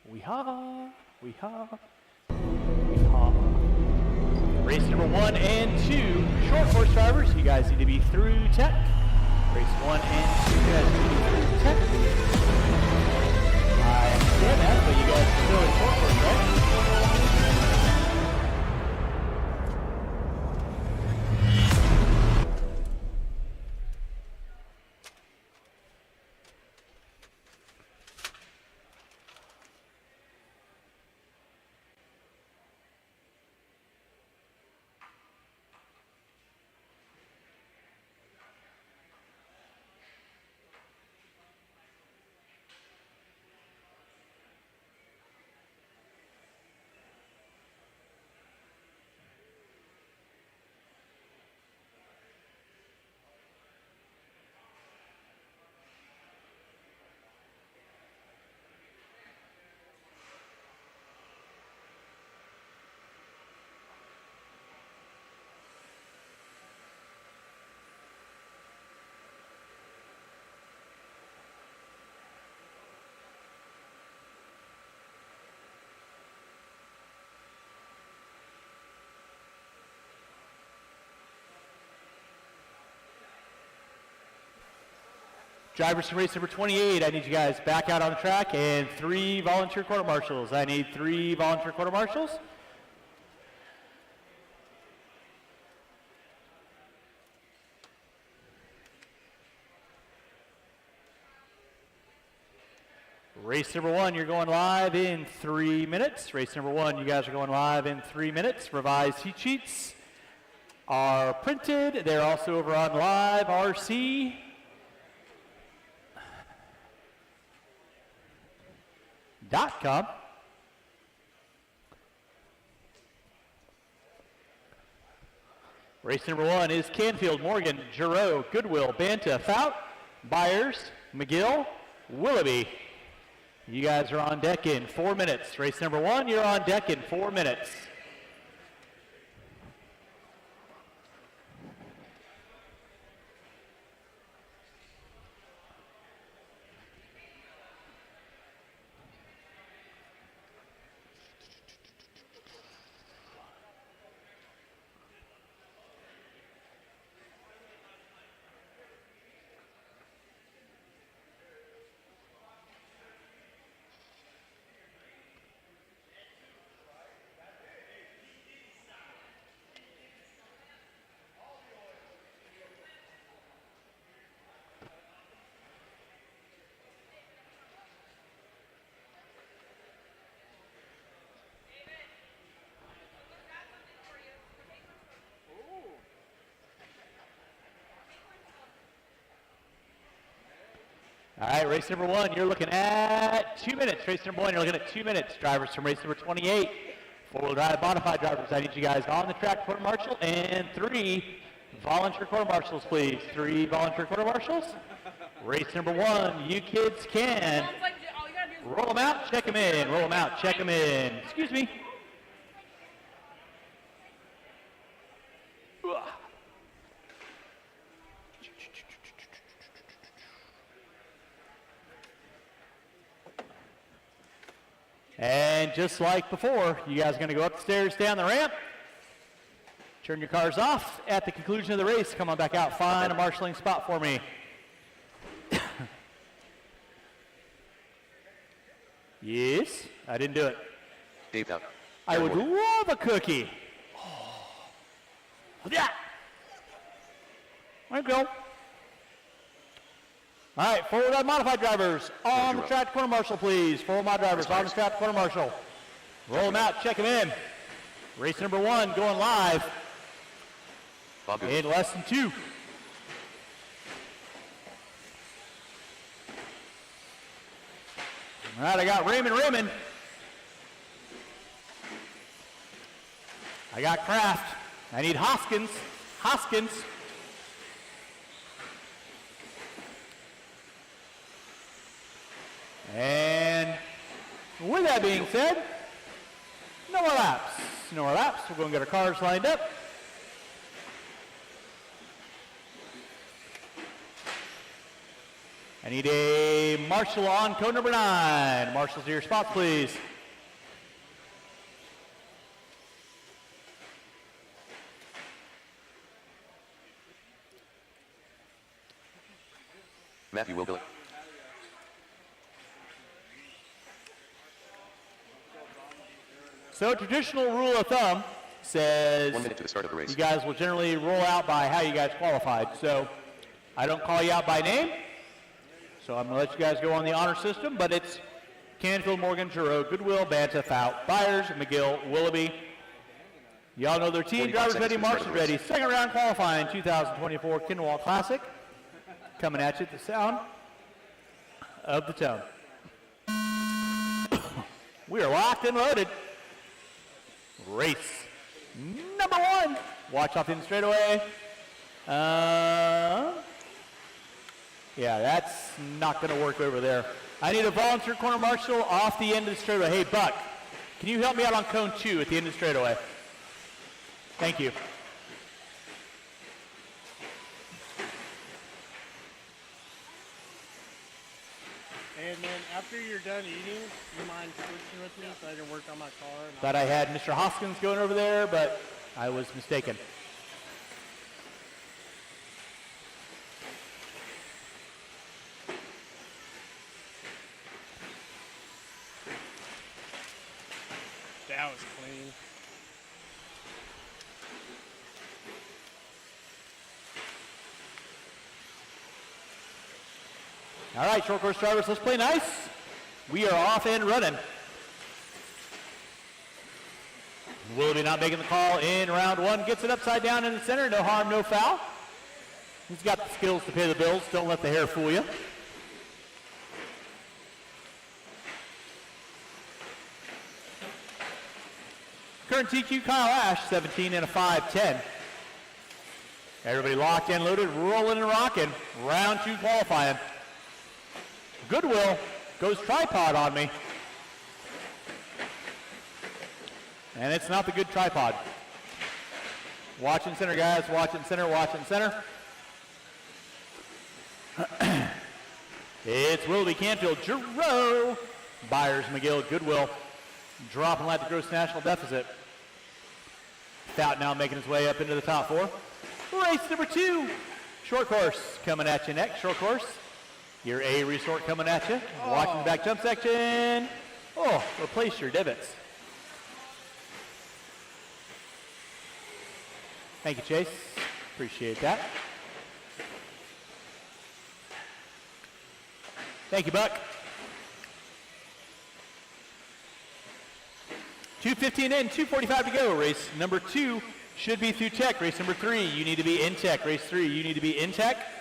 Weehaw, weehaw, weehaw. Race number 1 and 2, short course drivers, you guys need to be through tech. Race 1 and 2, you guys need to be through tech. I understand that, but you guys are still in short course, right? Drivers from race number 28, I need you guys back out on the track, and 3 volunteer quarter marshals. I need 3 volunteer quarter marshals. Race number 1, you're going live in 3 minutes. Race number 1, you guys are going live in 3 minutes. Revised heat sheets are printed. They're also over on Live RC. .com. Race number 1 is Canfield, Morgan, Giroux, Goodwill, Banta, Fout, Byers, McGill, Willoughby. You guys are on deck in 4 minutes. Race number 1, you're on deck in 4 minutes. All right, race number 1, you're looking at 2 minutes. Race number 1, you're looking at 2 minutes. Drivers from race number 28, 4-wheel drive modified drivers. I need you guys on the track, quarter marshal, and 3 volunteer quarter marshals, please. 3 volunteer quarter marshals. Race number 1, you kids can roll them out, check them in, roll them out, check them in. Excuse me. And just like before, you guys are going to go up the stairs, down the ramp, turn your cars off. At the conclusion of the race, come on back out, find a marshalling spot for me. Yes, I didn't do it. Deep out. I would love a cookie. Oh. Yeah. There you go. All right, 4-wheel drive modified drivers on the track quarter marshal, please. 4-wheel mod drivers on the track quarter marshal. Roll them out, check them in. Race number 1 going live in less than 2. All right, I got Raymond. I got Kraft. I need Hoskins. And with that being said, no more laps. We're going to get our cars lined up. I need a Marshall on code number 9. Marshals to your spots, please. Matthew Wilbillett. So traditional rule of thumb says 1 minute to the start of the race. you guys will generally roll out by how you guys qualified. So I don't call you out by name. So I'm going to let you guys go on the honor system, but it's Canfield, Morgan, Giroux, Goodwill, Banta, Fout, Byers, McGill, Willoughby. Y'all know their team. Drivers ready, marshals ready. Second round qualifying 2024 Kinwall Classic. Coming at you at the sound of the tone. We are locked and loaded. Race number 1. Watch off in the straightaway. Yeah, that's not going to work over there. I need a volunteer corner marshal off the end of the straightaway. Hey, Buck, can you help me out on cone 2 at the end of the straightaway? Thank you. And then after you're done eating, you mind switching with me so I can work on my car? Thought I had Mr. Hoskins going over there, but I was mistaken. That was clean. All right, short course drivers, let's play nice. We are off and running. Willoughby not making the call in round 1. Gets it upside down in the center. No harm, no foul. He's got the skills to pay the bills. Don't let the hair fool you. Current TQ, Kyle Ash, 17 and a 5-10. Everybody locked and loaded, rolling and rocking. Round 2 qualifying. Goodwill goes tripod on me. And it's not the good tripod. Watch in center, guys. Watch in center, watch in center. It's Willoughby, Canfield, Giroux, Byers, McGill, Goodwill. Dropping like the gross national deficit. Fout now making his way up into the top 4. Race number 2. Short course coming at you next. Short course. Your A resort coming at you. Watching the back jump section. Oh, replace your divots. Thank you, Chase. Appreciate that. Thank you, Buck. 2:15 in, 2:45 to go. Race number 2 should be through tech. Race number 3, you need to be in tech. Race 3, you need to be in tech.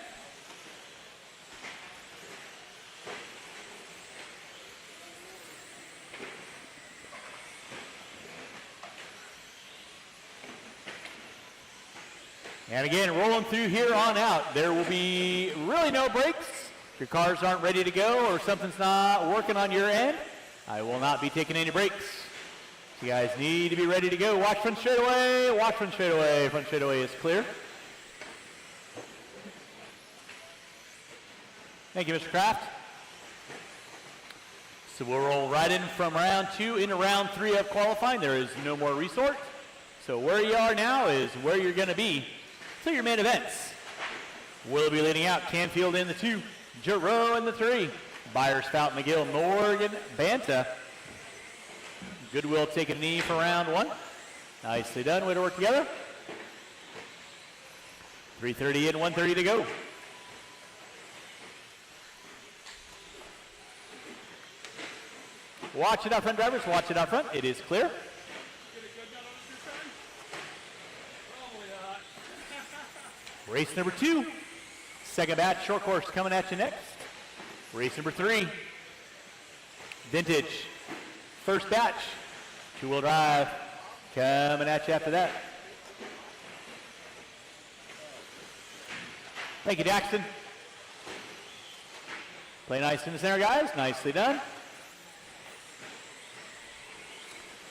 And again, rolling through here on out. There will be really no brakes. If your cars aren't ready to go or something's not working on your end, I will not be taking any brakes. You guys need to be ready to go. Watch front straightaway. Watch front straightaway. Front straightaway is clear. Thank you, Mr. Kraft. So we'll roll right in from round 2 into round 3 of qualifying. There is no more resort. So where you are now is where you're going to be. So your main events. Willoughby leading out. Canfield in the 2. Giroux in the 3. Byers, Fout, McGill, Morgan, Banta. Goodwill take a knee for round 1. Nicely done. Way to work together. 3:30 in, 1:30 to go. Watch it out front, drivers. Watch it out front. It is clear. Race number 2. Second batch, short course coming at you next. Race number 3. Vintage. First batch. 2-wheel drive. Coming at you after that. Thank you, Daxton. Play nice in the center, guys. Nicely done.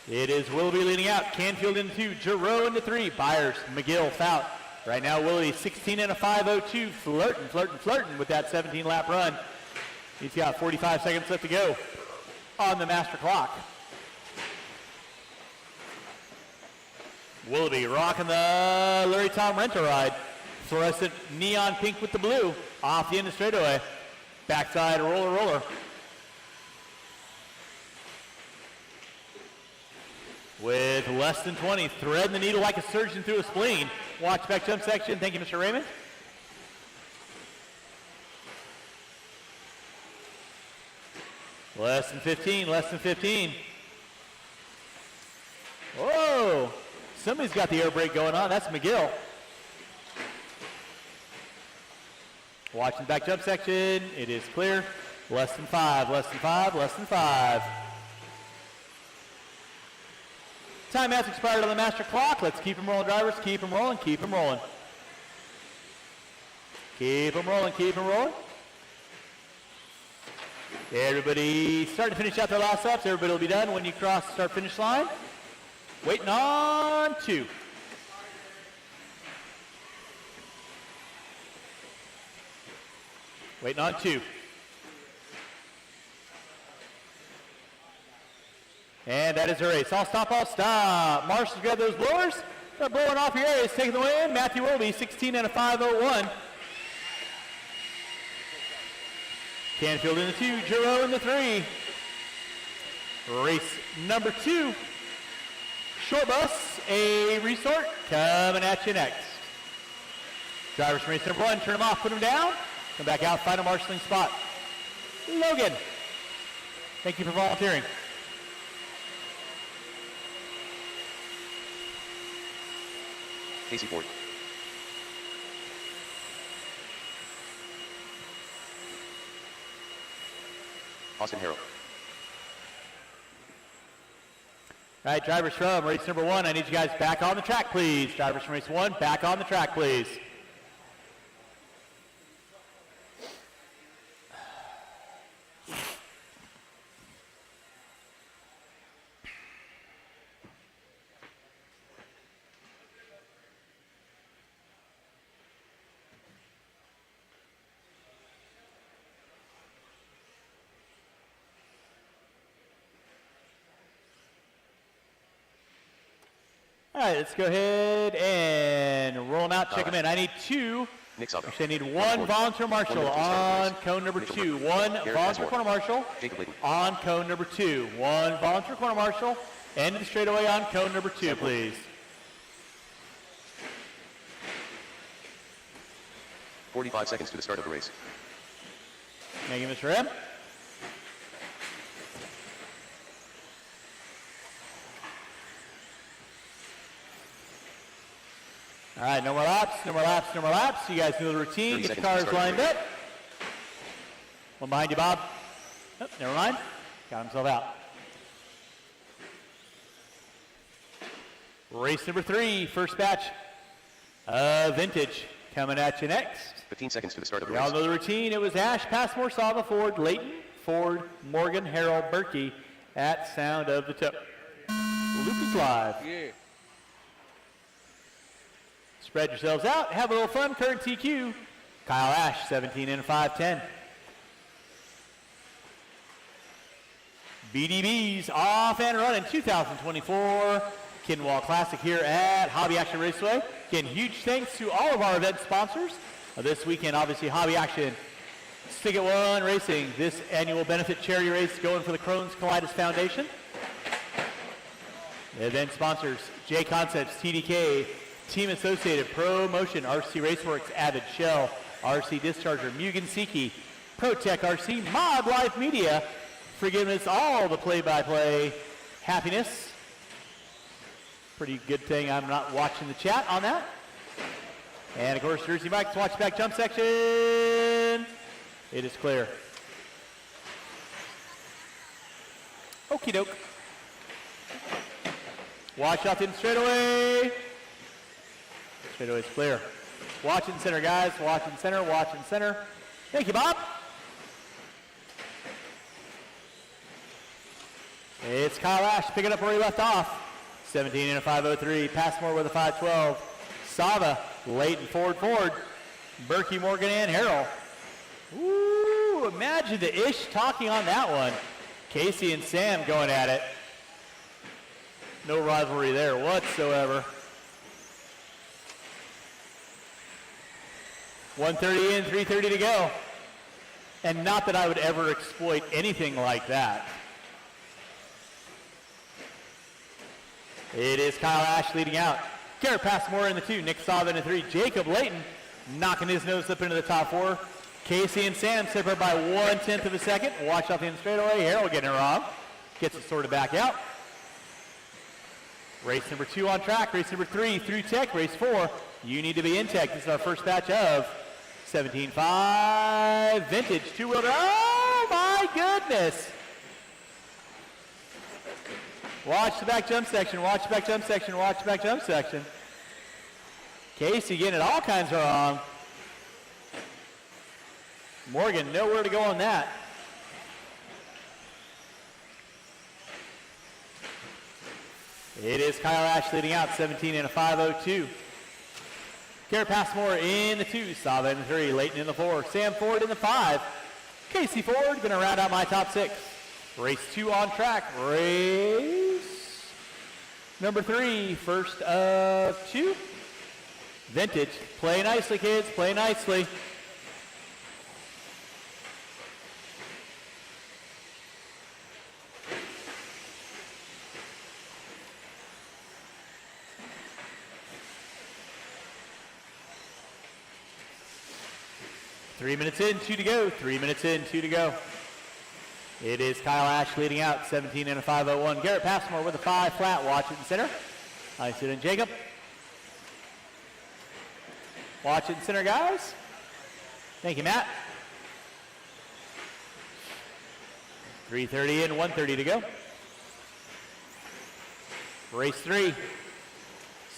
It is Willoughby leading out. Canfield in 2. Giroux in the 3. Byers, McGill, Fout. Right now, Willoughby 16 and a 5:02. Flirting with that 17-lap run. He's got 45 seconds left to go on the master clock. Willoughby rocking the Larry Tom rental ride. Fluorescent neon pink with the blue. Off the end of the straightaway. Backside roller, roller. With less than 20, threading the needle like a surgeon through a spleen. Watch back jump section. Thank you, Mr. Raymond. Less than 15, less than 15. Whoa! Somebody's got the air brake going on. That's McGill. Watching the back jump section. It is clear. Less than 5, less than 5, less than 5. Time has expired on the master clock. Let's keep them rolling, drivers. Keep them rolling, keep them rolling. Keep them rolling, keep them rolling. Everybody starting to finish out their last laps. Everybody will be done when you cross the start finish line. Waiting on 2. Waiting on 2. And that is a race. All stop, all stop. Marshall's got those blowers. They're blowing off your areas, taking the win. Matthew Willoughby, 16 and a 5:01. Canfield in the 2, Giroux in the 3. Race number 2. Short bus, a resort, coming at you next. Drivers from race number 1, turn them off, put them down. Come back out, find a marshalling spot. Logan, thank you for volunteering. Casey Ford. Austin Harrell. All right, drivers from race number 1, I need you guys back on the track, please. Drivers from race 1, back on the track, please. All right, let's go ahead and roll them out, check them in. I need 2. Actually, I need 1 volunteer marshal on cone number 2. 1 volunteer corner marshal on cone number 2. 1 volunteer corner marshal. End of the straightaway on cone number 2, please. 45 seconds to the start of the race. Thank you, Mr. M. All right, no more laps, no more laps, no more laps. You guys know the routine. Get the cars lined up. One behind you, Bob. Oh, never mind. Got himself out. Race number 3, first batch of vintage coming at you next. 15 seconds to the start of the Y'all race. know the routine. It was Ash, Passmore, Sava, Ford, Layton, Ford, Morgan, Harold, Berkey at sound of the tip. Loop is live. Yeah. Spread yourselves out. Have a little fun. Current TQ. Kyle Ash, 17 and 5:10. BDBs off and running 2024 Kinwall Classic here at Hobby Action Raceway. Again, huge thanks to all of our event sponsors. This weekend, obviously, Hobby Action, Stick It One Racing, this annual benefit charity race going for the Crohn's Colitis Foundation. The event sponsors, J Concepts, TDK, Team Associated, Pro Motion, RC Raceworks, Avid, Shell, RC Discharger, Mugen Siki, ProTech RC, Mod Life Media, for giving us all the play-by-play happiness. Pretty good thing I'm not watching the chat on that. And of course, Jersey Mike's watch back jump section. It is clear. Okie doke. Watch out in straightaway. Straightaway's clear. Watch in center, guys. Watch in center, watch in center. Thank you, Bob. It's Kyle Ash picking up where he left off. 17 and a 5:03. Passmore with a 5:12. Sava, Layton, Ford, Berkey, Morgan, and Harrell. Ooh, Woo, imagine the ish talking on that one. Casey and Sam going at it. No rivalry there whatsoever. 1:30 in, 3:30 to go. And not that I would ever exploit anything like that. It is Kyle Ash leading out. Garrett Passmore in the 2, Nick Sava in the 3, Jacob Layton knocking his nose up into the top 4. Casey and Sam separate by 1/10 of a second. Watch out the end straightaway. Harold getting it wrong. Gets it sorted back out. Race number 2 on track. Race number 3 through Tech. Race 4, you need to be in Tech. This is our first batch of 17.5 vintage two-wheeler. Oh my goodness. Watch the back jump section, watch the back jump section, watch the back jump section. Casey getting it all kinds of wrong. Morgan, nowhere to go on that. It is Kyle Ash leading out, 17 and a 5:02. Garrett Passmore in the 2, Sava in the 3, Layton in the 4, Sam Ford in the 5. Casey Ford gonna round out my top 6. Race 2 on track, race number 3, first of 2. Vintage, play nicely kids, play nicely. Three minutes in, 2 to go. 3 minutes in, 2 to go. It is Kyle Ash leading out, 17 and a 5:01. Garrett Passmore with a 5 flat. Watch it in center. Nice it in Jacob. Watch it in center, guys. Thank you, Matt. 3:30 in, 1:30 to go. Race 3.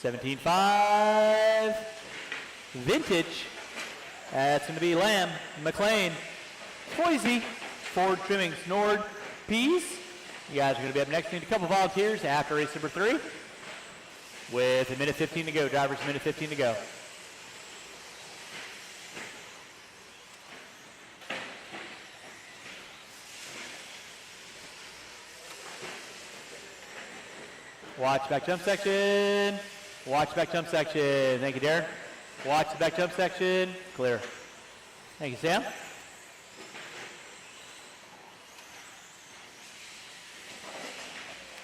17.5 vintage. That's going to be Lamb, McLean, Boise, Ford Trimmings, Nord, Pease. You guys are going to be up next. Need a couple volunteers after race number 3 with 1:15 to go. Drivers, 1:15 to go. Watch back jump section. Watch back jump section. Thank you, Darren. Watch the back jump section. Clear. Thank you, Sam.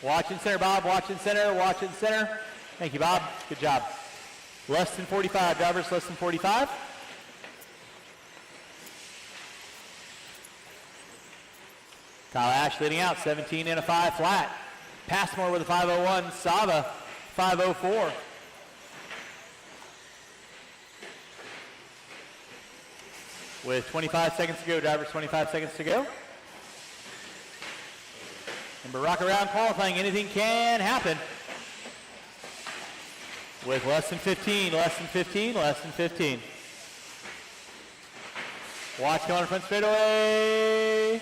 Watch in center, Bob. Watch in center. Watch in center. Thank you, Bob. Good job. Less than 45. Drivers, less than 45. Kyle Ash leading out, 17 and a 5 flat. Passmore with a 5:01. Sava, 5:04. With 25 seconds to go, drivers, 25 seconds to go. Remember, rock around qualifying, anything can happen. With less than 15, less than 15, less than 15. Watch going front straightaway.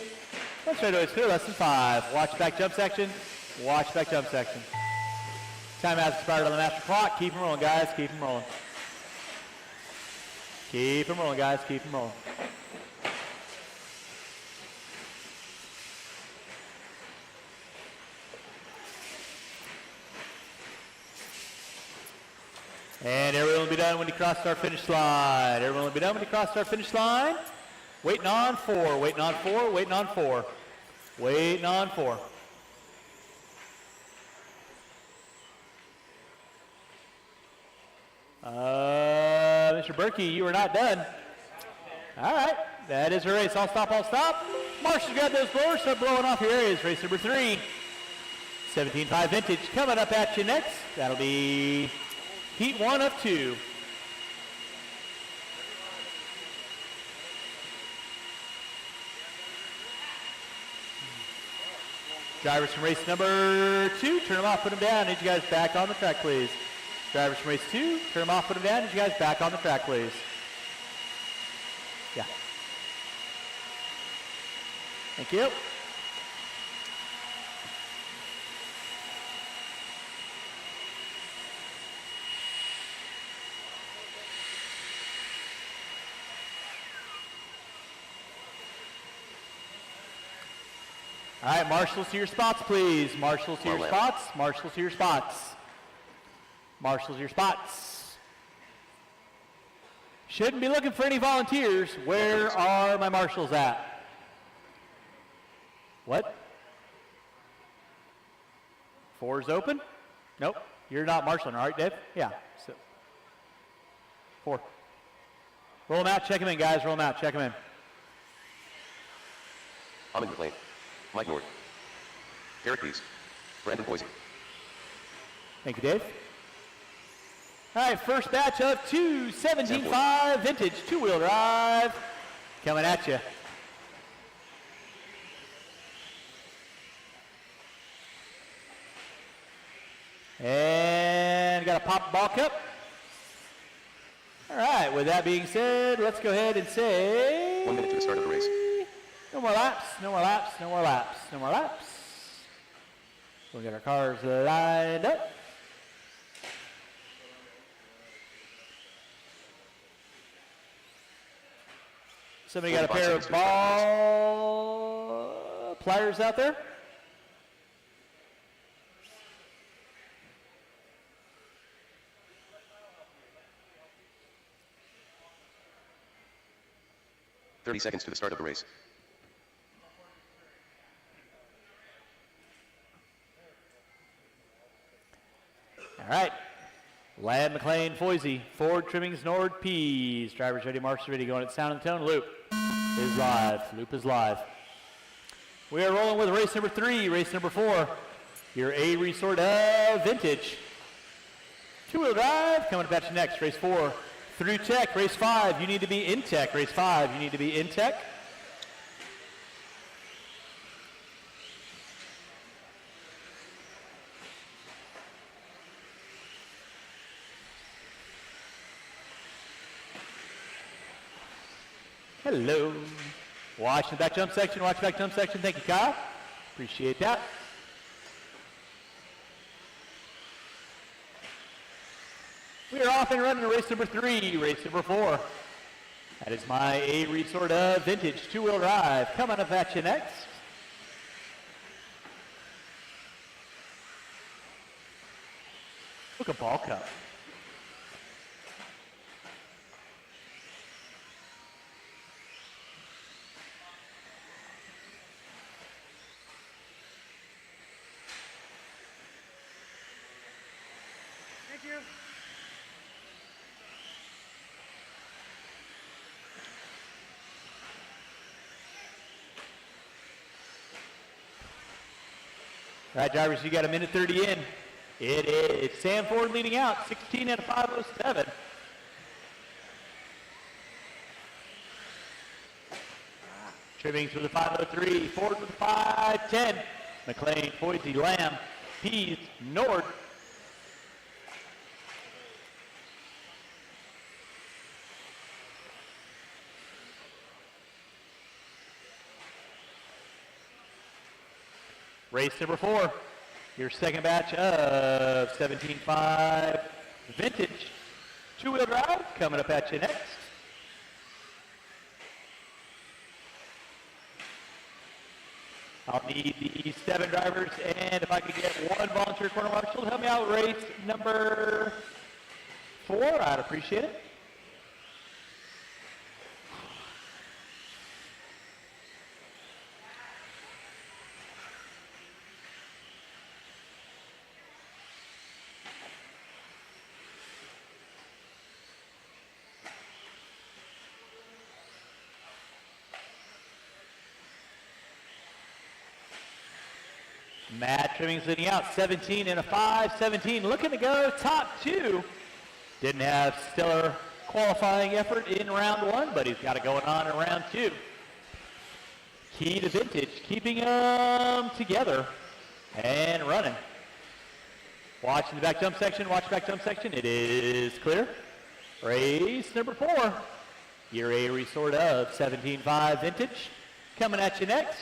Front straightaway is clear, less than 5. Watch back jump section. Watch back jump section. Time has expired on the master clock. Keep them rolling, guys. Keep them rolling. Keep them rolling, guys. Keep them rolling. And everyone will be done when you cross our finish line. Everyone will be done when you cross our finish line. Waiting on 4, waiting on 4, waiting on 4. Waiting on 4. Mr. Berkey, you are not done. All right, that is a race. I'll stop, I'll stop. Marshall got those blowers, start blowing off your areas. Race number 3, 17.5 vintage coming up at you next. That'll be heat 1 of 2. Drivers from race number 2, turn them off, put them down. Need you guys back on the track, please. Drivers from race 2, turn them off, put them down. Need you guys back on the track, please. Yeah. Thank you. All right, marshals to your spots, please. Marshals to your Well. spots. Marshals to your spots. Marshals to your spots. Shouldn't be looking for any volunteers. Where are my marshals at? What? 4's open? Nope. You're not marshaling, all right, Dave? Yeah. So 4. Roll them out. Check them in, guys. Roll them out. Check them in. Ahmed McLean. Mike Nord. Derek Pease. Brandon Boise. Thank you, Dave. All right, first batch of 217.5 vintage two-wheel drive coming at you. And got a pop ball cup. All right, with that being said, let's go ahead and say 1 minute to the start of the race. no more laps, no more laps, no more laps, no more laps. We'll get our cars lined up. Somebody got a 45 pair of seconds to the start ball pliers out there? of the race. 30 seconds to the start of the race. All right. Ladd, McLean, Foisey, Ford, Trimmings, Nord, Pease. Drivers ready, marshals ready, going at sound and tone. Loop is live. Loop is live. We are rolling with race number 3, race number 4. Your A resort of vintage. Two-wheel drive coming up at you next. Race 4 through tech. Race 5, you need to be in tech. Race 5, you need to be in tech. Hello. Watch the back jump section, watch the back jump section. Thank you, Kyle. Appreciate that. We are off and running to race number 3, race number 4. That is my A resort of vintage two-wheel drive. Coming up at you next. Look at ball cup. Thank you. All right, drivers, you got a minute 30 in. It is Sam Ford leading out, 16 at a 5:07. Trimmings with a 5:03, Ford with a 5:10. McLean, Foisey, Lamb, Pease, Nord. Race number 4, your second batch of 17.5 vintage two-wheel drive coming up at you next. I'll need the 7 drivers, and if I could get 1 volunteer corner marshal to help me out with race number 4, I'd appreciate it. Matt Trimmings leading out, 17 and a 5:17, looking to go top 2. Didn't have stellar qualifying effort in round 1, but he's got it going on in round 2. Key to vintage, keeping them together and running. Watching the back jump section, watch the back jump section. It is clear. Race number 4, your A resort of 17.5 vintage, coming at you next.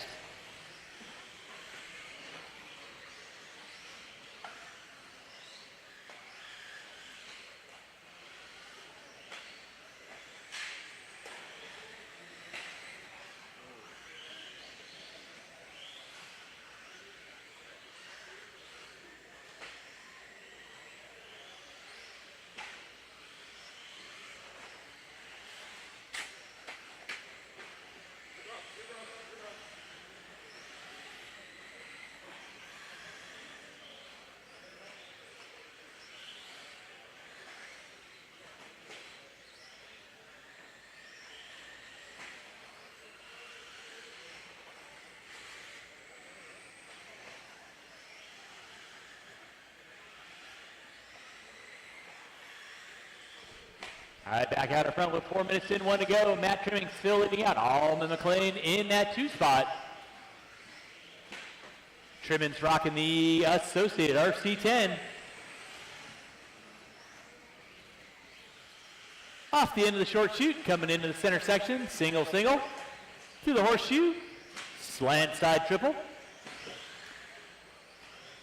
All right, back out in front with 4 minutes in, 1 to go. Matt Trimming still leading out. Allman McLean in that 2 spot. Trimming's rocking the Associated RC10. Off the end of the short chute, coming into the center section. Single, single. Through the horseshoe. Slant side triple.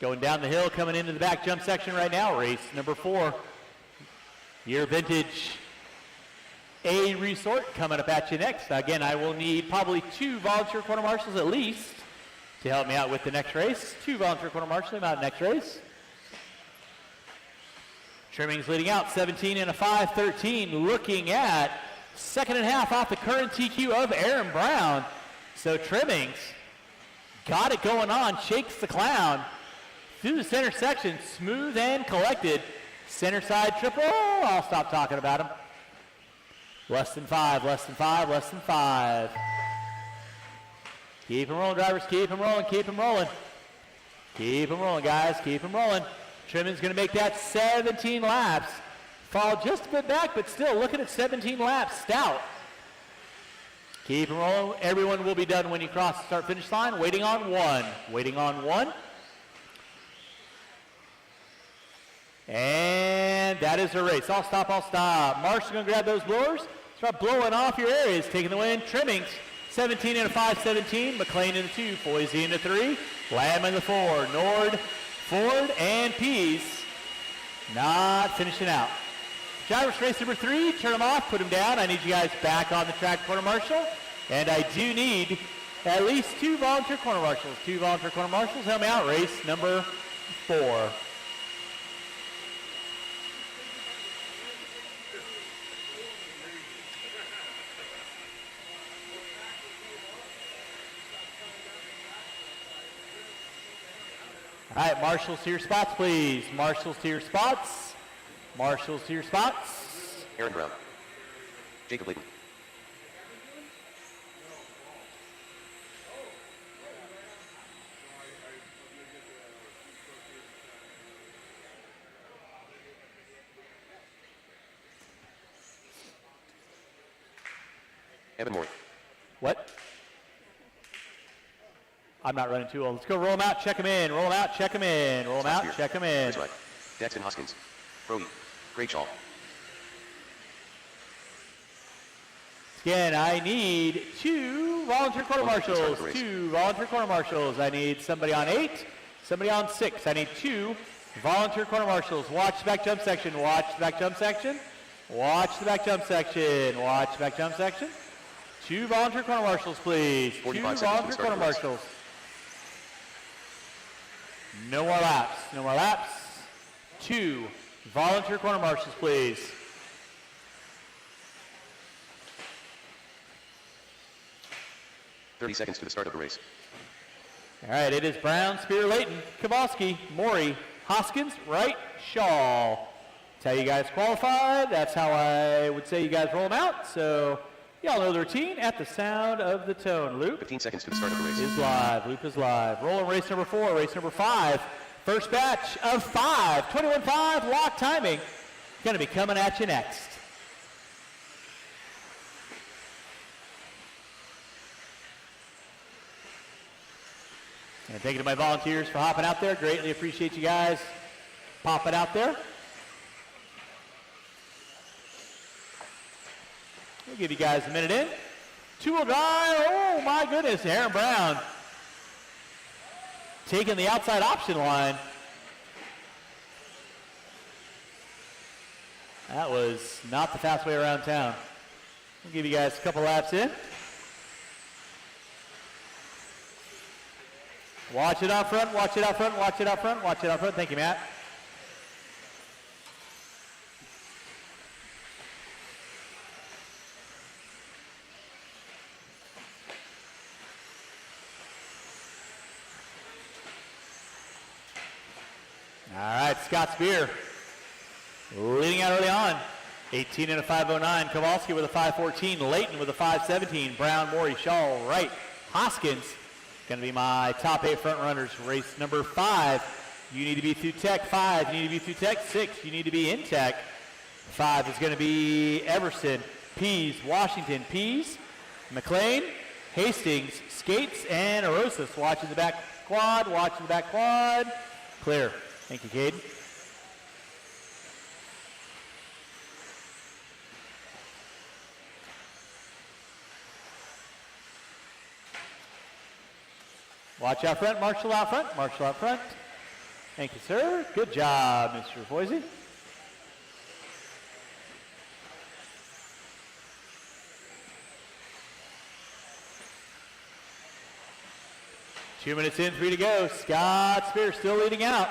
Going down the hill, coming into the back jump section right now. Race number 4. Your vintage A resort coming up at you next. Again, I will need probably 2 volunteer quarter marshals at least to help me out with the next race. 2 volunteer quarter marshals out next race. Trimming's leading out 17 and a 5:13. Looking at second and a half off the current TQ of Aaron Brown. So Trimming's got it going on. Shakes the clown through the center section. Smooth and collected. Center side triple. I'll stop talking about him. Less than 5, less than 5, less than 5. Keep him rolling, drivers. Keep him rolling, keep him rolling. Keep him rolling, guys. Keep him rolling. Trimming's going to make that 17 laps. Fall just a bit back, but still looking at 17 laps. Stout. Keep him rolling. Everyone will be done when you cross the start-finish line. Waiting on 1. Waiting on 1. And that is the race. I'll stop, I'll stop. Marshall's going to grab those blowers. Start blowing off your areas. Taking the win. Trimming's 17 and a 5:17. McLean in the 2. Foisey in the 3. Lamb in the 4. Nord, Ford, and Pease not finishing out. Drivers race number 3. Turn them off. Put them down. I need you guys back on the track, quarter marshal. And I do need at least 2 volunteer corner marshals. 2 volunteer corner marshals. Help me out. Race number 4. All right, marshals to your spots, please. Marshals to your spots. Marshals to your spots. Aaron Brown. Jacob Layton. Evan Moore. What? I'm not running too well. Let's go roll them out, check them in. Roll them out, check them in. Roll them out, check them in. Raceway. Dexton Hoskins. Brody. Great Shaw. Again, I need 2 volunteer quarter marshals. 2 volunteer quarter marshals. I need somebody on 8, somebody on 6. I need 2 volunteer quarter marshals. Watch the back jump section. Watch the back jump section. Watch the back jump section. Watch the back jump section. 2 volunteer corner marshals, please. 2 volunteer corner marshals. No more laps. No more laps. 2 volunteer corner marshals, please. .30 seconds to the start of the race. All right, it is Brown, Spear, Layton, Kowalski, Maury, Hoskins, Wright, Shaw. That's how you guys qualified. That's how I would say you guys roll them out. So y'all know the routine at the sound of the tone. Loop 15 seconds to the start of the race. is live. Loop is live. Rolling race number 4, race number 5. First batch of 5. 21.5 lock timing. Going to be coming at you next. And thank you to my volunteers for hopping out there. Greatly appreciate you guys popping out there. We'll give you guys a minute in. 2-wheel drive. Oh my goodness, Aaron Brown taking the outside option line. That was not the fast way around town. We'll give you guys a couple laps in. Watch it out front, watch it out front, watch it out front, watch it out front. Thank you, Matt. All right, Scott Spear leading out early on. 18 and a 5:09. Kowalski with a 5:14. Layton with a 5:17. Brown, Maury, Shaw, Wright, Hoskins. Going to be my top 8 front runners. Race number 5. You need to be through tech. 5. You need to be through tech. 6. You need to be in tech. 5 is going to be Everson, Pease, Washington, Pease, McLean, Hastings, Skates, and Arosas. Watching the back quad, watching the back quad. Clear. Thank you, Cade. Watch out front, Marshall out front, Marshall out front. Thank you, sir. Good job, Mr. Boise. Two minutes in, 3 to go. Scott Spear still leading out.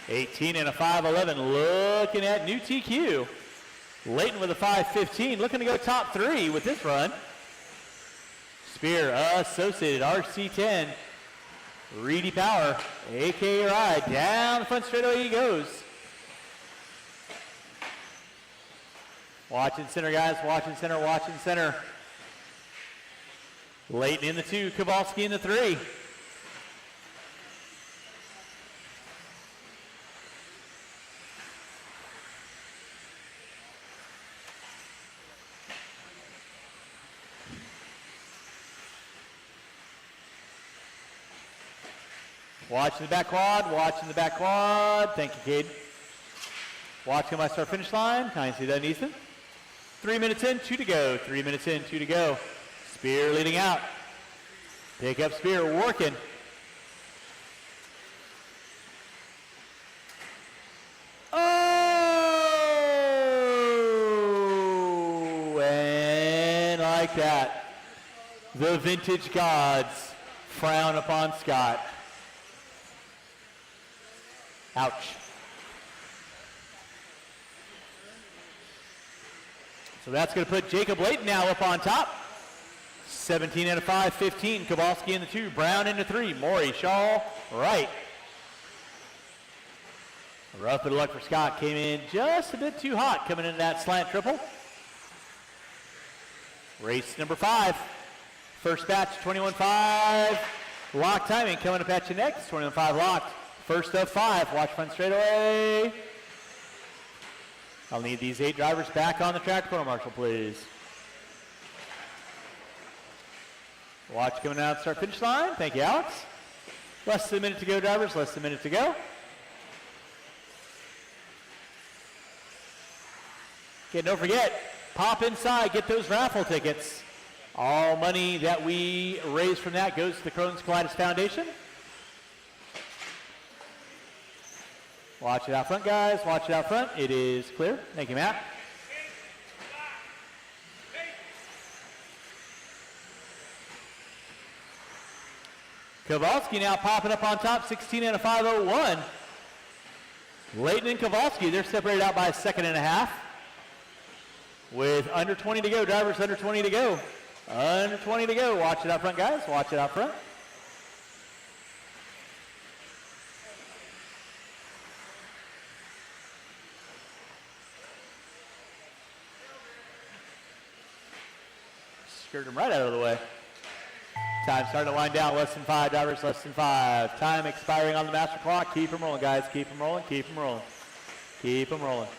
18 and a 5:11, looking at new TQ. Layton with a 5:15, looking to go top 3 with this run. Spear, Associated, RC10. Reedy Power, a.k.a. Ride, down the front straightaway he goes. Watching center, guys, watching center, watching center. Layton in the 2, Kowalski in the 3. Watching the back quad, watching the back quad. Thank you, Cade. Watching my start finish line. Nicely done, Ethan. 3 minutes in, 2 to go. 3 minutes in, 2 to go. Spear leading out. Pick up Spear, working. Oh! And like that, the vintage gods frown upon Scott. Ouch. So that's going to put Jacob Layton now up on top. 17 and a 5:15. Kowalski in the 2. Brown in the 3. Maury, Shaw, right. A rough bit of luck for Scott. Came in just a bit too hot coming into that slant triple. Race number 5. First batch, 21.5. Lock timing coming up at you next. 21.5 locked. First of 5, watch front straightaway. I'll need these 8 drivers back on the track, corner marshal, please. Watch coming out, start finish line. Thank you, Alex. Less than a minute to go, drivers, less than a minute to go. Okay, don't forget, pop inside, get those raffle tickets. All money that we raise from that goes to the Crohn's Colitis Foundation. Watch it out front, guys. Watch it out front. It is clear. Thank you, Matt. Kowalski now popping up on top, 16 and a 5:01. Layton and Kowalski, they're separated out by a second and a half. With under 20 to go, drivers under 20 to go. Under 20 to go. Watch it out front, guys. Watch it out front. Skirt them right out of the way. Time starting to wind down. Less than 5, drivers, less than 5. Time expiring on the master clock. Keep them rolling, guys. Keep them rolling. Keep them rolling. Keep them rolling.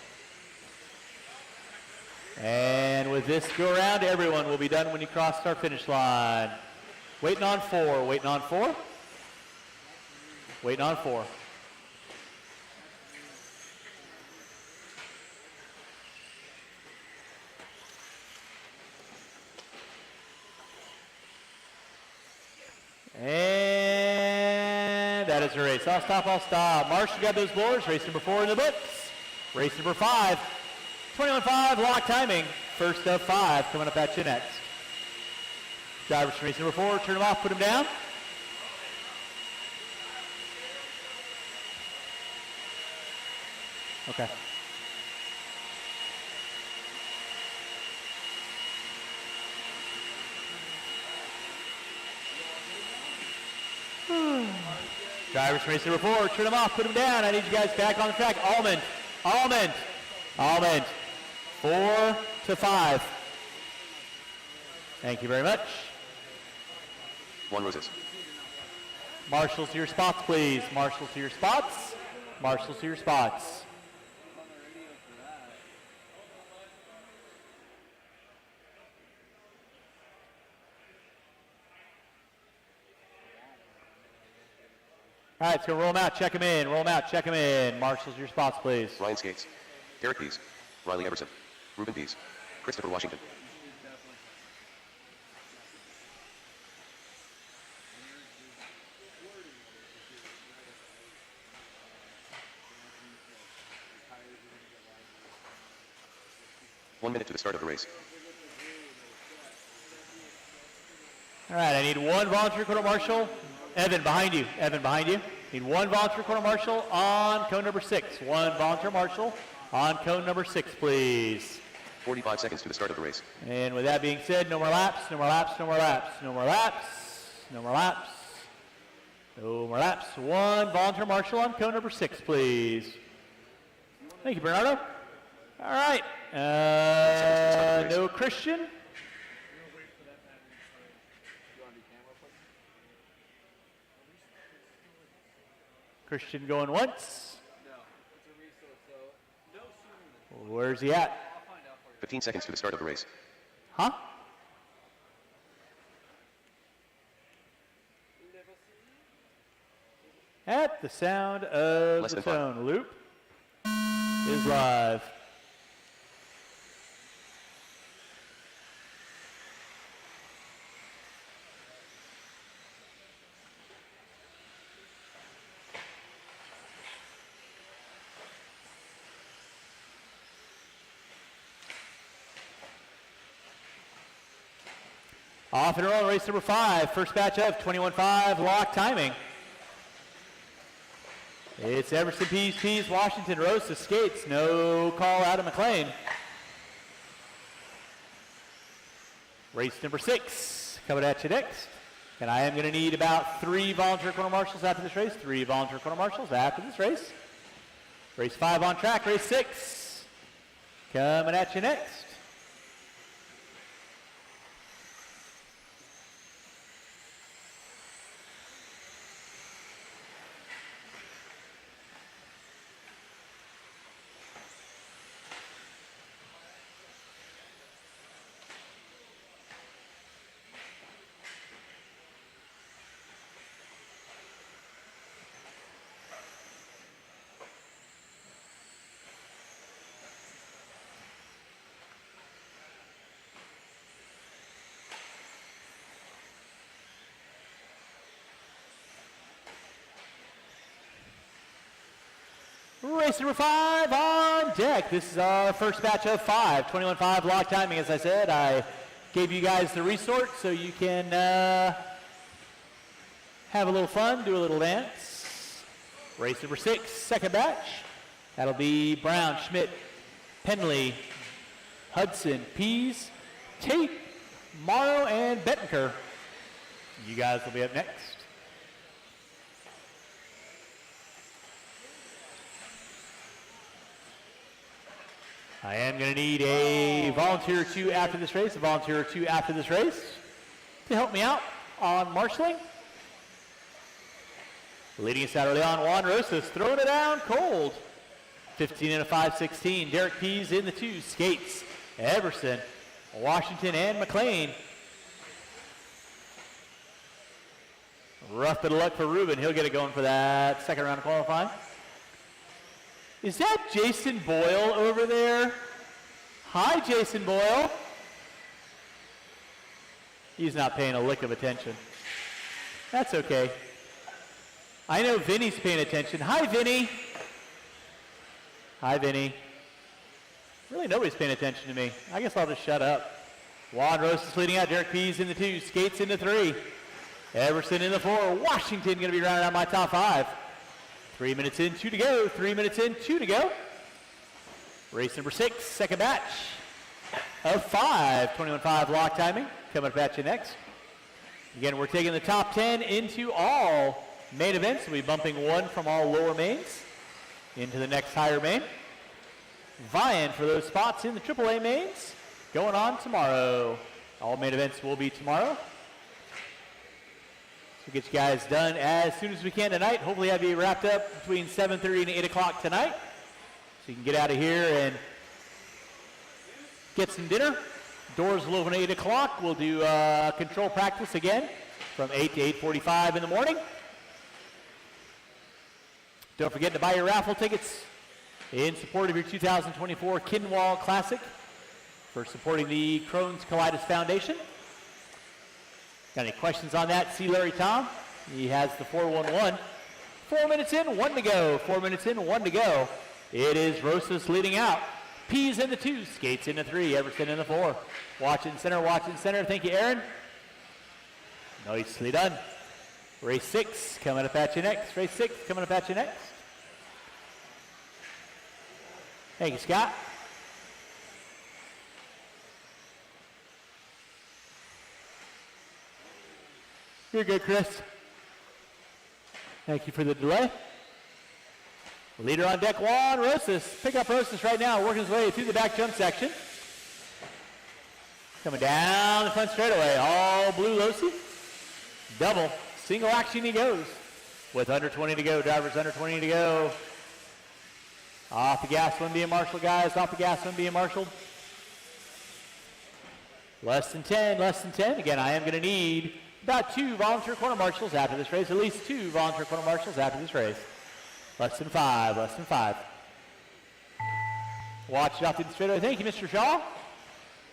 And with this go around, everyone will be done when you cross our finish line. Waiting on 4. Waiting on 4. Waiting on 4. And that is a race. I'll stop, I'll stop. Marshall got those blowers. Race number 4 in the books. Race number 5. 21.5 lock timing. First of 5 coming up at you next. Drivers from race number 4, turn them off, put them down. Okay. Drivers from race number 4, turn them off, put them down. I need you guys back on the track. Almond, Almond, Almond. 4 to 5. Thank you very much. 1 Roses. Marshals to your spots, please. Marshals to your spots. Marshals to your spots. All right, let's go roll them out, check them in, roll them out, check them in. Marshals, your spots, please. Ryan Skates. Derek Pease. Riley Everson. Ruben Pease. Christopher Washington. One minute to the start of the race. All right, I need one volunteer quarter marshal. Evan, behind you. Evan, behind you. Need one volunteer quarter marshal on cone number 6. One volunteer marshal on cone number 6, please. 45 seconds to the start of the race. And with that being said, no more laps, no more laps, no more laps, no more laps, no more laps, no more laps. One volunteer marshal on cone number 6, please. Thank you, Bernardo. All right. No Christian. Christian going once. Where's he at? 15 seconds to the start of the race. Huh? At the sound of Less the than 5. phone. Loop is live. Off and rolling, race number 5. First batch of 21.5 lock timing. It's Everson, Pease, Washington, Rosa, Skates. No call out of McLean. Race number 6 coming at you next. And I am going to need about 3 volunteer quarter marshals after this race. 3 volunteer quarter marshals after this race. Race 5 on track. Race 6 coming at you next. Race number 5 on deck. This is our first batch of 5. 21.5 lock timing, as I said. I gave you guys the resort so you can have a little fun, do a little dance. Race number 6, second batch. That'll be Brown, Schmidt, Penley, Hudson, Pease, Tate, Morrow, and Bettenker. You guys will be up next. I am going to need a volunteer or 2 after this race, a volunteer or 2 after this race to help me out on marshaling. Leading us out early on, Juan Rosas throwing it down cold. 15 and a 5.16. Derek Pease in the 2. Skates, Everson, Washington, and McLean. Rough bit of luck for Ruben. He'll get it going for that second round of qualifying. Is that Jason Boyle over there? Hi, Jason Boyle. He's not paying a lick of attention. That's okay. I know Vinny's paying attention. Hi, Vinny. Hi, Vinny. Really, nobody's paying attention to me. I guess I'll just shut up. Juan Rosas leading out. Derek Pease in the 2. Skates in the 3. Everson in the 4. Washington going to be rounding out my top 5. 3 minutes in, 2 to go. 3 minutes in, 2 to go. Race number 6, second batch of 5. 21.5 lock timing. Coming up at you next. Again, we're taking the top 10 into all main events. We'll be bumping 1 from all lower mains into the next higher main. Vying for those spots in the AAA mains going on tomorrow. All main events will be tomorrow. We'll get you guys done as soon as we can tonight. Hopefully have you wrapped up between 7:30 and 8 o'clock tonight. So you can get out of here and get some dinner. Doors will open at 8 o'clock. We'll do control practice again from 8 to 8:45 in the morning. Don't forget to buy your raffle tickets in support of your 2024 Kinwall Classic for supporting the Crohn's Colitis Foundation. Got any questions on that? See Larry Tom. He has the 411. 4 minutes in, 1 to go. 4 minutes in, 1 to go. It is Rosas leading out. Pease in the 2, Skates in the 3, Everson in the 4. Watching center, watching center. Thank you, Aaron. Nicely done. Race 6 coming up at you next. Race 6 coming up at you next. Thank you, Scott. You're good, Chris. Thank you for the delay. Leader on deck, Juan Rosas. Pick up Rosas right now, working his way through the back jump section. Coming down the front straightaway, all blue Losi. Double, single action he goes. With under 20 to go, drivers under 20 to go. Off the gas, one being marshaled, guys. Off the gas, one being marshaled. Less than 10, less than 10. Again, I am going to need about 2 volunteer corner marshals after this race. At least 2 volunteer corner marshals after this race. Less than 5, less than 5. Watch it off to the straightaway. Thank you, Mr. Shaw.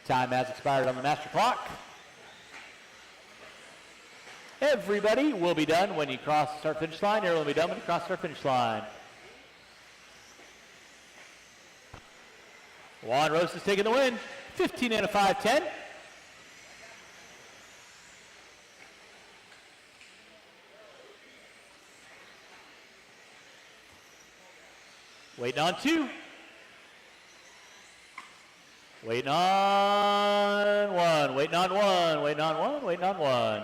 Time has expired on the master clock. Everybody will be done when you cross the start-finish line. Everyone will be done when you cross the start-finish line. Juan Rosas taking the win. 15 and a 5-10. Waiting on 2. Waiting on 1. Waiting on 1. Waiting on 1. Waiting on 1.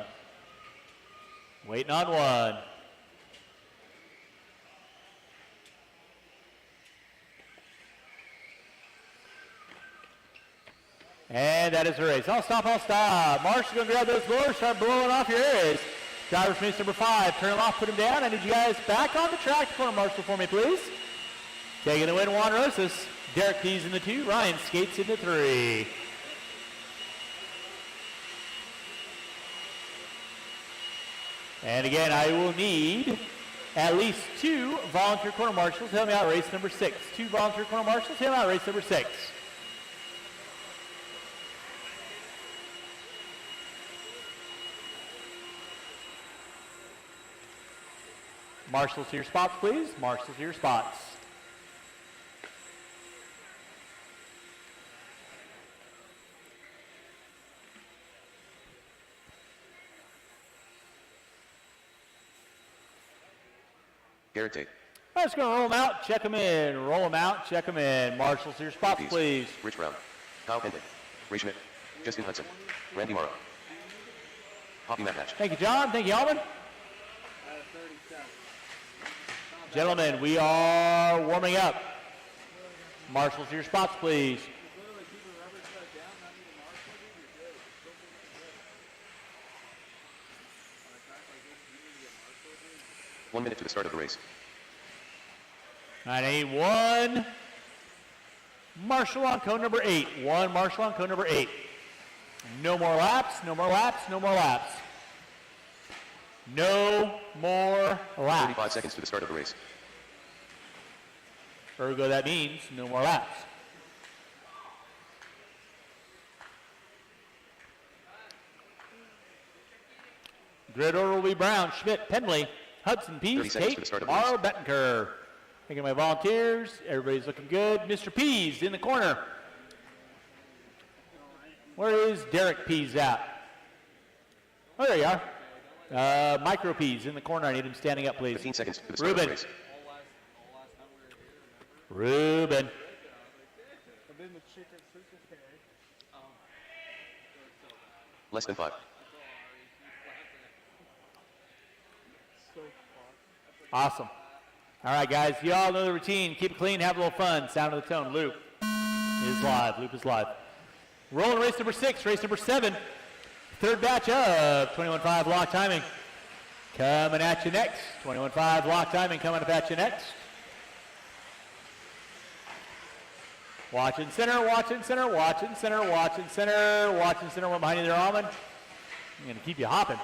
Waiting on 1. And that is the race. I'll stop, I'll stop. Marsh's going to grab those blowers, start blowing off your areas. Driver's race number 5, turn him off, put him down. I need you guys back on the track to corner marshal for me, please. Taking the win, Juan Rosas. Derek Pease in the 2, Ryan Skates in the 3. And again, I will need at least 2 volunteer corner marshals to help me out race number 6. 2 volunteer corner marshals to help me out race number 6. Marshals to your spots, please. Marshals to your spots. Garrett Tate. I'm just going to roll them out, check them in. Roll them out, check them in. Marshals to your spots, please. Rich Brown. Kyle Hendley. Ray Schmidt. Justin Hudson. Randy Morrow. Hockey Matt Hatch. Thank you, John. Thank you, Alvin. Gentlemen, we are warming up. Marshals to your spots, please. One minute to the start of the race. I need 1 marshal on cone number 8. 1 marshal on cone number 8. No more laps, no more laps, no more laps. No more laps. 35 seconds to the start of the race. Ergo, that means no more laps. Grid order will be Brown, Schmidt, Penley, Hudson, Pease, Tate, Morrow, Bettenker. Thinking of my volunteers. Everybody's looking good. Mr. Pease in the corner. Where is Derek Pease at? Oh, there you are. Micro Pease in the corner. I need him standing up, please. 15 seconds to the start of the race. Ruben. Less than 5. Awesome. All right, guys. You all know the routine. Keep it clean. Have a little fun. Sound of the tone. Loop is live. Loop is live. Rolling race number 6. Race number 7. Third batch of 21.5 lock timing. Coming at you next. 21.5 lock timing coming up at you next. Watching center, watching center, watching center, watching center, watching center. One behind you there, Almond. I'm going to keep you hopping.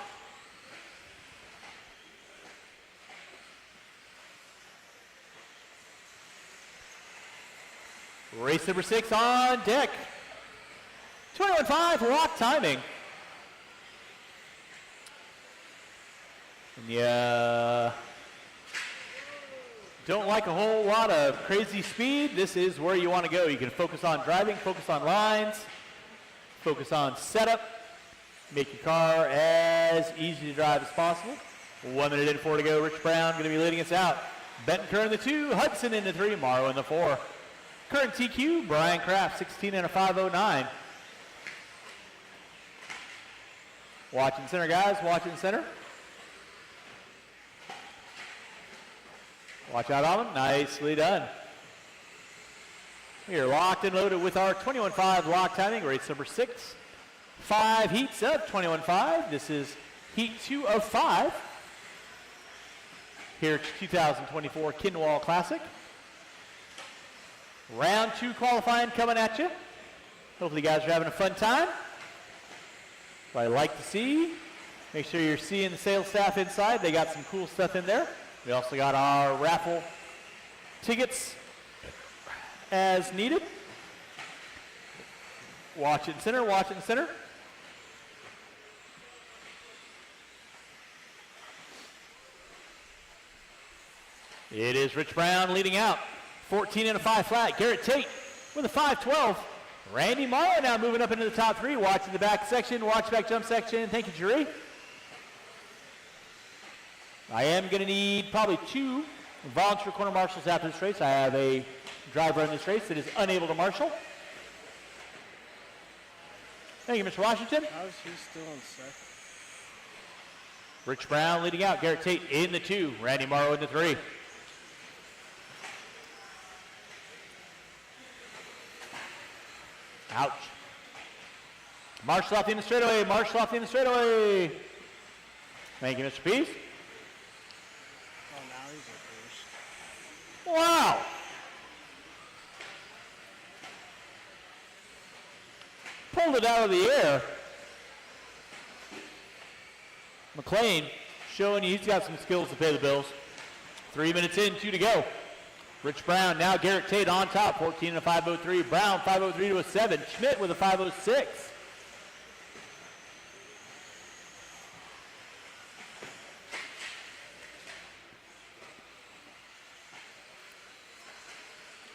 Race number 6 on deck. 21.5 lock timing. And you don't like a whole lot of crazy speed, this is where you want to go. You can focus on driving, focus on lines, focus on setup, make your car as easy to drive as possible. 1 minute and 4 to go. Rich Brown going to be leading us out. Benton Kerr in the 2, Hudson in the 3, Morrow in the 4. Current TQ, Brian Kraft, 16 and a 509. Watching center, guys, watching center. Watch out, Almond. Nicely done. We are locked and loaded with our 21.5 lock timing, race number 6. 5 heats of 21.5. This is heat 2 of 5. Here at 2024 Kinwall Classic. Round 2 qualifying coming at you. Hopefully you guys are having a fun time. What I like to see, make sure you're seeing the sales staff inside. They got some cool stuff in there. We also got our raffle tickets as needed. Watch it center, watch it center. It is Rich Brown leading out. 14 and a 5 flat. Garrett Tate with a 5.12. Randy Morrow now moving up into the top 3. Watching the back section, watch back jump section. Thank you, Jerry. I am going to need probably 2 volunteer corner marshals after this race. I have a driver in this race that is unable to marshal. Thank you, Mr. Washington. How is he still in second? Rich Brown leading out. Garrett Tate in the 2. Randy Morrow in the 3. Ouch. Marshall off the end of the straightaway. Marshall off the end of the straightaway. Thank you, Mr. Peace. Oh, now he's at first. Wow. Pulled it out of the air. McLean showing you he's got some skills to pay the bills. 3 minutes in, 2 to go. Rich Brown, now Garrett Tate on top, 14 and a 503. Brown, 503 to a 7. Schmidt with a 506.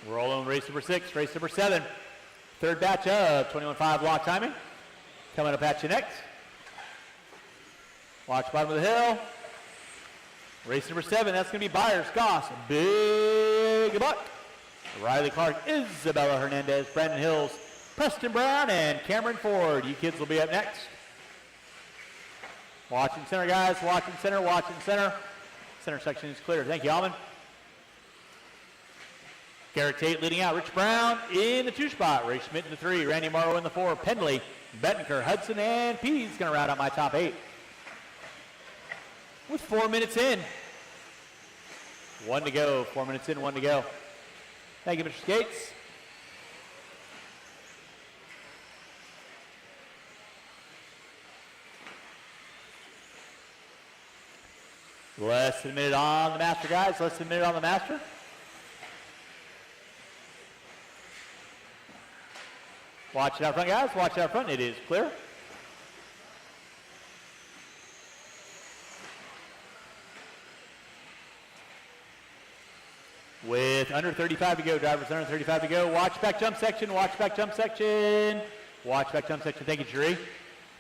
Rolling race number 6, race number 7. Third batch of 21.5 lock timing. Coming up at you next. Watch bottom of the hill. Race number 7, that's going to be Byers, Goss, Big Buck, Riley Clark, Isabella Hernandez, Brandon Hills, Preston Brown, and Cameron Ford. You kids will be up next. Watching center, guys, watching center, watching center. Center section is clear. Thank you, Almond. Garrett Tate leading out. Rich Brown in the 2 spot. Ray Schmidt in the 3. Randy Morrow in the 4. Pendley, Bettenker, Hudson, and Pease going to round out my top 8. With 4 minutes in. 1 to go. 4 minutes in, 1 to go. Thank you, Mr. Skates. Less than a minute on the master, guys. Less than a minute on the master. Watch it out front, guys. Watch it out front. It is clear. With under 35 to go, drivers under 35 to go. Watch back jump section, watch back jump section. Watch back jump section, thank you, Jerry.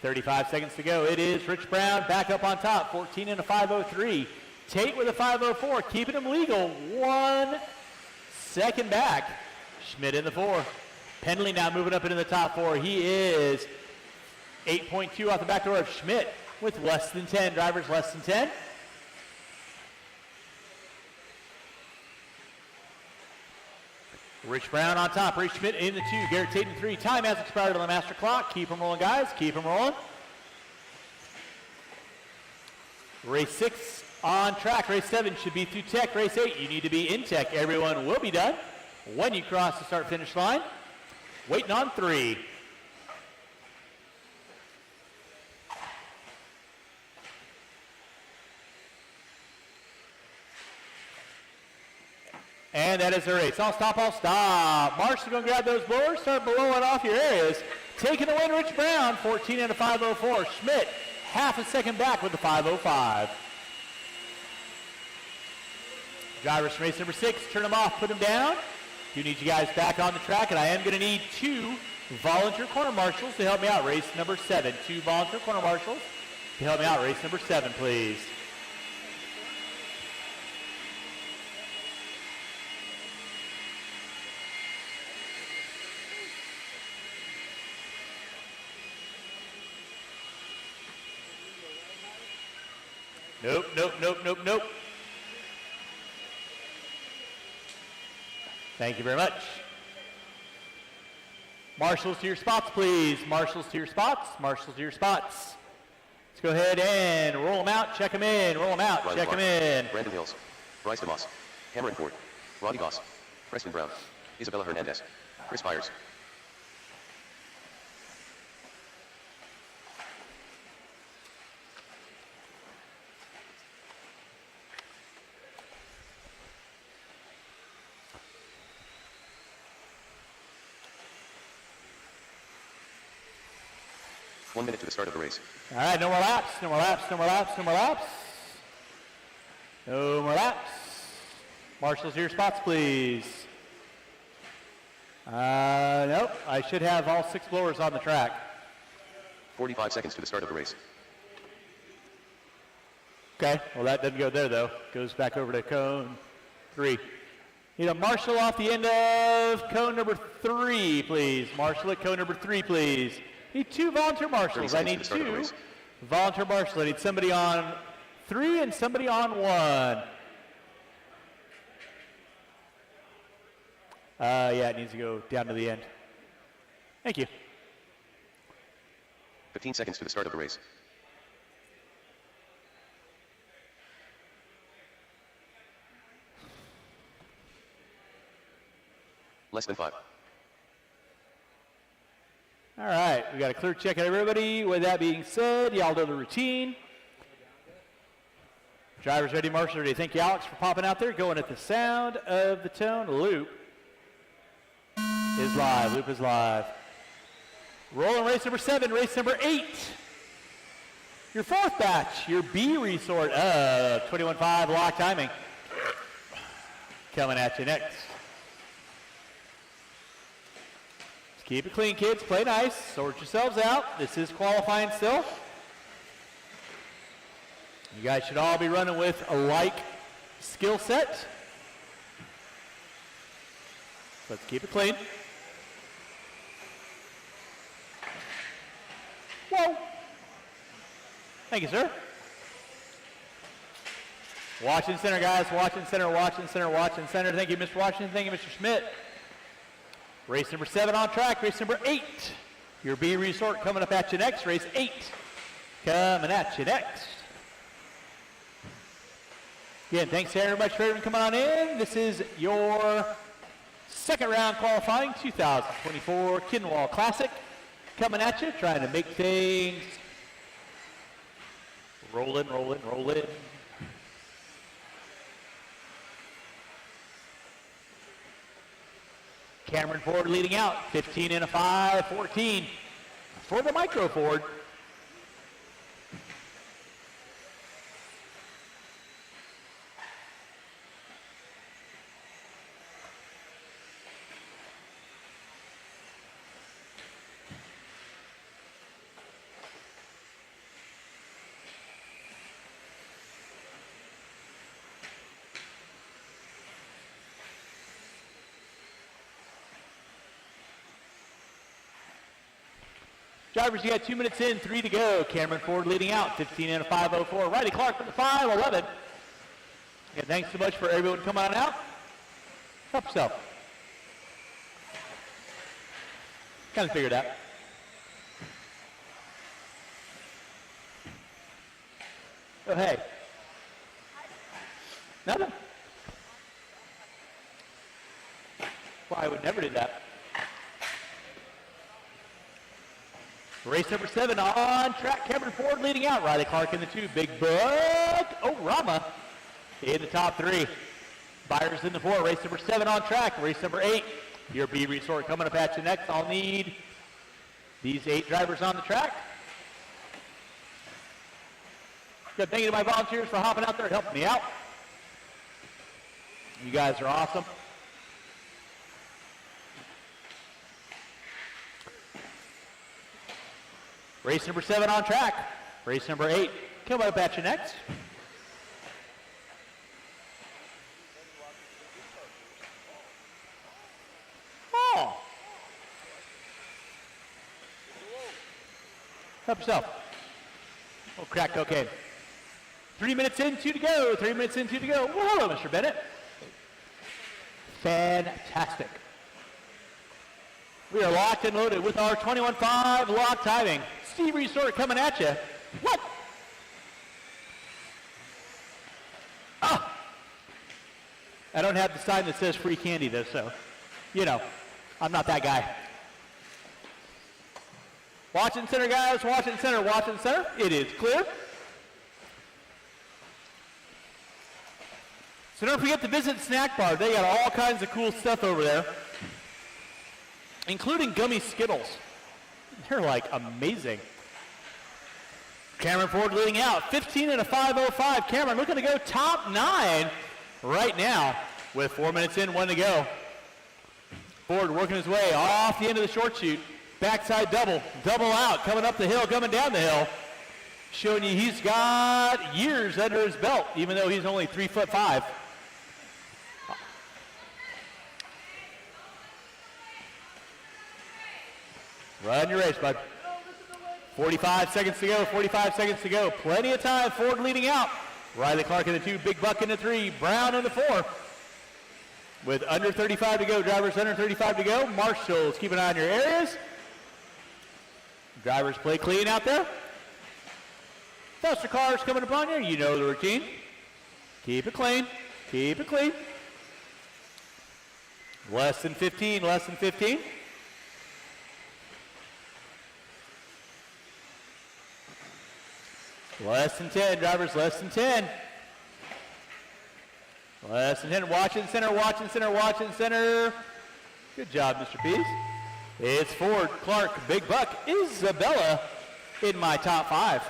35 seconds to go. It is Rich Brown back up on top, 14 and a 503. Tate with a 504, keeping him legal. 1 second back. Schmidt in the 4. Pendley now moving up into the top 4. He is 8.2 off the back door of Schmidt with less than 10. Drivers less than 10. Rich Brown on top, Ray Schmidt in the 2, Garrett Tate in 3. Time has expired on the master clock. Keep them rolling, guys. Keep them rolling. Race 6 on track. Race 7 should be through tech. Race 8, you need to be in tech. Everyone will be done when you cross the start-finish line. Waiting on 3. And that is the race. All stop, all stop. Marshall's going to grab those blowers, start blowing off your areas. Taking the win, Rich Brown, 14 and a 504. Schmidt, half a second back with the 505. Drivers from race number 6, turn them off, put them down. Do need you guys back on the track, and I am going to need 2 volunteer corner marshals to help me out. Race number 7, 2 volunteer corner marshals to help me out. Race number 7, please. Nope, nope, nope, nope, nope. Thank you very much. Marshals to your spots, please. Marshals to your spots. Marshals to your spots. Let's go ahead and roll them out, check them in, roll them out, Ryan check Clark, them in. Brandon Hills, Bryce DeMoss, Cameron Ford, Roddy Goss, Preston Brown, Isabella Hernandez, Chris Byers. One minute to the start of the race. All right, no more laps, no more laps, no more laps, no more laps. No more laps. Marshals to your spots, please. Nope, I should have all 6 blowers on the track. 45 seconds to the start of the race. Okay, well that doesn't go there though. Goes back over to cone 3. Need a marshal off the end of cone number 3, please. Marshal at cone number 3, please. Need 2 volunteer marshals. I need 2 volunteer marshals. I need somebody on 3 and somebody on 1. Yeah, it needs to go down to the end. Thank you. 15 seconds to the start of the race. Less than 5. All right, we got a clear check on everybody. With that being said, y'all know the routine. Drivers ready, marshals ready. Thank you, Alex, for popping out there. Going at the sound of the tone. Loop is live. Loop is live. Rolling race number 7, race number 8. Your 4th batch, your B resort of 21.5 lock timing. Coming at you next. Keep it clean, kids. Play nice. Sort yourselves out. This is qualifying still. You guys should all be running with a like skill set. Let's keep it clean. Whoa. Thank you, sir. Watching center, guys. Watching center, watching center, watching center. Thank you, Mr. Washington. Thank you, Mr. Schmidt. Race number 7 on track. Race number 8. Your B resort coming up at you next. Race 8 coming at you next. Again, thanks very much for everyone coming on in. This is your 2nd round qualifying 2024 Kinwall Classic coming at you, trying to make things rolling, rolling, rolling. Cameron Ford leading out, 15 and a 5-14 for the Micro Ford. Drivers, you got 2 minutes in, 3 to go. Cameron Ford leading out, 15 and a 5:04. Riley Clark for the 5:11. And thanks so much for everyone coming on out. Help yourself. Kind of figured out. Oh, hey. Nothing. Well, I would never do that. Race number 7 on track. Cameron Ford leading out. Riley Clark in the 2. Big Buck. Oh, Rama in the top 3. Byers in the 4, race number 7 on track, race number 8. Your B resort coming up at you next. I'll need these 8 drivers on the track. Good, thank you to my volunteers for hopping out there and helping me out. You guys are awesome. Race number 7 on track. Race number 8 coming up at you next. Oh. Help yourself. Oh, crack cocaine. 3 minutes in, 2 to go. 3 minutes in, 2 to go. Well, hello, Mr. Bennett. Fantastic. We are locked and loaded with our 21.5 lock timing. Steve Resort coming at you. What? Oh. I don't have the sign that says free candy though, so, you know, I'm not that guy. Watch and center, guys. Watch and center. Watch and center. It is clear. So don't forget to visit Snack Bar. They got all kinds of cool stuff over there, including gummy Skittles. They're like amazing. Cameron Ford leading out, 15 and a 5:05. Cameron looking to go top 9 right now with 4 minutes in, 1 to go. Ford working his way off the end of the short chute. Backside double out, coming up the hill, coming down the hill. Showing you he's got years under his belt, even though he's only 3'5". Run your race, bud. 45 seconds to go, 45 seconds to go. Plenty of time, Ford leading out. Riley Clark in the 2, Big Buck in the 3, Brown in the 4. With under 35 to go, drivers under 35 to go. Marshals, keep an eye on your areas. Drivers play clean out there. Faster cars coming upon you, you know the routine. Keep it clean, keep it clean. Less than 15, less than 15. Less than 10, drivers, less than 10. Less than 10, watch in center, watch in center, watch in center. Good job, Mr. Pease. It's Ford, Clark, Big Buck, Isabella in my top 5.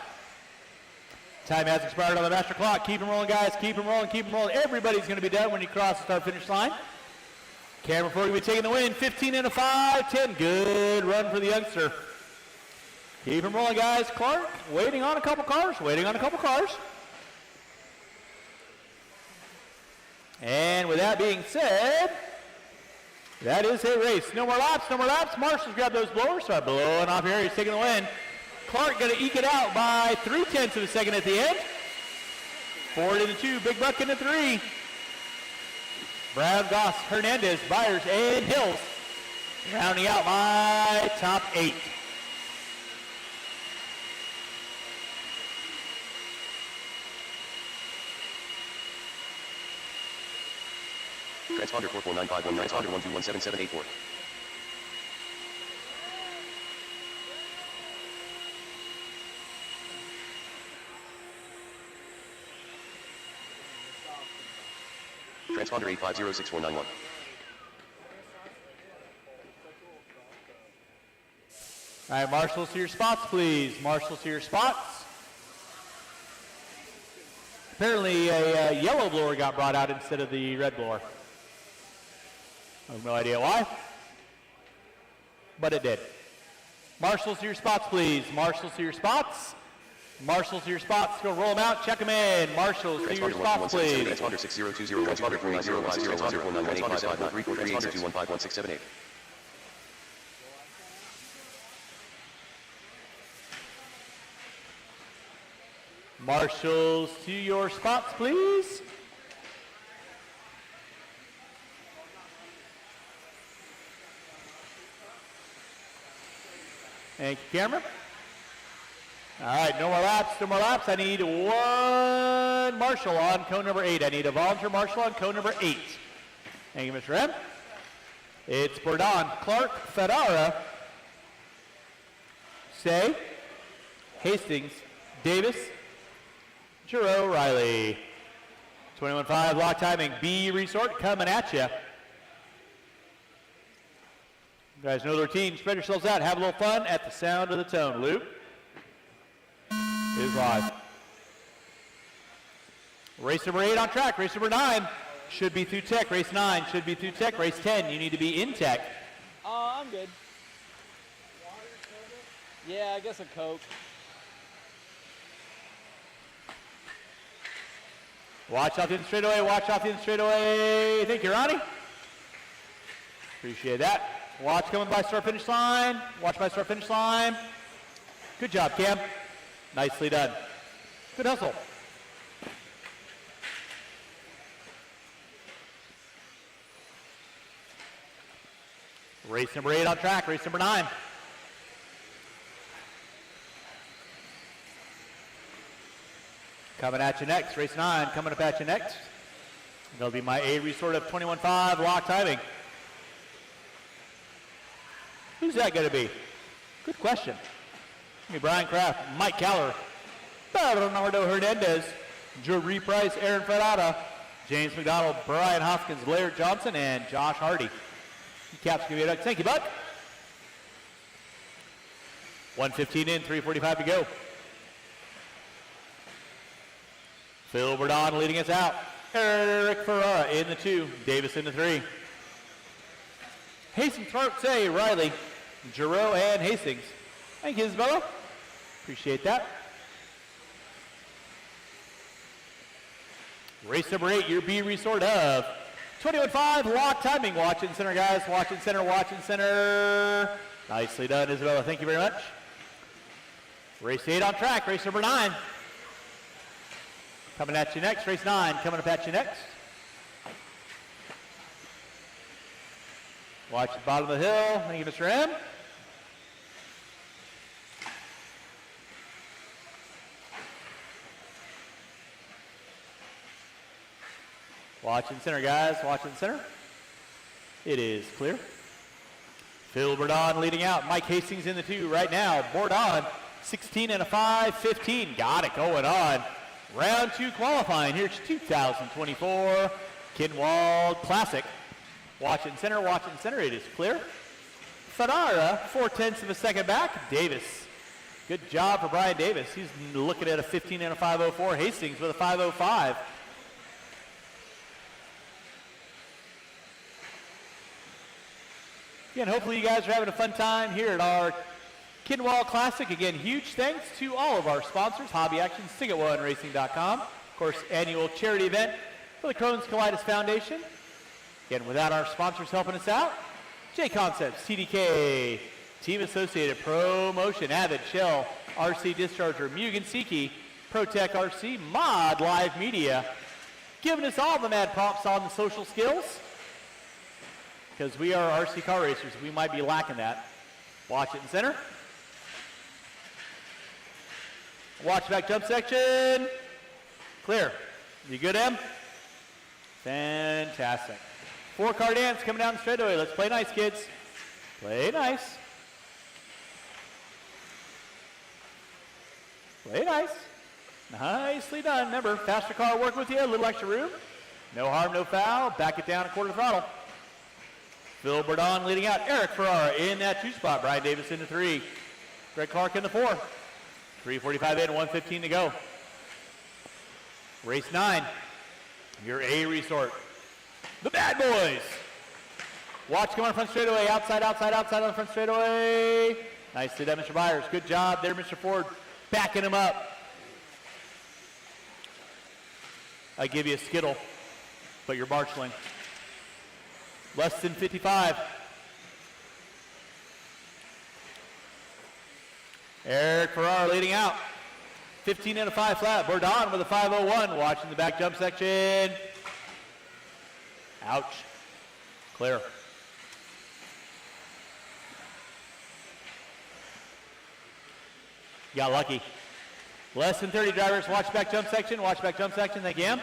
Time has expired on the master clock. Keep them rolling, guys, keep them rolling, keep them rolling. Everybody's gonna be done when you cross the start-finish line. Cameron Ford will be taking the win, 15 and a 5-10. Good run for the youngster. Keep them rolling, guys. Clark, waiting on a couple cars, waiting on a couple cars. And with that being said, that is a race. No more laps, no more laps. Marshall's grabbed those blowers, start blowing off here. He's taking the win. Clark going to eke it out by 0.3 of a second at the end. Ford in the 2, Big Buck in the 3. Brown, Goss, Hernandez, Byers, and Hills rounding out my top 8. Transponder 44951, transponder 1217784. Transponder 8506491. All right, marshals to your spots, please. Marshals to your spots. Apparently a yellow blower got brought out instead of the red blower. I have no idea why, but it did. Marshals to your spots, please. Marshals to your spots. Marshals to your spots. Go roll them out. Check them in. Marshals to your spots, please. Transponder 6020, transponder 49050, transponder 49185, transponder 2151678. Marshals to your spots, please. Thank you, camera. All right, no more laps, no more laps. I need one marshal on cone number 8. I need a volunteer marshal on cone number 8. Thank you, Mr. M. It's Bourdon, Clark, Ferrara, Say, Hastings, Davis, Giroux, Riley. 21.5 lock timing. B resort coming at you. You guys know the routine. Spread yourselves out. Have a little fun at the sound of the tone. Loop is live. Race number 8 on track. Race number 9 should be through tech. Race 9 should be through tech. Race 10, you need to be in tech. I'm good. Yeah, I guess a Coke. Watch off in the straightaway. Watch off in the straightaway. Thank you, Ronnie. Appreciate that. Watch coming by start finish line. Watch by start finish line. Good job, Cam. Nicely done. Good hustle. Race number 8 on track. Race number 9. Coming at you next. Race 9 coming up at you next. That'll be my A resort of 21.5 lock timing. Who's that going to be? Good question. Be Brian Kraft, Mike Caller, Bernardo Hernandez, Jerry Price, Aaron Ferrara, James McDonald, Brian Hoskins, Blair Johnson, and Josh Hardy. Caps give you a duck. Thank you, Buck. 1:15 in, 3:45 to go. Phil Burdon leading us out. Eric Ferrara in the 2, Davis in the 3. Hastings, Say, Riley, Giroux, and Hastings. Thank you, Isabella. Appreciate that. Race number 8, your B resort of 21.5 lock timing. Watch in center, guys. Watch in center. Watch in center. Nicely done, Isabella. Thank you very much. Race 8 on track. Race number 9. Coming at you next. Race 9 coming up at you next. Watch the bottom of the hill. Thank you, Mr. M. Watch in center, guys. Watch in center. It is clear. Phil Burdon leading out. Mike Hastings in the 2 right now. Burdon, 16 and a 5, 15. Got it going on. Round 2 qualifying. Here's 2024 Kinwald Classic. Watch in center. Watch in center. It is clear. Ferrara, 0.4 of a second back. Davis. Good job for Brian Davis. He's looking at a 15 and a 5.04. Hastings with a 5.05. Again, hopefully you guys are having a fun time here at our Kinwald Classic. Again, huge thanks to all of our sponsors, Hobby Action, SigAt1Racing.com. Of course, annual charity event for the Crohn's Colitis Foundation. Again, without our sponsors helping us out, J Concepts, TDK, Team Associated, Pro Motion, Avid, Shell, RC Discharger, Mugen Seiki, ProTech RC, Mod Live Media, giving us all the mad props on the social skills. Because we are RC car racers, we might be lacking that. Watch it in center. Watch back jump section. Clear. You good, Em? Fantastic. 4-car dance coming down the straightaway. Let's play nice, kids. Play nice. Play nice. Nicely done. Remember, faster car work with you, a little extra room. No harm, no foul. Back it down a quarter throttle. Phil Burdon leading out. Eric Ferrara in that 2 spot. Brian Davis in the 3. Greg Clark in the 4. 3:45 in, 1:15 to go. Race 9. Your A resort. The Bad Boys. Watch come on front straightaway. Outside, outside, outside on the front straightaway. Nicely done, Mr. Byers. Good job there, Mr. Ford. Backing him up. I give you a Skittle, but you're marshalling. Less than 55. Eric Ferrara leading out. 15 and a 5 flat. Burdon with a 5.01. Watching the back jump section. Ouch. Clear. Got lucky. Less than 30 drivers. Watch back jump section. Watch back jump section. Thank you.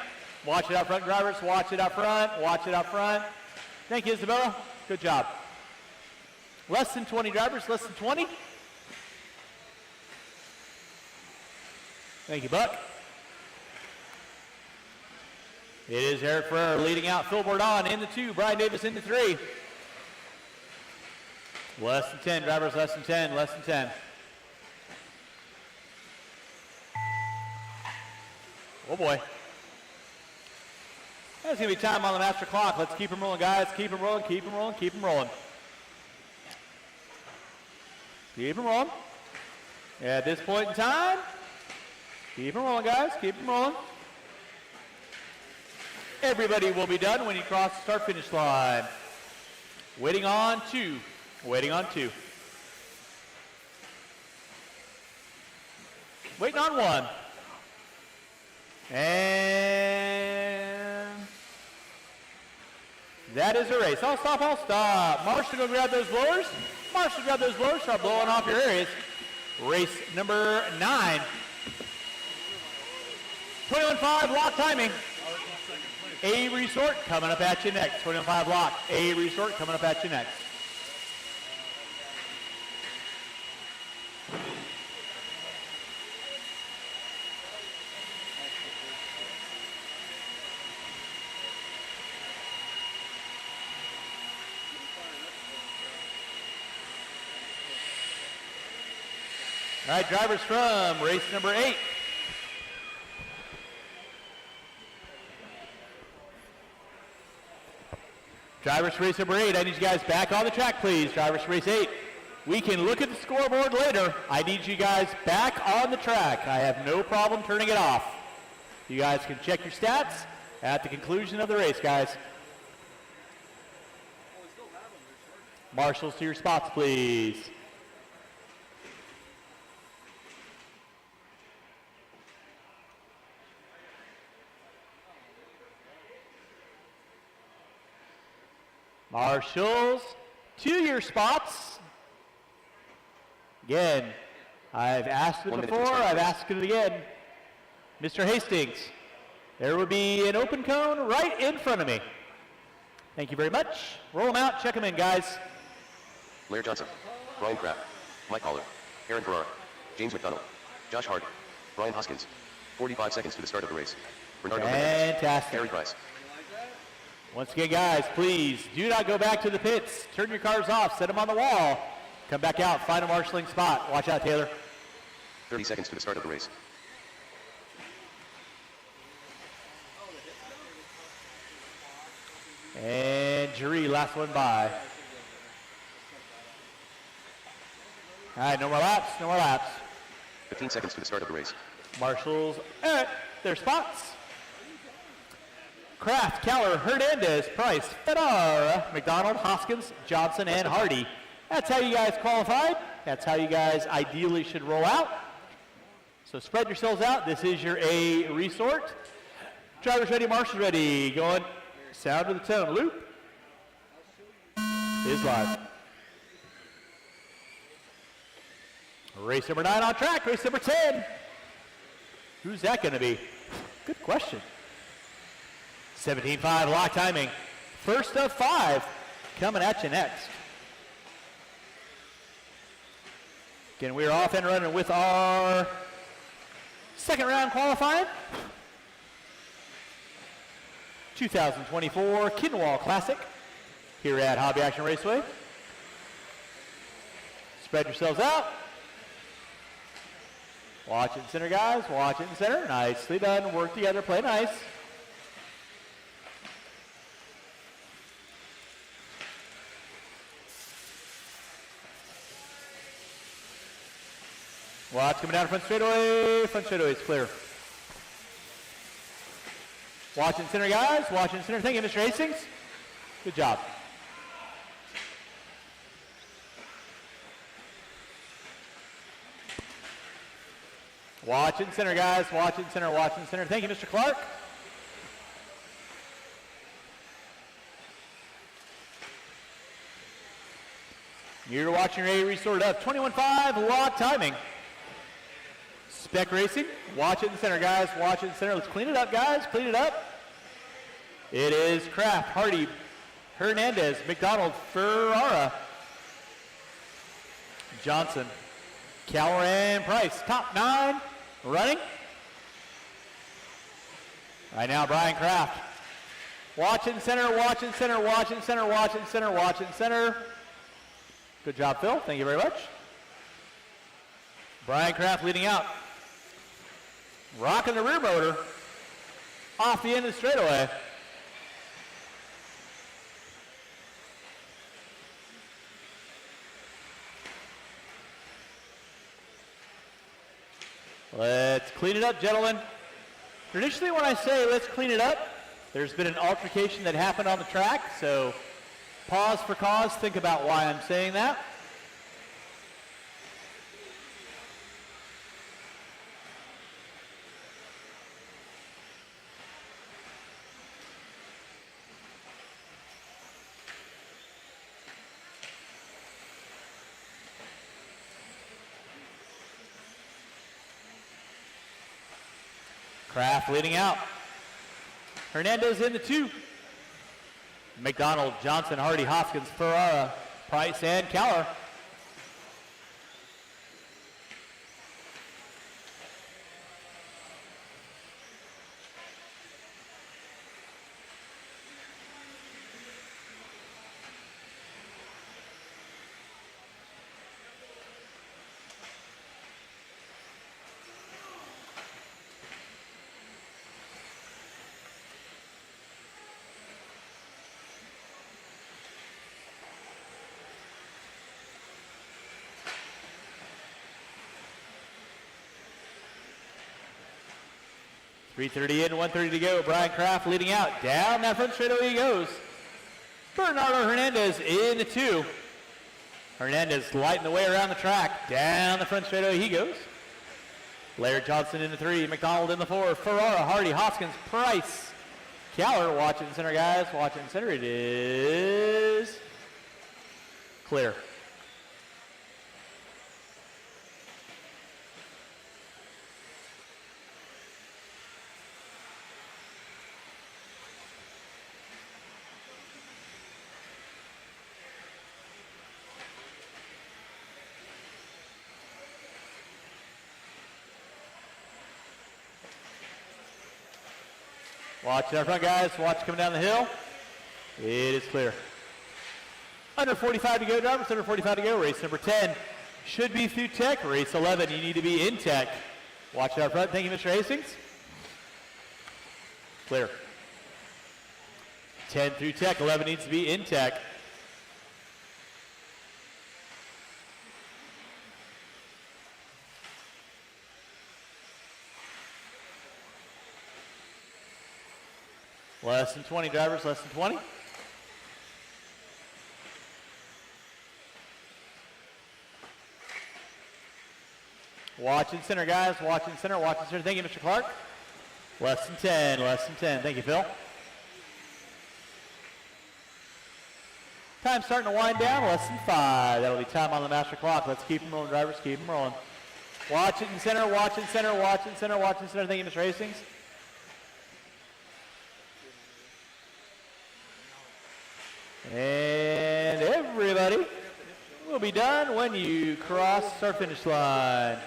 Watch it out front, drivers. Watch it out front. Watch it out front. Thank you, Isabella. Good job. Less than 20 drivers. Less than 20. Thank you, Buck. It is Eric Ferrer leading out. Phil Bourdon in the 2. Brian Davis in the 3. Less than 10. Drivers less than 10. Less than 10. Oh boy. There's going to be time on the master clock. Let's keep them rolling, guys. Keep them rolling, keep them rolling, keep them rolling. Keep them rolling. At this point in time, keep them rolling, guys. Keep them rolling. Everybody will be done when you cross the start-finish line. Waiting on 2. Waiting on 2. Waiting on 1. And that is a race. I'll stop, I'll stop. Marshall, go grab those blowers. Marshall, grab those blowers. Start blowing off your areas. Race number 9. 21.5 lock timing. A Resort coming up at you next. 21.5 lock. A Resort coming up at you next. All right, drivers from race number 8. Drivers for race number 8, I need you guys back on the track, please. Drivers for race 8. We can look at the scoreboard later. I need you guys back on the track. I have no problem turning it off. You guys can check your stats at the conclusion of the race, guys. Marshals to your spots, please. Marshals to your spots. Again, I've asked it before, I've asked it again. Mr. Hastings, there will be an open cone right in front of me. Thank you very much. Roll them out, check them in, guys. Blair Johnson, Brian Kraft, Mike Haller, Aaron Ferrara, James McDonald, Josh Hart, Brian Hoskins. 45 seconds to the start of the race. Bernardo Fantastic. Harry Price. Once again, guys, please do not go back to the pits. Turn your cars off, set them on the wall. Come back out, find a marshalling spot. Watch out, Taylor. 30 seconds to the start of the race. And Jury, last one by. All right, no more laps, no more laps. 15 seconds to the start of the race. Marshals at their spots. Kraft, Keller, Hernandez, Price, Ferrara, McDonald, Hoskins, Johnson, and Hardy. That's how you guys qualified. That's how you guys ideally should roll out. So spread yourselves out. This is your A Resort. Drivers ready, marshals ready. Going sound of the tone. Loop is live. Race number 9 on track. Race number 10. Who's that going to be? Good question. 17.5 lock timing. First of 5 coming at you next. Again, we are off and running with our second round qualifying. 2024 Kinwall Classic here at Hobby Action Raceway. Spread yourselves out. Watch it in center, guys. Watch it in center. Nicely done. Work together. Play nice. Watch coming down front straightaway. Front straightaway is clear. Watch in center, guys. Watch in center. Thank you, Mr. Hastings. Good job. Watch in center, guys. Watch in center. Watch in center. Thank you, Mr. Clark. You're watching your A Resort up. 21.5 lock timing. Spec Racing, watch it in the center, guys. Watch it in the center. Let's clean it up, guys. Clean it up. It is Kraft, Hardy, Hernandez, McDonald, Ferrara, Johnson, Keller, and Price. Top 9 running. Right now, Brian Kraft Watch in center, watch in center, watch in center, watch in center, watch in center. Good job, Phil. Thank you very much. Brian Kraft leading out. Rocking the rear motor off the end of the straightaway. Let's clean it up, gentlemen. Traditionally, when I say let's clean it up, there's been an altercation that happened on the track, so pause for cause, think about why I'm saying that. Kraft leading out. Hernandez in the 2. McDonald, Johnson, Hardy, Hoskins, Ferrara, Price, and Keller. .330 in, 130 to go. Brian Kraft leading out. Down that front straightaway he goes. Bernardo Hernandez in the 2. Hernandez lighting the way around the track. Down the front straightaway he goes. Laird Johnson in the 3. McDonald in the 4. Ferrara, Hardy, Hoskins, Price. Keller watching center, guys. Watching center. It is clear. Watch our front, guys. Watch coming down the hill. It is clear. Under 45 to go, drivers. Under 45 to go. Race number 10 should be through tech. Race 11, you need to be in tech. Watch out front. Thank you, Mr. Hastings. Clear. 10 through tech. 11 needs to be in tech. Less than 20, drivers, less than 20. Watch in center, guys. Watch in center, watch in center. Thank you, Mr. Clark. Less than 10, less than 10. Thank you, Phil. Time starting to wind down, less than 5. That'll be time on the master clock. Let's keep them rolling, drivers, keep them rolling. Watch it in center, watch in center, watch in center, watch in center. Thank you, Mr. Hastings. And everybody will be done when you cross our finish line.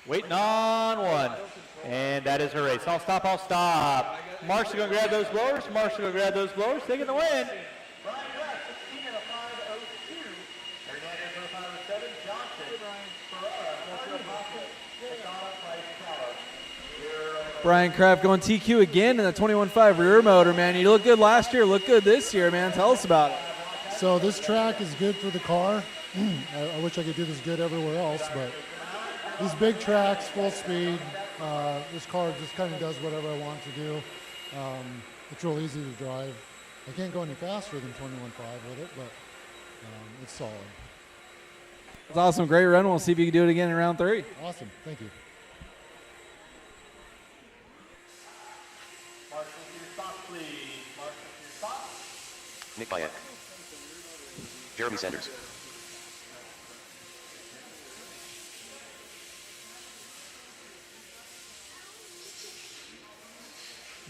Waiting on one. And that is her race. I'll stop, I'll stop. Marshall going to grab those blowers. Marshall going to grab those blowers. Taking the win. Brian Kraft going TQ again in the 21.5 rear motor, man. You look good last year, look good this year, man. Tell us about it. So this track is good for the car. I wish I could do this good everywhere else, but these big tracks, full speed, this car just kind of does whatever I want to do. It's real easy to drive. I can't go any faster than 21.5 with it, but it's solid. It's awesome. Great run. We'll see if you can do it again in round 3. Awesome. Thank you. Nick Bayek. Jeremy Sanders.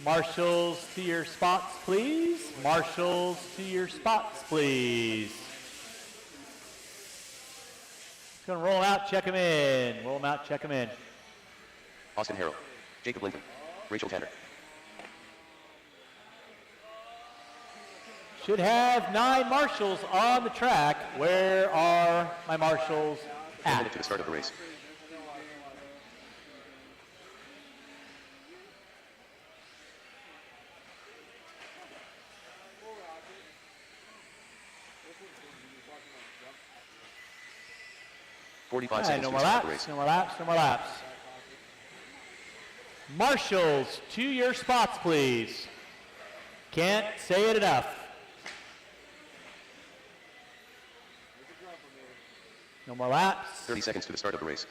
Marshals to your spots, please. Marshals to your spots, please. Just going to roll them out, check them in. Roll them out, check them in. Austin Harrell. Jacob Linton. Rachel Tanner. Should have 9 marshals on the track. Where are my marshals 1 at? minute to the start of the race. All right, 45 seconds no to more the start of the laps, race. no more laps, no more laps. Marshals, to your spots, please. Can't say it enough. No more laps. 30 seconds to the start of the race.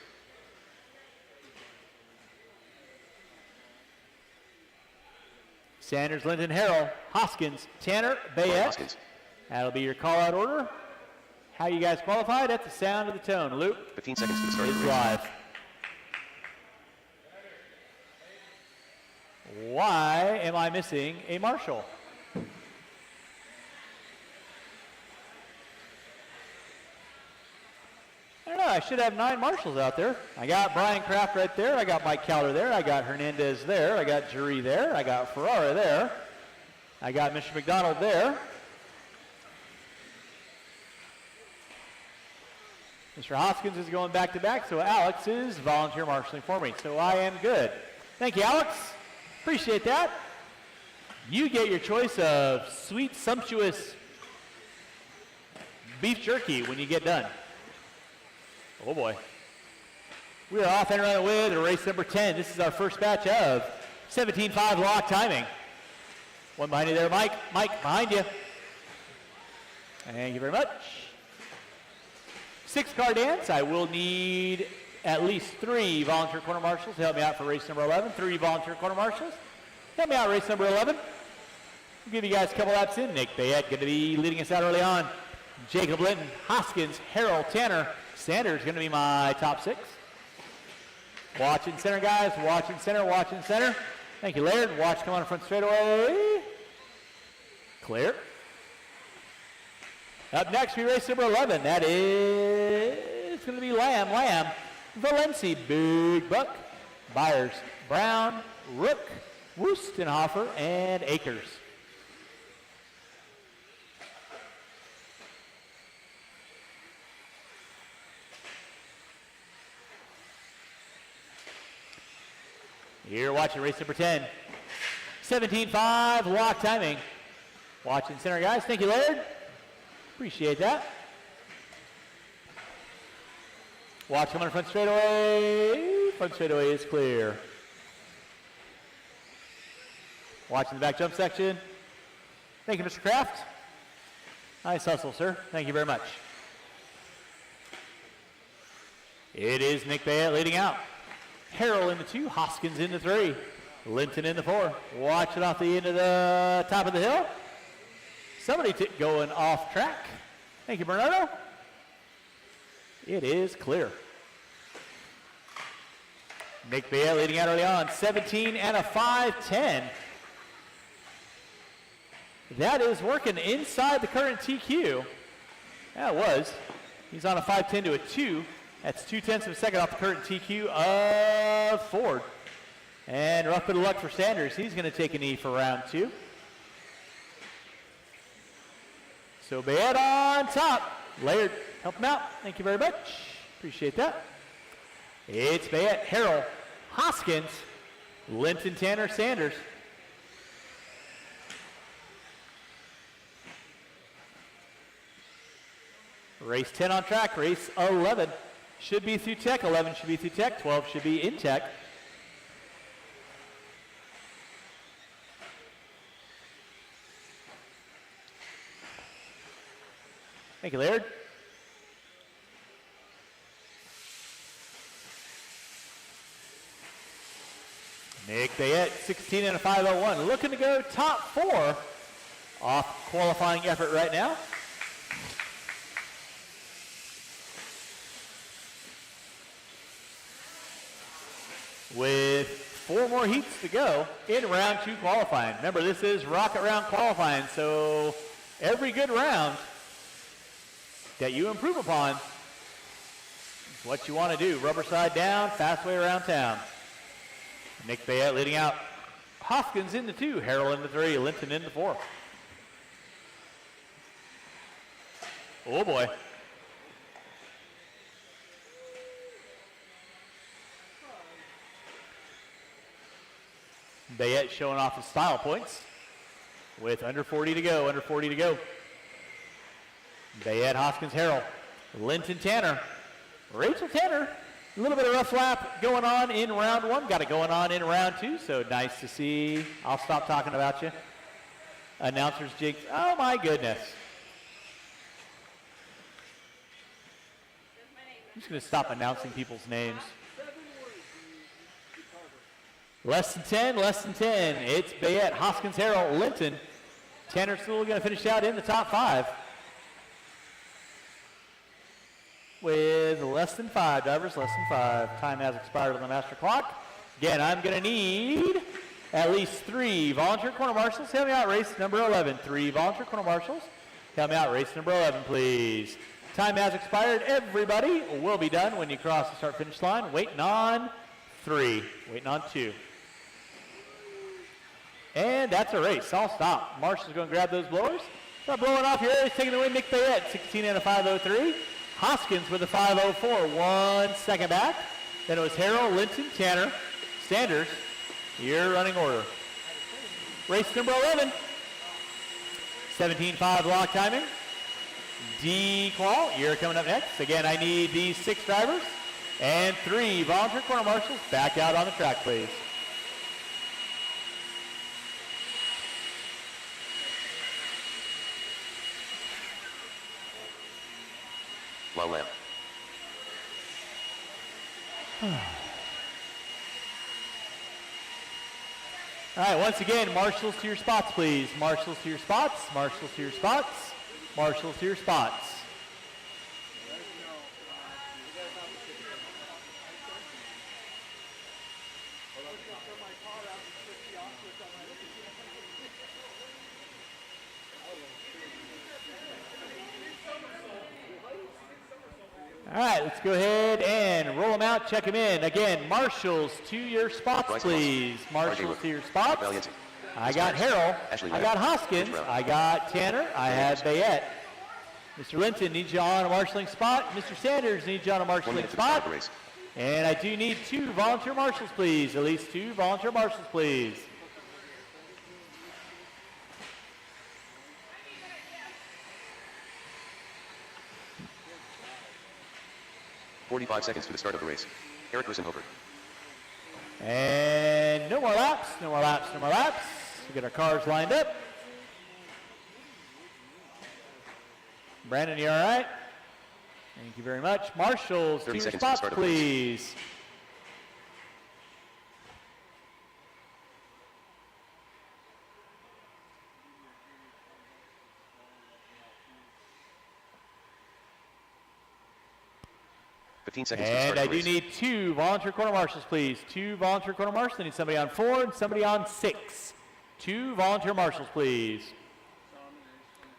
Sanders, Linton, Harrell, Hoskins, Tanner, Brian Bayette. Hoskins. That'll be your call-out order. How you guys qualified? At the sound of the tone. Luke 15 seconds to the start of is the race. live. Why am I missing a marshal? I don't know. I should have 9 marshals out there. I got Brian Kraft right there. I got Mike Cowler there. I got Hernandez there. I got Jury there. I got Ferrara there. I got Mr. McDonald there. Mr. Hoskins is going back to back, so Alex is volunteer marshaling for me. So I am good. Thank you, Alex. Appreciate that. You get your choice of sweet, sumptuous beef jerky when you get done. Oh boy. We are off and running with race number 10. This is our first batch of 17.5 lock timing. One behind you there, Mike. Mike, behind you. Thank you very much. 6-car dance. I will need at least 3 volunteer quarter marshals to help me out for race number 11. 3 volunteer quarter marshals. Help me out race number 11. We'll give you guys a couple laps in. Nick Bayette going to be leading us out early on. Jacob Linton, Hoskins, Harrell, Tanner. Sanders going to be my top 6. Watching center, guys. Watching center, watching center. Thank you, Laird. Watch come on front straightaway. Clear. Up next, we race number 11. That is going to be Lamb, Valenci, Big Buck, Byers, Brown, Rook, Wustenhofer, and Akers. You're watching race number 10. 17.5 lock timing. Watching center, guys. Thank you, Laird. Appreciate that. Watch coming front straightaway. Front straightaway is clear. Watching the back jump section. Thank you, Mr. Kraft. Nice hustle, sir. Thank you very much. It is Nick Bayette leading out. Harrell in the 2, Hoskins in the 3, Linton in the 4. Watch it off the end of the top of the hill. Somebody going off track. Thank you, Bernardo. It is clear. Nick Bayette leading out early on, 17 and a 5:10. That is working inside the current TQ. That was. He's on a 5:10 to a 2. That's 0.2 of a second off the current TQ of Ford. And rough bit of luck for Sanders. He's going to take a knee for round 2. So Bayette on top. Laird, help him out. Thank you very much. Appreciate that. It's Bayette, Harrell, Hoskins, Linton, Tanner, Sanders. Race 10 on track. Race 11 should be through tech. 11 should be through tech. 12 should be in tech. Thank you, Laird. Nick Bayette, 16 and a 5:01. Looking to go top 4 off qualifying effort right now. With 4 more heats to go in round 2 qualifying. Remember, this is rocket round qualifying, so every good round that you improve upon is what you want to do. Rubber side down, fast way around town. Nick Bayette leading out. Hoskins in the 2, Harrell in the 3, Linton in the 4. Oh boy. Bayette showing off his style points with under 40 to go, Bayette, Hoskins, Harrell, Linton, Tanner, Rachel Tanner. A little bit of rough lap going on in round 1. Got it going on in round 2, so nice to see. I'll stop talking about you. Announcers jigs. Oh my goodness. I'm just going to stop announcing people's names. Less than 10. It's Bayette, Hoskins, Harrell, Linton. Tanner still going to finish out in the top 5. With less than 5 drivers, less than 5. Time has expired on the master clock. Again, I'm going to need at least 3 volunteer corner marshals. Help me out, race number 11. 3 volunteer corner marshals. Help me out, race number 11, please. Time has expired. Everybody will be done when you cross the start-finish line. Waiting on 3. Waiting on 2. And that's a race. I'll stop. Marshall's going to grab those blowers. Start blowing off here. He's taking the win. Nick Bayette, 16 and a 5:03. Hoskins with a 5:04, 1 second back. Then it was Harrell, Linton, Tanner, Sanders. Your running order. Race number 11. 17.5 block timing. D-Qual, you're coming up next. Again, I need these 6 drivers and 3 volunteer corner marshals back out on the track, please. Long lap. All right, once again, marshals to your spots, please. Marshals to your spots, marshals to your spots, marshals to your spots. All right, let's go ahead and roll them out, check them in. Again, marshals to your spots, please. Marshals to your spots. I got Harrell, I got Hoskins, I got Tanner, I have Bayette. Mr. Linton needs you on a marshalling spot. Mr. Sanders needs you on a marshalling spot. And I do need 2 volunteer marshals, please. At least 2 volunteer marshals, please. .45 seconds to the start of the race. Eric Rosenhofer. And no more laps. We get our cars lined up. Brandon, you all right? Thank you very much. Marshals, to your spots, please. And I do need 2 volunteer corner marshals, please. 2 volunteer corner marshals. I need somebody on 4 and somebody on 6. 2 volunteer marshals, please.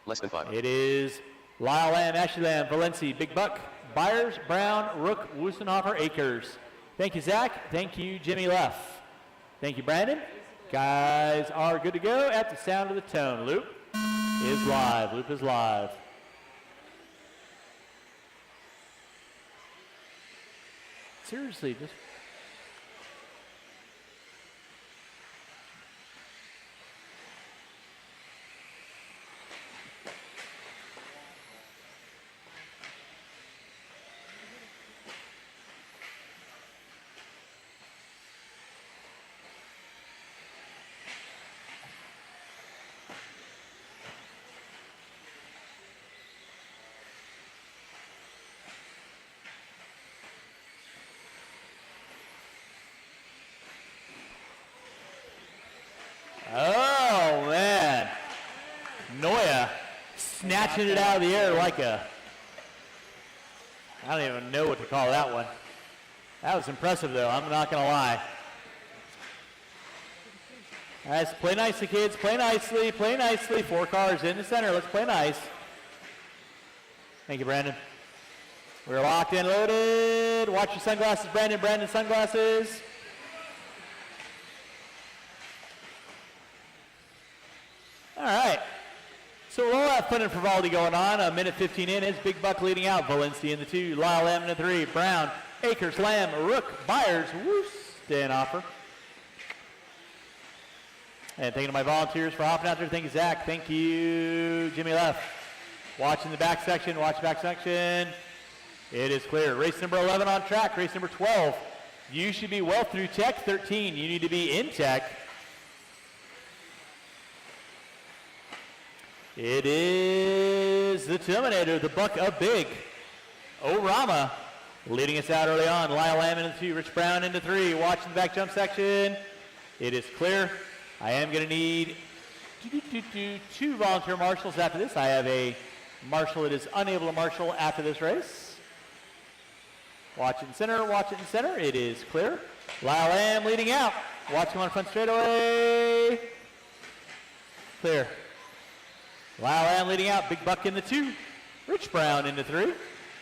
Less than 5. It is Lyle Lamb, Ashley Lamb, Valencia, Big Buck, Byers, Brown, Rook, Wustenhofer, Akers. Thank you, Zach. Thank you, Jimmy Leff. Thank you, Brandon. Guys are good to go at the sound of the tone. Loop is live. Loop is live. Seriously, just oh, man. Noya snatching it out of the air like a, I don't even know what to call that one. That was impressive, though. I'm not going to lie. All right, so play nicely, kids. Play nicely. 4 cars in the center. Let's play nice. Thank you, Brandon. We're locked and loaded. Watch your sunglasses, Brandon. Brandon, sunglasses. All right. So we'll all have fun and frivolity going on. A minute 15 in is Big Buck leading out. Valencia in the 2, Lyle Lamb in the 3, Brown, Akers, Lamb, Rook, Byers, Stanoffer. And thanking to my volunteers for hopping out there. Thank you, Zach. Thank you, Jimmy Left. Watching the back section, watch back section. It is clear. Race number 11 on track. Race number 12. You should be well through tech. 13, you need to be in tech. It is the Terminator, the Buck of Big. Orama leading us out early on. Lyle Lamb into 2, Rich Brown into 3. Watching the back jump section. It is clear. I am going to need 2 volunteer marshals after this. I have a marshal that is unable to marshal after this race. Watch it in center, watch it in center. It is clear. Lyle Lamb leading out. Watch him on front straightaway. Clear. Lyle Lamb leading out. Big Buck in the 2. Rich Brown in the 3.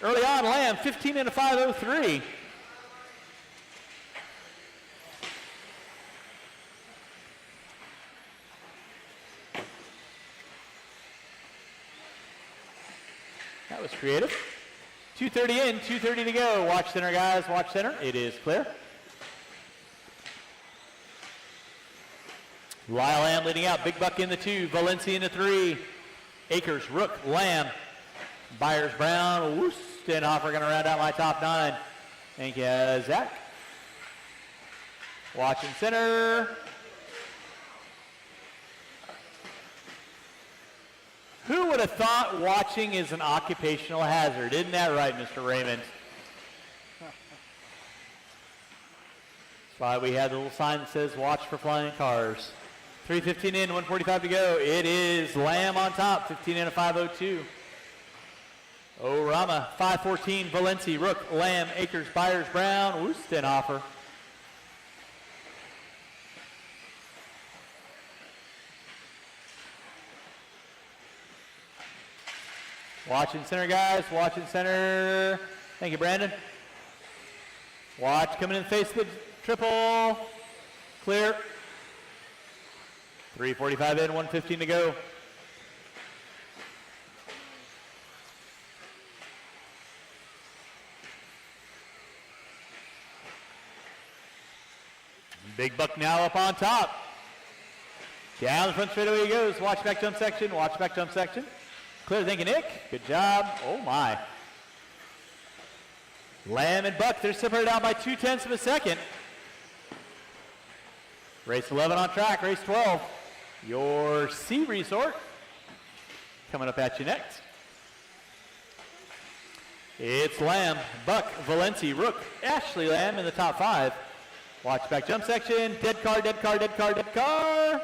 Early on, Lamb 15 into 5:03. That was creative. 2:30 in, 2:30 to go. Watch center, guys. Watch center. It is clear. Lyle Lamb leading out. Big Buck in the 2. Valencia in the 3. Akers, Rook, Lamb, Byers, Brown, Stanoffer going to round out my top 9. Thank you, Zach. Watching center. Who would have thought watching is an occupational hazard? Isn't that right, Mr. Raymond? That's why we had the little sign that says watch for flying cars. 3:15 in, 1:45 to go. It is Lamb on top, 15 into 5:02. Orama, 5:14, Valencia, Rook, Lamb, Akers, Byers, Brown, Stanoffer. Watching center, guys. Watching center. Thank you, Brandon. Watch coming in face of the triple. Clear. 3:45 in, 1:15 to go. Big Buck now up on top. Down the front straightaway he goes. Watch back jump section. Watch back jump section. Clear, thank you, Nick. Good job. Oh, my. Lamb and Buck, they're separated out by 0.2 of a second. Race 11 on track. Race 12. Your C Resort coming up at you next. It's Lamb, Buck, Valencia, Rook, Ashley Lamb in the top 5. Watch back jump section. Dead car, dead car, dead car, dead car.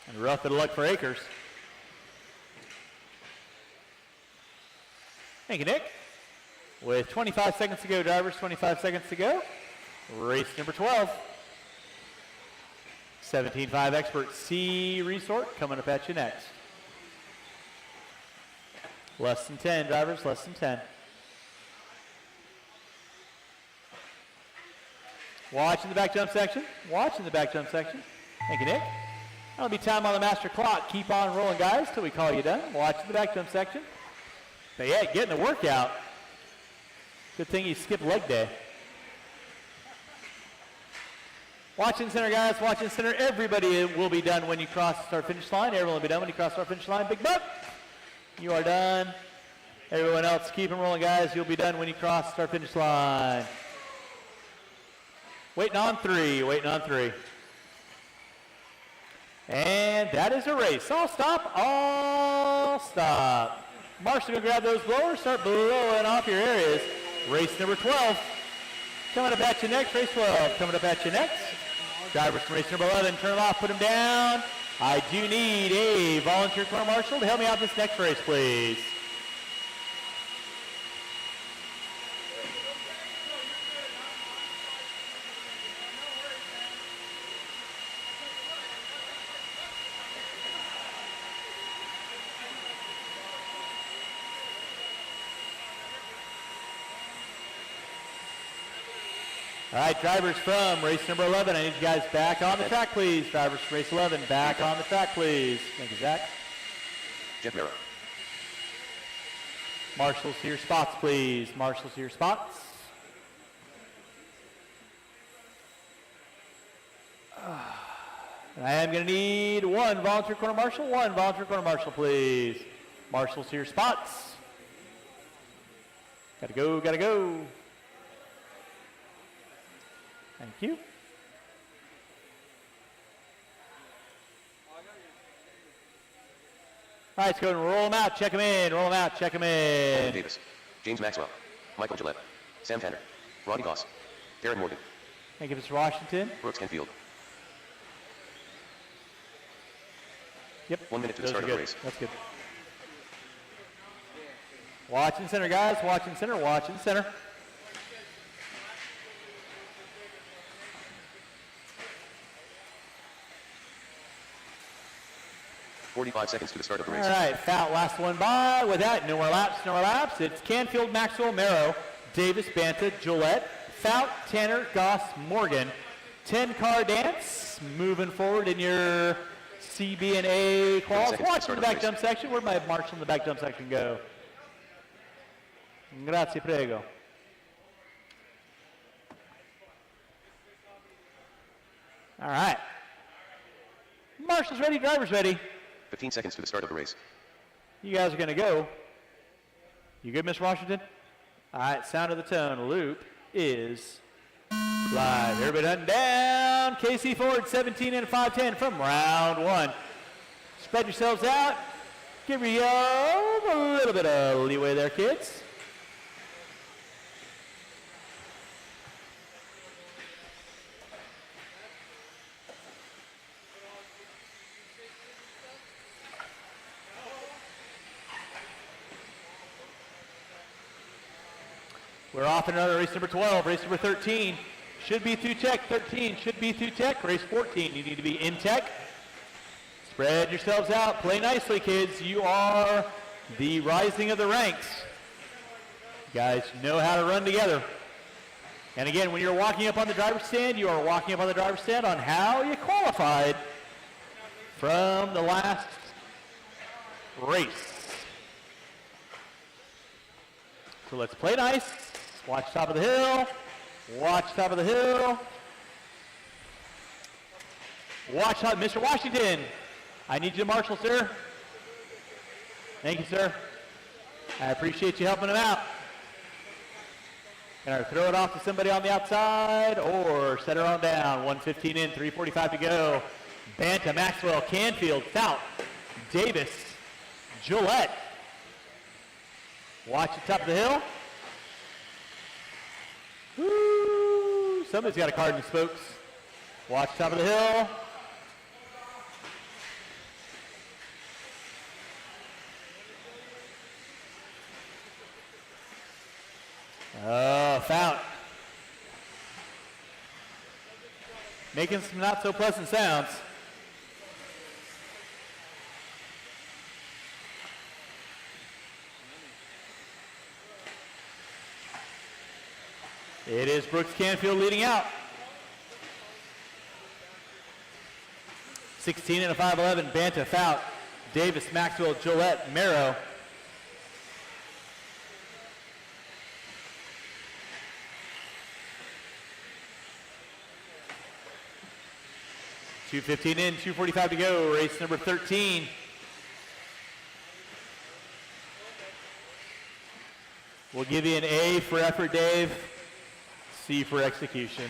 And rough bit of luck for Akers. Thank you, Nick. With 25 seconds to go, drivers, 25 seconds to go. Race number 12. 17.5 Expert C Resort coming up at you next. Less than 10, drivers, less than 10. Watching the back jump section. Watching the back jump section. Thank you, Nick. That'll be time on the master clock. Keep on rolling, guys, till we call you done. Watching the back jump section. But yeah, getting the workout. Good thing you skipped leg day. Watching center, guys. Watching center. Everybody will be done when you cross the start finish line. Everyone will be done when you cross the start finish line. Big Buck, you are done. Everyone else, keep them rolling, guys. You'll be done when you cross the start finish line. Waiting on 3. Waiting on 3. And that is a race. All stop. All stop. Marshall, grab those blowers. Start blowing off your areas. Race number 12. Coming up at you next. Race 12. Coming up at you next. Drivers from race number 11. Turn them off. Put them down. I do need a volunteer court marshal to help me out this next race, please. All right, drivers from race number 11, I need you guys back on the track, please. Drivers from race 11, back on the track, please. Thank you, Zach. Jeff Mara. Marshals to your spots, please. Marshals to your spots. I am going to need one volunteer corner marshal, please. Marshals to your spots. Gotta go, gotta go. Thank you. All right, let's go and roll them out, check them in, roll them out, check them in. Colin Davis, James Maxwell, Michael Gillette, Sam Tanner, Ronnie Goss, Darren Morgan. Thank you, Mr. Washington. Brooks Kenfield. Yep. 1 minute to the Those start are of the good. race. That's good. Watching center, guys. Watching center, watching center. .45 seconds to the start of the race. All right, foul, last one by. With that, no more laps, no more laps. It's Canfield, Maxwell, Merrow, Davis, Banta, Gillette, Fout, Tanner, Goss, Morgan. 10-car dance. Moving forward in your C, B, and A quals. Watching the back jump section. Where'd my marshal in the back jump section go? Grazie, prego. All right. Marshals ready, drivers ready. 15 seconds to the start of the race. You guys are going to go. You good, Miss Washington? All right, sound of the tone. Loop is live. Everybody done down. KC Ford, 17 and 510 from round one. Spread yourselves out. Give you a little bit of leeway there, kids. We're off in another race number 12, race number 13. Should be through tech, 13 should be through tech. Race 14, you need to be in tech. Spread yourselves out, play nicely, kids. You are the rising of the ranks. You guys know how to run together. And again, when you're walking up on the driver's stand, you are walking up on the driver's stand on how you qualified from the last race. So let's play nice. Watch top of the hill. Watch top of the hill. Watch top, Mr. Washington. I need you to marshal, sir. Thank you, sir. I appreciate you helping him out. Can I throw it off to somebody on the outside or set her on down? 1:15 in, 3:45 to go. Banta, Maxwell, Canfield, Fout, Davis, Gillette. Watch the top of the hill. Woo! Somebody's got a card in the spokes. Watch the top of the hill. Oh, Fout. Making some not so pleasant sounds. It is Brooks Canfield leading out. 16 and a 5:11, Banta, Fout, Davis, Maxwell, Gillette, Merrow. .215 in, 2:45 to go, race number 13. We'll give you an A for effort, Dave. C for execution.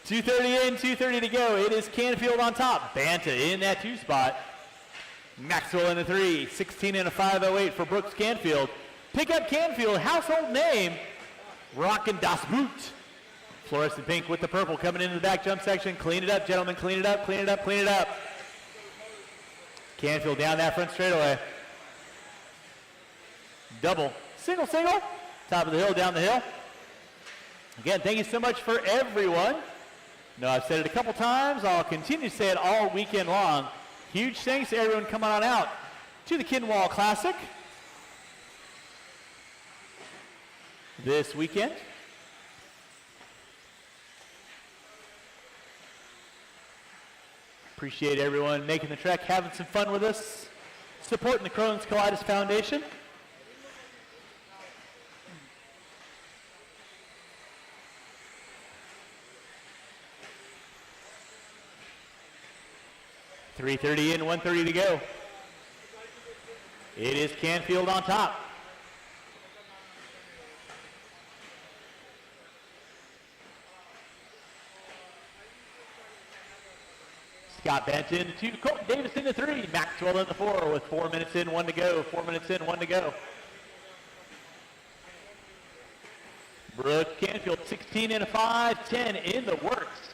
2:30 in, 2:30 to go. It is Canfield on top. Banta in that 2 spot. Maxwell in the 3. 16 and a 5:08 for Brooks Canfield. Pick up Canfield, household name. Rockin' Das Boot. Fluorescent pink with the purple coming into the back jump section. Clean it up, gentlemen. Clean it up, clean it up, clean it up. Canfield down that front straightaway. Double. Single, single. Top of the hill, down the hill. Again, thank you so much for everyone. No, I've said it a couple times. I'll continue to say it all weekend long. Huge thanks to everyone coming on out to the Kinwall Classic. this weekend. Appreciate everyone making the track, having some fun with us, supporting the Crohn's Colitis Foundation. .330 in, 1:30 to go. It is Canfield on top. Scott Benton to Colton Davis in the 3. Maxwell in the 4 with 4 minutes in, 1 to go. 4 minutes in, 1 to go. Brooke Canfield 16 in a 5, 10 in the works.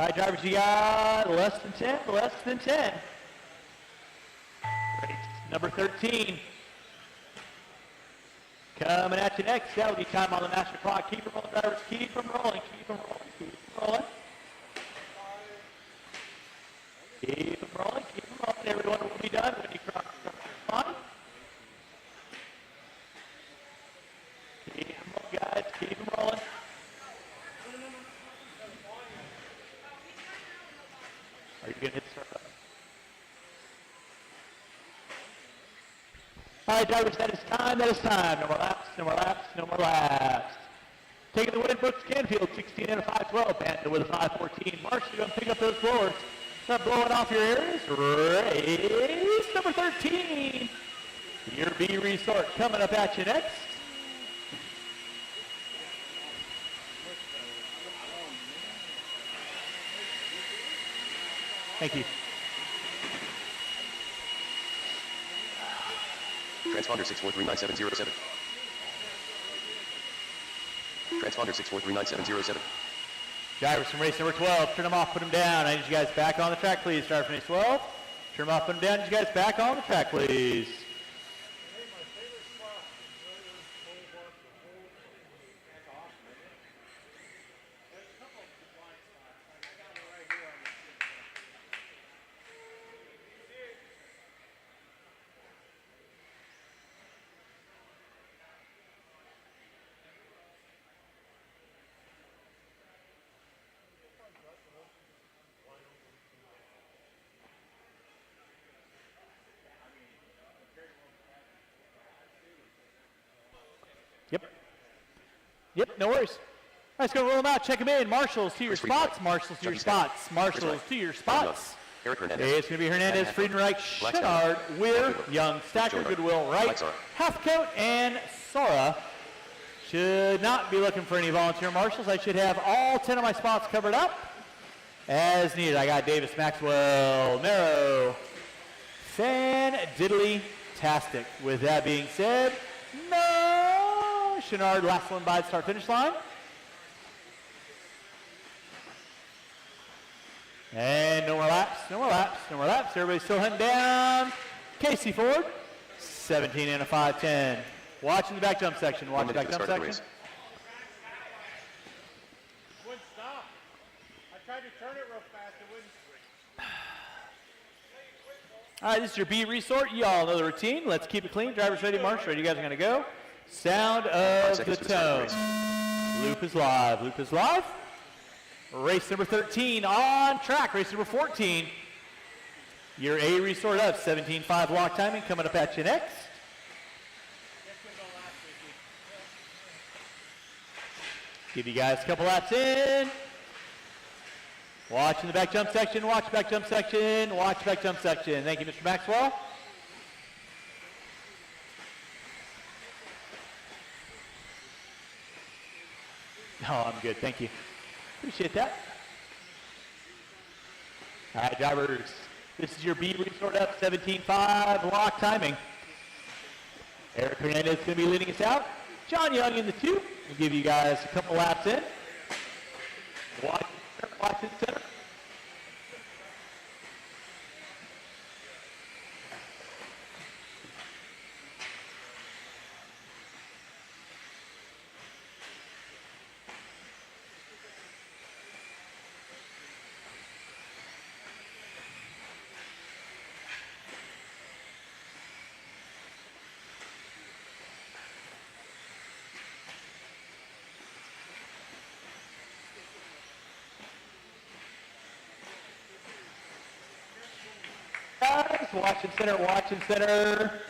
All right, drivers, you got less than 10, less than 10. Race number 13. Coming at you next. That'll be time on the master clock. Keep them rolling, drivers. Keep them rolling, keep them rolling, keep them rolling. Keep them rolling, keep them rolling. Everyone will be done when you cross the line. Keep them rolling, guys. Keep them rolling. Are you going to hit start up? All right, drivers, that is time, that is time. No more laps, no more laps, no more laps. Taking the win, Brooks Canfield, 16 and a 5-12. Banton with a 5-14. Marshall, going to pick up those blowers. Start blowing off your areas. Race number 13. Your B Resort coming up at you next. Thank you. Transponder 6439707. Transponder 6439707. Drivers from race number 12, turn them off, put them down. I need you guys back on the track, please. Driver from race 12, turn them off, put them down. I need you guys back on the track, please. Yep, no worries. Let's go roll them out. Check them in. Marshals to your spots. Marshals to your spots. Marshals to your spots. Eric Hernandez. It's going to be Hernandez, Friedenreich, Chenard, Weir, Young, Stacker, Goodwill, Wright, Halfcoat, and Sora. Should not be looking for any volunteer marshals. I should have all 10 of my spots covered up as needed. I got Davis, Maxwell, Merrow, Fan, Diddley-tastic. With that being said, no. Chenard, last one by the start-finish line. And no more laps, no more laps, no more laps. Everybody's still hunting down. Casey Ford, 17 and a 5-10. Watching the back jump section, watching the back jump section. Wouldn't stop. I tried to turn it real fast, it wouldn't switch. All right, this is your B Resort. You all know the routine. Let's keep it clean. Drivers ready, march ready. You guys are going to go. Sound of the tone. Loop is live. Loop is live. Race number 13 on track. Race number 14. Your A Resort up. 17.5 lock timing coming up at you next. Give you guys a couple laps in. Watching the back jump section. Watch back jump section. Watch back jump section. Thank you, Mr. Maxwell. No, I'm good. Thank you. Appreciate that. All right, drivers. This is your B resort up 17.5 lock timing. Eric Hernandez is going to be leading us out. John Young in the 2. We'll give you guys a couple laps in. Watch it center. Watching center.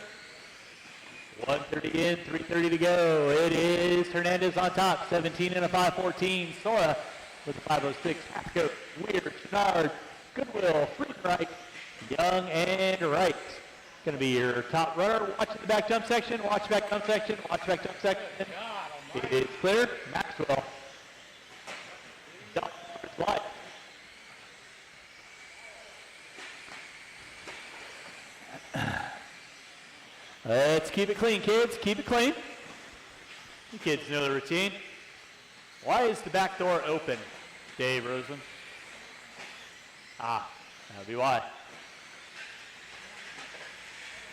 1:30 in, 3:30 to go. It is Hernandez on top, 17 and a 5:14. Sora with a 5:06. Haskell, Weir, Chenard, Goodwill, Friedreich, Young, and Wright. Going to be your top runner. Watch the back jump section. Watch back jump section. Watch back jump section. It is clear. Maxwell. Light. Let's keep it clean, kids. Keep it clean. You kids know the routine. Why is the back door open, Dave Roseman? That'll be why.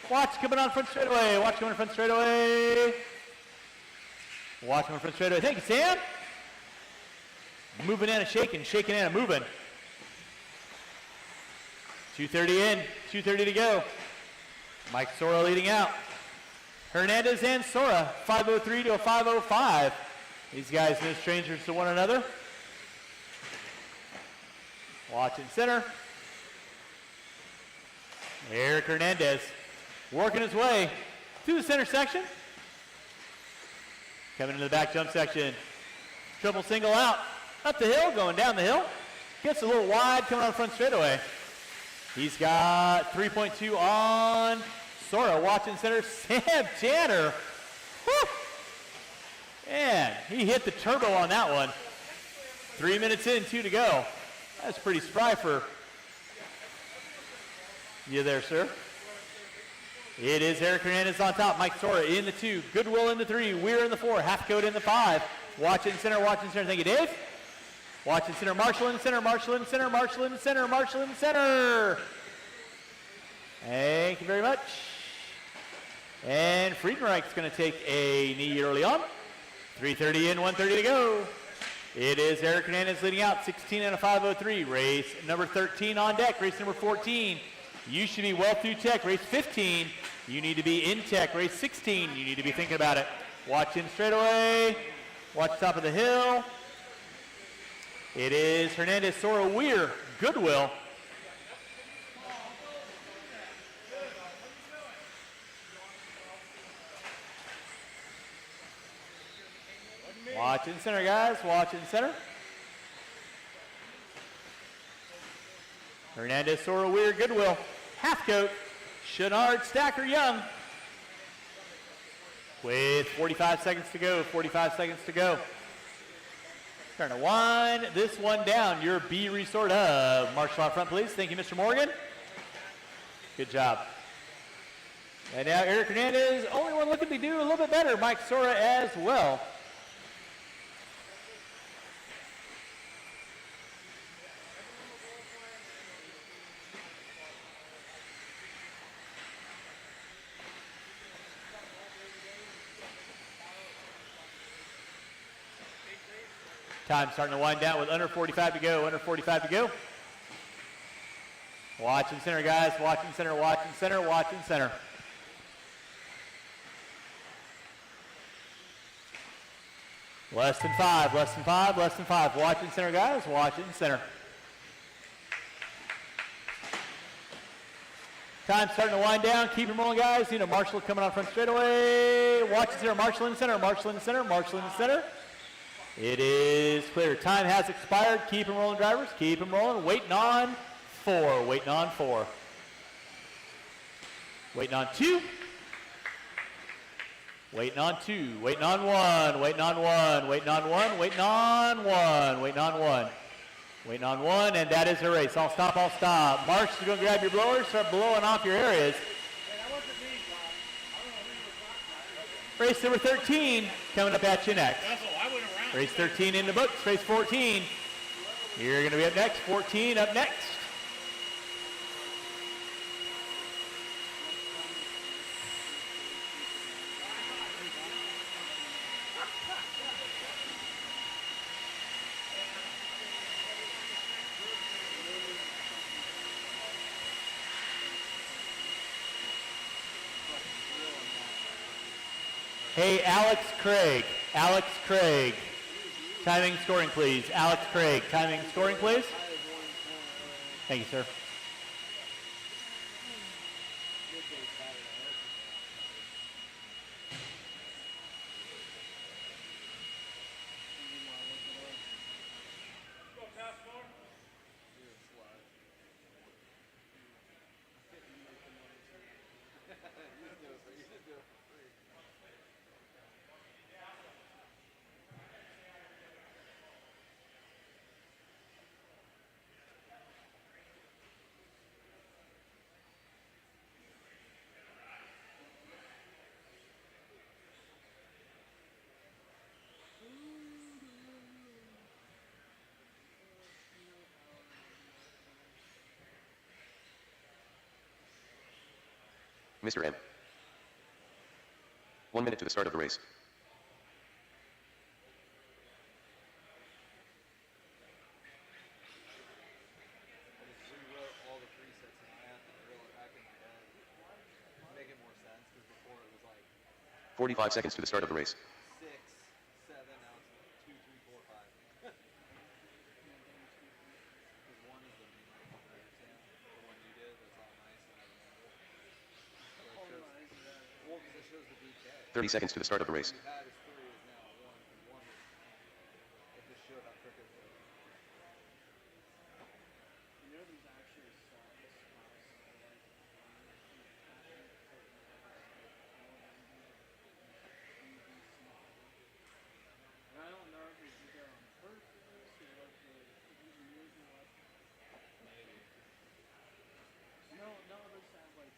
Watch coming on front straightaway. Watch coming on front straightaway. Watch coming on front straightaway. Thank you, Sam. Moving and shaking, shaking and moving. 2:30 in, 2:30 to go. Mike Sora leading out. Hernandez and Sora, 5:03 to a 5:05. These guys no strangers to one another. Watching center. Eric Hernandez working his way through the center section. Coming into the back jump section. Triple single out. Up the hill, going down the hill. Gets a little wide coming on front straightaway. He's got 3.2 on Sora. Watching center, Sam Tanner. Whew. Man, he hit the turbo on that one. 3 minutes in, 2 to go. That's pretty spry for you there, sir. It is Eric Hernandez on top. Mike Sora in the 2. Goodwill in the 3. Weir in the 4. Halfcoat in the 5. Watching center, watching center. Thank you, Dave. Watching center, Marshall in center, Marshall in center, Marshall in center, Marshall in center. Thank you very much. And Friedenreich's going to take a knee early on. 3:30 in, 1:30 to go. It is Eric Hernandez leading out, 16 and a 5:03. Race number 13 on deck. Race number 14. You should be well through tech. Race 15. You need to be in tech. Race 16. You need to be thinking about it. Watch in straightaway. Watch top of the hill. It is Hernandez, Sora, Weir, Goodwill. Watch in center, guys. Watch in center. Hernandez, Sora, Weir, Goodwill. Halfcoat, Chenard, Stacker, Young. With 45 seconds to go. 45 seconds to go. Starting to wind this one down. Your B resort of Marshall out front, please. Thank you, Mr. Morgan. Good job. And now Eric Hernandez, only one looking to do a little bit better. Mike Sora as well. Time starting to wind down with under 45 to go, under 45 to go. Watching center, guys, watching center, watching center, watching center. Less than 5, less than 5, less than 5. Watching center, guys, watching center. Time starting to wind down. Keep them rolling, guys. You know, Marshall coming on front straightaway. Watching center, Marshall in the center, Marshall in the center, Marshall in the center. It is clear. Time has expired. Keep them rolling, drivers. Keep them rolling. Waiting on 4. Waiting on 4. Waiting on 2. Waiting on 2, waiting on 1, waiting on 1, waiting on 1, waiting on 1, waiting on 1. Waiting on 1, and that is a race. I'll stop, I'll stop. Marsh is going to grab your blower, start blowing off your areas. Race number 13 coming up at you next. Race 13 in the books, race 14. You're going to be up next, 14 up next. Hey, Alex Craig. Timing, scoring, please. Alex Craig, timing, scoring, please. Thank you, sir. Mr. M. 1 minute to the start of the race. Rewrote all the presets and I have to drill it back in my head. Make it more sense because before it was like 45 seconds to the start of the race. 6, 7, now it's 2, 3, 4, 5. Because 1 is the main one, the one you did, that's all nice and I remember. Well, because it shows the BK. 30 seconds to the start of the race. You had is 3 is now 1, and 1 is, it just showed how quick it was. I don't know if it's either on purpose or if he's using like. Maybe. No, those sound like.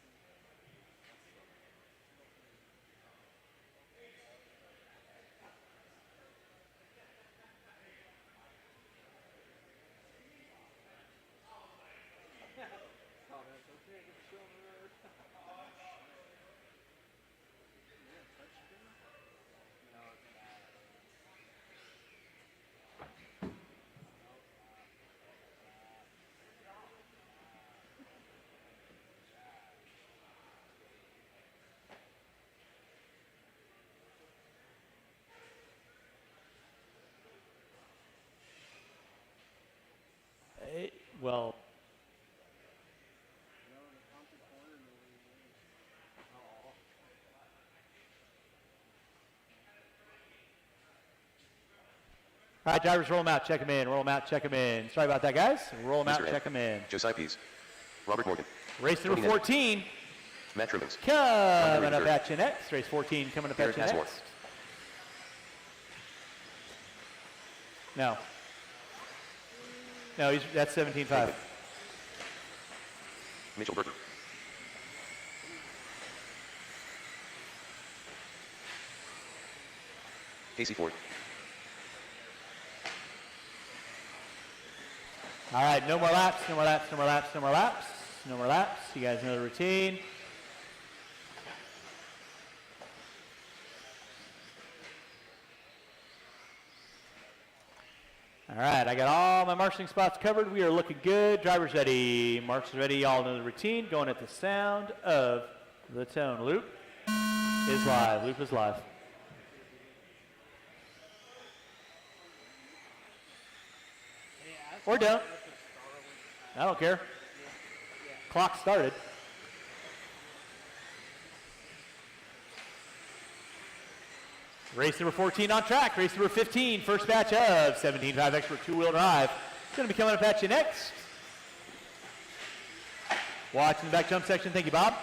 Well, all right, drivers, roll them out, check them in, roll them out, check them in. Sorry about that, guys. Roll them out, Mr. M. check them in. Josiah Pease. Robert Morgan. Race number 14 Matt Trimmings. coming up at you next. Race 14 coming up at you Garrett next. Hasworth. No, that's 17.5. Mitchell Burton. Casey Ford. All right, no more laps, no more laps, no more laps, no more laps, no more laps. You guys know the routine. All right, I got all my marshalling spots covered. We are looking good. Drivers ready, marshals ready. Y'all know the routine. Going at the sound of the tone. Loop is live. Loop is live. Or don't. I don't care. Clock started. Race number 14 on track. Race number 15, first batch of 17.5 expert two-wheel drive. It's going to be coming up at you next. Watching the back jump section. Thank you, Bob.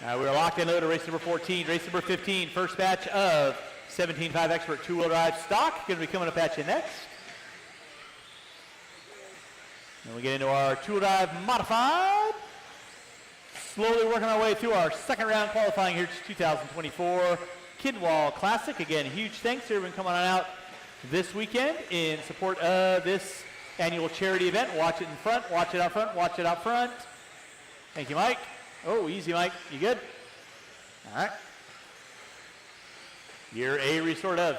We're locked and loaded to race number 14. Race number 15, first batch of 17.5 Expert two-wheel drive stock. Going to be coming up at you next. And we get into our two-wheel drive modified. Slowly working our way through our second round qualifying here to 2024 Kidwall Classic. Again, huge thanks to everyone coming on out this weekend in support of this annual charity event. Watch it in front, watch it out front, watch it out front. Thank you, Mike. Oh, easy, Mike. You good? All right. Year A resort of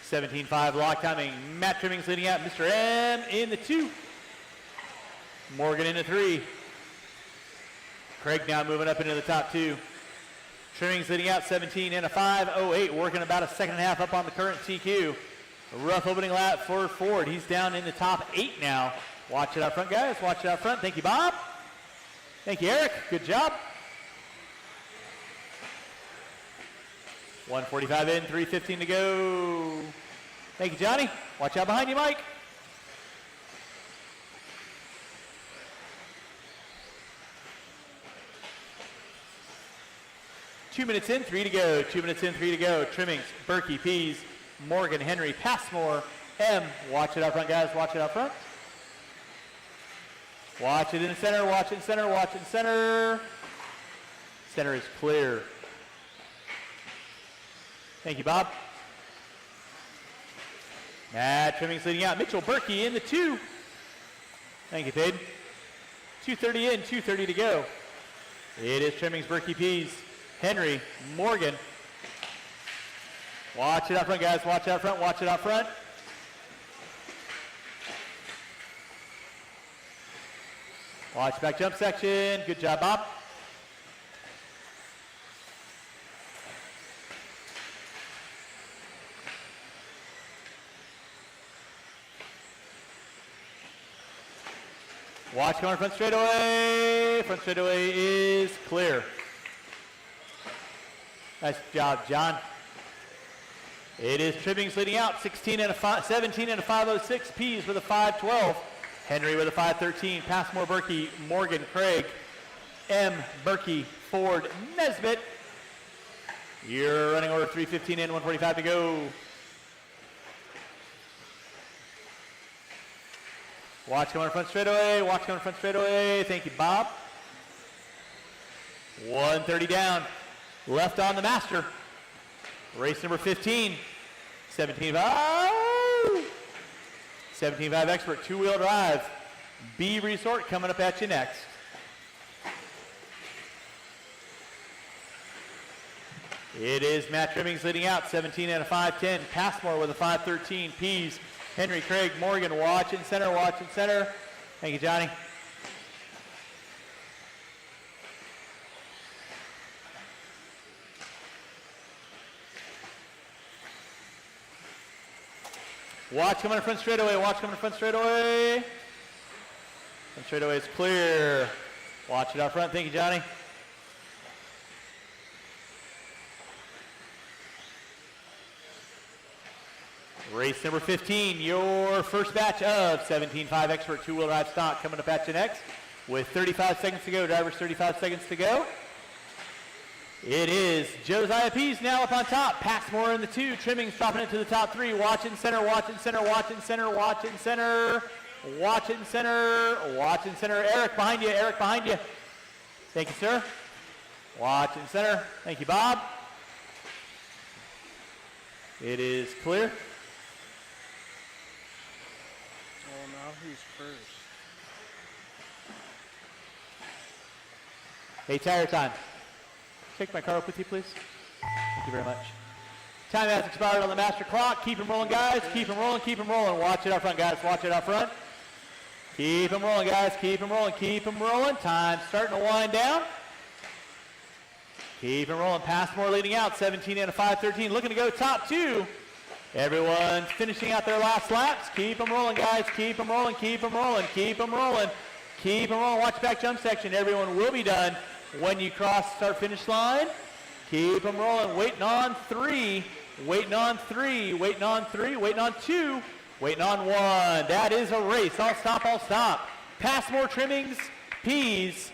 17.5 lock timing. Matt Trimmings leading out. Mr. M in the 2. Morgan in the 3. Craig now moving up into the top 2. Trimmings leading out 17 and a 5.08. Working about a second and a half up on the current TQ. A rough opening lap for Ford. He's down in the top 8 now. Watch it out front, guys. Watch it out front. Thank you, Bob. Thank you, Eric. Good job. 1:45 in, 3:15 to go. Thank you, Johnny. Watch out behind you, Mike. Two minutes in, 3 to go. 2 minutes in, 3 to go. Trimmings, Berkey, Pease, Morgan, Henry, Passmore, M. Watch it out front, guys. Watch it out front. Watch it in the center, watch it in center, watch it in center. Center is clear. Thank you, Bob. Matt Trimmings leading out. Mitchell Berkey in the 2. Thank you, Ted. 2:30 in, 2:30 to go. It is Trimmings, Berkey, Pease, Henry, Morgan. Watch it out front, guys. Watch it out front, watch it out front. Watch back jump section. Good job, Bob. Watch going front straightaway. Front straightaway is clear. Nice job, John. It is Trimmings leading out. 17 and a 5.06. Pease with a 5.12. Henry with a 5.13. Passmore, Berkey, Morgan, Craig, M, Berkey, Ford, Nesbitt. You're running over 3:15 in, 1:45 to go. Watch going front straightaway. Watch going front straightaway. Thank you, Bob. 1:30 down. Left on the master. Race number 15. 17.5 Expert two-wheel drive. B Resort coming up at you next. It is Matt Trimmings leading out, 17 and a 5.10. Passmore with a 5.13. Pease, Henry, Craig, Morgan. Watch in center, watch in center. Thank you, Johnny. Watch coming in front straightaway. Watch coming in front straightaway. Front straightaway is clear. Watch it out front. Thank you, Johnny. Race number 15, your first batch of 17.5 Expert two-wheel drive stock coming up at you next with 35 seconds to go. Drivers, 35 seconds to go. It is Josiah Pease now up on top. Passmore in the 2. Trimmings dropping it to the top 3. Watch in center, watch in center, watch in center, watch in center. Watch in center, watch in center. Eric behind you, Eric behind you. Thank you, sir. Watch in center. Thank you, Bob. It is clear. Oh, now who's first? Hey, tire time. Take my car up with you, please. Thank you very much. Time has expired on the master clock. Keep them rolling, guys. Keep them rolling, keep them rolling. Watch it out front, guys. Watch it out front. Keep them rolling, guys. Keep them rolling, keep them rolling. Time starting to wind down. Keep them rolling. Passmore leading out, 17 and a 5.13. Looking to go top 2. Everyone's finishing out their last laps. Keep them rolling, guys. Keep them rolling, keep them rolling, keep them rolling. Keep them rolling. Watch back jump section. Everyone will be done when you cross start finish line. Keep them rolling. Waiting on 3. Waiting on 3. Waiting on 3. Waiting on 2. Waiting on 1. That is a race. I'll stop. I'll stop. Passmore, Trimmings, Pease,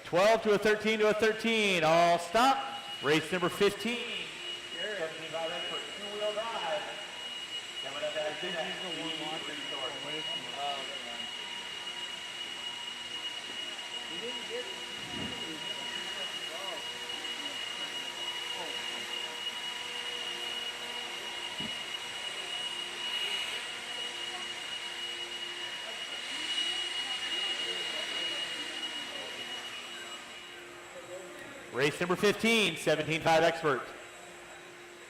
12 to a 13 to a 13. All stop. Race number 15. 75 expert, two-wheel drive. Coming up at the next Race number 15, 17.5 expert.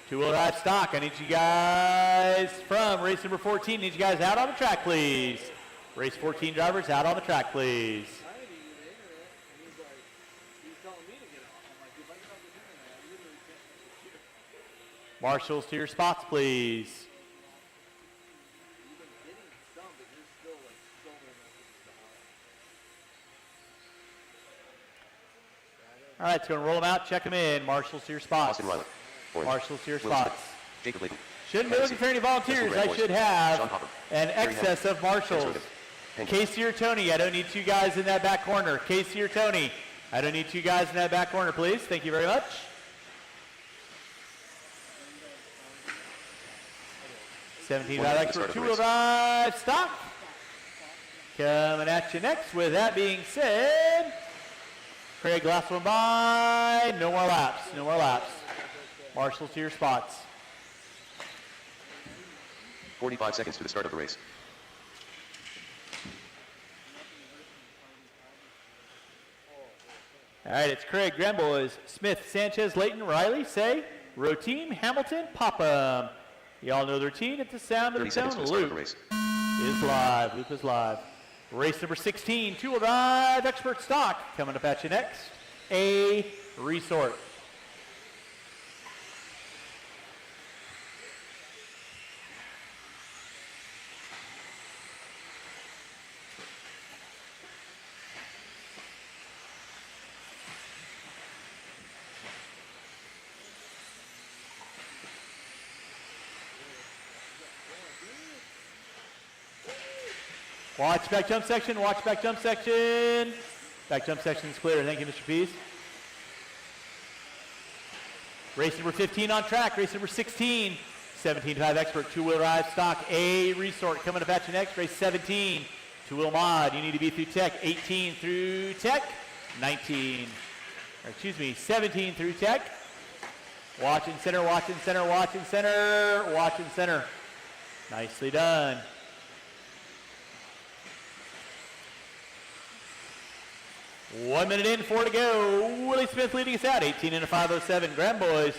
Two-wheel drive stock. I need you guys from race number 14. Need you guys out on the track, please. Race 14 drivers out on the track, please. Marshals to your spots, please. All right, it's going to roll them out, check them in. Marshals to your spots. Austin Riley. Orange. Marshals to your Will spots. Smith. Jacob Layton. Shouldn't be looking for any volunteers. I should have an excess of marshals. Casey or Tony, I don't need two guys in that back corner. Casey or Tony, I don't need two guys in that back corner, please. Thank you very much. $17 expert two-wheel drive stock. Coming at you next. With that being said, Craig, last one by. No more laps. No more laps. Marshals to your spots. 45 seconds to the start of the race. All right, it's Craig, Grandboys, Smith, Sanchez, Layton, Riley, Say, row team, Hamilton, Popham. Y'all know the routine at the sound of the tone. Luke is live. Luke is live. Race number 16, two-wheel drive expert stock. Coming up at you next, A Resort. Watch back jump section, watch back jump section. Back jump section is clear. Thank you, Mr. Pease. Race number 15 on track. Race number 16, 17.5 expert, two-wheel drive stock, A Resort. Coming up at you next, race 17, two-wheel mod. You need to be through tech, 18 through tech, 17 through tech. Watching center, watching center, watching center, watching center. Nicely done. 1 minute in, 4 to go. Willie Smith leading us out, 18 into 5:07. Grandboys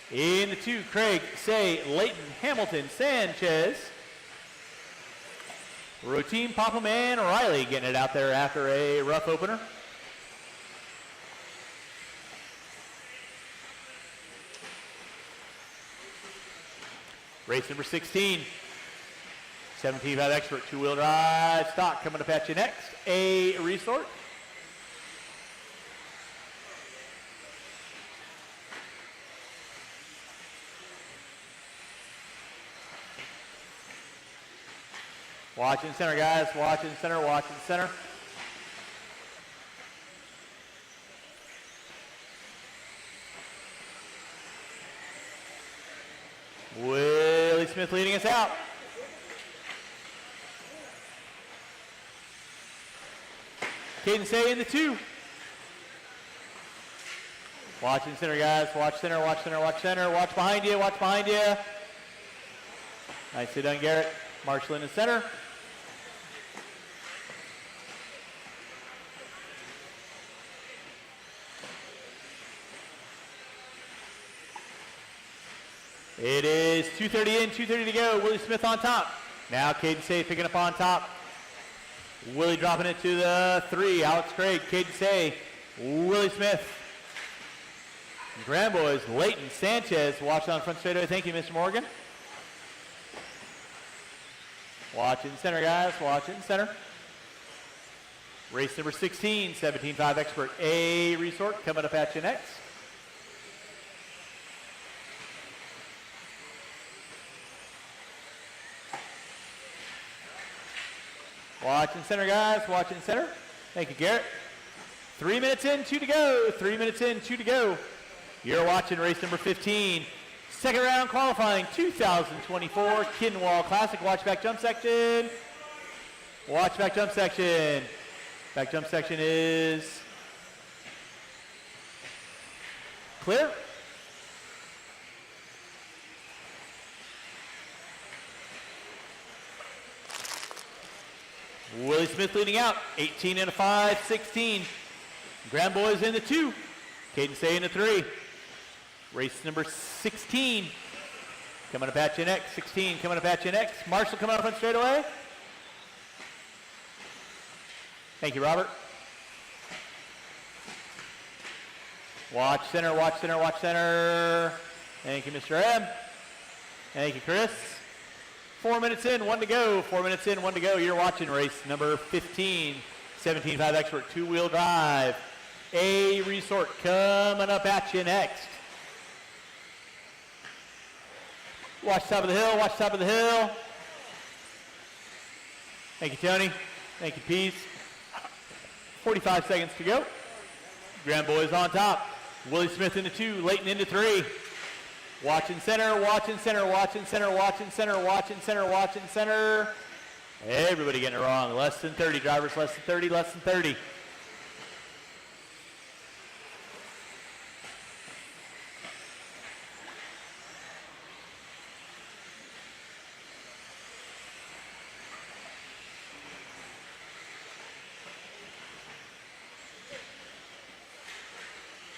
in the 2, Craig, Say, Layton, Hamilton, Sanchez. Row team, Popham and Riley getting it out there after a rough opener. Race number 16, 17.5 expert, two-wheel drive stock. Coming up at you next, A Resort. Watching center, guys. Watching center, watching center. Willie Smith leading us out. Caden Say in the 2. Watching center, guys. Watch center, watch center, watch center. Watch behind you, watch behind you. Nicely done, Garrett. Marshall in the center. It is 2:30 in, 2:30 to go. Willie Smith on top. Now Caden Say picking up on top. Willie dropping it to the 3. Alex Craig, Caden Say, Willie Smith. Grandboys, Layton, Sanchez watching on front straightaway. Thank you, Mr. Morgan. Watching center, guys. Watching center. Race number 16, 17.5 expert, A Resort coming up at you next. Watching center, guys. Watching center. Thank you, Garrett. 3 minutes in, 2 to go. 3 minutes in, 2 to go. You're watching race number 15. Second round qualifying 2024 Kinwall Classic. Watch back jump section. Watch back jump section. Back jump section is clear. Willie Smith leading out, 18 and a 5, 16. Grand Boys in the 2. Caden Say in the 3. Race number 16. Coming up at you next. 16 coming up at you next. Marshall coming up on straightaway. Thank you, Robert. Watch center, watch center, watch center. Thank you, Mr. M. Thank you, Chris. 4 minutes in, 1 to go. 4 minutes in, 1 to go. You're watching race number 15. 17.5 Expert, two-wheel drive. A Resort coming up at you next. Watch top of the hill, watch top of the hill. Thank you, Tony. Thank you, Pease. 45 seconds to go. Grand Boys on top. Willie Smith into 2, Leighton into 3. Watching center, watching center, watching center, watching center, watching center, watching center. Everybody getting it wrong. Less than 30, drivers less than 30, less than 30.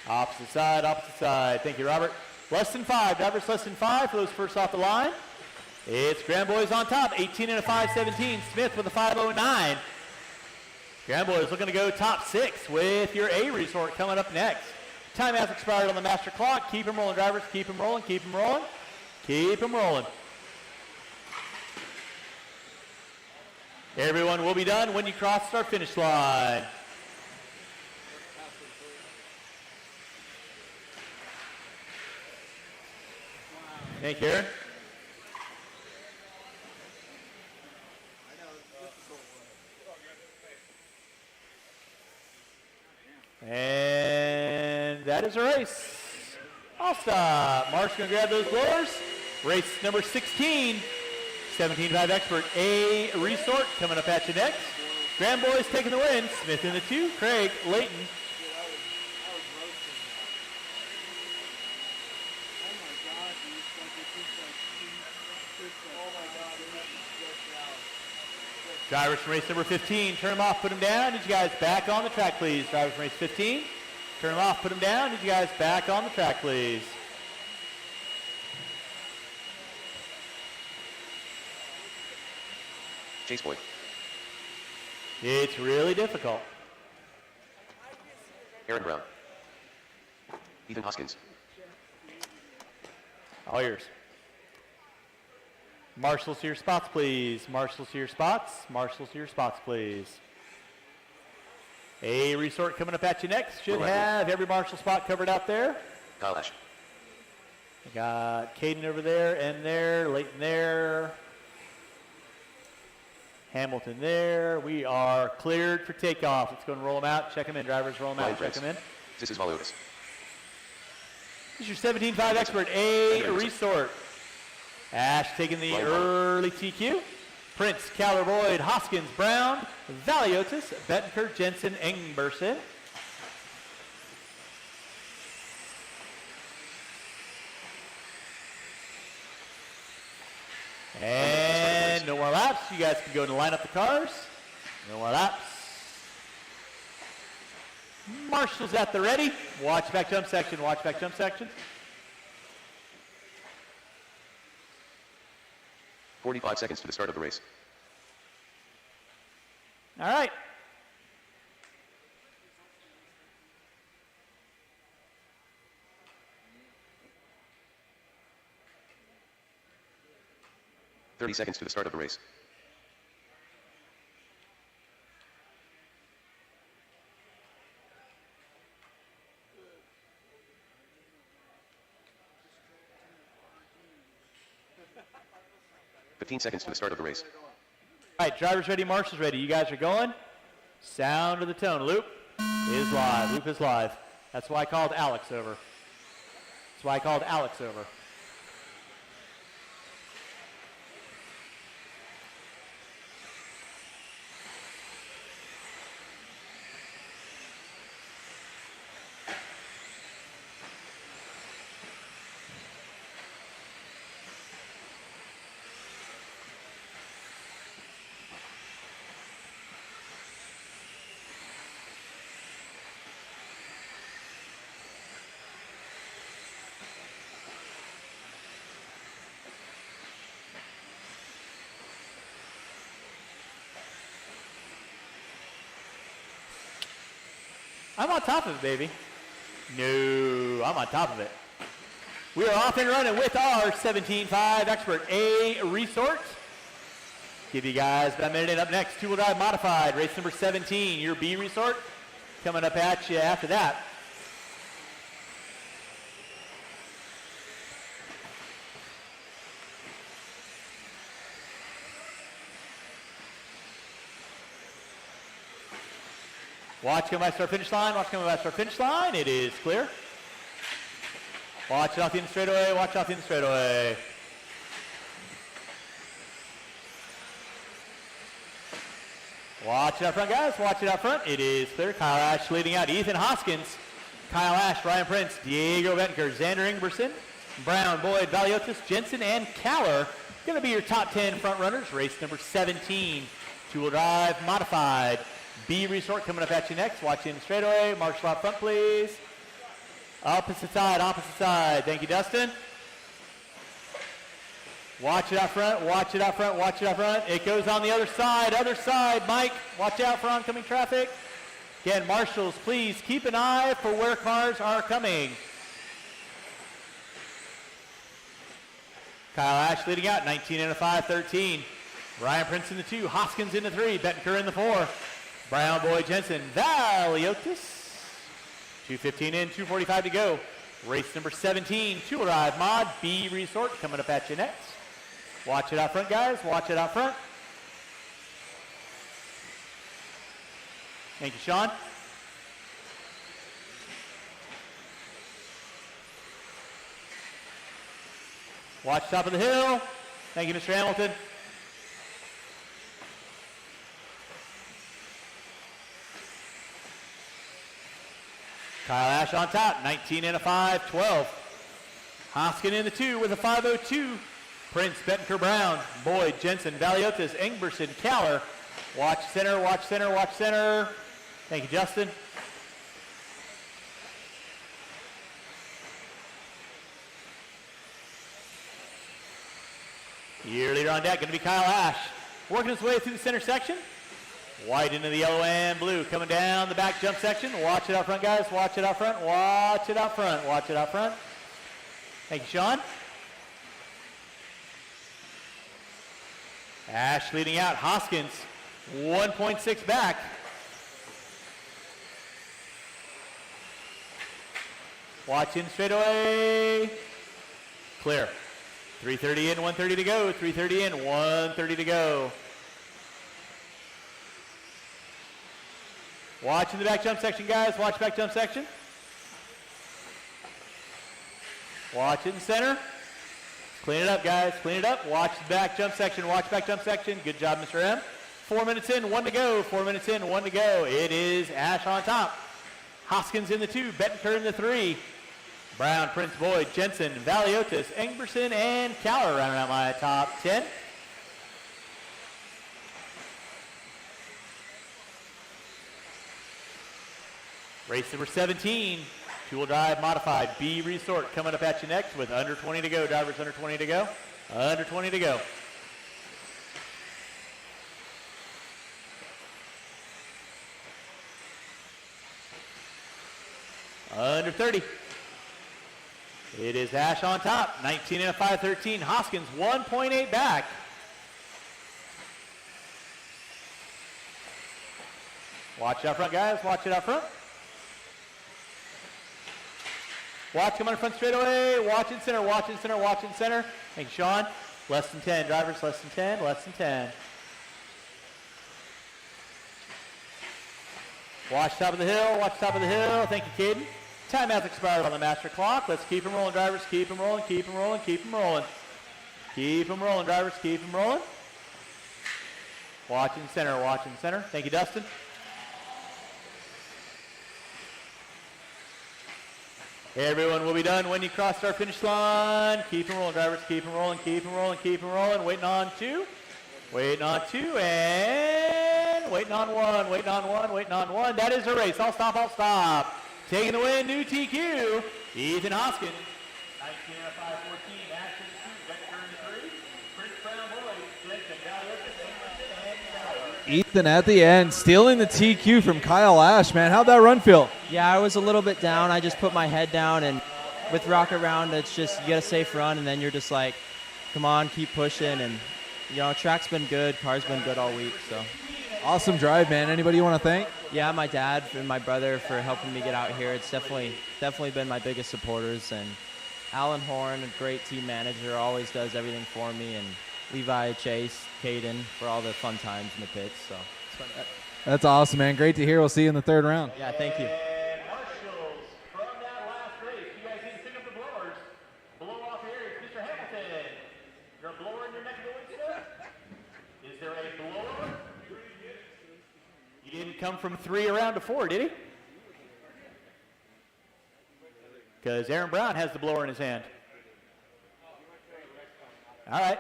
Opposite side, opposite side. Thank you, Robert. Less than 5, drivers less than 5 for those first off the line. It's Grand Boys on top, 18 and a 5, 17. Smith with a 509. Grand Boys looking to go top 6 with your A Resort coming up next. Time has expired on the master clock. Keep them rolling, drivers. Keep them rolling, keep them rolling. Keep them rolling. Everyone will be done when you cross our finish line. Thank you, Aaron. And that is a race. I'll stop. Mark's going to grab those blowers. Race number 16. 17.5 Expert A Resort coming up at you next. Grand Boys taking the win. Smith in the 2. Craig, Leighton. Drivers from race number 15, turn them off, put them down. Need you guys back on the track, please. Drivers from race 15, turn them off, put them down. Need you guys back on the track, please. Chase point. It's really difficult. Aaron Brown. Ethan Hoskins. All yours. Marshals to your spots, please. Marshals to your spots. Marshals to your spots, please. A Resort coming up at you next. Should have every Marshall spot covered out there. Kyle Ash. We got Caden over there, and there, Leighton there. Hamilton there. We are cleared for takeoff. Let's go and roll them out. Check them in, drivers. Roll them out. Check them in. This is Valotis. This is your 17.5 Expert A Resort. Ash taking the early TQ. Prince, Caller, Boyd, Hoskins, Brown, Valiotis, Bettenker, Jensen, Engberson. And no more laps. You guys can go and line up the cars. No more laps. Marshall's at the ready. Watch back jump section. Watch back jump section. 45 seconds to the start of the race. All right. .30 seconds to the start of the race. .15 seconds to the start of the race. All right, drivers ready, marshals ready. You guys are going. Sound of the tone. Loop. is live. Loop is live. That's why I called Alex over. That's why I called Alex over. I'm on top of it, baby. No, I'm on top of it. We are off and running with our 17.5 Expert A Resort. Give you guys about a minute. And up next, two-wheel drive modified, race number 17, your B Resort. Coming up at you after that. Watch coming back to our finish line. Watch coming back to our finish line. It is clear. Watch it off the end straightaway. Watch off the end straightaway. Watch it out front, guys. Watch it out front. It is clear. Kyle Ash leading out. Ethan Hoskins, Kyle Ash, Ryan Prince, Diego Bettenker, Xander Ingberson, Brown, Boyd, Valiotis, Jensen, and Kaller. Going to be your top 10 front runners. Race number 17. Two-wheel drive modified. B Resort coming up at you next. Watch in straightaway. Marshall out front, please. Opposite side, opposite side. Thank you, Dustin. Watch it out front, watch it out front, watch it out front. It goes on the other side, Mike. Watch out for oncoming traffic. Again, marshals, please keep an eye for where cars are coming. Kyle Ash leading out, 19 and a 5, 13. Ryan Prince in the 2, Hoskins in the 3, Bettenker in the 4. Brown, Boyd, Jensen, Valiotis. 2:15 in, 2:45 to go. Race number 17, two-wheel drive mod, B Resort coming up at you next. Watch it out front, guys. Watch it out front. Thank you, Sean. Watch top of the hill. Thank you, Mr. Hamilton. Kyle Ash on top, 19 and a 5, 12. Hoskin in the 2 with a 5:02. Prince, Bettenker, Brown, Boyd, Jensen, Valiotis, Ingberson, Kaller. Watch center, watch center, watch center. Thank you, Justin. Year leader on deck, going to be Kyle Ash. Working his way through the center section. White into the yellow and blue. Coming down the back jump section. Watch it out front, guys. Watch it out front. Watch it out front. Watch it out front. Thank you, Sean. Ash leading out. Hoskins, 1.6 back. Watch in straightaway. Clear. 3:30 in, 1:30 to go. 3:30 in, 1:30 to go. Watch in the back jump section, guys. Watch back jump section. Watch it in center. Clean it up, guys. Clean it up. Watch the back jump section. Watch back jump section. Good job, Mr. M. 4 minutes in, 1 to go. 4 minutes in, 1 to go. It is Ash on top. Hoskins in the 2. Bettenker in the 3. Brown, Prince, Boyd, Jensen, Valiotis, Ingberson, and Kaller rounding out my top 10. Race number 17, two-wheel drive modified, B Resort coming up at you next with under 20 to go. Drivers under 20 to go. Under 20 to go. Under 30. It is Ash on top, 19 and a 5, 13. Hoskins, 1.8 back. Watch out front, guys. Watch it out front. Watch coming in front straightaway. Watch in center, watch in center, watch in center. Thank you, Sean. Less than 10, drivers, less than 10, less than 10. Watch top of the hill, watch top of the hill. Thank you, Caden. Timeout's expired on the master clock. Let's keep them rolling, drivers. Keep them rolling, keep them rolling, keep them rolling. Keep them rolling, drivers. Keep them rolling. Watching center, watching center. Thank you, Dustin. Everyone will be done when you cross our finish line. Keep them rolling, drivers. Keep them rolling, keep them rolling, keep them rolling. Waiting on two. Waiting on two, and waiting on one, waiting on one, waiting on one. That is a race. I'll stop, I'll stop. Taking the win, new TQ, Ethan Hoskins. 19.514, Ashton 2, Vector 3, Prince Brown Boy, Ethan at the end, stealing the TQ from Kyle Ash, man. How'd that run feel? Yeah, I was a little bit down. I just put my head down, and with Rocket Round, it's just you get a safe run, and then you're just like, come on, keep pushing. And, you know, track's been good, car's been good all week, so. Awesome drive, man. Anybody you want to thank? Yeah, my dad and my brother for helping me get out here. It's definitely been my biggest supporters. And Alan Horn, a great team manager, always does everything for me. And Levi, Chase, Caden for all the fun times in the pits. So it's fun. That's awesome, man. Great to hear. We'll see you in the third round. Yeah, thank you. And marshals from that last race. You guys need to pick up the blowers. Blow off here. Mr. Hamilton. Is there a blower in your neck of the woods still? Is there a blower? He didn't come from 3 around to 4, did he? Because Aaron Brown has the blower in his hand. All right.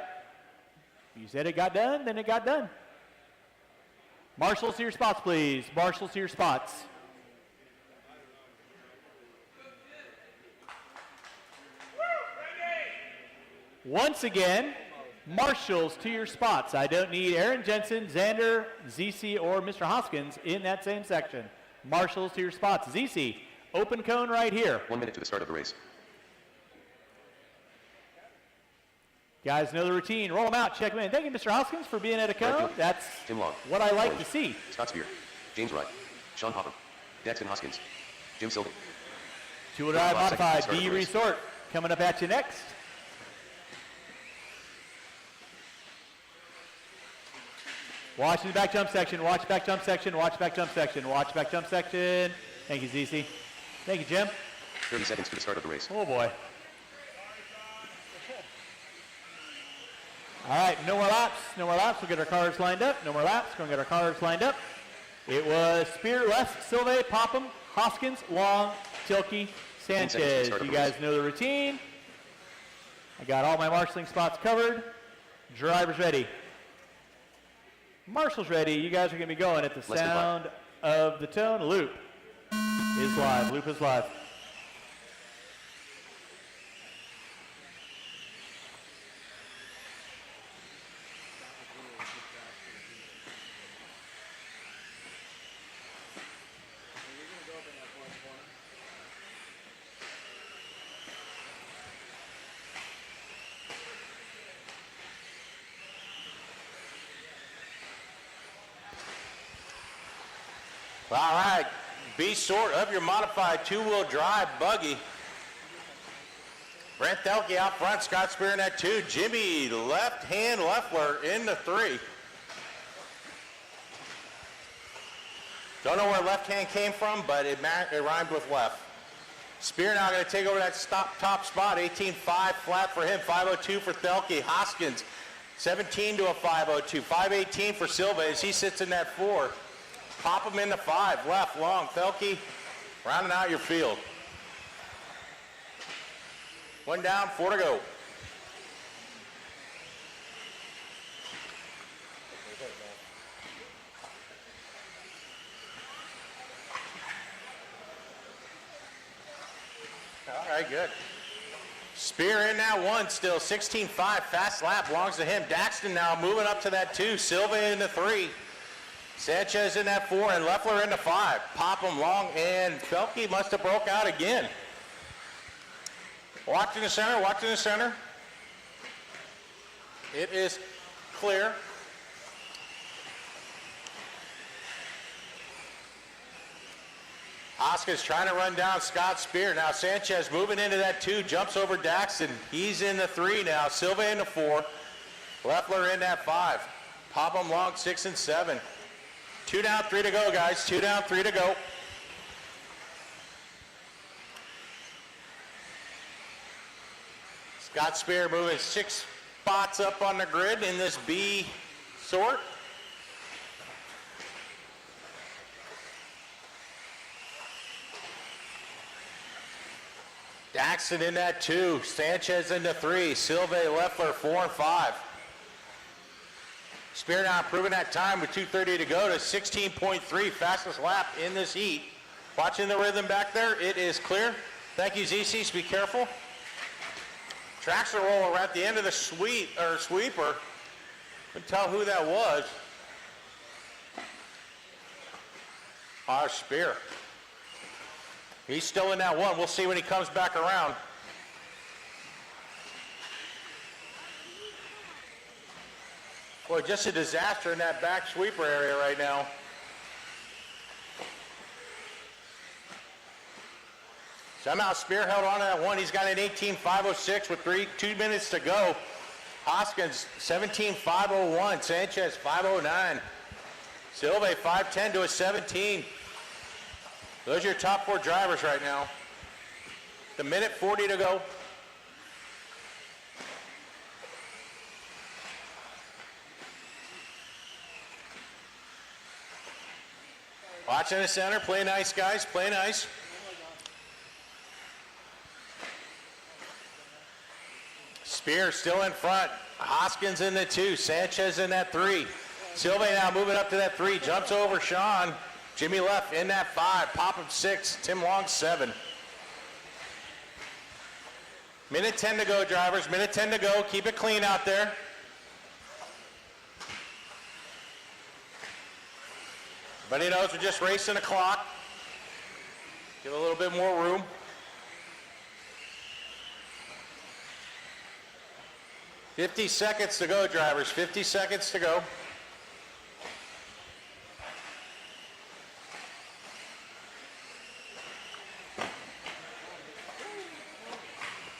You said it got done, then it got done. Marshals to your spots, please. Marshals to your spots. Once again, marshals to your spots. I don't need Aaron Jensen, Xander, ZC, or Mr. Hoskins in that same section. Marshals to your spots. ZC, open cone right here. 1 minute to the start of the race. Guys know the routine. Roll them out, check them in. Thank you, Mr. Hoskins, for being at a cone. That's Tim Long. what I like Orange. to see. Scott Spear. James Wright. Sean Popham. Daxton Hoskins. Jim Sylvan. Two-wheel drive 5 seconds to the modified. start of B the race. Resort coming up at you next. Watch the back jump section. Watch back jump section. Watch back jump section. Watch back jump section. Thank you, ZC. Thank you, Jim. 30 seconds to the start of the race. Oh, boy. All right, no more laps. No more laps. We'll get our cars lined up. No more laps. Going to get our cars lined up. It was Spear, West, Silve, Popham, Hoskins, Long, Tilkey, Sanchez. You guys know the routine. I got all my marshalling spots covered. Drivers ready. Marshals ready. You guys are going to be going at the sound of the tone. Loop is live. Loop is live. All right, be sort of your modified two-wheel drive buggy. Brent Thelke out front, Scott Spear in that 2. Jimmy left-hand Leffler in the 3. Don't know where left hand came from, but it rhymed with left. Spear now going to take over that top spot, 18.5 flat for him, 5.02 for Thelke. Hoskins, 17 to a 5.02, 5.18 for Silva as he sits in that 4. Pop him in the 5, left, long. Thelke rounding out your field. 1 down, 4 to go. All right, good. Spear in that 1 still, 16.5, fast lap belongs to him. Daxton now moving up to that 2, Silva in the 3. Sanchez in that 4 and Leffler in the 5. Popham, Long, and Thelke must have broke out again. Watching the center, watching the center. It is clear. Hoskins trying to run down Scott Spear. Now Sanchez moving into that 2, jumps over Daxton. He's in the 3 now. Silva in the 4. Leffler in that 5. Popham, Long, 6 and 7. 2 down, 3 to go, guys. 2 down, 3 to go. Scott Spear moving 6 spots up on the grid in this B sort. Daxton in that 2, Sanchez in the 3, Silve, Leffler 4 and 5. Spear now improving that time with 2:30 to go to 16.3, fastest lap in this heat. Watching the rhythm back there, it is clear. Thank you, ZCs, be careful. Tracks are roller at the end of the sweeper. Couldn't tell who that was. Spear. He's still in that 1. We'll see when he comes back around. Boy, just a disaster in that back sweeper area right now. Somehow Spear held on to that 1. He's got an 18.506 with 2 minutes to go. Hoskins 17.501. Sanchez 509. Silve 5:10 to a 17. Those are your top 4 drivers right now. The minute 40 to go. Watching the center, play nice, guys, play nice. Spear still in front. Hoskins in the 2, Sanchez in that 3. Silve now moving up to that 3, jumps over Sean. Jimmy Leff in that 5, Popham 6, Tim Long 7. Minute 10 to go, drivers, minute 10 to go. Keep it clean out there. Everybody knows we're just racing the clock. Give a little bit more room. $50 seconds to go, drivers, 50 seconds to go.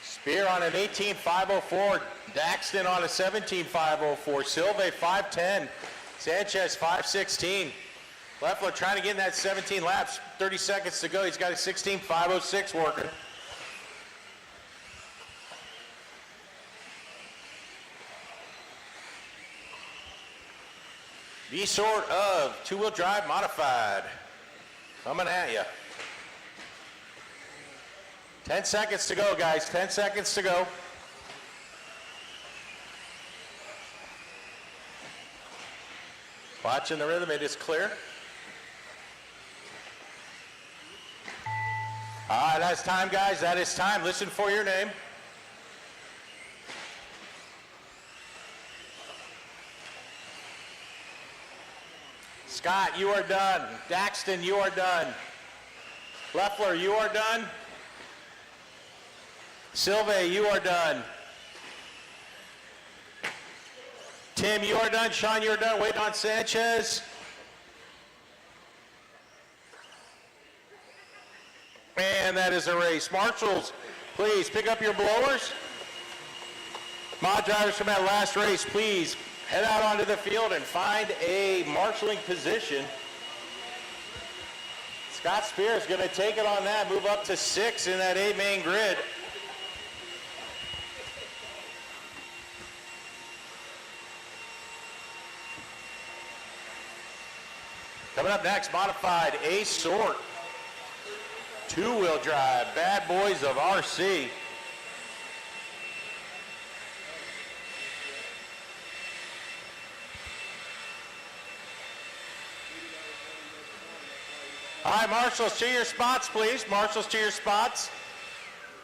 Spear on an 18.504, Daxton on a 17.504, Silve 5:10, Sanchez 5:16. Leffler trying to get in that 17 laps, 30 seconds to go. He's got a 16.506 working. B sort of 2-wheel drive modified. Coming at you. 10 seconds to go, guys. 10 seconds to go. Watching the rhythm, it is clear. All right, that's time, guys. That is time. Listen for your name. Scott, you are done. Daxton, you are done. Leffler, you are done. Silve, you are done. Tim, you are done. Sean, you are done. Wait on Sanchez. And that is a race. Marshals, please pick up your blowers. Mod drivers from that last race, please head out onto the field and find a marshaling position. Scott Spear is going to take it on that, move up to 6 in that 8-man grid. Coming up next, modified A sort. 2-wheel drive, bad boys of RC. All right, marshals, to your spots, please. Marshals, to your spots.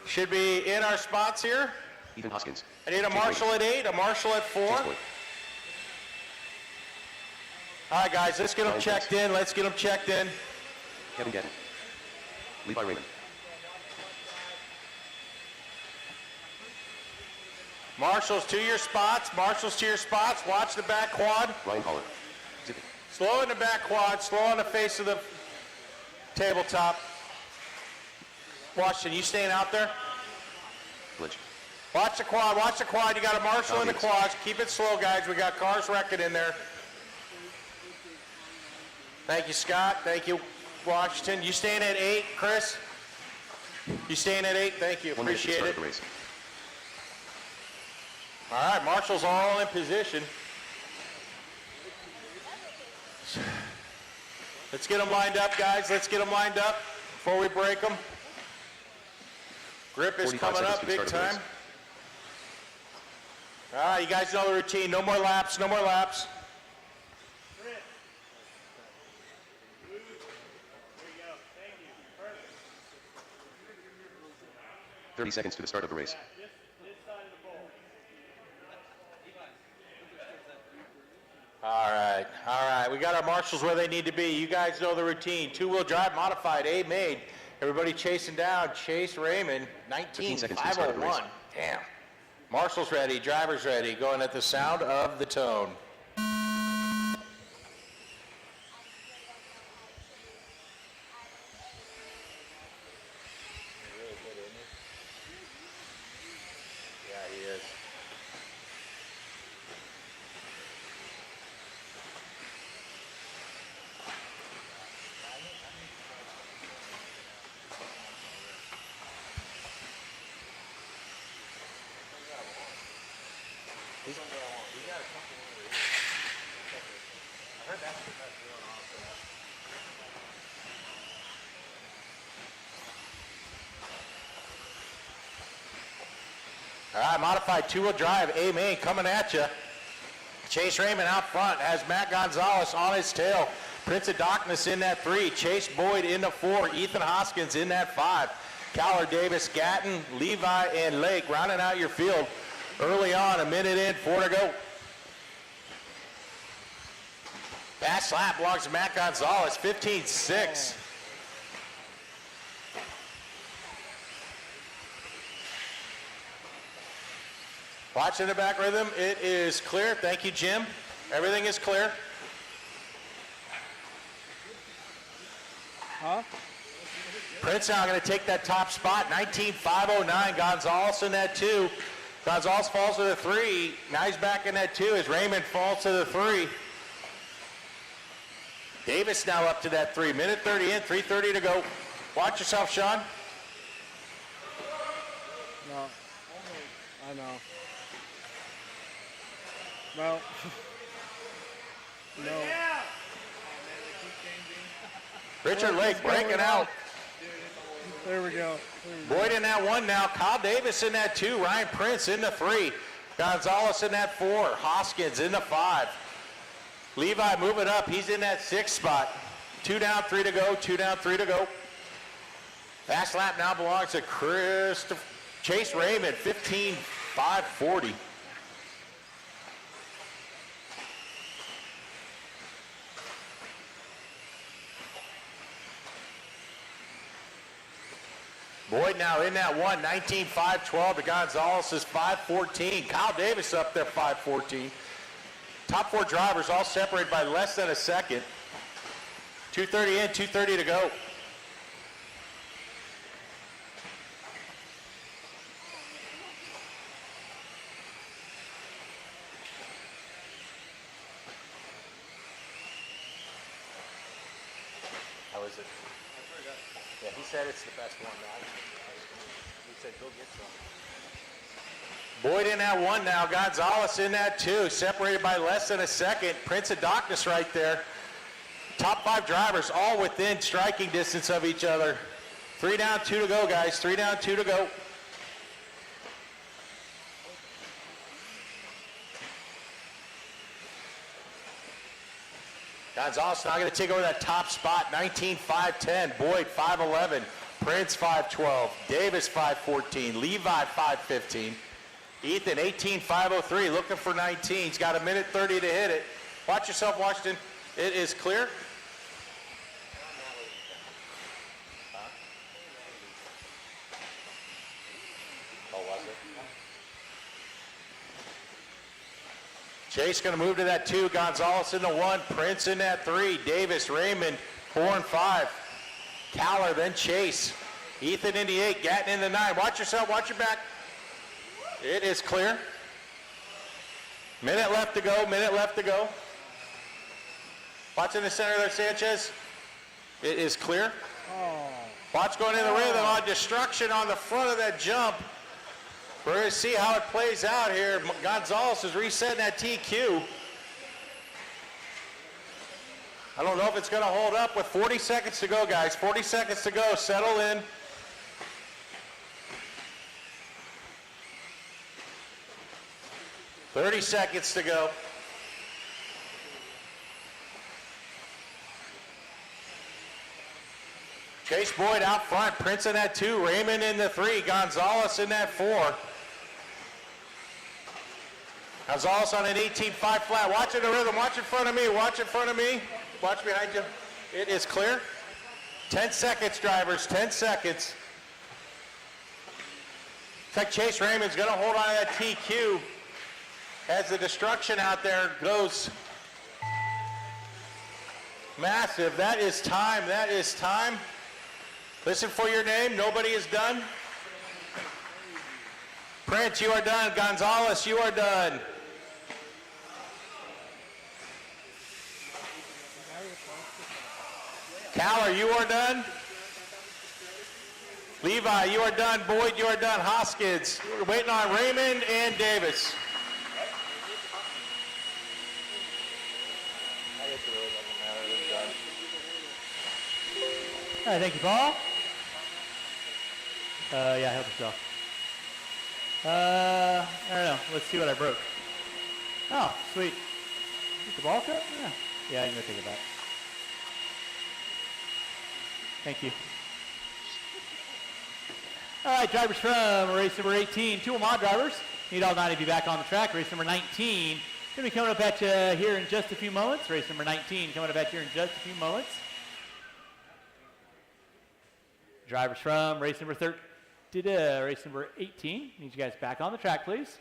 Should be in our spots here. Ethan Hoskins. I need a marshal at 8, a marshal at 4. All right, guys, let's get them checked in. Let's get them checked in. Kevin Gettin. Levi Raymond. Marshals to your spots. Marshals to your spots. Watch the back quad. Ryan Holler. Zippy. Slow in the back quad. Slow on the face of the tabletop. Washington, you staying out there? Glitch. Watch the quad. Watch the quad. You got a marshal in the quads. Keep it slow, guys. We got cars wrecking in there. Thank you, Scott. Thank you, Washington. You staying at 8, Chris? You staying at 8? Thank you. 1 minute to the Appreciate start it. of the race. All right, marshals are all in position. Let's get them lined up, guys. Let's get them lined up before we break them. Grip is 45 coming seconds up to the big start of the time. All right, you guys know the routine. No more laps, no more laps. 30 seconds to the start of the race. All right. We got our marshals where they need to be. You guys know the routine. Two-wheel drive modified, A made. Everybody chasing down. Chase Raymond, 15 seconds to the start of the race. 19,501. Damn. Marshals ready, drivers ready, going at the sound of the tone. Yeah, he is. All right, modified two-wheel drive, A-main coming at you. Chase Raymond out front has Matt Gonzalez on his tail. Prince of Darkness in that 3. Chase Boyd in the 4. Ethan Hoskins in that 5. Cowler, Davis, Gatton, Levi, and Lake rounding out your field early on. A minute in, 4 to go. Fast lap belongs to Matt Gonzalez, 15.6. Watching the back rhythm, it is clear. Thank you, Jim. Everything is clear. Prince now going to take that top spot, 19,509. Gonzalez in that 2. Gonzalez falls to the 3. Now he's back in that 2 as Raymond falls to the 3. Davis now up to that 3. Minute 30 in, 3:30 to go. Watch yourself, Sean. No. I know. No. No. Richard Lake breaking out. There we go. Boyd in that 1 now. Kyle Davis in that 2. Ryan Prince in the 3. Gonzalez in that 4. Hoskins in the 5. Levi moving up. He's in that 6th spot. 2 down, 3 to go. 2 down, 3 to go. Fast lap now belongs to Chase Raymond, 15,540. Boyd now in that 1, 19,512 to Gonzalez's 514. Kyle Davis up there, 514. Top 4 drivers all separated by less than a second. 2:30 in, 2:30 to go. How is it? Yeah, he said it's the best one. He said go get some. Boyd in that 1 now. Gonzalez in that 2. Separated by less than a second. Prince of Darkness right there. Top 5 drivers all within striking distance of each other. 3 down, 2 to go, guys. 3 down, 2 to go. Gonzalez now going to take over that top spot, 19,510. Boyd, 511. Prince, 512. Davis, 514. Levi, 515. Ethan, 18,503. Looking for 19. He's got a minute 30 to hit it. Watch yourself, Washington. It is clear. Oh, was it? Chase going to move to that 2. Gonzalez in the 1. Prince in that 3. Davis, Raymond, 4 and 5. Cowler, then Chase. Ethan in the 8. Gatton in the 9. Watch yourself. Watch your back. It is clear. Minute left to go. Minute left to go. Watch in the center there, Sanchez. It is clear. Watch going in the rhythm on destruction on the front of that jump. We're going to see how it plays out here. Gonzalez is resetting that TQ. I don't know if it's going to hold up with 40 seconds to go, guys. 40 seconds to go. Settle in. $30 seconds to go. Chase Boyd out front. Prince in that 2. Raymond in the 3. Gonzalez in that 4. Gonzalez on an 18.5 flat. Watching the rhythm. Watch in front of me. Watch in front of me. Watch behind you. It is clear. 10 seconds, drivers. 10 seconds. Looks like Chase Raymond's going to hold on to that TQ as the destruction out there goes massive. That is time. That is time. Listen for your name. Nobody is done. Prince, you are done. Gonzalez, you are done. Cowler, you are done. Levi, you are done. Boyd, you are done. Hoskins, we're waiting on Raymond and Davis. All right, thank you, Paul. Yeah, help yourself. I don't know. Let's see what I broke. Oh, sweet. Is the ball cut? Yeah. Yeah, I'm going to take it back. Thank you. All right, drivers from race number 18, 2 Oman drivers. Need all 9 to be back on the track. Race number 19 going to be coming up at you here in just a few moments. Race number 19 coming up at you here in just a few moments. Drivers from race number 18. Need you guys back on the track, please.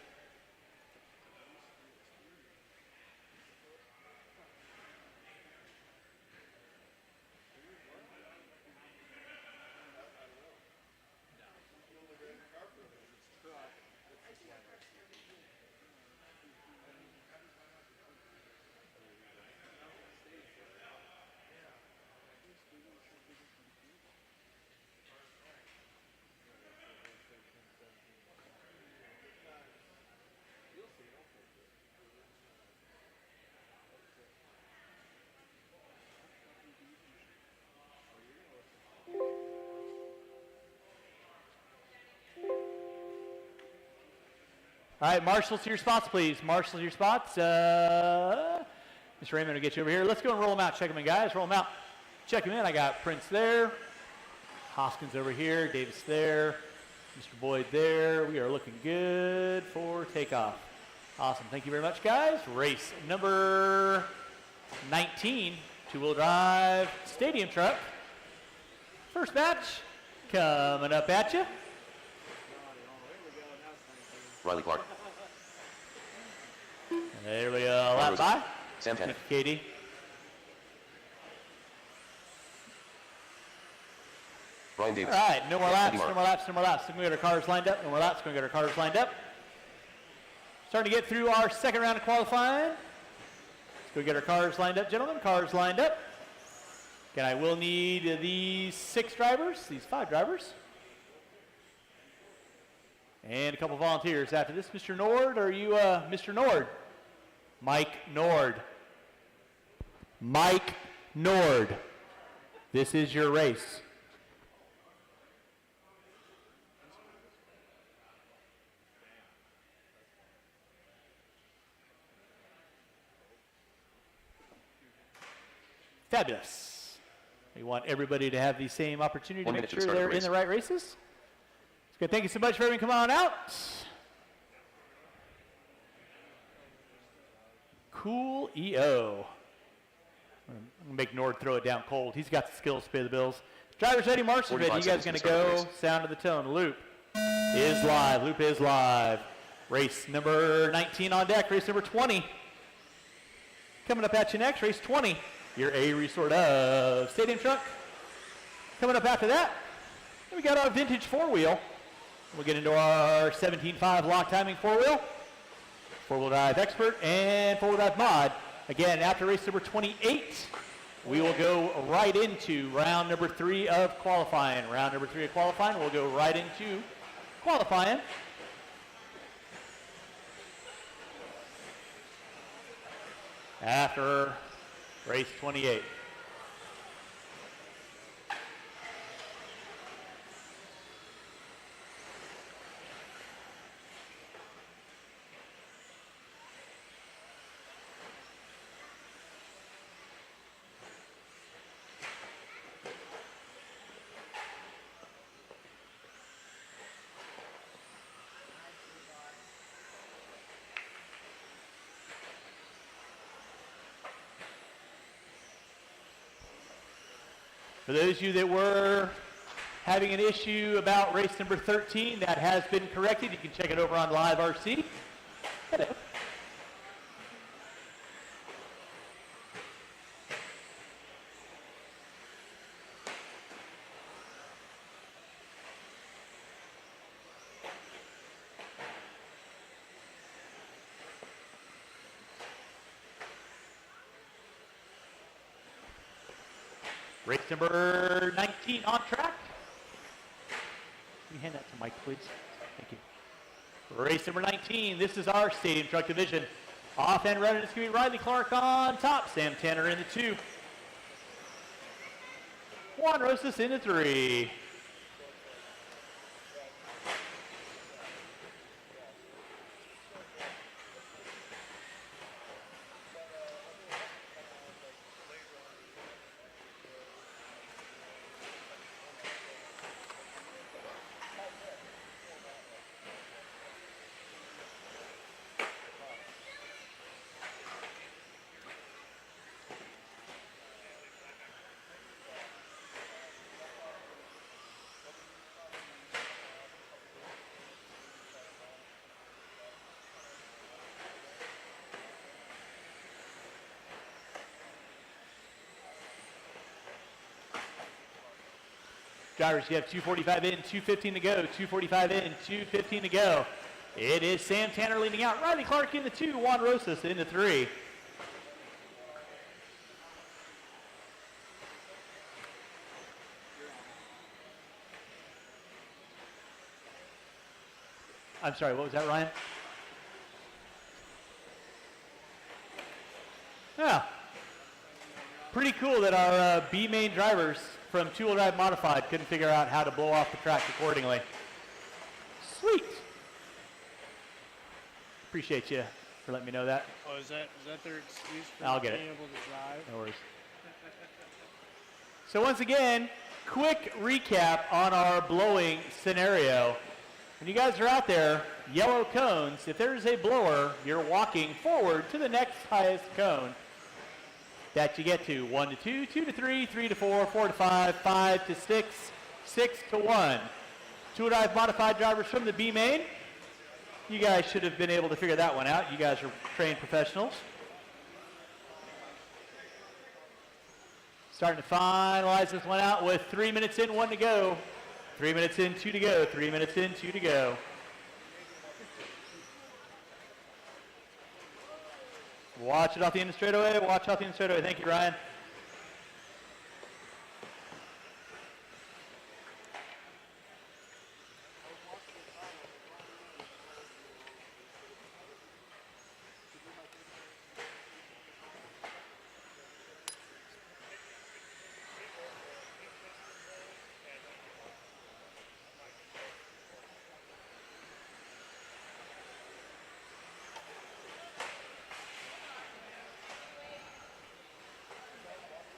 All right, marshals to your spots, please. Marshals to your spots. Mr. Raymond will get you over here. Let's go and roll them out. Check them in, guys. Roll them out. Check them in. I got Prince there. Hoskins over here. Davis there. Mr. Boyd there. We are looking good for takeoff. Awesome. Thank you very much, guys. Race number 19, 2-wheel drive stadium truck. First batch coming up at you. Riley Clark. There we go. Lap by. Sam Tanner. Katie. Brian Davis. All right, no more laps, no more laps, no more laps. We're going to get our cars lined up. No more laps, we're going to get our cars lined up. Starting to get through our second round of qualifying. Let's go get our cars lined up, gentlemen. Cars lined up. Again, I will need these 6 drivers, these 5 drivers. And a couple volunteers after this. Mr. Nord, are you Mr. Nord? Mike Nord. Mike Nord. This is your race. Fabulous. We want everybody to have the same opportunity to make sure they're in the right races. Good. Thank you so much for everyone coming on out. Cool EO. I'm going to make Nord throw it down cold. He's got the skills to pay the bills. Drivers ready, marshals ready. You guys going to go. Sound of the tone. Loop is live. Loop is live. Race number 19 on deck. Race number 20. Coming up at you next. Race 20. Your A resort of stadium truck. Coming up after that, we got our vintage 4-wheel. We'll get into our 17.5 lock timing 4-wheel drive expert, and 4-wheel drive mod. Again, after race number 28, we will go right into round number 3 of qualifying. Round number 3 of qualifying, we'll go right into qualifying. After race 28. For those of you that were having an issue about race number 13, that has been corrected. You can check it over on Live RC. Hello. Race number 19 on track. Can you hand that to Mike, please? Thank you. Race number 19. This is our Stadium Truck Division. Off and running, it's going to be Riley Clark on top. Sam Tanner in the 2. Juan Rosas in the 3. Drivers, you have 2:45 in, 2:15 to go, 2:45 in, 2:15 to go. It is Sam Tanner leading out. Riley Clark in the 2, Juan Rosas in the 3. I'm sorry, what was that, Ryan? Yeah. Pretty cool that our B main drivers from two-wheel drive modified couldn't figure out how to blow off the track accordingly. Sweet. Appreciate you for letting me know that. Oh, is that their excuse for I'll not get being it. able to drive? No worries. So once again, quick recap on our blowing scenario. When you guys are out there, yellow cones, if there's a blower, you're walking forward to the next highest cone that you get to. 1 to 2, 2 to 3, 3 to 4, 4 to 5, 5 to 6, 6 to 1. Two-wheel drive modified drivers from the B main. You guys should have been able to figure that one out. You guys are trained professionals. Starting to finalize this one out with 3 minutes in, 1 to go. 3 minutes in, 2 to go. 3 minutes in, 2 to go. Watch it off the end of the straightaway. Watch off the end of the straightaway. Thank you, Ryan.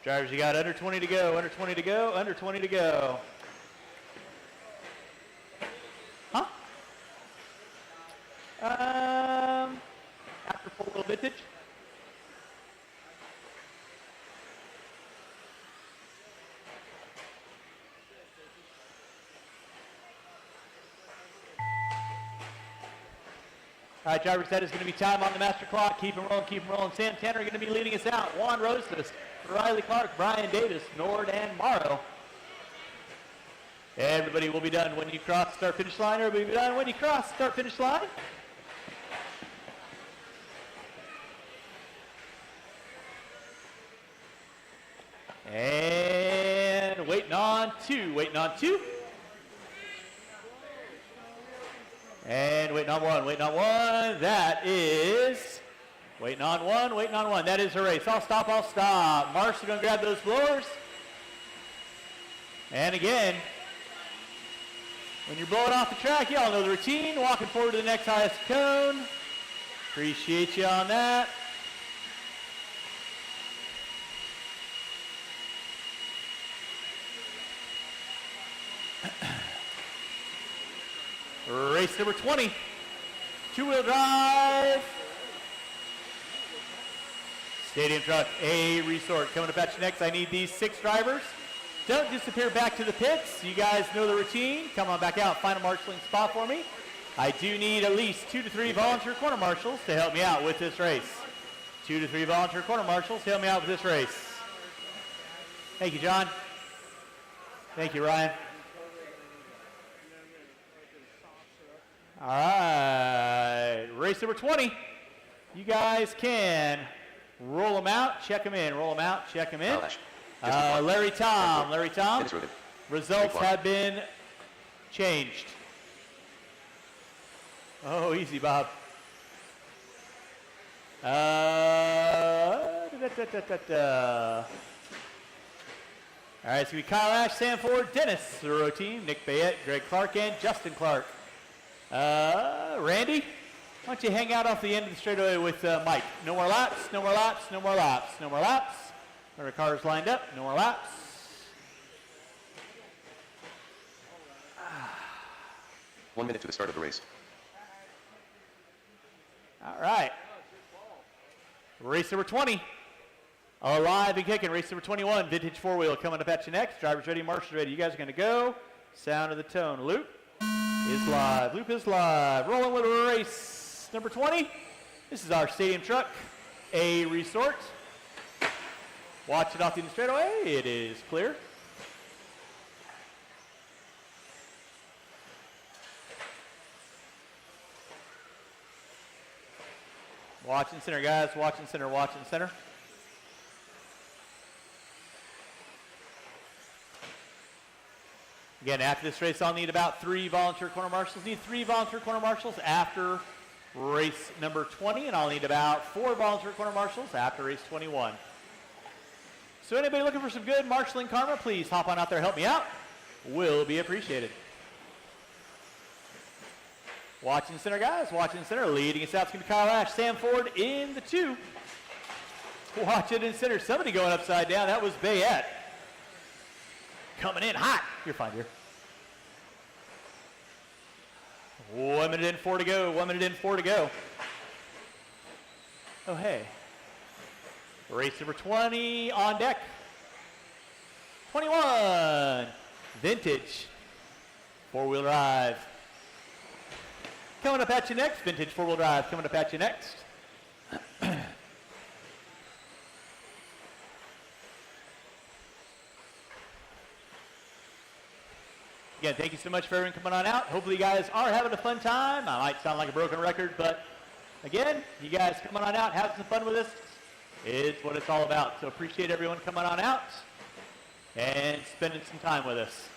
Drivers, you got under 20 to go, under 20 to go, under 20 to go. Huh? After full little vintage. All right, drivers, that is going to be time on the master clock. Keep them rolling, keep them rolling. Sam Tanner going to be leading us out. Juan Rosas, Riley Clark, Brian Davis, Nord, and Morrow. Everybody will be done when you cross start finish line. Everybody will be done when you cross start finish line. And waiting on 2, waiting on 2. And waiting on 1, waiting on 1. That is waiting on 1, waiting on 1. That is a race. I'll stop, I'll stop. Marshall's going to grab those blowers. And again, when you're blowing off the track, y'all know the routine. Walking forward to the next highest cone. Appreciate you on that. Race number 20, two-wheel drive. Stadium truck, A resort. Coming up at you next, I need these 6 drivers. Don't disappear back to the pits. You guys know the routine. Come on back out, find a marshalling spot for me. I do need at least 2 to 3 volunteer corner marshals to help me out with this race. 2 to 3 volunteer corner marshals to help me out with this race. Thank you, John. Thank you, Ryan. All right, race number 20. You guys can roll them out, check them in, roll them out, check them in. Larry Tom, results have been changed. Oh, easy, Bob. All right, it's going to be Kyle Ash, Sam Ford, Dennis, the row team, Nick Bayette, Greg Clark, and Justin Clark. Randy, why don't you hang out off the end of the straightaway with Mike? No more laps, no more laps, no more laps, no more laps. Our cars lined up, no more laps. 1 minute to the start of the race. All right. Race number 20. Alive and kicking. Race number 21. Vintage four-wheel coming up at you next. Drivers ready, marshals ready. You guys are going to go. Sound of the tone. Loop is live. Loop is live. Rolling with race number 20. This is our stadium truck, A resort. Watch it off the straightaway. It is clear. Watching center, guys. Watching center, watching center. Again, after this race, I'll need about 3 volunteer corner marshals. Need 3 volunteer corner marshals after race number 20, and I'll need about 4 volunteer corner marshals after race 21. So anybody looking for some good marshalling karma, please hop on out there, help me out. Will be appreciated. Watching center, guys. Watching center. Leading us out is going to be Kyle Ash. Sam Ford in the 2. Watch it in center. Somebody going upside down. That was Bayette. Coming in hot. You're fine, dear. 1 minute in, 4 to go. 1 minute in, 4 to go. Oh, hey. Race number 20 on deck. 21. Vintage. Four-wheel drive. Coming up at you next. Vintage four-wheel drive coming up at you next. Again, thank you so much for everyone coming on out. Hopefully you guys are having a fun time. I might sound like a broken record, but again, you guys coming on out, having some fun with us is what it's all about. So appreciate everyone coming on out and spending some time with us.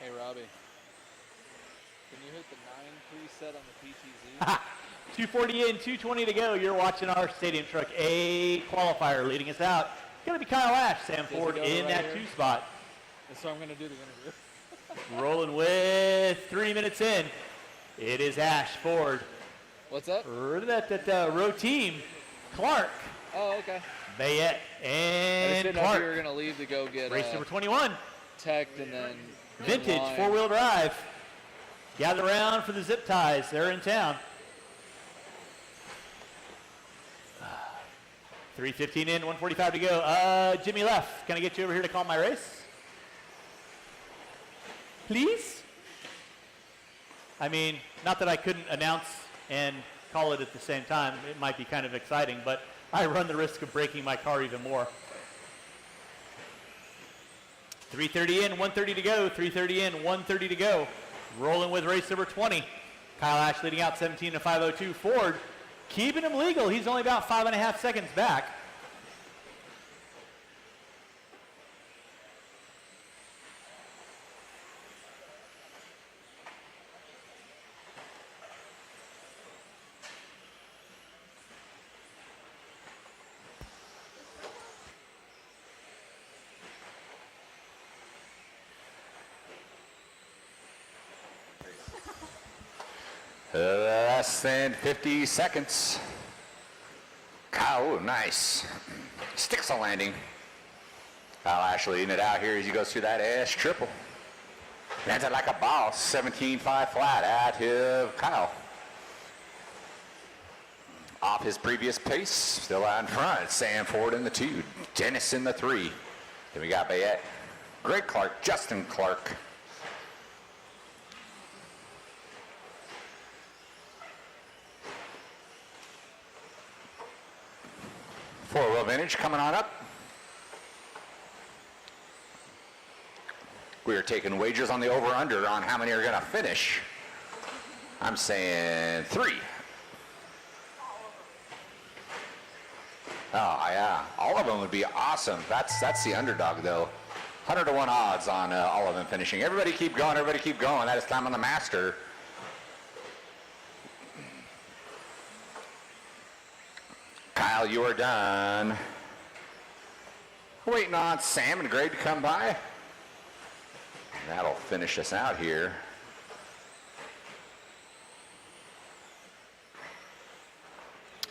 Hey, Robbie, can you hit the 9 preset on the PTZ? 240 in, 220 to go. You're watching our stadium truck A qualifier leading us out. It's going to be Kyle Ash, Sam Ford in that here? 2 spot. That's what I'm going to do the interview. Rolling with 3 minutes in. It is Ash Ford. What's that? That row team, Clark, Oh, okay. Bayette, I just and didn't know if Clark. you were gonna leave to go get Race number 21, teched and then vintage in line. four-wheel drive. Gather around for the zip ties. They're in town. 3:15 in, 1:45 to go. Jimmy Leff, can I get you over here to call my race? Please? I mean, not that I couldn't announce and call it at the same time. It might be kind of exciting, but I run the risk of breaking my car even more. 3:30 in, 1:30 to go. 3:30 in, 1:30 to go. Rolling with race number 20. Kyle Ash leading out 17 to 5:02. Ford keeping him legal. He's only about 5.5 seconds back. Less than 50 seconds. Kyle, ooh, nice. Sticks a landing. Kyle Ashley leading it out here as he goes through that S triple. Lands it like a boss. 17.5 flat out to Kyle. Off his previous pace, still out in front. Sam Ford in the 2, Dennis in the 3. Then we got Bayette, Greg Clark, Justin Clark. Four-wheel vintage coming on up. We are taking wagers on the over-under on how many are going to finish. I'm saying 3. Oh, yeah. All of them would be awesome. That's the underdog, though. 100 to 1 odds on all of them finishing. Everybody keep going. Everybody keep going. That is time on the master. Kyle, you are done. Waiting on Sam and Greg to come by. That'll finish us out here.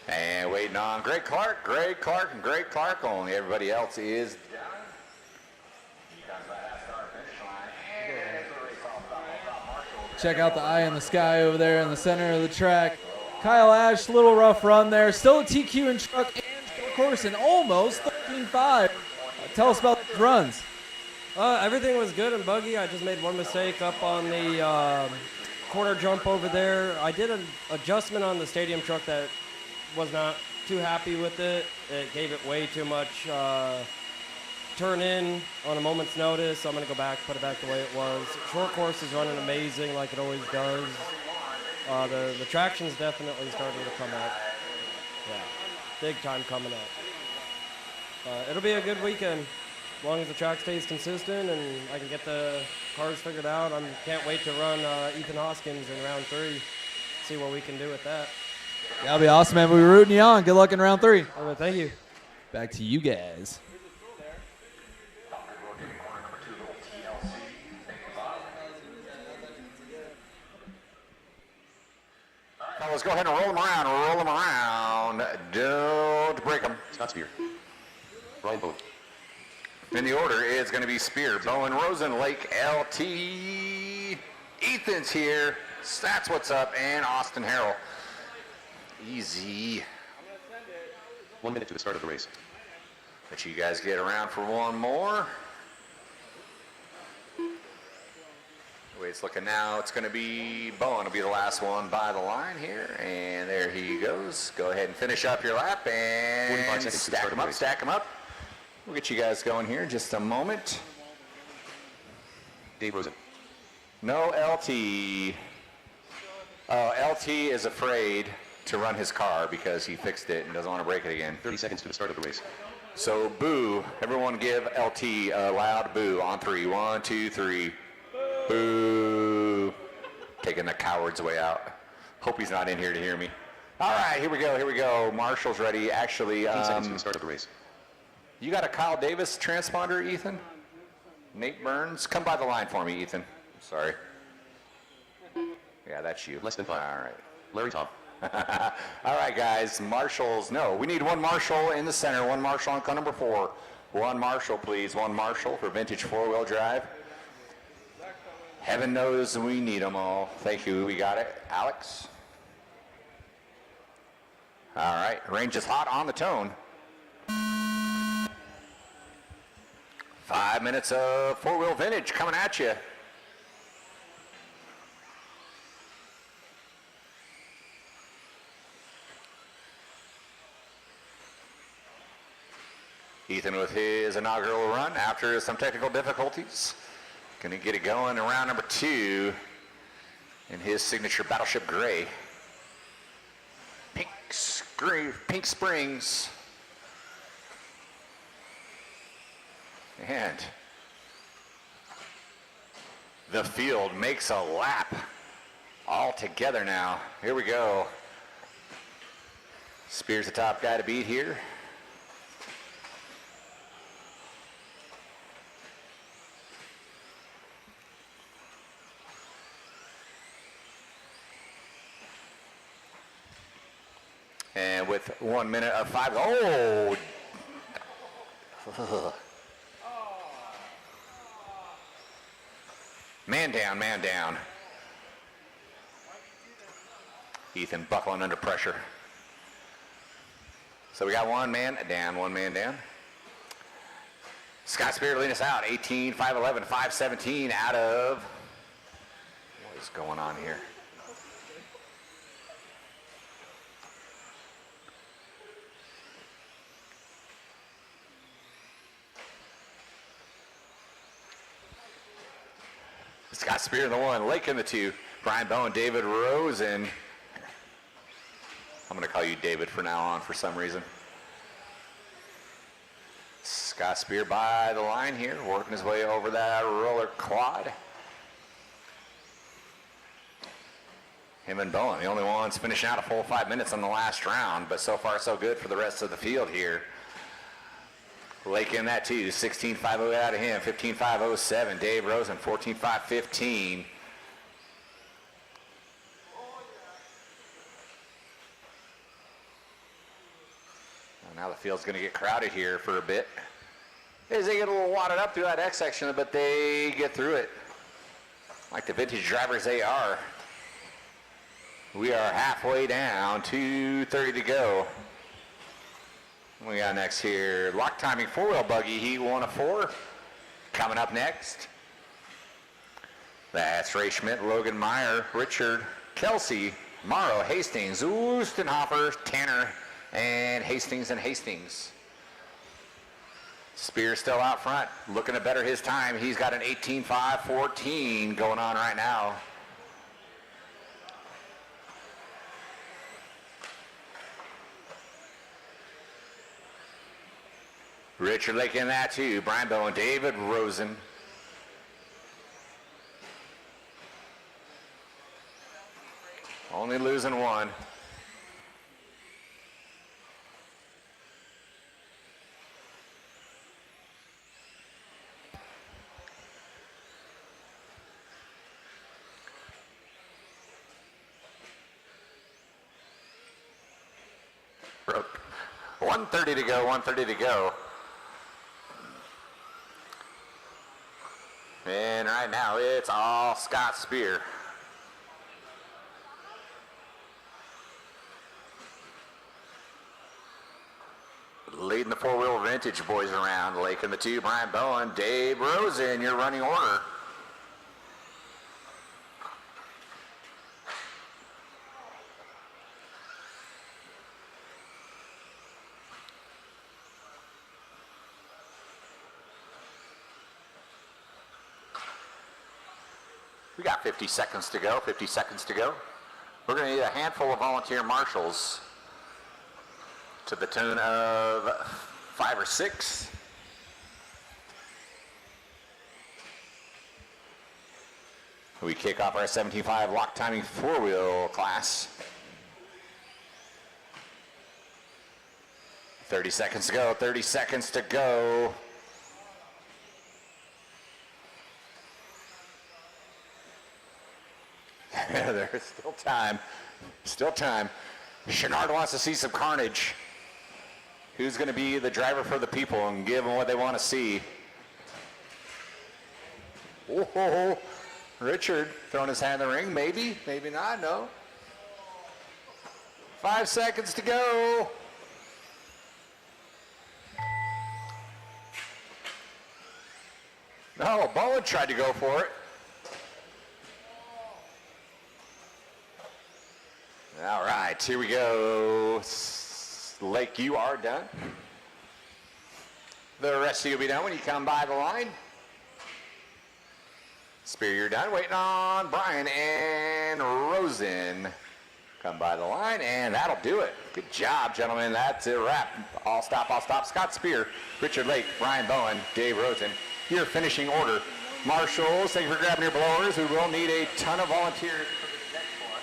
And waiting on Greg Clark, and Greg Clark only. Everybody else is done. Check out the eye in the sky over there in the center of the track. Kyle Ash, little rough run there. Still a TQ in truck and short course and almost 13.5. Tell us about the runs. Everything was good and buggy. I just made one mistake up on the corner jump over there. I did an adjustment on the stadium truck that was not too happy with it. It gave it way too much turn in on a moment's notice. I'm going to go back, put it back the way it was. Short course is running amazing like it always does. The traction's definitely starting to come up. Yeah, big time coming up. It'll be a good weekend as long as the track stays consistent and I can get the cars figured out. I can't wait to run Ethan Hoskins in round 3, see what we can do with that. That'll be awesome, man. We're rooting you on. Good luck in round 3. All right, thank you. Back to you guys. Fellas, go ahead and roll them around. Roll them around. Don't break them. Scott Spear. Ryan Bowen. In the order is going to be Spear, Bowen, Rosen, Lake, LT. Ethan's here. That's what's up. And Austin Harrell. Easy. 1 minute to the start of the race. Let you guys get around for one more. The way it's looking now, it's going to be Bowen will be the last one by the line here. And there he goes. Go ahead and finish up your lap and stack them up, stack them up. We'll get you guys going here in just a moment. Dave Rosen. No LT. LT is afraid to run his car because he fixed it and doesn't want to break it again. 30 seconds to the start of the race. So boo. Everyone give LT a loud boo on 3. 1, 2, 3. Boo. Taking the coward's way out. Hope he's not in here to hear me. All right, here we go, here we go. Marshall's ready. Actually, 15 seconds to the start of the race. You got a Kyle Davis transponder, Ethan? Nate Burns? Come by the line for me, Ethan. Sorry. Yeah, that's you. Less than 5. All right. Larry Tom. All right, guys, marshals. No, we need one marshal in the center, one marshal on car number 4. One marshal, please, one marshal for vintage four-wheel drive. Heaven knows we need them all. Thank you. We got it. Alex. All right, range is hot on the tone. 5 minutes of four-wheel vintage coming at you. Ethan with his inaugural run after some technical difficulties. Going to get it going in round number 2 in his signature Battleship Gray. Pink Springs. And the field makes a lap all together now. Here we go. Spear's the top guy to beat here. And with 1 minute of 5, oh! Man down, man down. Ethan buckling under pressure. So we got one man down, one man down. Scott Spear leading us out, 18, 511, 517 out of, what is going on here? Scott Spear in the 1, Lake in the 2, Brian Bowen, David Rosen. I'm going to call you David from now on for some reason. Scott Spear by the line here, working his way over that roller quad. Him and Bowen, the only ones finishing out a full 5 minutes on the last round, but so far so good for the rest of the field here. Lake in that too, 16.50 out of him, 15.507. Dave Rosen, 14.515. Now the field's going to get crowded here for a bit. As they get a little wadded up through that X section, but they get through it. Like the vintage drivers they are. We are halfway down, 2:30 to go. We got next here, lock timing four-wheel buggy, Heat 1 of 4. Coming up next. That's Ray Schmidt, Logan Meyer, Richard, Kelsey, Morrow, Hastings, Oostenhofer, Tanner, and Hastings and Hastings. Spear still out front, looking to better his time. He's got an 18.514 going on right now. Richard Lake in that too. Brian Bowen, David Rosen. Only losing one. Broke. 1:30 to go, 1:30 to go. And right now it's all Scott Spear. Leading the four-wheel vintage boys around. Lake in the 2, Brian Bowen, Dave Rosen, your running order. We got 50 seconds to go, 50 seconds to go. We're going to need a handful of volunteer marshals to the tune of 5 or 6. We kick off our 17.5 lock timing four-wheel class. 30 seconds to go, 30 seconds to go. There's still time. Still time. Chenard wants to see some carnage. Who's going to be the driver for the people and give them what they want to see? Oh, Richard throwing his hat in the ring. Maybe, maybe not. No. 5 seconds to go. No, Bowen tried to go for it. All right, here we go. Lake, you are done. The rest of you will be done when you come by the line. Spear, you're done. Waiting on Brian and Rosen. Come by the line, and that'll do it. Good job, gentlemen. That's a wrap. All stop, all stop. Scott Spear, Richard Lake, Brian Bowen, Dave Rosen. Your finishing order. Marshals, thank you for grabbing your blowers. We will need a ton of volunteers for this next one.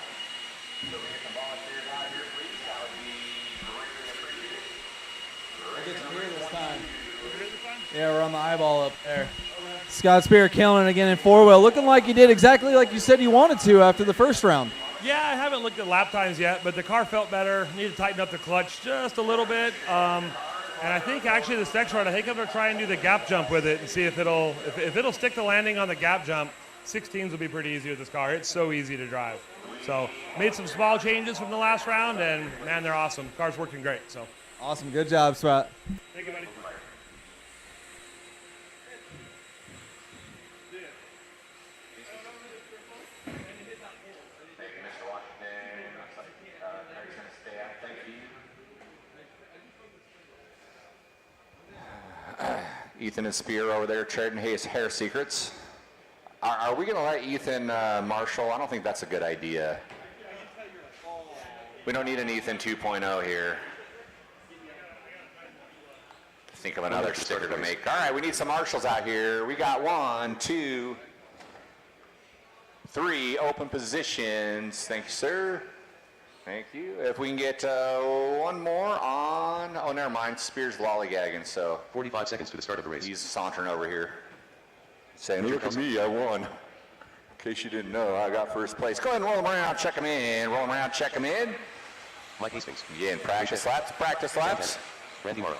So we get some volunteers out here, please. That would be greatly appreciated. I get to hear this time. Yeah, we're on the eyeball up there. Scott Spear killing it again in four-wheel. Looking like you did exactly like you said you wanted to after the first round. Yeah, I haven't looked at lap times yet, but the car felt better. Need to tighten up the clutch just a little bit. And I think actually this next round, I think I'm going to try and do the gap jump with it and see if it'll stick the landing on the gap jump. 16s will be pretty easy with this car. It's so easy to drive. So made some small changes from the last round, and man, they're awesome. Car's working great. So awesome, good job, Sprat. thank you, buddy. Ethan and Spear over there trading his hair secrets. Are we going to let Ethan marshal? I don't think that's a good idea. We don't need an Ethan 2.0 here. Think of another sticker to make. All right, we need some marshals out here. We got 1, 2, 3 open positions. Thank you, sir. Thank you. If we can get one more on, oh, never mind. Spears lollygagging, so. 45 seconds to the start of the race. He's sauntering over here. Saying, look at me, I won. In case you didn't know, I got first place. Go ahead and roll him around, check him in. Roll him around, check him in. Mike Hastings. Yeah, and practice laps, practice laps. Randy Morrow.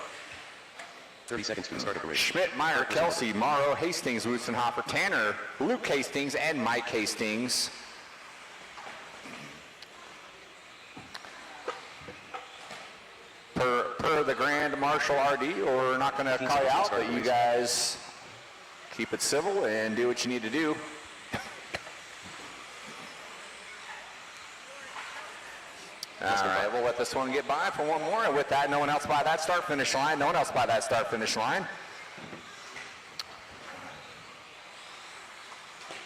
30 seconds to the start of the race. Schmidt, Meyer, Kelsey, Morrow, Hastings, Wutzenhofer, Tanner, Luke Hastings, and Mike Hastings. Per the Grand Marshal RD, we're not going to call you out, but you guys keep it civil and do what you need to do. All right, we'll let this one get by for one more. And with that, no one else by that start-finish line. No one else by that start-finish line.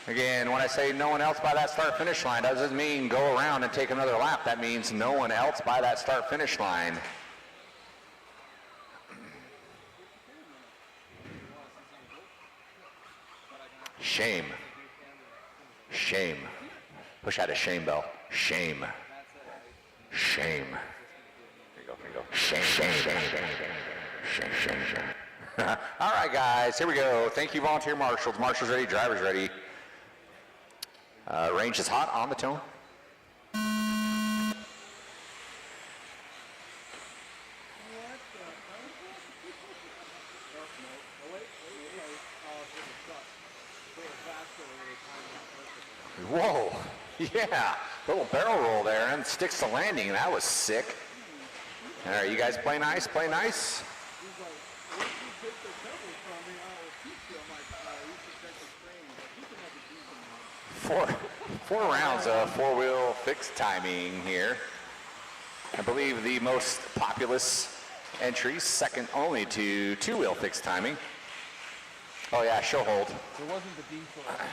Again, when I say no one else by that start-finish line, doesn't mean go around and take another lap. That means no one else by that start-finish line. Shame. Shame. Push out a shame bell. Shame. Shame. There you go, there you go. Shame, shame, shame, shame, shame, shame. All right, guys, here we go. Thank you, volunteer marshals. Marshals ready, drivers ready. Range is hot on the tone. Whoa, yeah, little barrel roll there and sticks the landing. That was sick. All right, you guys play nice, play nice. Four rounds of four-wheel fixed timing here. I believe the most populous entries, second only to two-wheel fixed timing. Oh yeah, show hold. There wasn't the diesel behind that.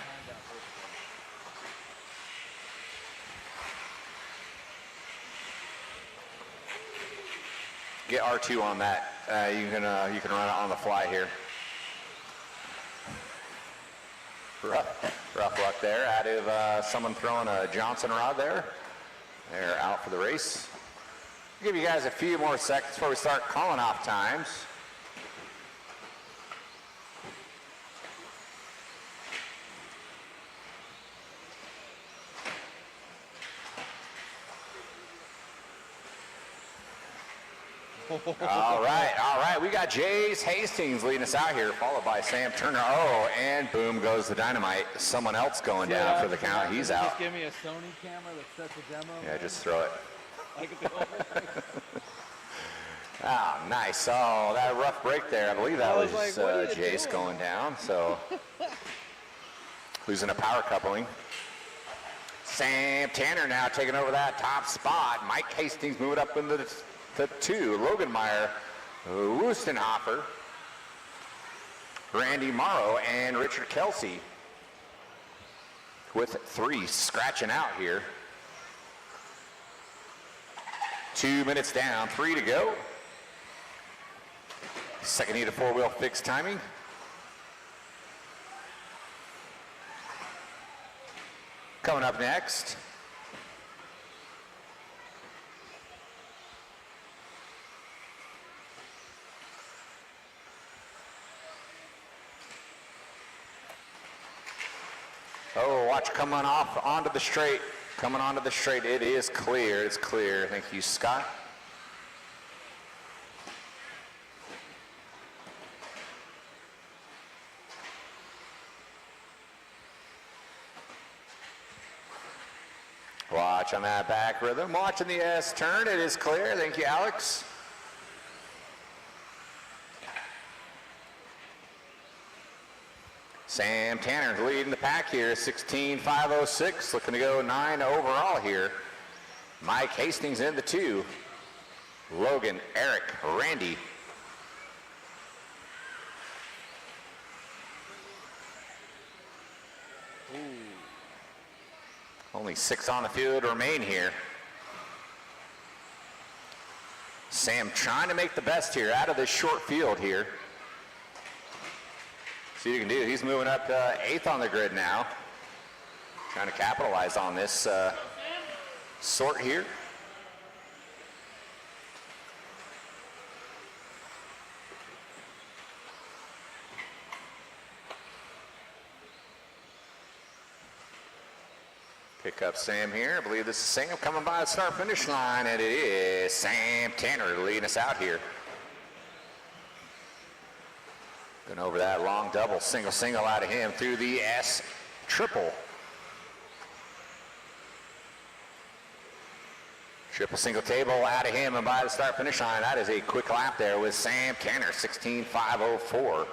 Get R2 on that. You can run it on the fly here. Rough luck there. Out of someone throwing a Johnson rod there. They're out for the race. I'll give you guys a few more seconds before we start calling off times. All right. We got Jace Hastings leading us out here, followed by Sam Turner. Oh, and boom goes the dynamite. Someone else going down for the count. He's out. Just give me a Sony camera that sets a demo. Yeah, just throw it. I could do it. Oh, nice. Oh, that rough break there. I believe that was like, what are you Jace doing? going down. So losing a power coupling. Sam Tanner now taking over that top spot. Mike Hastings moving up into the 2. Logan Meyer, Wustenhofer, Randy Morrow, and Richard Kelsey with 3 scratching out here. 2 minutes down, 3 to go. Second heat of 4-wheel fixed timing. Coming up next, watch coming off onto the straight. Coming onto the straight, it is clear. It's clear. Thank you, Scott. Watch on that back rhythm. Watching the S turn. It is clear. Thank you, Alex. Sam Tanner leading the pack here. 16.506. Looking to go 9 overall here. Mike Hastings in the 2. Logan, Eric, Randy. Only 6 on the field remain here. Sam trying to make the best here out of this short field here. See what you can do. He's moving up to 8th on the grid now. Trying to capitalize on this sort here. Pick up Sam here. I believe this is Sam coming by the start finish line, and it is Sam Tanner leading us out here. Going over that long double, single out of him through the S triple. Triple single table out of him and by the start finish line. That is a quick lap there with Sam Tanner, 16.504.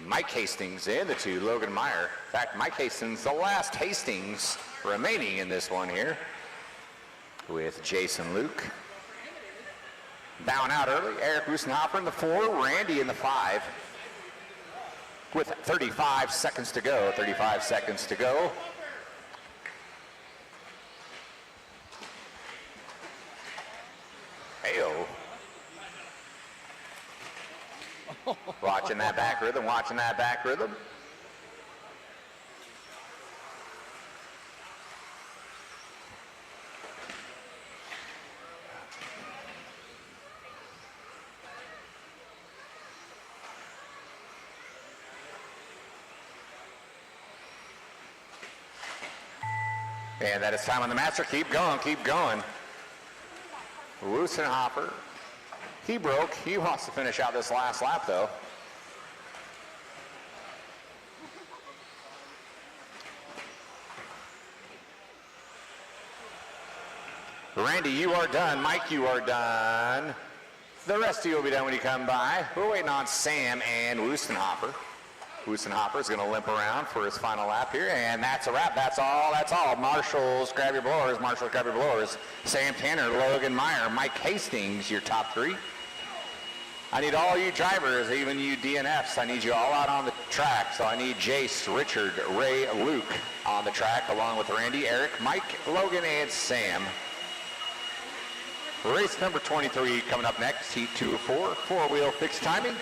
Mike Hastings in the 2, Logan Meyer. In fact, Mike Hastings, the last Hastings remaining in this one here with Jason Luke. Bowing out early, Eric Wustenhofer in the 4, Randy in the 5 with 35 seconds to go, 35 seconds to go. Heyo. Watching that back rhythm, watching that back rhythm. And that is time on the master. Keep going, keep going. Wustenhofer. He broke. He wants to finish out this last lap, though. Randy, you are done. Mike, you are done. The rest of you will be done when you come by. We're waiting on Sam and Wustenhofer. Wustenhofer is going to limp around for his final lap here, and that's a wrap. That's all. That's all. Marshals, grab your blowers. Marshals, grab your blowers. Sam Tanner, Logan Meyer, Mike Hastings, your top 3. I need all you drivers, even you DNFs. I need you all out on the track. So I need Jace, Richard, Ray, Luke on the track, along with Randy, Eric, Mike, Logan, and Sam. Race number 23 coming up next. Heat 2 of 4, 4-wheel fixed timing.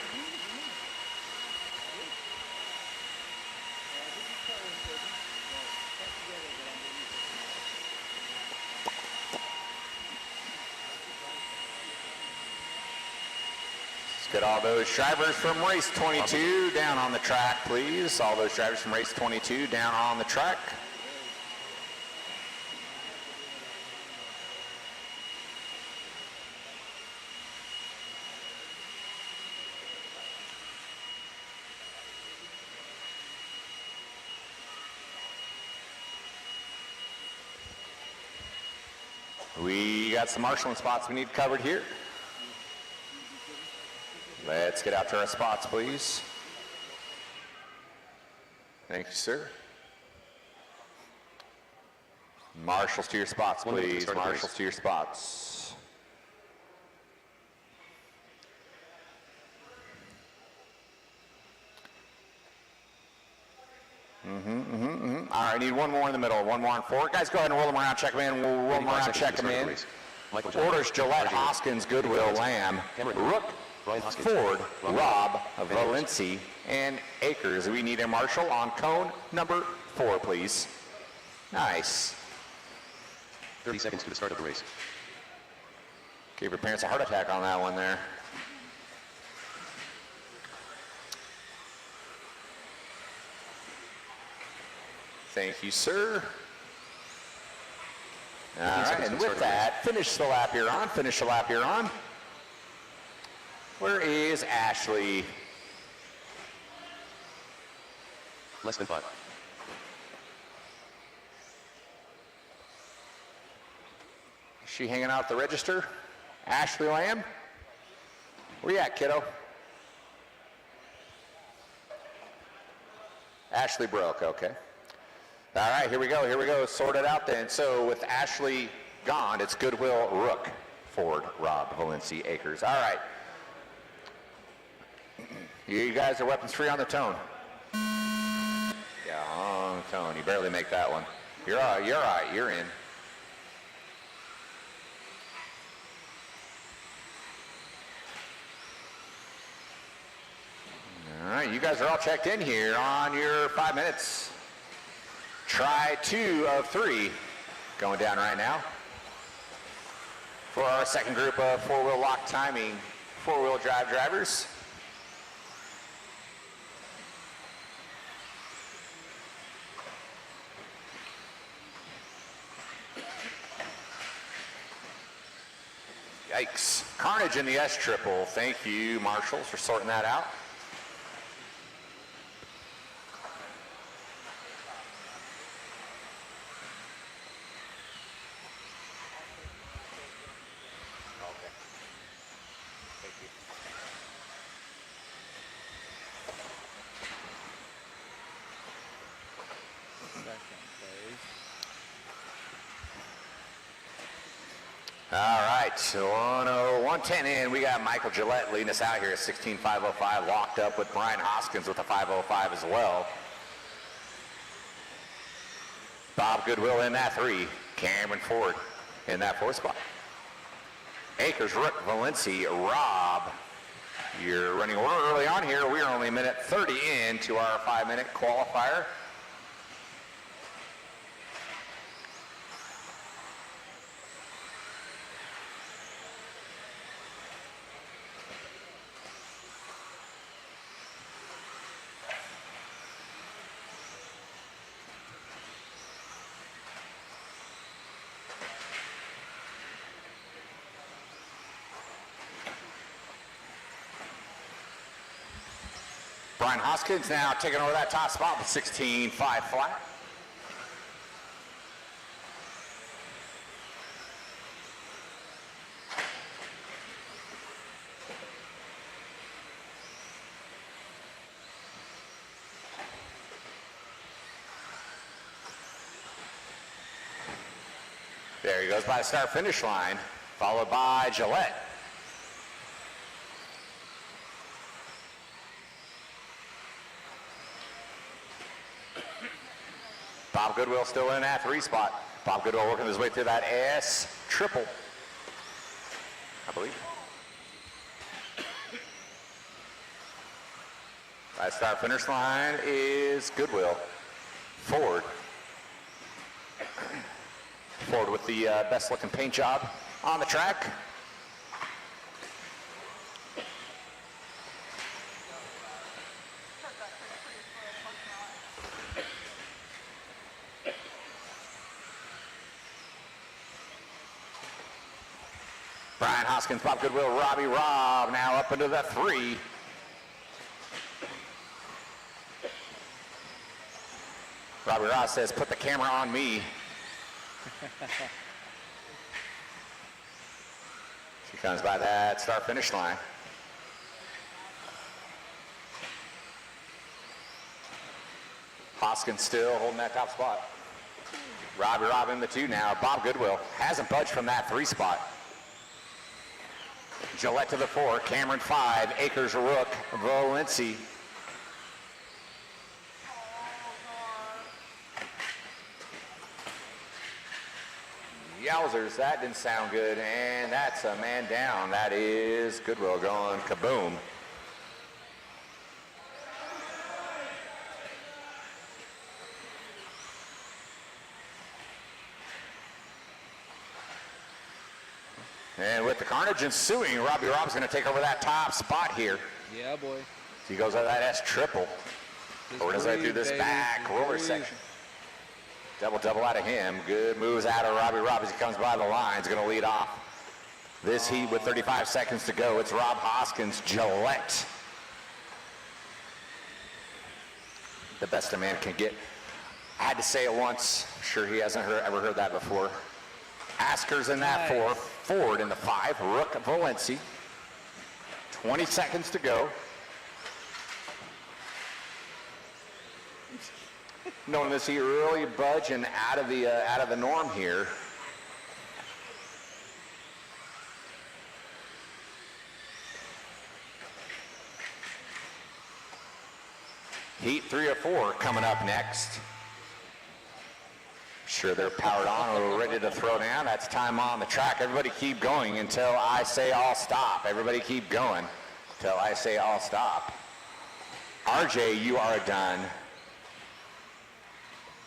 Get all those drivers from race 22 down on the track, please. All those drivers from race 22 down on the track. We got some marshalling spots we need covered here. Let's get out to our spots, please. Thank you, sir. Marshals to your spots, please. Marshals to your spots. All right, need one more in the middle, one more on four. Guys, go ahead and roll them around, check them in. We'll roll them around, check them in. Orders Gillette, Hoskins, Goodwill, Lamb, Rook, Ford, Robb, Valenci, and Akers. We need a marshal on cone number 4, please. Nice. 30 seconds to the start of the race. Gave your parents a heart attack on that one there. Thank you, sir. All right, and with that, finish the lap you're on. Finish the lap you're on. Where is Ashley? Less than 5. Is she hanging out at the register? Ashley Lamb? Where you at, kiddo? Ashley broke, okay. All right, here we go, sort it out then. So with Ashley gone, it's Goodwill, Rook, Ford, Robb, Valenci, Akers. All right. You guys are weapons free on the tone. Yeah, on the tone. You barely make that one. You're all right, you're in. All right, you guys are all checked in here on your 5 minutes. Try 2 of 3 going down right now. For our second group of four-wheel lock timing, four-wheel drive drivers. Yikes. Carnage in the S triple. Thank you, marshals, for sorting that out. All right, so 110 in, we got Michael Gillette leading us out here at 16.505, locked up with Brian Hoskins with a 505 as well. Bob Goodwill in that 3, Cameron Ford in that 4th spot. Akers, Rook, Valenci, Robb. Your running order early on here. We are only a minute 30 into our 5-minute qualifier. Brian Hoskins now taking over that top spot with 16.5 flat. There he goes by the start-finish line, followed by Gillette. Bob Goodwill still in that 3 spot. Bob Goodwill working his way through that S triple, I believe. That start finish line is Goodwill. Ford. Ford with the best looking paint job on the track. Brian Hoskins, Bob Goodwill, Robbie Robb now up into the 3. Robbie Robb says, put the camera on me. Comes by that start finish line. Hoskins still holding that top spot. Rob in the 2 now. Bob Goodwill hasn't budged from that 3 spot. Gillette to the 4, Cameron 5, Akers, Rook, Valenci. Yowzers, that didn't sound good, and that's a man down. That is Goodwill going kaboom. And with the carnage ensuing, Robbie Rob's going to take over that top spot here. Yeah, boy. He goes out that S triple. Or does that do this back roller section? Double out of him. Good moves out of Robbie Rob as he comes by the line. He's going to lead off this heat with 35 seconds to go. It's Rob Hoskins, Gillette. The best a man can get. I had to say it once. I'm sure he hasn't ever heard that before. Asker's in that 4. Ford in the 5. Rook, Valenci. 20 seconds to go. Knowing this heat really budging out of the norm here. Heat 3 or 4 coming up next. Sure they're powered on or ready to throw down. That's time on the track. Everybody keep going until I say all stop. Everybody keep going until I say all stop. RJ, you are done.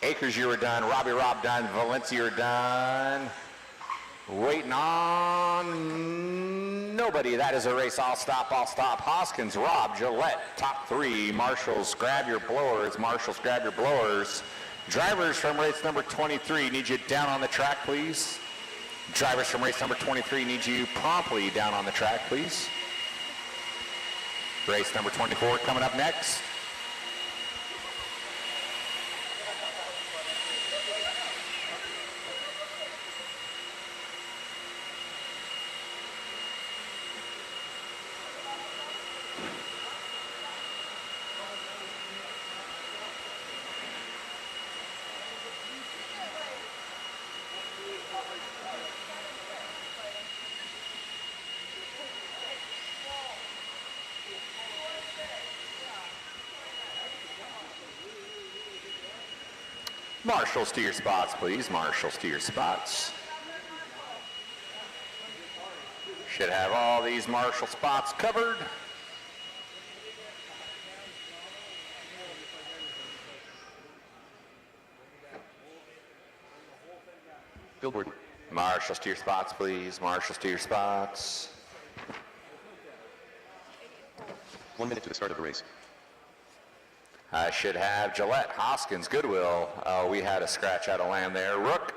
Akers, you are done. Robbie Rob done. Valenci, you're done. Waiting on nobody. That is a race. All stop. Hoskins, Rob, Gillette, top 3. Marshals, grab your blowers. Marshals, grab your blowers. Drivers from race number 23, need you down on the track, please. Drivers from race number 23, need you promptly down on the track, please. Race number 24 coming up next. Marshals to your spots, please. Marshals to your spots. Should have all these marshal spots covered. Billboard. Marshals to your spots, please. Marshals to your spots. 1 minute to the start of the race. I should have Gillette, Hoskins, Goodwill. We had a scratch out of land there. Rook.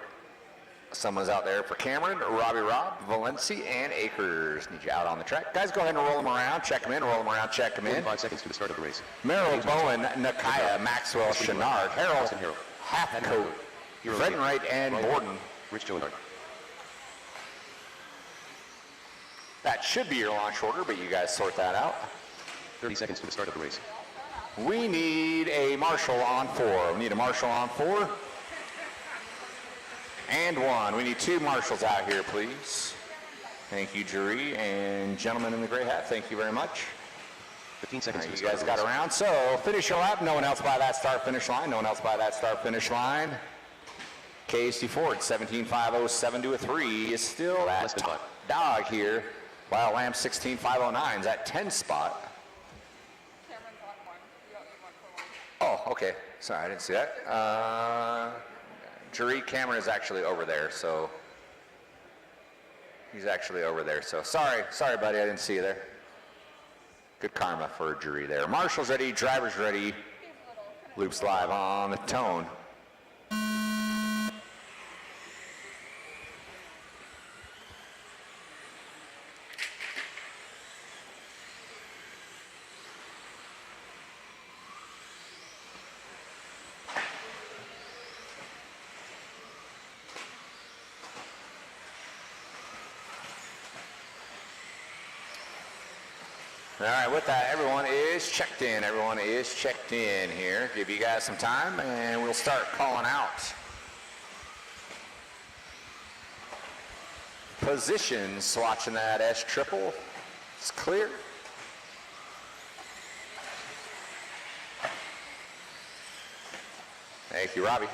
Someone's out there for Cameron, Robbie Rob, Valenci, and Akers. Need you out on the track. Guys, go ahead and roll them around. Check them in. Roll them around. Check them in. 5 seconds to the start of the race. Merrill, Bowen, Nakaya, Maxwell, Chenard, Harold, Halfcoat, Freddenwright, and Borden. Rich Joenard. That should be your launch order, but you guys sort that out. 30 seconds to the start of the race. We need a marshal on 4. We need a marshal on 4. And 1. We need 2 marshals out here, please. Thank you, jury, and gentlemen in the gray hat. Thank you very much. 15 seconds to the you start guys of the got race. around. So finish your lap. No one else by that start finish line. No one else by that start finish line. KST Ford 17,507 to a 3 is still Less that than top 5. dog here. While Lamb 16,509 is at 10 spot. Oh, okay. Sorry, I didn't see that. Jury Cameron is actually over there, so he's actually over there. So sorry, buddy, I didn't see you there. Good karma for Jury there. Marshall's ready, driver's ready. Loops live on the tone. All right, with that, everyone is checked in. Everyone is checked in here. Give you guys some time, and we'll start calling out positions. Watching that S triple. It's clear. Thank you, Robbie.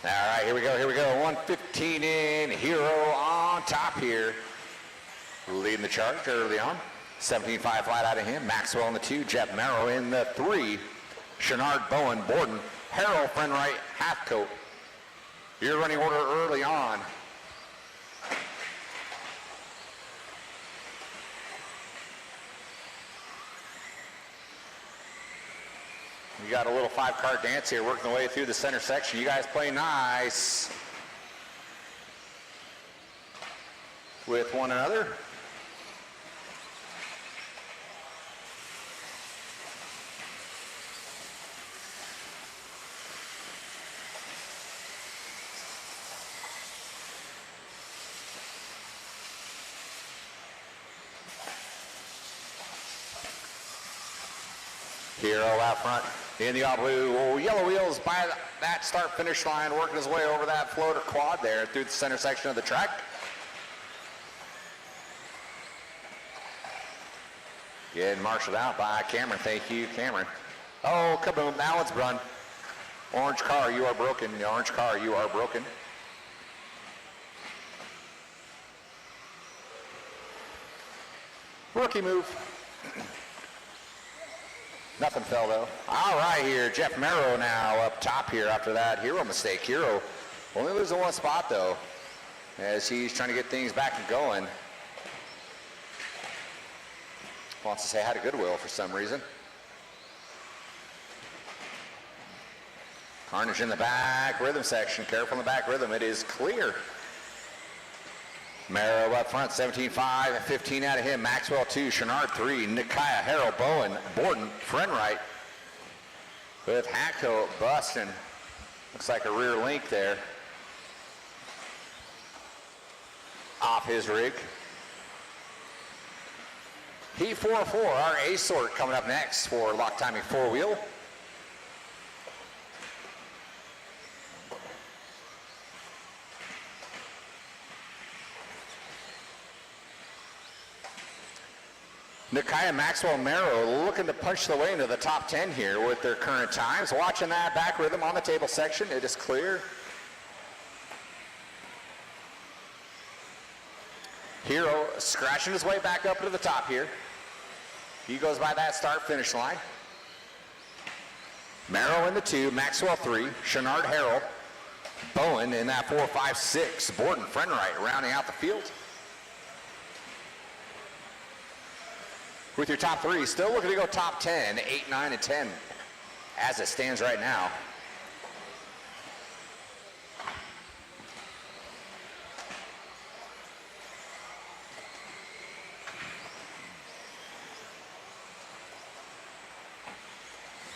All right, here we go, here we go. 115 in, Hero on top here. Leading the charge early on. 17.5 flat out of him. Maxwell in the 2, Jeff Merrow in the 3. Chenard, Bowen, Borden, Harrell, Frenwright, Halfcoat. Your running order early on. We got a little 5-car dance here working the way through the center section. You guys play nice with one another. Hero out front in the all blue, yellow wheels by that start finish line, working his way over that floater quad there through the center section of the track. Getting marshaled out by Cameron. Thank you, Cameron. Oh, kaboom, that one's run. Orange car, you are broken. The orange car, you are broken. Rookie move. Nothing fell though. All right here, Jeff Merrow now up top here after that Hero mistake. Hero only losing one spot though, as he's trying to get things back and going. Wants to say hi to Goodwill for some reason. Carnage in the back rhythm section. Careful in the back rhythm. It is clear. Merrow up front, 17.5, 15 out of him. Maxwell 2, Chenard 3, Nikaya, Harrell, Bowen, Borden, Frenwright with Hackcoat busting. Looks like a rear link there. Off his rig. Heat 4-4, our A sort coming up next for lock timing 4-wheel. Nikaya, Maxwell, Merrow looking to punch their way into the top 10 here with their current times. Watching that back rhythm on the table section, it is clear. Hero scratching his way back up to the top here. He goes by that start-finish line. Merrow in the 2, Maxwell 3, Chenard, Harrell, Bowen in that 4, 5, 6, Borden, Frenwright rounding out the field. With your top 3, still looking to go top 10, 8, 9, and 10 as it stands right now.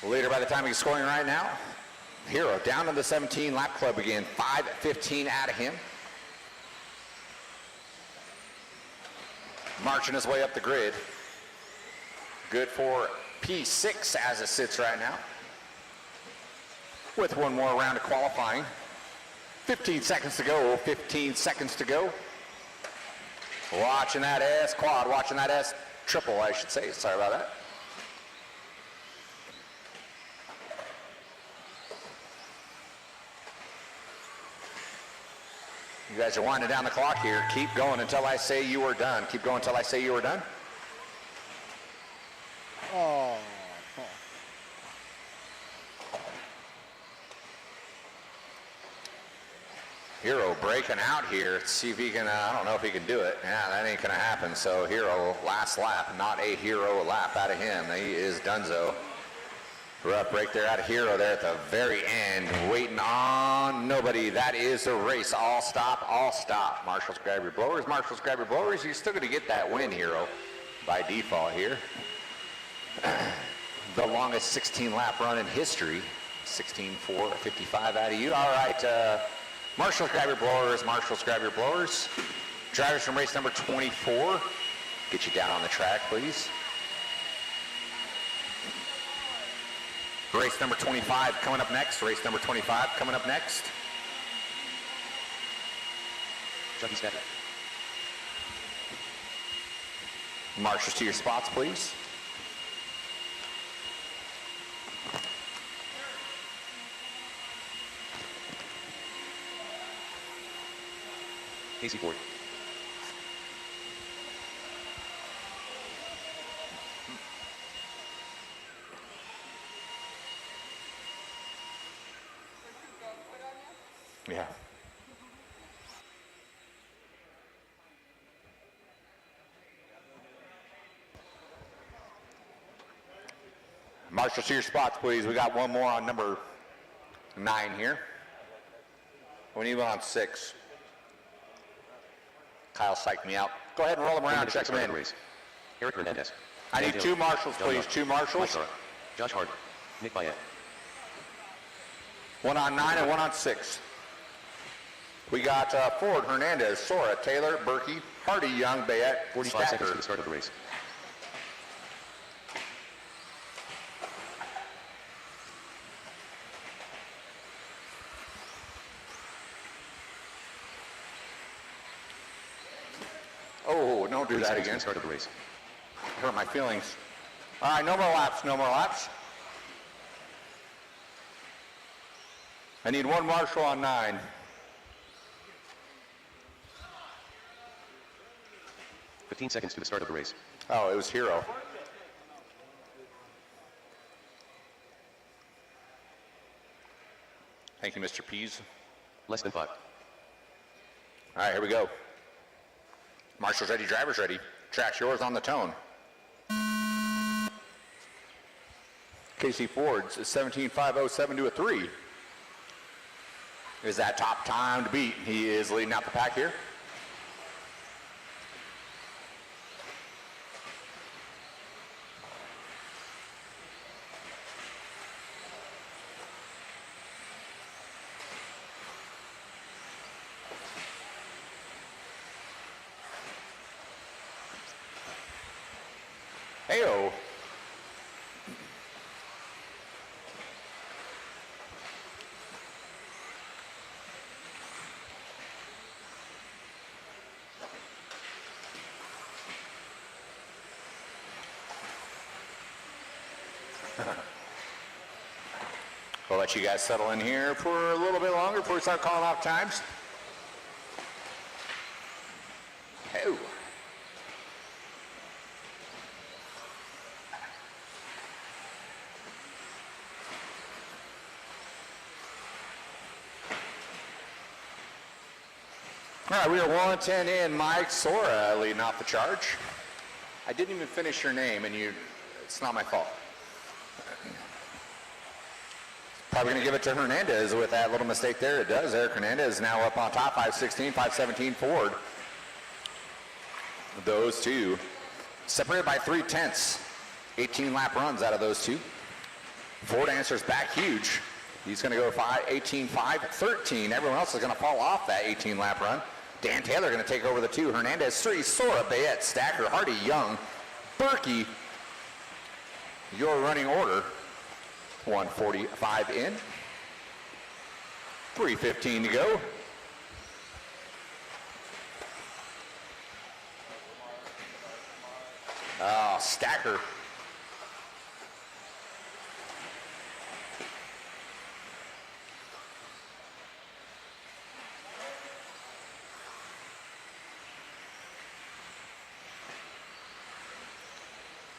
Leader by the time he's scoring right now. Hero down to the 17 lap club again, 5:15 out of him. Marching his way up the grid. Good for P6 as it sits right now. With one more round of qualifying. 15 seconds to go, 15 seconds to go. Watching that S quad, watching that S triple, I should say. Sorry about that. You guys are winding down the clock here. Keep going until I say you are done. Keep going until I say you are done. Oh. Hero breaking out here. Let's see if he can, I don't know if he can do it. Yeah, that ain't gonna happen. So Hero, last lap, not a Hero lap out of him. He is donezo. Rough break there out of Hero there at the very end, waiting on nobody. That is the race. All stop, all stop. Marshals, grab your blowers. Marshals, grab your blowers. You're still gonna get that win, Hero, by default here. The longest 16 lap run in history. 16:4:55 out of you. All right, Marshals, grab your blowers. Marshals, grab your blowers. Drivers from race number 24, get you down on the track, please. Race number 25 coming up next. Race number 25 coming up next. Chucky Stecker. Marshals to your spots, please. Casey Ford. Yeah. Marshals to your spots, please. We got one more on number 9 here. We need one on 6. Kyle psyched me out. Go ahead and roll them around. Check them in. Eric Hernandez. I need 2 marshals, please. 2 marshals. Josh Hart. Nick Bayette. One on 9 and one on 6. We got Ford, Hernandez, Sora, Taylor, Berkey, Hardy, Young, Bayette, 45 seconds to the start of the race. Oh, don't do that again. Start of the race. Hurt my feelings. All right, no more laps, no more laps. I need 1 marshal on 9. $15 seconds to the start of the race. Oh, it was Hero. Thank you, Mr. Pease. Less than 5. All right, here we go. Marshals ready, drivers ready. Track's yours on the tone. Casey Ford's 17.507 to a 3. Is that top time to beat? He is leading out the pack here. Heyo. We'll let you guys settle in here for a little bit longer before we start calling off times. Oh. All right, we are 110 in. Mike Sora leading off the charge. I didn't even finish your name, and it's not my fault. Probably going to give it to Hernandez with that little mistake there. It does. Eric Hernandez now up on top, 5:16, 5:17 Ford. Those two separated by 3/10. 18 lap runs out of those two. Ford answers back huge. He's going to go 18, 5, 13. Everyone else is going to fall off that 18 lap run. Dan Taylor going to take over the 2. Hernandez 3. Sora, Bayette, Stacker, Hardy, Young, Berkey. Your running order. 145 in. 3:15 to go. Oh, Stacker.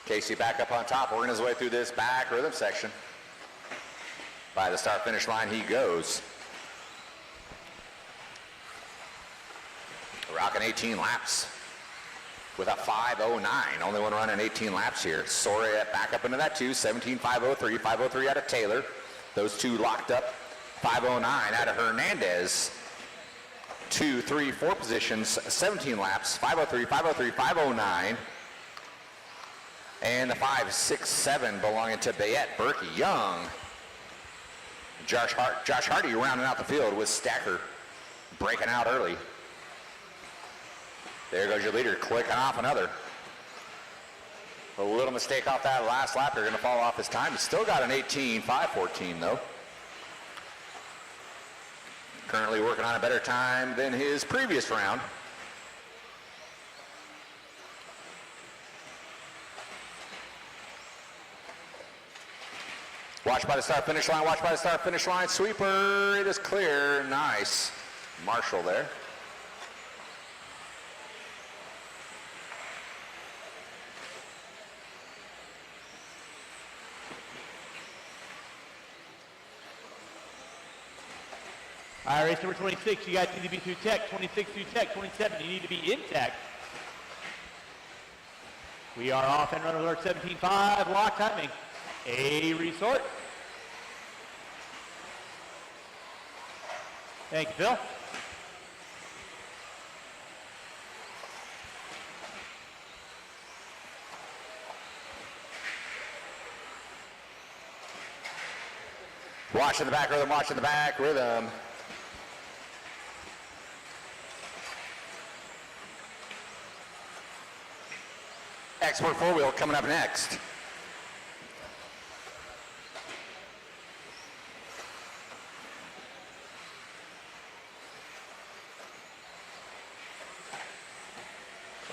Casey back up on top, working his way through this back rhythm section. By the start-finish line he goes. rocking 18 laps with a 5:09. Only one running 18 laps here. Soria back up into that too. 17.503. 5:03 out of Taylor. Those two locked up. 5:09 out of Hernandez. 2, 3, 4 positions. 17 laps. 5:03, 5:03, 5:09. And the 5, 6, 7 belonging to Bayette, Berkey, Young. Josh Hardy rounding out the field with Stacker breaking out early. There goes your leader, clicking off another. A little mistake off that last lap. They're going to fall off his time. He's still got an 18.514 though. Currently working on a better time than his previous round. Watch by the start finish line, watch by the start finish line. Sweeper, it is clear. Nice. Marshall there. All right, race number 26, you guys need to be through tech. 26 through tech. 27, you need to be in tech. We are off and run alert 17.5, lock timing. A resort. Thank you, Phil. Watch in the back rhythm, watch in the back rhythm. Export four-wheel coming up next.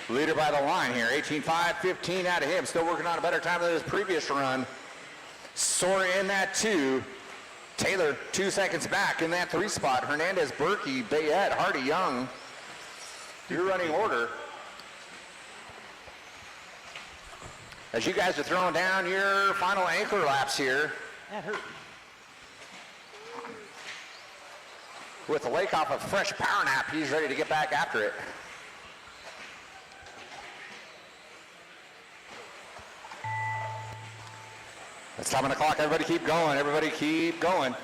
Leader by the line here, 18.515 out of him. Still working on a better time than his previous run. Soria in that 2. Taylor 2 seconds back in that 3 spot. Hernandez, Berkey, Bayette, Hardy, Young. Your running order. As you guys are throwing down your final anchor laps here. That hurt. With the lake off a fresh power nap, he's ready to get back after it. It's time on the clock. Everybody keep going. Everybody keep going.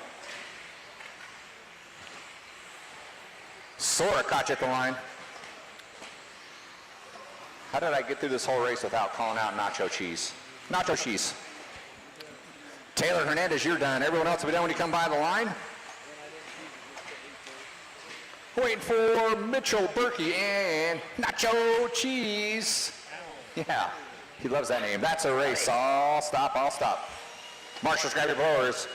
Sora caught you at the line. How did I get through this whole race without calling out nacho cheese? Nacho cheese. Taylor, Hernandez, you're done. Everyone else will be done when you come by the line. Waiting for Mitchell, Berkey, and nacho cheese. Yeah, he loves that name. That's a race. I'll stop, I'll stop. Marshals, grab your blowers.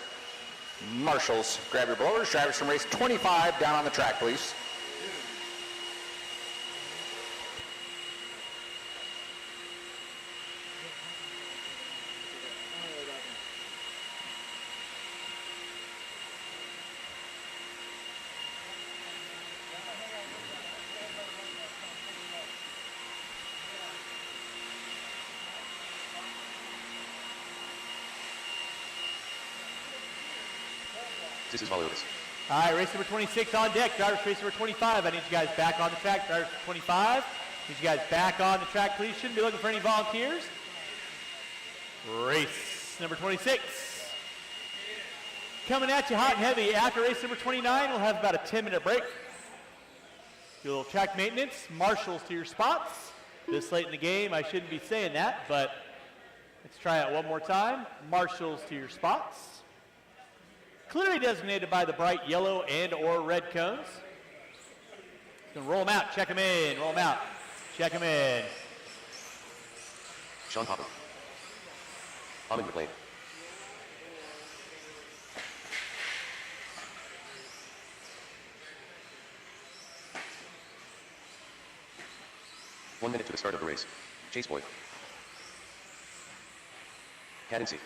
Marshals, grab your blowers. Drivers from race 25 down on the track, please. This is Volutis. All right, race number 26 on deck. Drivers race number 25. I need you guys back on the track. Drivers 25. Need you guys back on the track, please. Shouldn't be looking for any volunteers. Race number 26. Coming at you hot and heavy. After race number 29, we'll have about a 10-minute break. Do a little track maintenance. Marshals to your spots. This late in the game, I shouldn't be saying that, but let's try it one more time. Marshals to your spots. Clearly designated by the bright yellow and or red cones. Gonna roll them out, check them in, roll them out, check them in. Sean Poppin. Ahmed McLean. One minute to the start of the race. Chase Boyd. Cadency.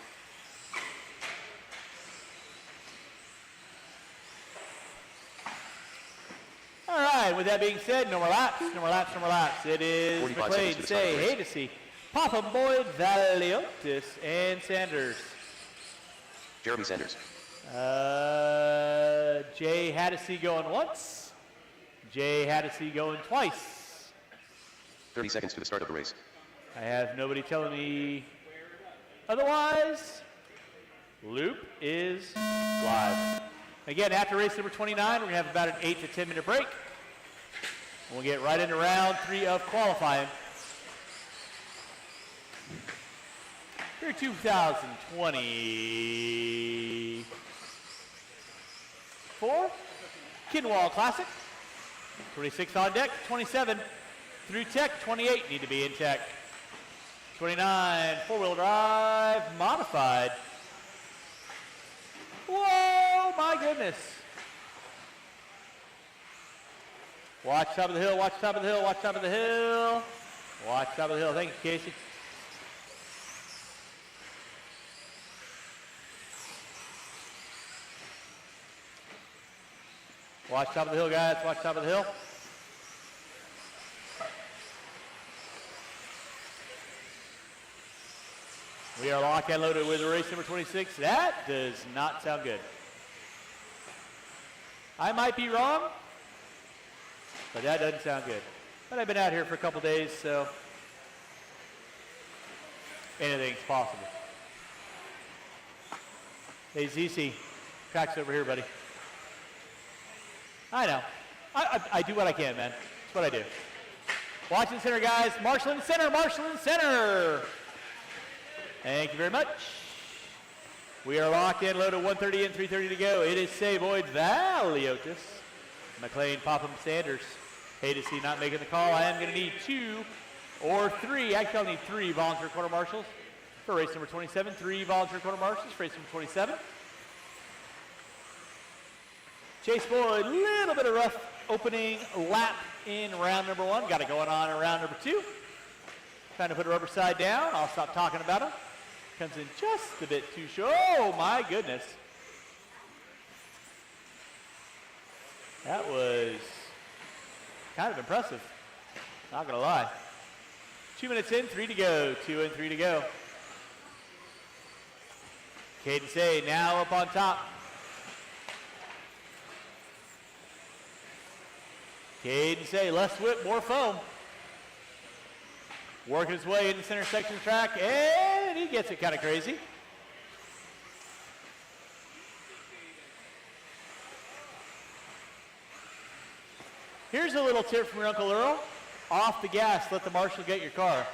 All right, with that being said, no more laps, no more laps, no more laps. It is 45 McLean, seconds to the start of the Say, race. Hadesy, Papa Boyd, Valiotis, and Sanders. Jeremy Sanders. Jay Hadesy going once. Jay Haddisy going twice. 30 seconds to the start of the race. I have nobody telling me otherwise. Loop is live. Again, after race number 29, we're going to have about an 8 to 10 minute break. We'll get right into round 3 of qualifying. Here 2024 Kinwall Classic. 26 on deck, 27 through tech, 28 need to be in tech. 29 four-wheel drive modified. Whoa, my goodness. Watch top of the hill, watch top of the hill, watch top of the hill. Watch top of the hill. Thank you, Casey. Watch top of the hill, guys. Watch top of the hill. We are locked and loaded with race number 26. That does not sound good. I might be wrong, but that doesn't sound good. But I've been out here for a couple days, so anything's possible. Hey, ZC, track's over here, buddy. I know. I do what I can, man. That's what I do. Watch in center, guys. Marshall in center, Marshall in center. Thank you very much. We are locked in, loaded 130 and 330 to go. It is Say Boyd, Valiotis, McLean, Popham, Sanders. Hate to see not making the call. I am going to need 2 or 3. Actually, I'll need 3 volunteer quarter marshals for race number 27. 3 volunteer quarter marshals for race number 27. Chase Boyd, little bit of rough opening lap in round number 1. Got it going on in round number 2. Trying to put a rubber side down. I'll stop talking about him. Comes in just a bit too short. Oh, my goodness. That was kind of impressive. Not going to lie. 2 minutes in, 3 to go. 2 and 3 to go. Caden Say now up on top. Caden Say, less whip, more foam. Working his way into the center section of the track, and he gets it kind of crazy. Here's a little tip from your Uncle Earl. Off the gas, let the marshal get your car.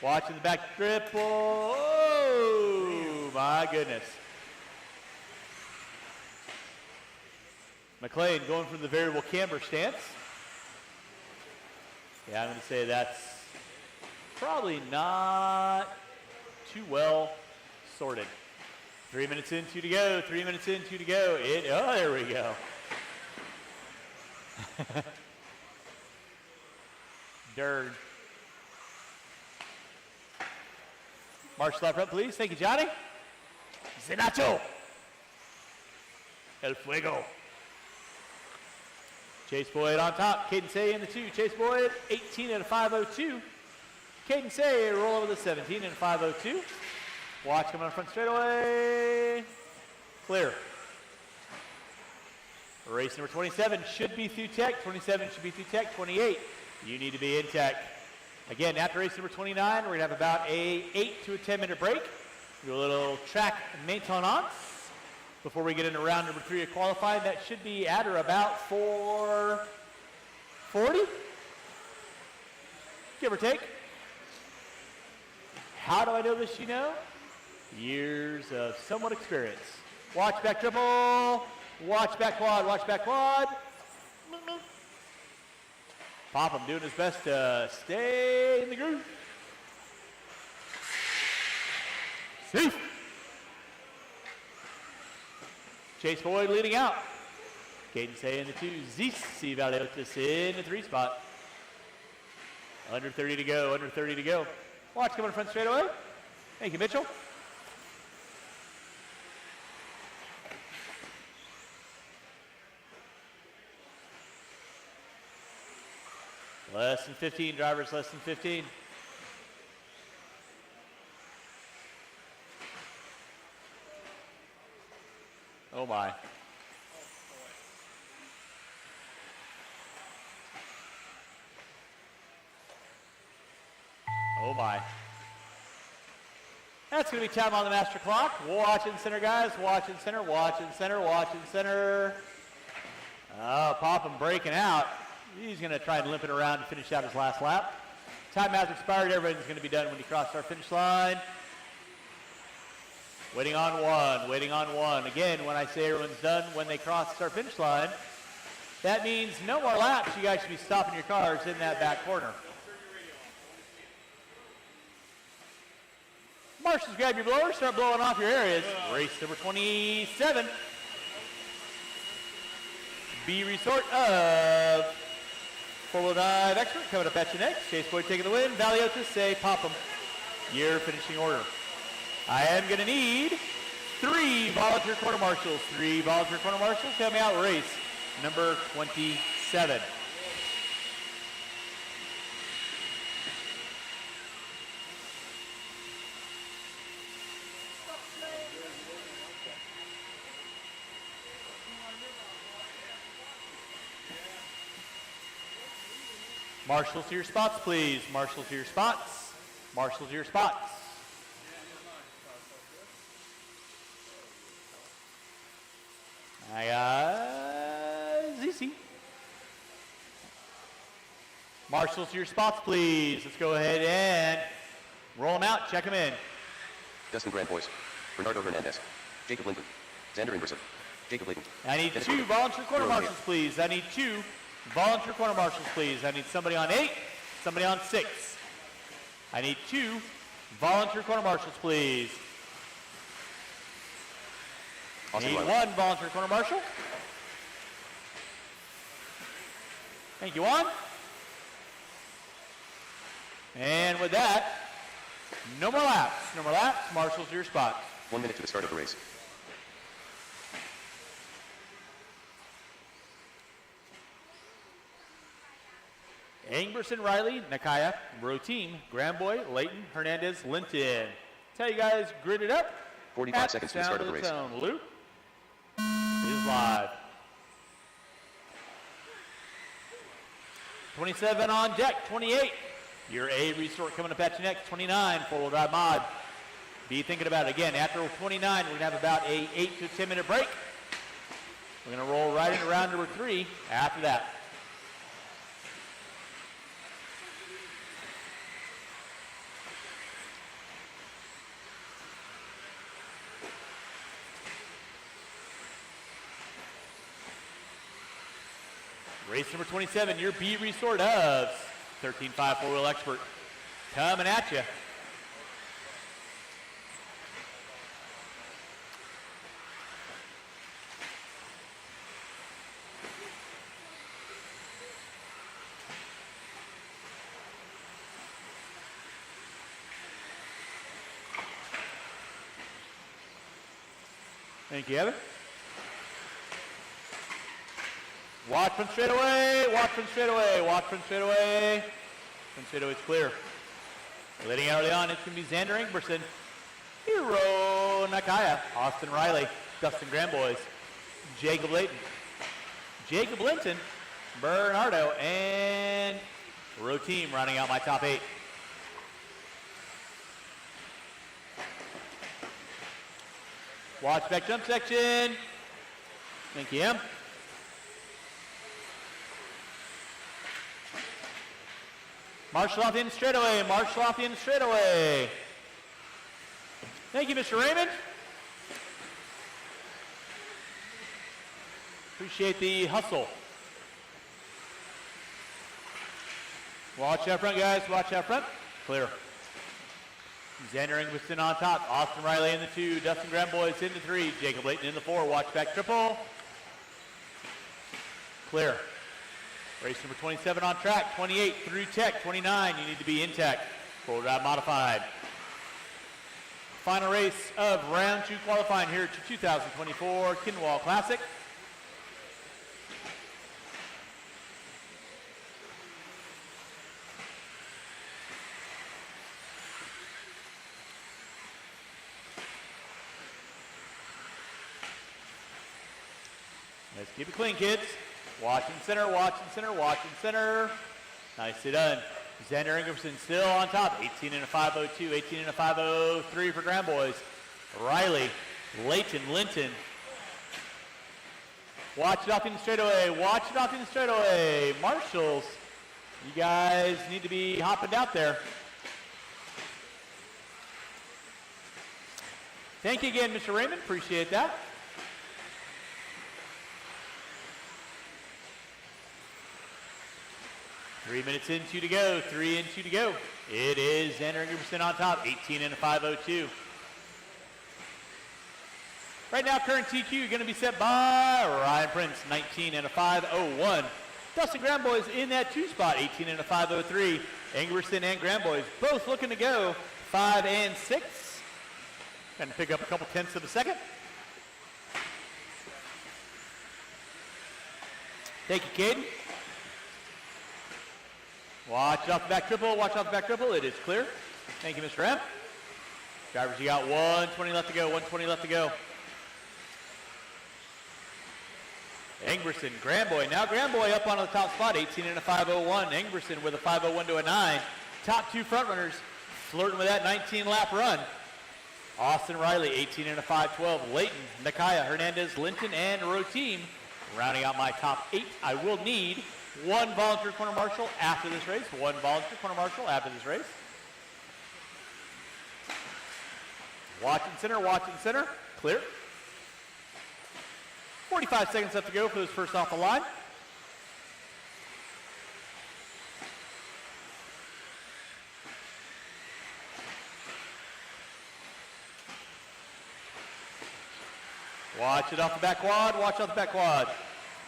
Watching the back triple. Oh, my goodness. McLean going for the variable camber stance. Yeah, I'm going to say that's probably not too well sorted. 3 minutes in, 2 to go. 3 minutes in, 2 to go. Oh, there we go. Dird. Marshal up front, please. Thank you, Johnny. Zenacho. El Fuego. Chase Boyd on top. Caden Say in the 2. Chase Boyd, 18 and a 502. Caden Say roll over the 17 and a 502. Watch coming on front straightaway. Clear. Race number 27 should be through tech. 27 should be through tech. 28, you need to be in tech. Again, after race number 29, we're going to have about a 8 to a 10 minute break. Do a little track maintenance before we get into round number 3 of qualifying. That should be at or about 4:40, give or take. How do I know this, you know? Years of somewhat experience. Watch back triple, watch back quad, watch back quad. Popham doing his best to stay in the groove. Safe. Chase Boyd leading out. Caden Say in the 2. ZC Valiotis in the 3 spot. Under 30 to go, under 30 to go. Watch coming in front straight away. Thank you, Mitchell. Less than 15, drivers, less than 15. Oh my. Oh my. That's going to be time on the master clock. Watch in center, guys. Watch in center, watch in center, watch in center. Oh, Popham breaking out. He's going to try and limp it around to finish out his last lap. Time has expired. Everything's going to be done when he crosses our finish line. Waiting on one, waiting on one. Again, when I say everyone's done when they cross our finish line, that means no more laps. You guys should be stopping your cars in that back corner. Marshals, grab your blowers, start blowing off your areas. Race number 27. B resort of four-wheel drive expert coming up at you next. Chase Boyd taking the win. Valiotis, say Popham. Your finishing order. I am going to need 3 volunteer quarter marshals. 3 volunteer quarter marshals coming out race number 27. Marshals to your spots, please. Marshals to your spots. Marshals to your spots. I got ZC. Marshals to your spots, please. Let's go ahead and roll them out. Check them in. Dustin Grant Boyce, Bernardo Hernandez, Jacob Lincoln, Xander Ingerson, Jacob Layton. I need 2 volunteer quarter marshals, please. I need 2 volunteer corner marshals, please. I need somebody on 8, somebody on 6. I need 2 volunteer corner marshals, please. I need 1 volunteer corner marshal. Thank you, Juan. And with that, no more laps. No more laps. Marshals to your spots. 1 minute to the start of the race. Angberson, Riley, Nakaya, row team, Gramboy, Layton, Hernandez, Linton. Tell you guys, grid it up. 45 seconds to the start of the race. Luke is live. 27 on deck, 28. Your A resort coming up at you next, 29, four-wheel drive mod. Be thinking about it again. After 29, we're going to have about a 8 to 10 minute break. We're going to roll right into round number 3 after that. Race number 27, your B resort of 13.5 four-wheel expert coming at you. Thank you, Evan. Watch from straight away, watch from straight away, watch from straight away. From straight away is clear. Leading early on, it's going to be Xander Ingberson, Hero Nakaya, Austin Riley, Dustin Gramboys, Jacob Layton, Jacob Linton, Bernardo, and row team rounding out my top 8. Watch back jump section. Thank you, Em. Marshall off the end straightaway. Marshall off the end straightaway. Thank you, Mr. Raymond. Appreciate the hustle. Watch out front, guys. Watch out front. Clear. Xander Ingberson on top. Austin Riley in the 2. Dustin Gramboys in the 3. Jacob Layton in the 4. Watch back triple. Clear. Race number 27 on track. 28 through tech. 29, you need to be in tech. Full drive modified. Final race of round 2 qualifying here to 2024 Kinwall Classic. Let's keep it clean, kids. Watching center, watching center, watching center. Nicely done. Xander Ingerson still on top. 18 and a 502, 18 and a 503 for Grand Boys. Riley, Layton, Linton. Watch it off in the straightaway. Watch it off in the straightaway. Marshals, you guys need to be hopping out there. Thank you again, Mr. Raymond. Appreciate that. Three minutes in, 2 to go. 3 and 2 to go. It is Xander Ingerson on top. 18 and a 502. Right now, current TQ going to be set by Ryan Prince, 19 and a 501. Dustin Grand Boys in that 2 spot, 18 and a 503. Ingerson and Grand Boys both looking to go 5 and 6. Going to pick up a couple tenths of a second. Thank you, Caden. Watch off the back triple, watch off the back triple. It is clear. Thank you, Mr. M. Drivers, you got 120 left to go, 120 left to go. Ingerson, Grandboy. Now Grandboy up onto the top spot, 18 and a 501. Ingerson with a 501 to a 9. Top 2 front runners flirting with that 19-lap run. Austin Riley, 18 and a 512. Layton, Nakaya, Hernandez, Linton, and Roteam. Rounding out my top 8. I will need 1 volunteer corner marshal after this race. 1 volunteer corner marshal after this race. Watching center, clear. 45 seconds left to go for this first off the line. Watch it off the back quad, watch off the back quad.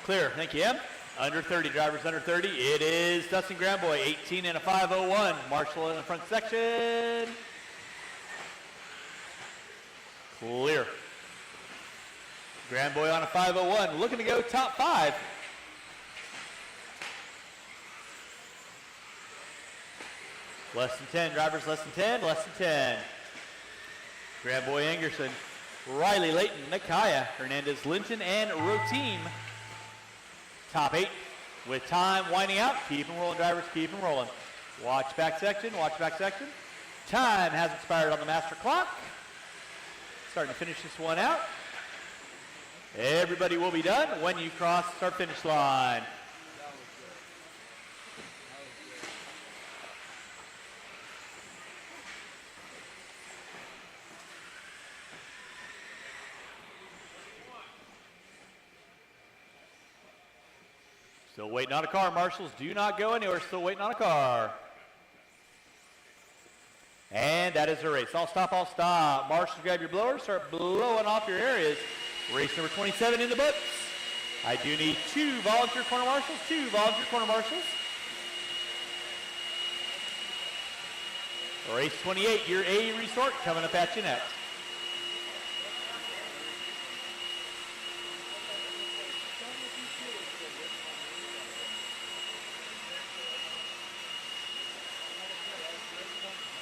Clear, thank you, Em. Under 30, drivers under 30. It is Dustin Grandboy, 18 and a 501. Marshall in the front section. Clear. Grandboy on a 501, looking to go top 5. Less than 10, drivers less than 10, less than 10. Grandboy Ingerson, Riley, Layton, Nakaya, Hernandez, Linton, and Roteam. Top 8 with time winding out. Keep them rolling, drivers, keep them rolling. Watch back section, watch back section. Time has expired on the master clock. Starting to finish this one out. Everybody will be done when you cross start finish line. Still waiting on a car, marshals. Do not go anywhere. Still waiting on a car. And that is the race. All stop, all stop. Marshals, grab your blowers. Start blowing off your areas. Race number 27 in the books. I do need 2 volunteer corner marshals. 2 volunteer corner marshals. Race 28, your A resort, coming up at you next.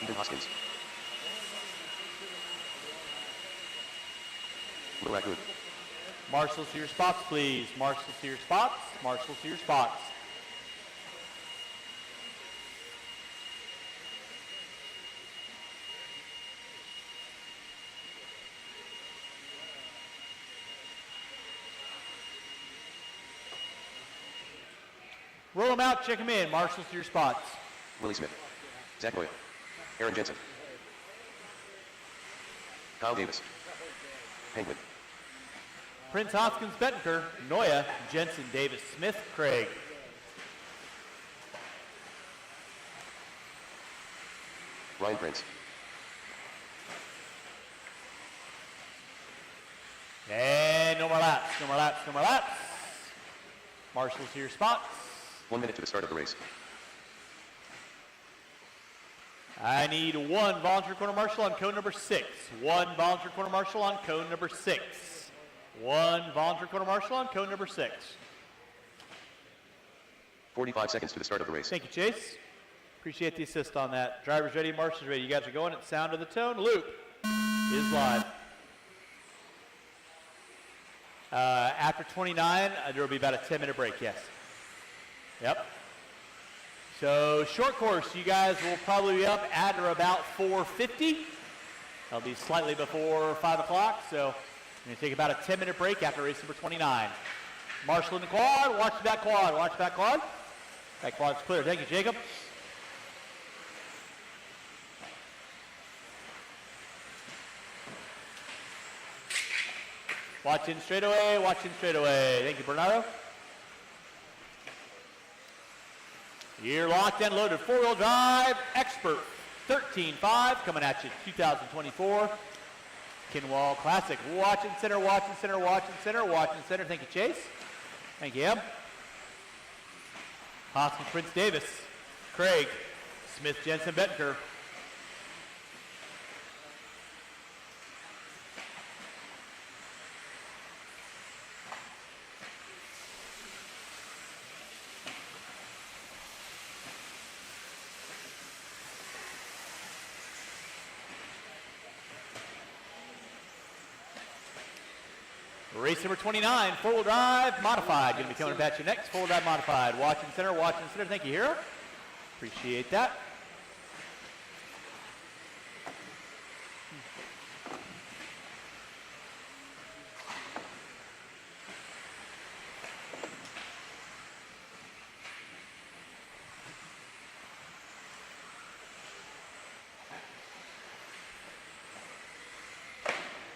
Ethan Hoskins. Will Raccoon. Marshals to your spots, please. Marshals to your spots. Marshals to your spots. Roll them out, check them in. Marshals to your spots. Willie Smith. Zach Boyle. Aaron Jensen. Kyle Davis. Penguin. Prince Hoskins, Bettenker, Noya, Jensen, Davis, Smith, Craig. Ryan Prince. And no more laps, no more laps, no more laps. Marshals to your spots. 1 minute to the start of the race. I need 1 volunteer corner marshal on cone number 6. 1 volunteer corner marshal on cone number 6. 1 volunteer corner marshal on cone number 6. 45 seconds to the start of the race. Thank you, Chase. Appreciate the assist on that. Drivers ready, marshals ready. You guys are going at the sound of the tone. Loop is live. After 29, there will be about a 10-minute break, yes. Yep. So short course, you guys will probably be up at or about 4:50. That'll be slightly before 5 o'clock, so we're going to take about a 10-minute break after race number 29. Marshall in the quad, watch the back quad, watch the back quad. Back quad's clear. Thank you, Jacob. Watch in straight away, watch in straight away. Thank you, Bernardo. You're locked and loaded. Four-wheel drive, expert 13.5 coming at you 2024. Kinwall Classic. Watch in center, watch in center, watch in center, watch in center. Thank you, Chase. Thank you, Em. Hoskins, Prince Davis, Craig, Smith, Jensen, Bettenker. Race number 29, four-wheel drive, modified. Going to be coming up at you next, four-wheel drive modified. Watch in center, watch in center. Thank you, Hero. Appreciate that.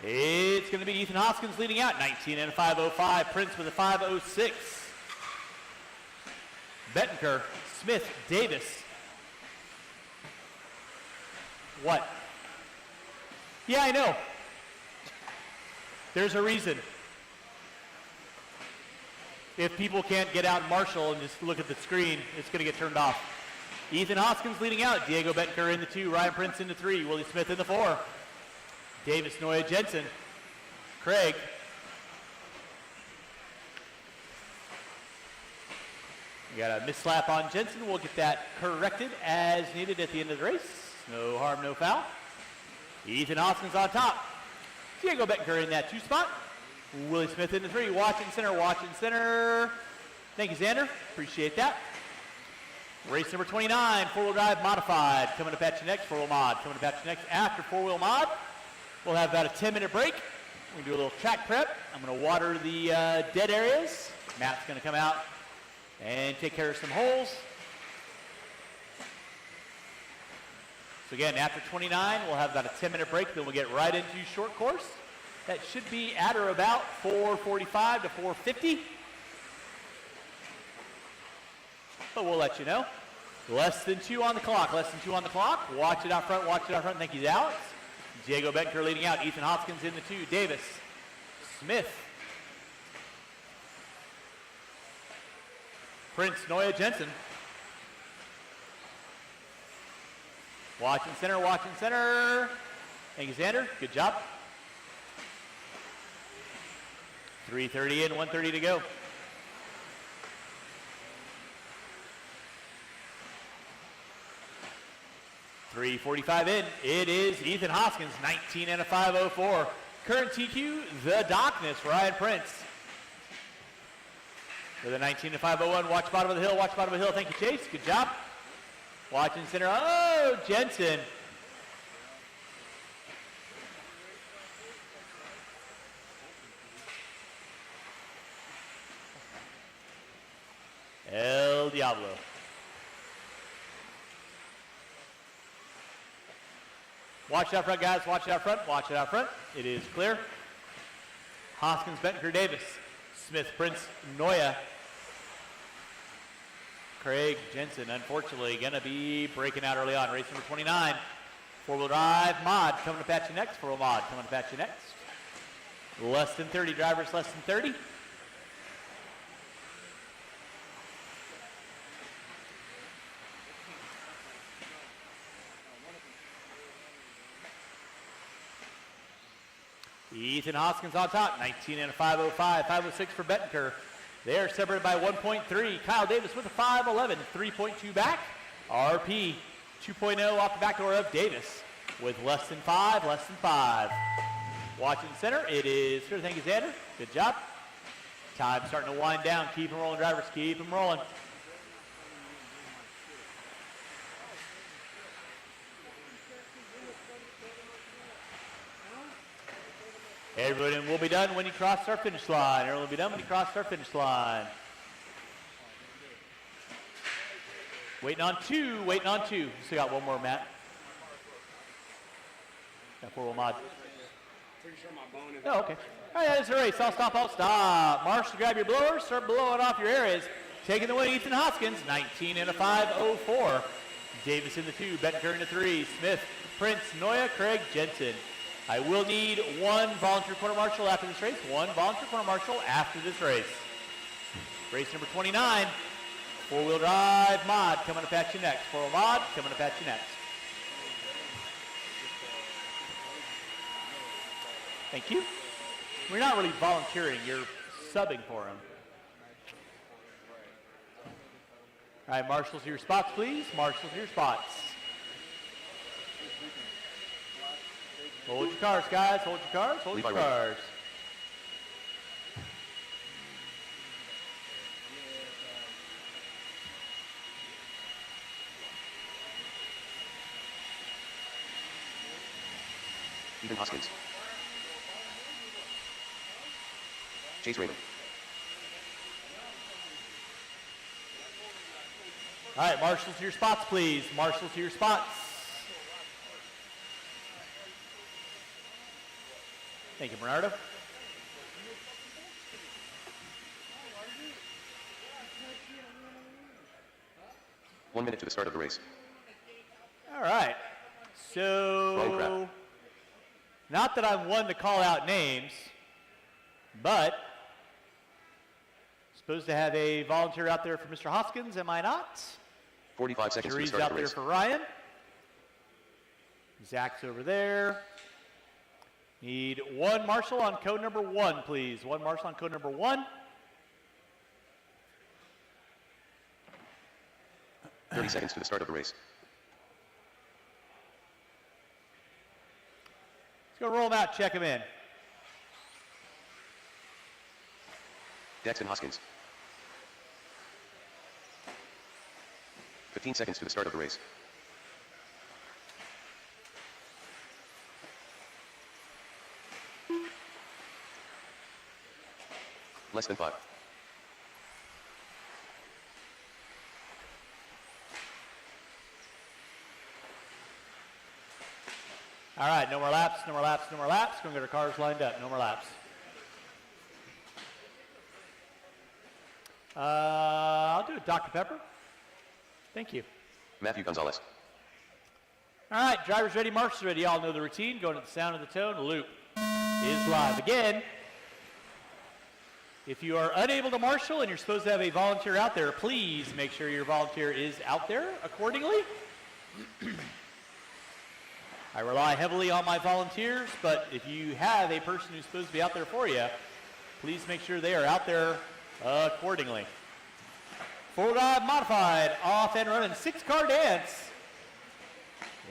It's going to be Ethan Hoskins leading out, 19 and a 5:05. Prince with a 5:06. Bettenker, Smith, Davis. What? Yeah, I know. There's a reason. If people can't get out Marshall and just look at the screen, it's going to get turned off. Ethan Hoskins leading out. Diego Bettenker in the 2. Ryan Prince in the 3. Willie Smith in the 4. Davis, Noya, Jensen, Craig. We got a mislap on Jensen. We'll get that corrected as needed at the end of the race. No harm, no foul. Ethan Hoskins on top. Diego Bettenker in that 2 spot. Willie Smith in the 3. Watching center, watching center. Thank you, Xander. Appreciate that. Race number 29, four-wheel drive modified. Coming up at you next, four-wheel mod. Coming up at you next after four-wheel mod. We'll have about a 10-minute break. We're going to do a little track prep. I'm going to water the dead areas. Matt's going to come out and take care of some holes. So again, after 29, we'll have about a 10-minute break. Then we'll get right into short course. That should be at or about 4:45 to 4:50. But we'll let you know. Less than 2 on the clock. Less than 2 on the clock. Watch it out front. Watch it out front. Thank you, Alex. Diego Bettenker leading out. Ethan Hoskins in the 2. Davis. Smith. Prince, Noya, Jensen. Watching center, watching center. Thank you, Xander. Good job. 3:30 in, 1:30 to go. .345 in. It is Ethan Hoskins, 19 and a 5:04. Current TQ, the Darkness, Ryan Prince. With a 19 and 5:01. Watch bottom of the hill, watch bottom of the hill. Thank you, Chase. Good job. Watching center. Oh, Jensen. El Diablo. Watch it out front, guys. Watch it out front. Watch it out front. It is clear. Hoskins, Bettenker, Davis. Smith, Prince, Noya. Craig, Jensen, unfortunately, going to be breaking out early on. Race number 29. Four-wheel drive mod coming up at you next. Four-wheel mod coming up at you next. Less than 30 drivers, less than 30. Ethan Hoskins on top, 19 and a 5:05, 5:06 for Bettenker. They are separated by 1.3. Kyle Davis with a 5:11, 3.2 back. RP 2.0 off the back door of Davis with less than 5, less than 5. Watching center, it is, thank you, Xander. Good job. Time starting to wind down. Keep them rolling, drivers. Keep them rolling. Everybody will be done when you cross our finish line. Everyone will be done when you cross our finish line. Waiting on two, waiting on two. Still got one more, Matt. Got four-wheel mod. Pretty sure my bone is. Oh, okay. All right, that's a race. I'll stop, I'll stop. Marshall, grab your blower. Start blowing off your areas. Taking the win, Ethan Hoskins, 19 and a 5.04. Davis in the 2, Bettenker in the 3. Smith, Prince, Noya, Craig, Jensen. I will need one volunteer quarter marshal after this race. One volunteer quarter marshal after this race. Race number 29. Four-wheel drive mod coming to patch you next. Four-wheel mod coming to patch you next. Thank you. We're not really volunteering. You're subbing for him. All right, marshals to your spots, please. Marshals to your spots. Hold your cars, guys. Hold your cars. Hold your cars. Ethan Hoskins. Chase Raymond. All right, marshals to your spots, please. Marshals to your spots. Thank you, Bernardo. One minute to the start of the race. All right. So, not that I'm one to call out names, but supposed to have a volunteer out there for Mr. Hoskins, am I not? 45 seconds to the Jerry's start of out the there race. for Ryan. Zach's over there. Need one marshal on code number 1, please. One marshal on code number 1. 30 seconds to the start of the race. Let's go roll him out, check him in. Daxton Hoskins. 15 seconds to the start of the race. Less than 5. All right, no more laps, no more laps, no more laps. Going to get our cars lined up. No more laps. I'll do a Dr. Pepper. Thank you. Matthew Gonzalez. All right, drivers ready, marshals ready. Y'all know the routine. Going to the sound of the tone. Loop is live. Again, if you are unable to marshal and you're supposed to have a volunteer out there, please make sure your volunteer is out there accordingly. I rely heavily on my volunteers, but if you have a person who's supposed to be out there for you, please make sure they are out there accordingly. Four-wheel drive modified, off and running, 6-car dance.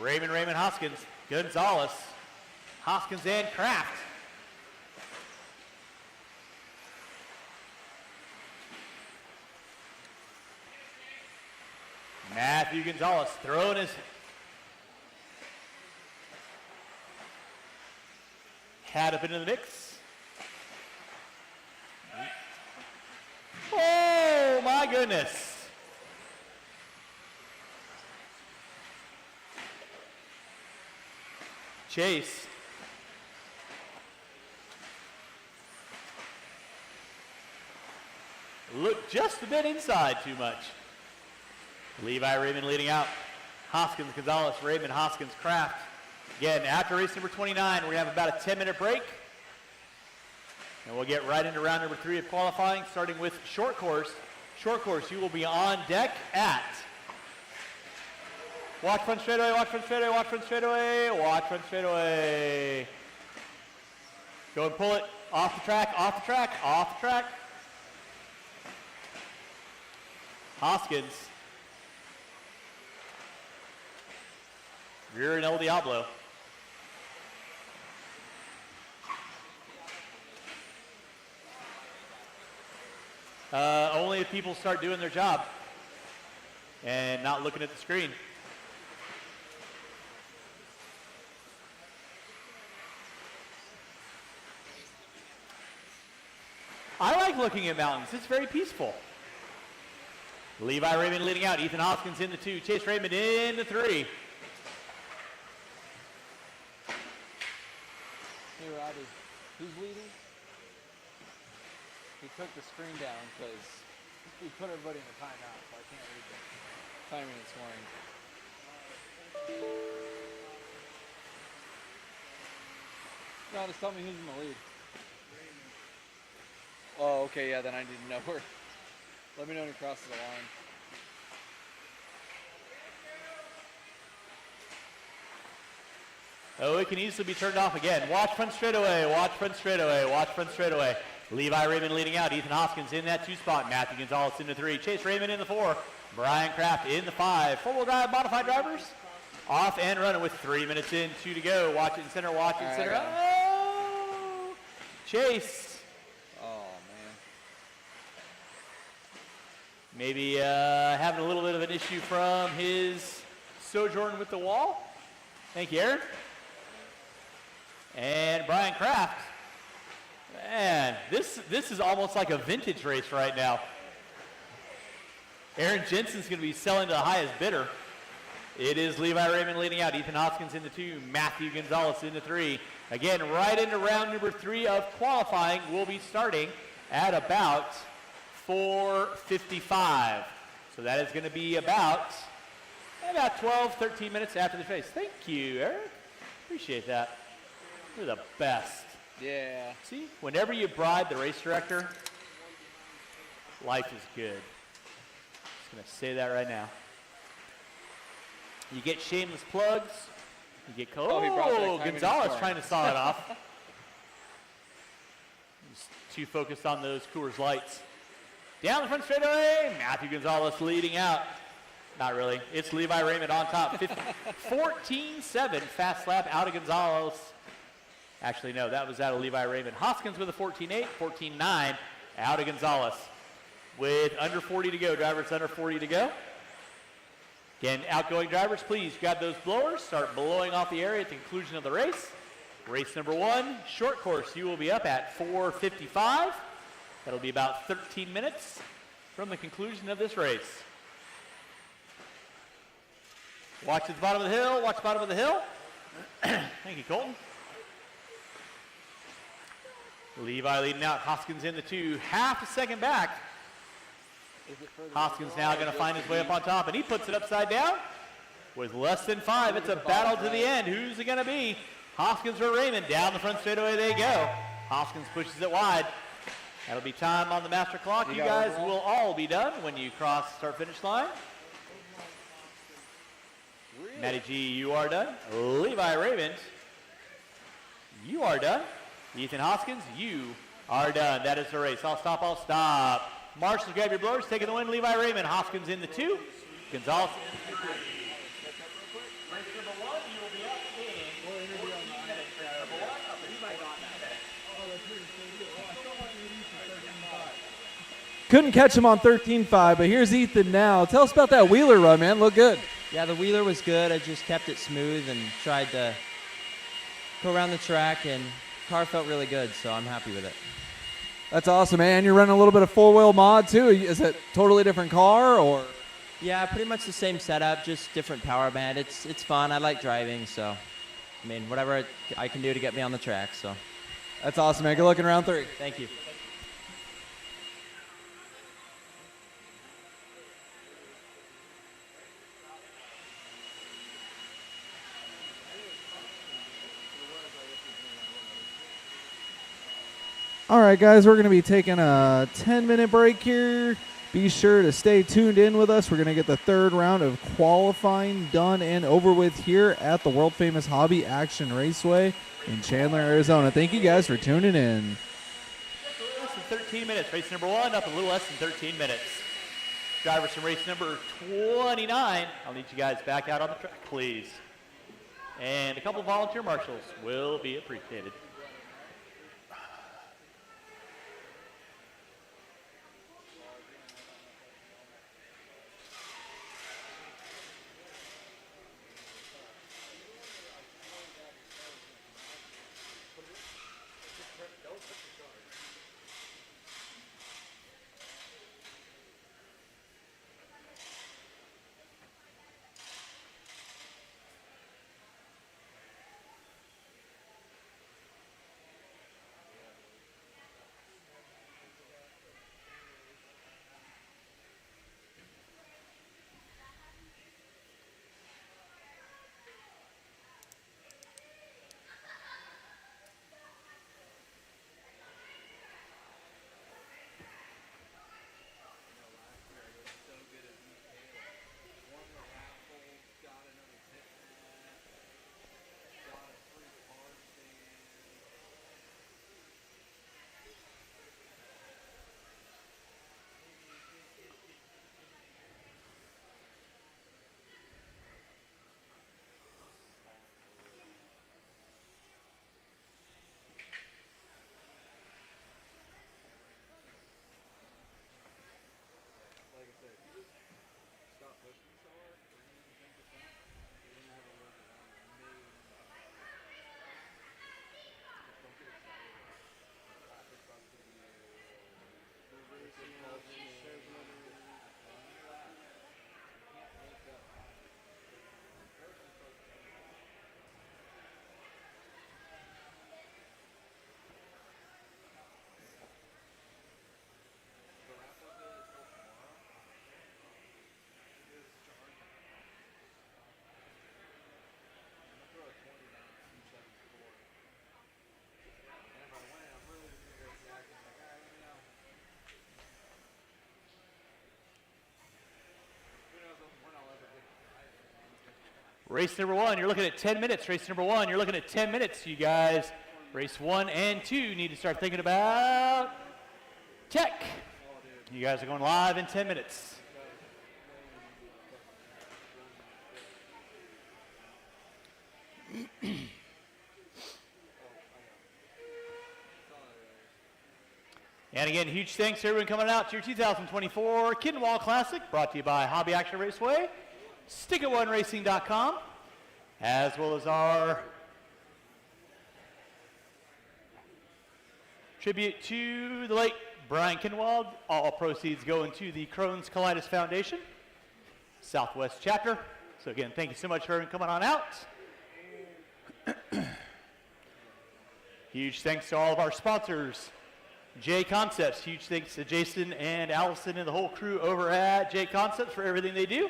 Raymond Hoskins, Gonzalez, Hoskins and Kraft. Matthew Gonzalez throwing his hat up into the mix. Oh my goodness. Chase. Look just a bit inside too much. Levi Raymond leading out. Hoskins, Gonzalez, Raymond, Hoskins, Kraft. Again, after race number 29, we're going to have about a 10-minute break. And we'll get right into round number 3 of qualifying, starting with short course. Short course, you will be on deck at. Watch front straightaway, watch front straightaway, watch front straightaway, watch front straightaway. Go and pull it off the track, off the track, off the track. Hoskins. Rear and El Diablo. Only if people start doing their job and not looking at the screen. I like looking at mountains. It's very peaceful. Levi Raymond leading out. Ethan Hoskins in the 2. Chase Raymond in the 3. Hey, Robbie, who's leading? He took the screen down because he put everybody in the timeout, so I can't read the timing this morning. No, just tell me who's in the lead. Oh, okay, yeah, then I need to know where. Let me know when he crosses the line. Oh, it can easily be turned off again. Watch front straightaway, watch front straightaway, watch front straightaway. Levi Raymond leading out. Ethan Hoskins in that 2 spot. Matthew Gonzalez in the 3. Chase Raymond in the 4. Brian Kraft in the 5. Four-wheel drive modified drivers off and running with 3 minutes in, 2 to go. Watch it in center, watch it in center. Oh! Chase. Oh, man. Maybe having a little bit of an issue from his sojourn with the wall. Thank you, Aaron. And Brian Kraft. Man, this is almost like a vintage race right now. Aaron Jensen's going to be selling to the highest bidder. It is Levi Raymond leading out. Ethan Hoskins in the 2. Matthew Gonzalez in the 3. Again, right into round number 3 of qualifying. We'll be starting at about 4:55. So that is going to be about 12, 13 minutes after the race. Thank you, Eric. Appreciate that. You're the best. Yeah. See, whenever you bribe the race director, life is good. Just going to say that right now. You get shameless plugs. You get Gonzalez trying to saw it off. Just too focused on those Coors Lights. Down the front straightaway, Matthew Gonzalez leading out. Not really. It's Levi Raymond on top. 14-7 fast lap out of Gonzalez. Actually, no, that was out of Levi Raymond. Hoskins with a 14-8, 14-9 out of Gonzalez. With under 40 to go. Drivers under 40 to go. Again, outgoing drivers, please grab those blowers. Start blowing off the area at the conclusion of the race. Race number 1, short course. You will be up at 4:55. That'll be about 13 minutes from the conclusion of this race. Watch at the bottom of the hill. Watch the bottom of the hill. Thank you, Colton. Levi leading out. Hoskins in the 2. Half a second back. Hoskins now going to find his way up on top, and he puts it upside down with less than 5. It's a battle to the end. Who's it going to be? Hoskins or Raymond? Down the front straightaway they go. Hoskins pushes it wide. That'll be time on the master clock. You guys will all be done when you cross start-finish line. Matty G, you are done. Levi Raymond, you are done. Ethan Hoskins, you are done. That is the race. I'll stop. Marshals, grab your blowers. Taking the win, Levi Raymond. Hoskins in the 2. Gonzalez. Couldn't catch him on 13.5, but here's Ethan now. Tell us about that wheeler run, man. Look good. Yeah, the wheeler was good. I just kept it smooth and tried to go around the track, and the car felt really good, so I'm happy with it. That's awesome, man. You're running a little bit of four-wheel mod, too. Is it a totally different car, or? Yeah, pretty much the same setup, just different power band. It's fun. I like driving, so, I mean, whatever I can do to get me on the track, so. That's awesome, man. Good luck in round 3. Thank you. All right, guys, we're going to be taking a 10-minute break here. Be sure to stay tuned in with us. We're going to get the 3rd round of qualifying done and over with here at the world-famous Hobby Action Raceway in Chandler, Arizona. Thank you guys for tuning in. Less than 13 minutes. Race number 1 up a little less than 13 minutes. Drivers from race number 29, I'll need you guys back out on the track, please. And a couple of volunteer marshals will be appreciated. Race number 1, you're looking at 10 minutes. Race number 1, you're looking at 10 minutes. You guys, race 1 and 2, need to start thinking about tech. You guys are going live in 10 minutes. And again, huge thanks to everyone coming out to your 2024 Kinwall Classic, brought to you by Hobby Action Raceway, StickItOneRacing.com, as well as our tribute to the late Brian Kinwald. All proceeds go into the Crohn's Colitis Foundation, Southwest chapter. So again, thank you so much for everyone coming on out. Huge thanks to all of our sponsors. J Concepts, huge thanks to Jason and Allison and the whole crew over at J Concepts for everything they do.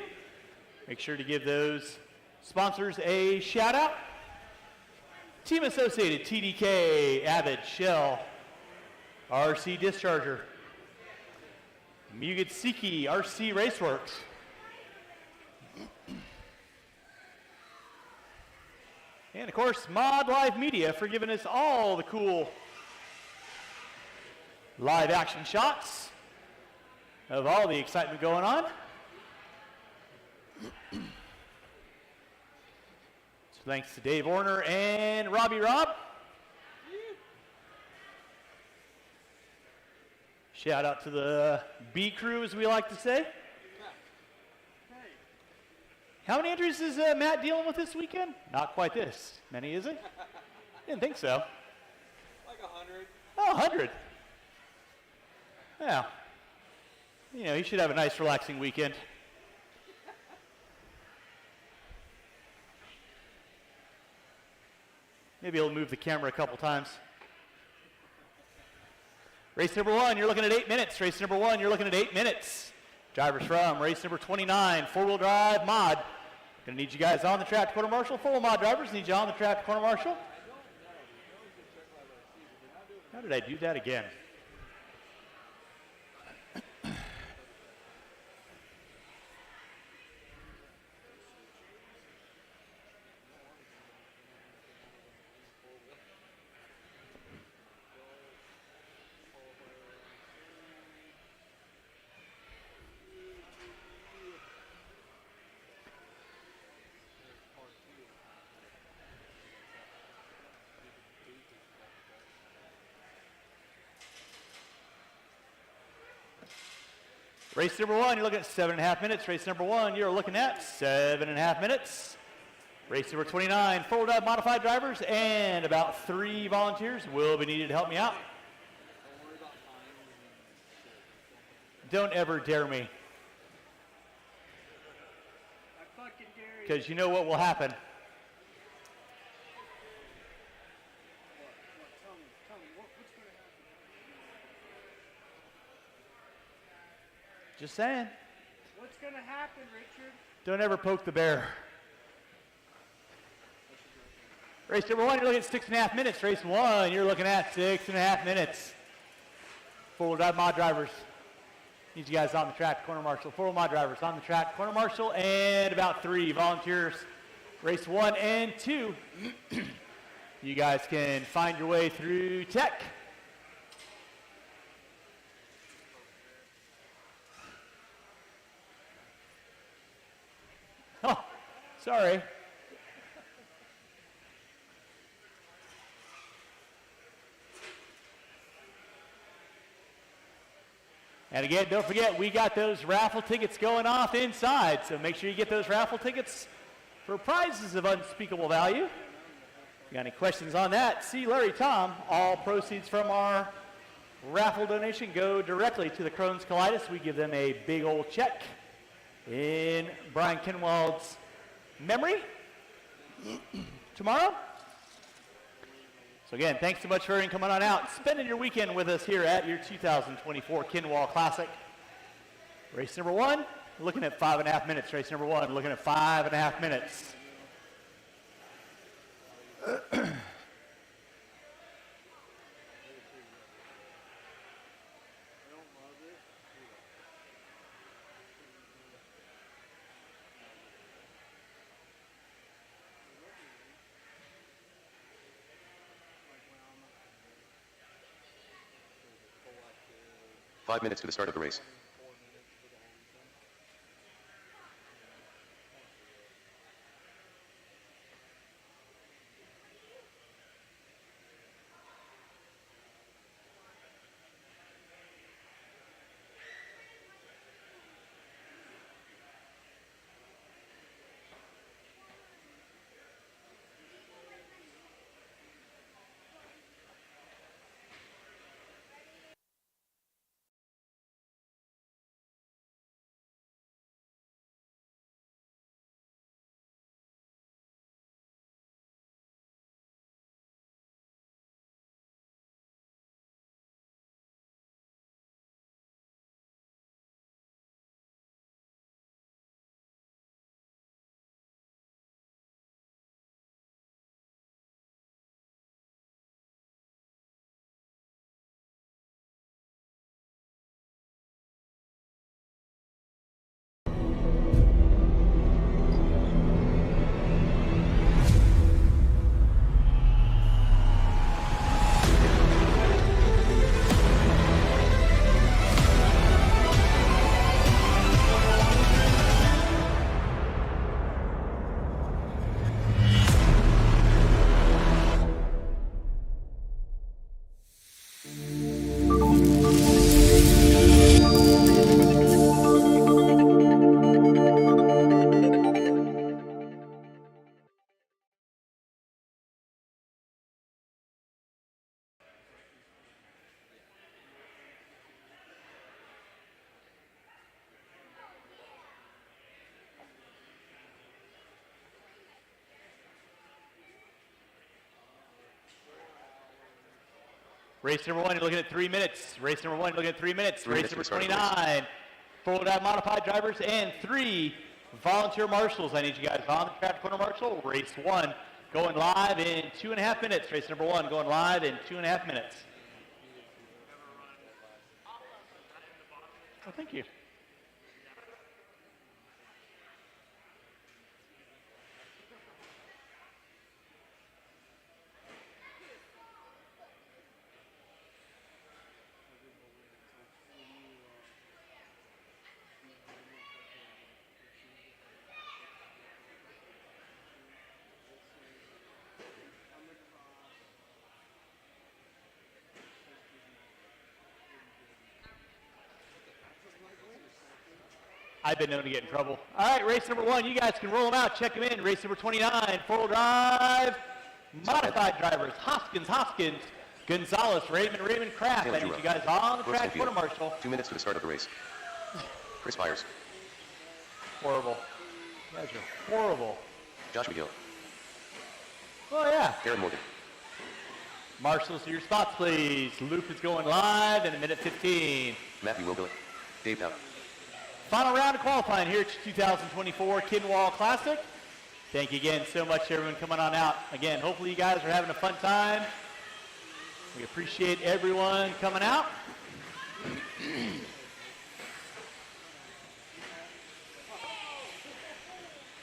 Make sure to give those sponsors a shout out. Team Associated, TDK, Avid, Shell, RC Discharger, Mugatsiki, RC Raceworks, and of course, Mod Live Media for giving us all the cool live action shots of all the excitement going on. So thanks to Dave Orner and Robbie Rob. Shout out to the B crew, as we like to say. How many entries is Matt dealing with this weekend? Not quite this many, is he? Didn't think so. Like 100. Oh, 100. Yeah. You know, he should have a nice, relaxing weekend. Maybe he'll move the camera a couple times. Race number 1, you're looking at 8 minutes. Race number 1, you're looking at 8 minutes. Drivers from race number 29, four-wheel drive mod. Gonna need you guys on the track to quarter marshal. Full mod drivers need you on the track to quarter marshal. How did I do that again? Race number 1, you're looking at 7.5 minutes. Race number 1, you're looking at 7.5 minutes. Race number 29, four-wheel drive modified drivers, and about 3 volunteers will be needed to help me out. Don't ever dare me. I fucking dare you. Because you know what will happen. Tell me, what's going to happen? Just saying. What's going to happen, Richard? Don't ever poke the bear. Race number 1, you're looking at 6.5 minutes. Race 1, you're looking at 6.5 minutes. Four-wheel drive mod drivers. Need you guys on the track, corner marshal. Four-wheel mod drivers on the track, corner marshal, and about 3 volunteers. Race 1 and 2. You guys can find your way through tech. Oh, sorry. And again, don't forget, we got those raffle tickets going off inside, so make sure you get those raffle tickets for prizes of unspeakable value. If you got any questions on that, see Larry Tom. All proceeds from our raffle donation go directly to the Crohn's Colitis. We give them a big old check in Brian Kinwald's memory tomorrow. So again, thanks so much for everyone coming on out, spending your weekend with us here at your 2024 Kinwall Classic. Race number 1, looking at 5.5 minutes. Race number 1, looking at 5.5 minutes. 5 minutes to the start of the race. Race number 1, you're looking at 3 minutes. Race number 1, you're looking at 3 minutes. 3 Race minutes number to start the 29, four-wheel drive modified drivers, and 3 volunteer marshals. I need you guys on the track corner marshal. Race 1 going live in 2.5 minutes. Race number 1 going live in 2.5 minutes. Oh, thank you. I've been known to get in trouble. All right, race number 1, you guys can roll them out, check them in. Race number 29, four-wheel drive, modified drivers, Hoskins, Gonzalez, Raymond, Kraft. I need you guys on the track corner marshal. 2 minutes to the start of the race. Chris Byers. Horrible. You guys are horrible. Josh McGill. Oh, yeah. Aaron Morgan. Marshals to your spots, please. Loop is going live in 1:15. Matthew Wilgillet. Dave Powell. Final round of qualifying here at 2024 Kinwall Classic. Thank you again so much, everyone, coming on out. Again, hopefully you guys are having a fun time. We appreciate everyone coming out.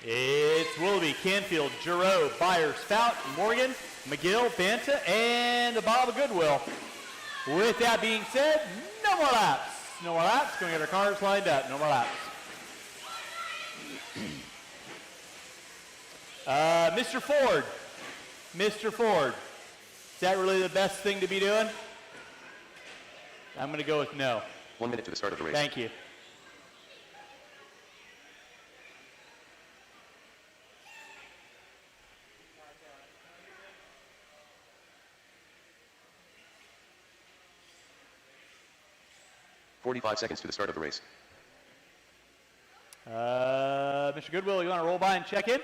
It's Willoughby, Canfield, Giroux, Byers, Fout, Morgan, McGill, Banta, and the Bob of Goodwill. With that being said, no more laps. No more laps. Going to get our cars lined up. No more laps. Mr. Ford. Mr. Ford. Is that really the best thing to be doing? I'm going to go with no. 1 minute to the start of the race. Thank you. $45 seconds to the start of the race. Mr. Goodwill, you want to roll by and check in?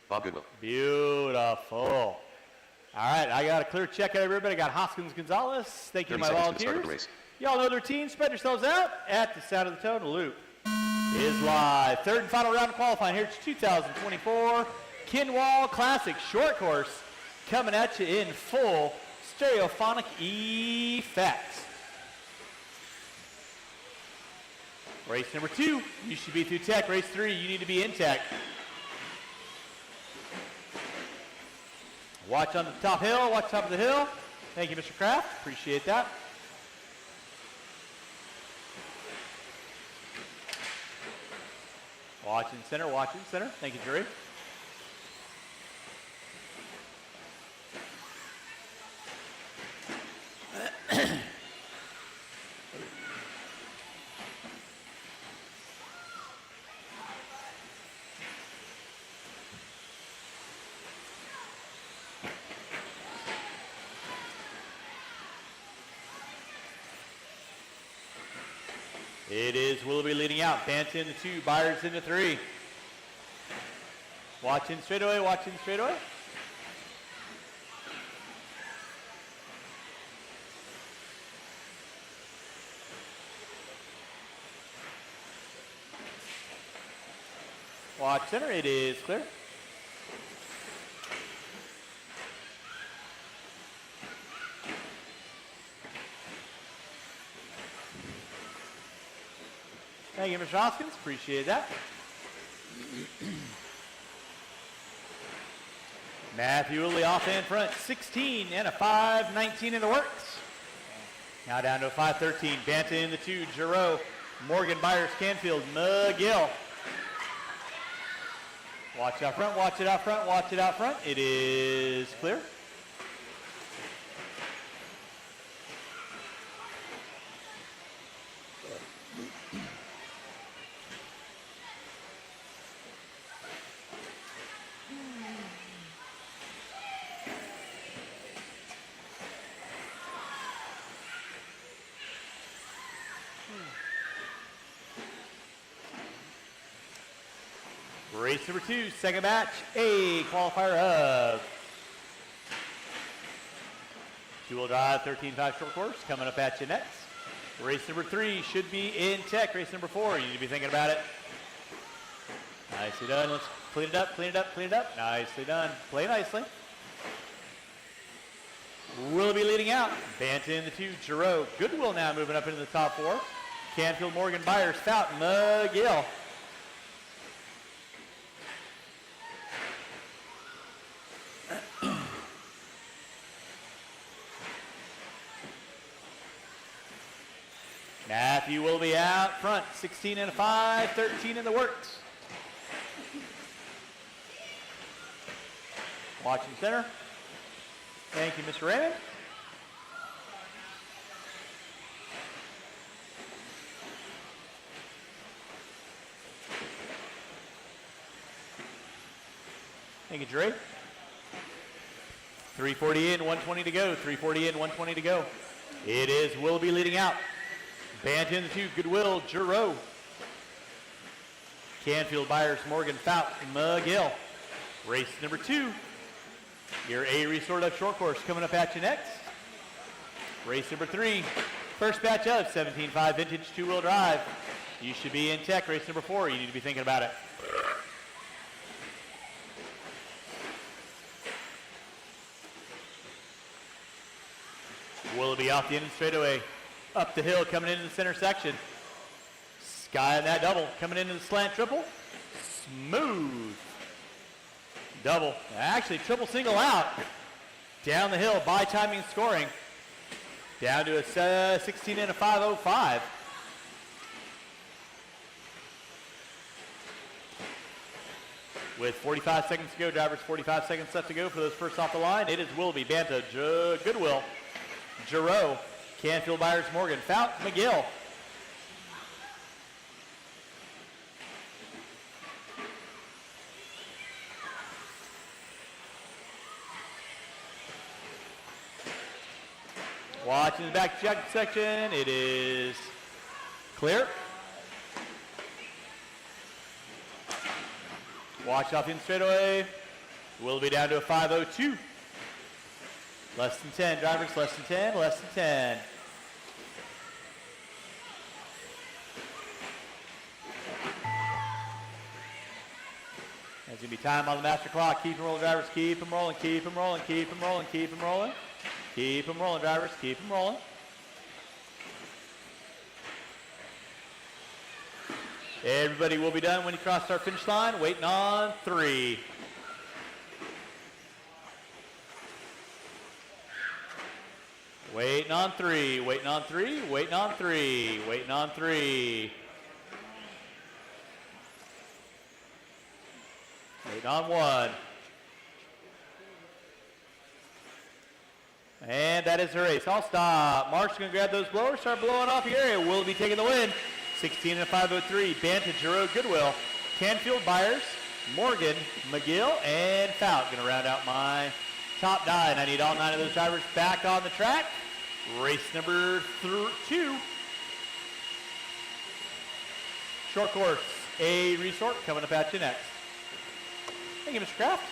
Bob Goodwill. Beautiful. All right, I got a clear check out of everybody. I got Hoskins Gonzalez. Thank you to my 30 seconds to the start of volunteers. the race. Y'all know their team. Spread yourselves out at the sound of the tone. Loop is live. Third and final round of qualifying here. It's 2024 Kinwall Classic Short Course coming at you in full stereophonic effect. Race number 2, you should be through tech. Race 3, you need to be in tech. Watch on the top hill, watch top of the hill. Thank you, Mr. Kraft. Appreciate that. Watching center, watching center. Thank you, Jerry. It is Willoughby leading out. Banta into 2, Byers into 3. Watching straightaway, watching straightaway. Watch center, it is clear. Thank you, Mr. Hoskins. Appreciate that. Matthew Uli off in front, 16 and a 5:19 in the works. Now down to a 5:13. Banta in the 2, Giroux, Morgan, Byers, Canfield, McGill. Watch out front, watch it out front, watch it out front. It is clear. Race number 2, second match, a qualifier of 2-wheel drive, 13.5 short course, coming up at you next. Race number 3 should be in tech. Race number 4, you need to be thinking about it. Nicely done. Let's clean it up, clean it up, clean it up. Nicely done. Play nicely. Will be leading out. Banta in the 2, Giroux. Goodwill now moving up into the top 4. Canfield, Morgan, Byers, Fountain, McGill. Matthew will be out front, 16 and a 5:13 in the works. Watching center. Thank you, Mr. Raymond. Thank you, Dre. 340 in, 120 to go. 340 in, 120 to go. It is Willoughby leading out. Banta in the 2, Goodwill, Giroux. Canfield, Byers, Morgan, Fout, McGill. Race number 2. Your A restored up short course coming up at you next. Race number 3. First batch of 17.5 vintage 2-wheel drive. You should be in tech. Race number 4. You need to be thinking about it. Willoughby off the end straightaway. Up the hill, coming into the center section. Sky on that double, coming into the slant triple. Smooth. Double. Actually, triple single out. Down the hill, by timing scoring. Down to a 16 and a 5:05. With 45 seconds to go, drivers, 45 seconds left to go for those first off the line. It is Willoughby, Banta, Goodwill, Giroux, Canfield, Byers, Morgan, Fout, McGill. Watching the back check section, it is clear. Watch off in straightaway. Willoughby down to a 5:02. Less than 10, drivers, less than 10, less than 10. There's going to be time on the master clock. Keep them rolling, drivers. Keep them rolling, keep them rolling, keep them rolling, keep them rolling. Keep them rolling, drivers. Keep them rolling. Everybody will be done when you cross our finish line. Waiting on 3. Waiting on three, waiting on three, waiting on three, waiting on three. Waiting on one. And that is the race. I'll stop. Mark's going to grab those blowers, start blowing off the area. Will be taking the win. 16 and 503. Banta, Giroux, Goodwill, Canfield, Byers, Morgan, McGill, and Fout. Going to round out my top 9. I need all 9 of those drivers back on the track. Race number 2. Short course, A resort coming up at you next. Thank you, Mr. Kraft.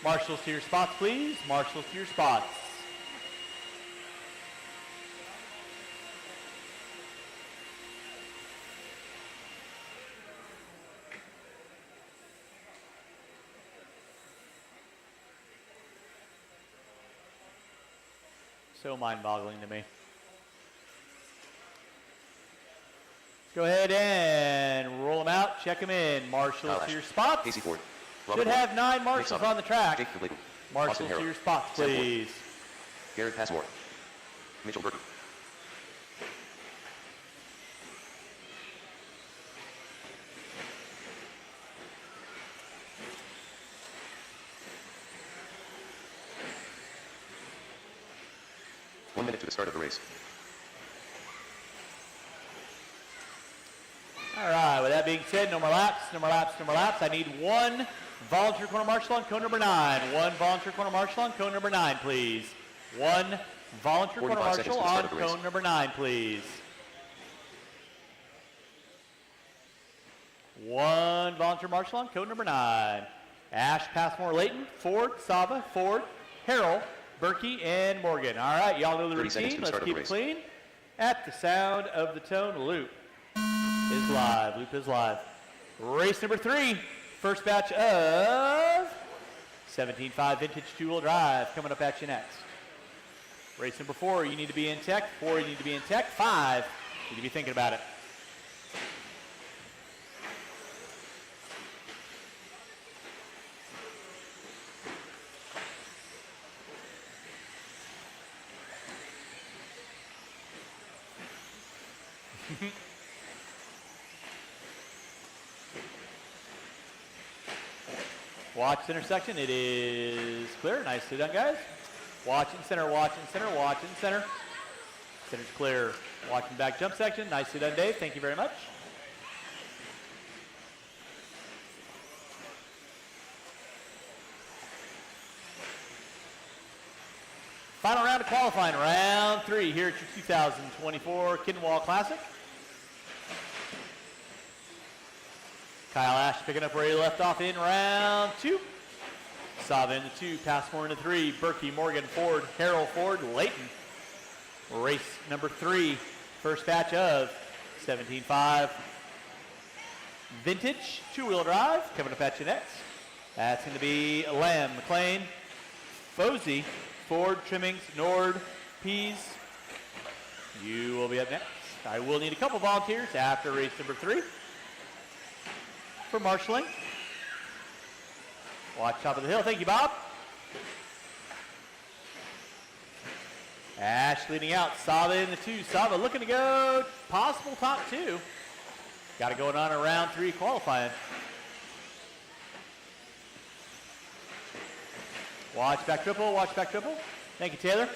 Marshals to your spots, please. Marshals to your spots. So mind-boggling to me. Let's go ahead and roll them out, check them in. Marshals to your spots. Casey Ford. Should have 9 marshals on the track. Jake Clayton. Marshals to your spots, please. Garrett Passmore. Mitchell Burton. One minute to the start of the race. All right, with that being said, no more laps, no more laps, no more laps. I need 1 volunteer corner marshal on cone number 9. 1 volunteer corner marshal on cone number 9, please. 1 volunteer corner marshal on cone number 9, please. 1 volunteer marshal on cone number 9. Ash, Passmore, Layton, Ford, Sava, Ford, Harrell, Berkey, and Morgan. All right, y'all know the routine. Let's keep it clean. At the sound of the tone, loop is live. Loop is live. Race number 3. First batch of 17.5 vintage 2-wheel drive coming up at you next. Race number 4, you need to be in tech. 4, you need to be in tech. 5, you need to be thinking about it. Watch center section. It is clear. Nicely done, guys. Watching center, watching center, watching center. Center's clear. Watching back jump section. Nicely done, Dave. Thank you very much. Final round of qualifying, round 3 here at your 2024 Kinwall Classic. Kyle Ash picking up where he left off in round 2. Sava into 2, Passmore into 3, Berkey, Morgan, Ford, Harrell, Ford, Layton. Race number 3, first batch of 17.5 vintage 2-wheel drive coming up at you next. That's going to be Lamb, McLean, Fosey, Ford, Trimmings, Nord, Pease. You will be up next. I will need a couple volunteers after race number 3 for marshaling. Watch top of the hill. Thank you, Bob. Ash leading out. Sava in the 2. Sava looking to go possible top 2. Got it going on in round 3 qualifying. Watch back triple. Watch back triple. Thank you, Taylor.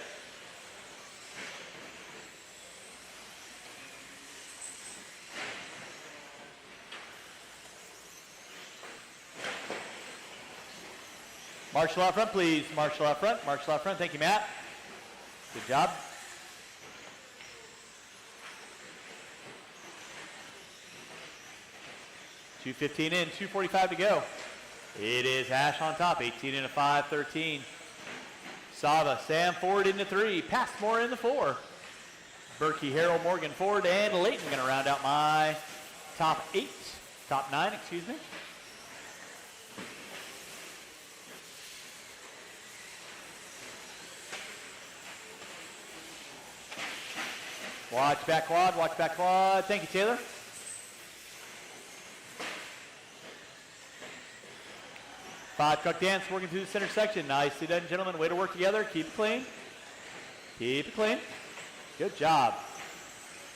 Marshal out front, please. Marshal out front. Marshal out front. Thank you, Matt. Good job. .215 in, 2:45 to go. It is Ash on top, 18 into 5:13. Sava, Sam Ford into 3, Passmore in the 4. Berkey, Harrell, Morgan, Ford, and Layton going to round out my top 9, excuse me. Watch back quad, watch back quad. Thank you, Taylor. 5 truck dance working through the center section. Nicely done, gentlemen. Way to work together. Keep it clean. Keep it clean. Good job.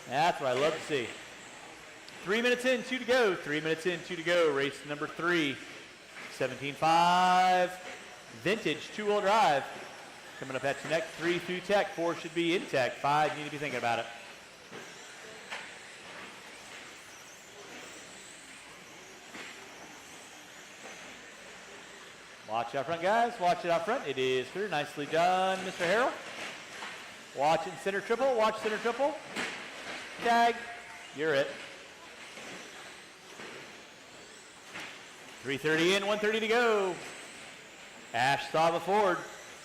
That's what I love to see. 3 minutes in, 2 to go. 3 minutes in, 2 to go. Race number 3. 17.5. Vintage two-wheel drive. Coming up at your neck. 3 through tech. 4 should be in tech. 5, you need to be thinking about it. Watch out front, guys. Watch it out front. It is clear. Nicely done, Mr. Harrell. Watch it in center triple. Watch center triple. Tag. You're it. 3:30 in, 1:30 to go. Ash, Sava, Ford.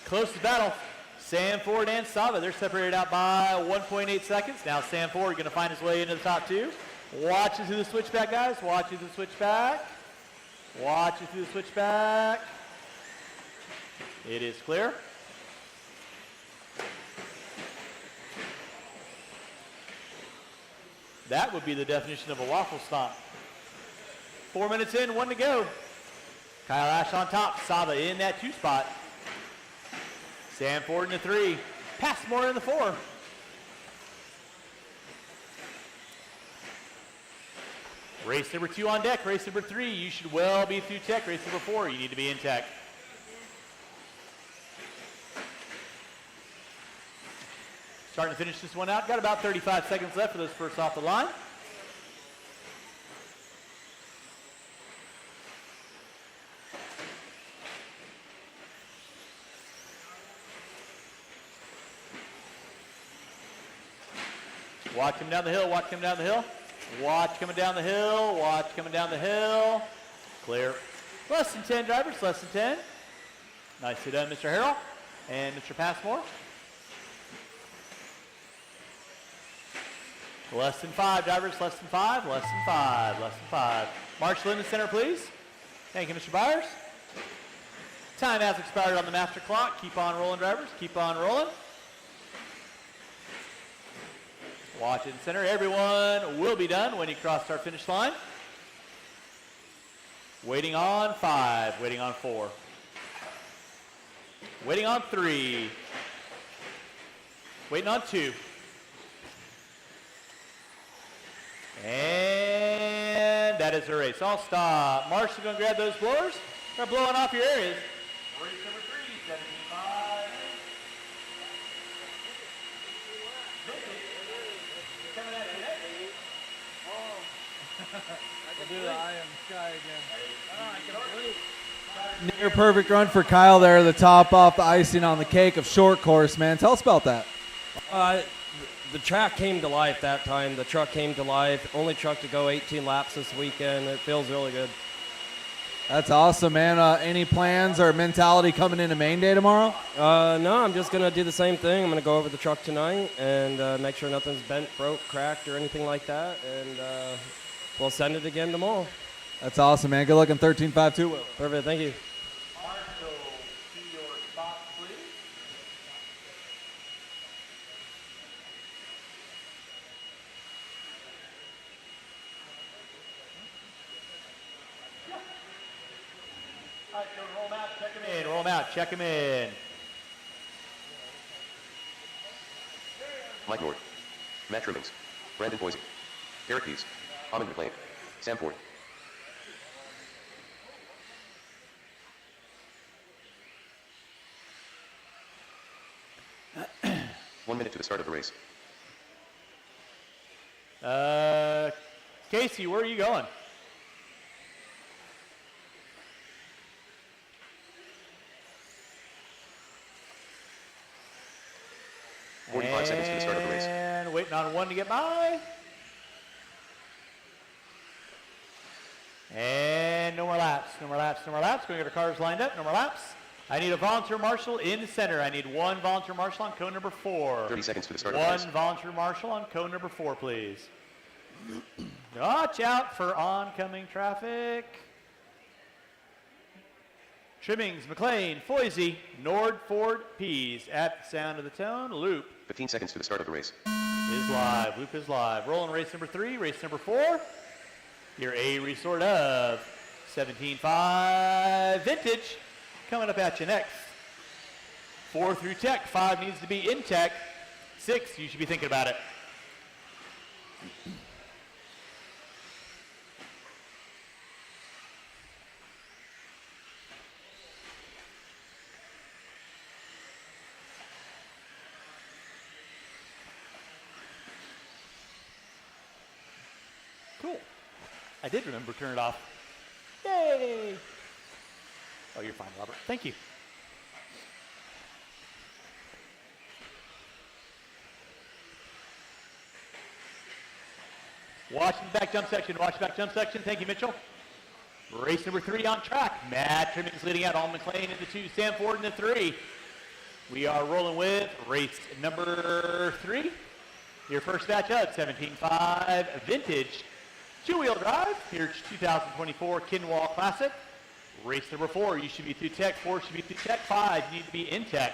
Closest battle. Sam Ford and Sava. They're separated out by 1.8 seconds. Now Sam Ford going to find his way into the top 2. Watch it through the switchback, guys. Watch it through the switchback. Watch it through the switchback. It is clear. That would be the definition of a waffle stomp. 4 minutes in, 1 to go. Kyle Ash on top. Sava in that 2 spot. Sam Ford in the 3. Passmore in the 4. Race number 2 on deck. Race number 3. You should well be through tech. Race number 4. You need to be in tech. Starting to finish this one out. Got about 35 seconds left for those first off the line. Watch him down the hill. Watch him down the hill. Watch coming down the hill. Watch coming down the hill. Clear. Less than 10 drivers. Less than 10. Nicely done, Mr. Harrell and Mr. Passmore. Less than 5 drivers. Less than 5. Less than 5. Less than 5. Marshall in the center, please. Thank you, Mr. Byers. Time has expired on the master clock. Keep on rolling, drivers. Keep on rolling. Watch it in center. Everyone will be done when you cross our finish line. Waiting on 5. Waiting on 4. Waiting on 3. Waiting on 2. And that is the race. I'll stop. Marshall going to grab those blowers. Start blowing off your areas. Race number 3, 17.5. Coming at you next. We'll do the eye in the sky again. Near perfect run for Kyle there, the top off the icing on the cake of short course, man. Tell us about that. The track came to life that time. The truck came to life. Only truck to go 18 laps this weekend. It feels really good. That's awesome, man. Any plans or mentality coming into main day tomorrow? No, I'm just going to do the same thing. I'm going to go over the truck tonight and make sure nothing's bent, broke, cracked, or anything like that. And we'll send it again tomorrow. That's awesome, man. Good luck in 13.5 two-wheel. Perfect. Thank you. Marshall, to your spot, please. All right, so roll him out, check him in. Roll him out, check him in. Mike Nord. Matt Trimmings. Brandon Boise. Derek Pease. Amon McLean. Sam Ford. One minute to the start of the race. Casey, where are you going? And 45 seconds to the start of the race. And waiting on 1 to get by. And no more laps, no more laps, no more laps. We're going to get our cars lined up, no more laps. I need a volunteer marshal in the center. I need 1 volunteer marshal on cone number 4. 30 seconds to the start of the race. 1 volunteer marshal on cone number 4, please. Watch out for oncoming traffic. Trimmings, McLean, Foisey, Nord, Ford, Pease. At the sound of the tone, Loop 15 seconds to the start of the race. is live. Loop is live. Rolling race number 3, race number 4. Your A resort of 17.5 vintage coming up at you next. 4 through tech, 5 needs to be in tech, 6 you should be thinking about it. Cool. I did remember to turn it off. Yay! Oh, you're fine, Robert. Thank you. Watch the back jump section. Watch the back jump section. Thank you, Mitchell. Race number 3 on track. Matt Trimmings leading out. Alden McLean in the 2. Sam Ford in the 3. We are rolling with race number 3. Your first batch of 17.5 vintage. 2-wheel drive, here's 2024 Kinwall Classic. Race number 4, you should be through tech. 4 should be through tech. 5, you need to be in tech.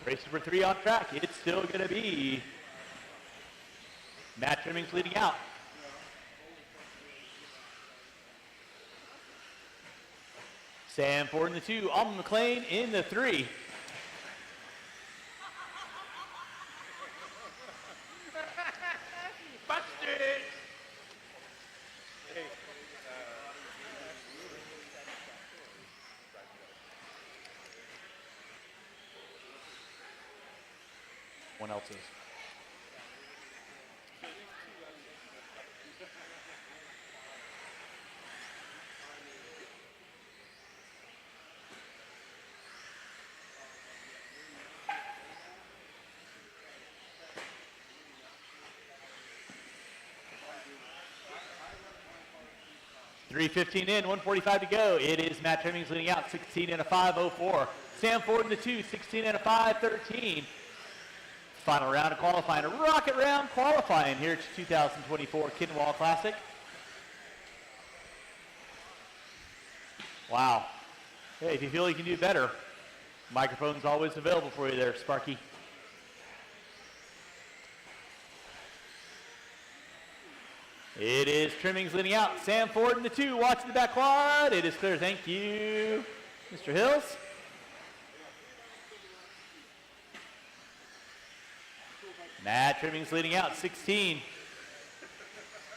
Race number 3 on track. It's still going to be Matt Trimmings leading out. Sam Ford in the 2. Alden McLean in the 3. Busted! One else's. .315 in, 145 to go. It is Matt Trimmings leading out, 16 and a 5.04. Sam Ford in the 2, 16 and a 5.13. Final round of qualifying, a rocket round qualifying here at 2024 Kinwall Classic. Wow. Hey, if you feel you can do better, microphone's always available for you there, Sparky. It is Trimmings leading out. Sam Ford in the 2, watching the back quad. It is clear. Thank you, Mr. Hills. Matt Trimmings leading out, 16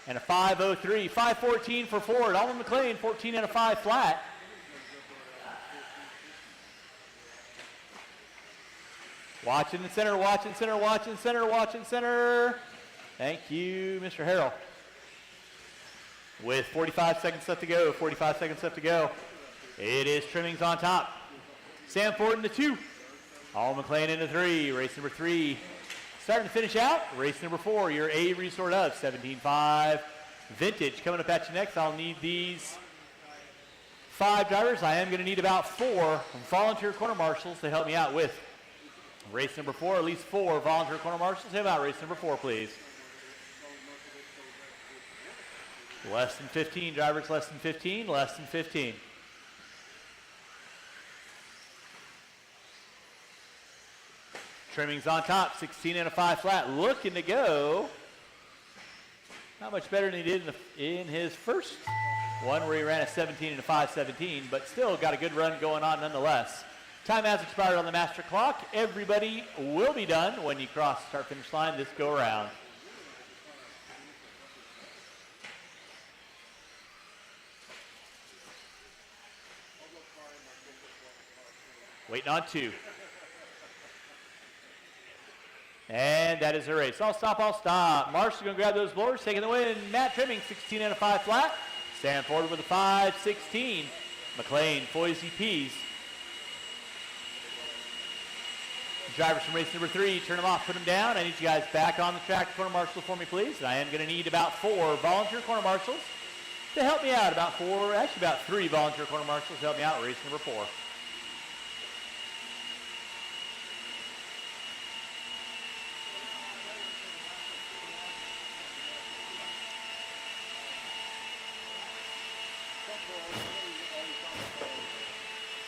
and a 5.03. 5.14 for Ford. Alden McLean, 14 and a 5 flat. Watching the center, watching center, watching center, watching center. Thank you, Mr. Harrell. With 45 seconds left to go, 45 seconds left to go. It is Trimmings on top. Sam Ford in the 2. Alden McLean in the 3. Race number 3. Starting to finish out, race number 4, your A resort of 17.5 vintage. Coming up at you next, I'll need these 5 drivers. I am going to need about 4 volunteer corner marshals to help me out with race number 4. At least 4 volunteer corner marshals. How about race number 4, please? Less than 15 drivers, less than 15, less than 15. Trimmings on top, 16 and a 5 flat, looking to go. Not much better than he did in his first one where he ran a 17 and a 5.17, but still got a good run going on nonetheless. Time has expired on the master clock. Everybody will be done when you cross the start-finish line this go-around. Waiting on 2. And that is the race. All stop, all stop. Marshall's going to grab those blowers, taking the win. Matt Trimming, 16 and a 5 flat. Stanford with a 5-16. McLean, Foisey, Pease. Drivers from race number 3, turn them off, put them down. I need you guys back on the track, corner marshal for me, please. And I am going to need about 4 volunteer corner marshals to help me out. About 3 volunteer corner marshals to help me out race number 4.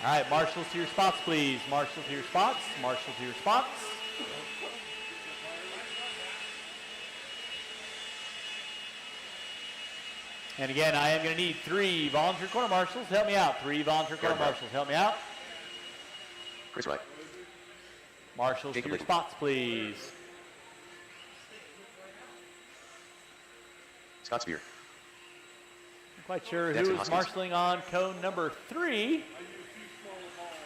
All right, marshals to your spots, please. Marshals to your spots. Marshals to your spots. And again, I am going to need 3 volunteer corner marshals to help me out. 3 volunteer corner marshals, help me out. Chris Wright. Marshals to your spots, please. Scott Spear. I'm quite sure who is marshaling on cone number 3.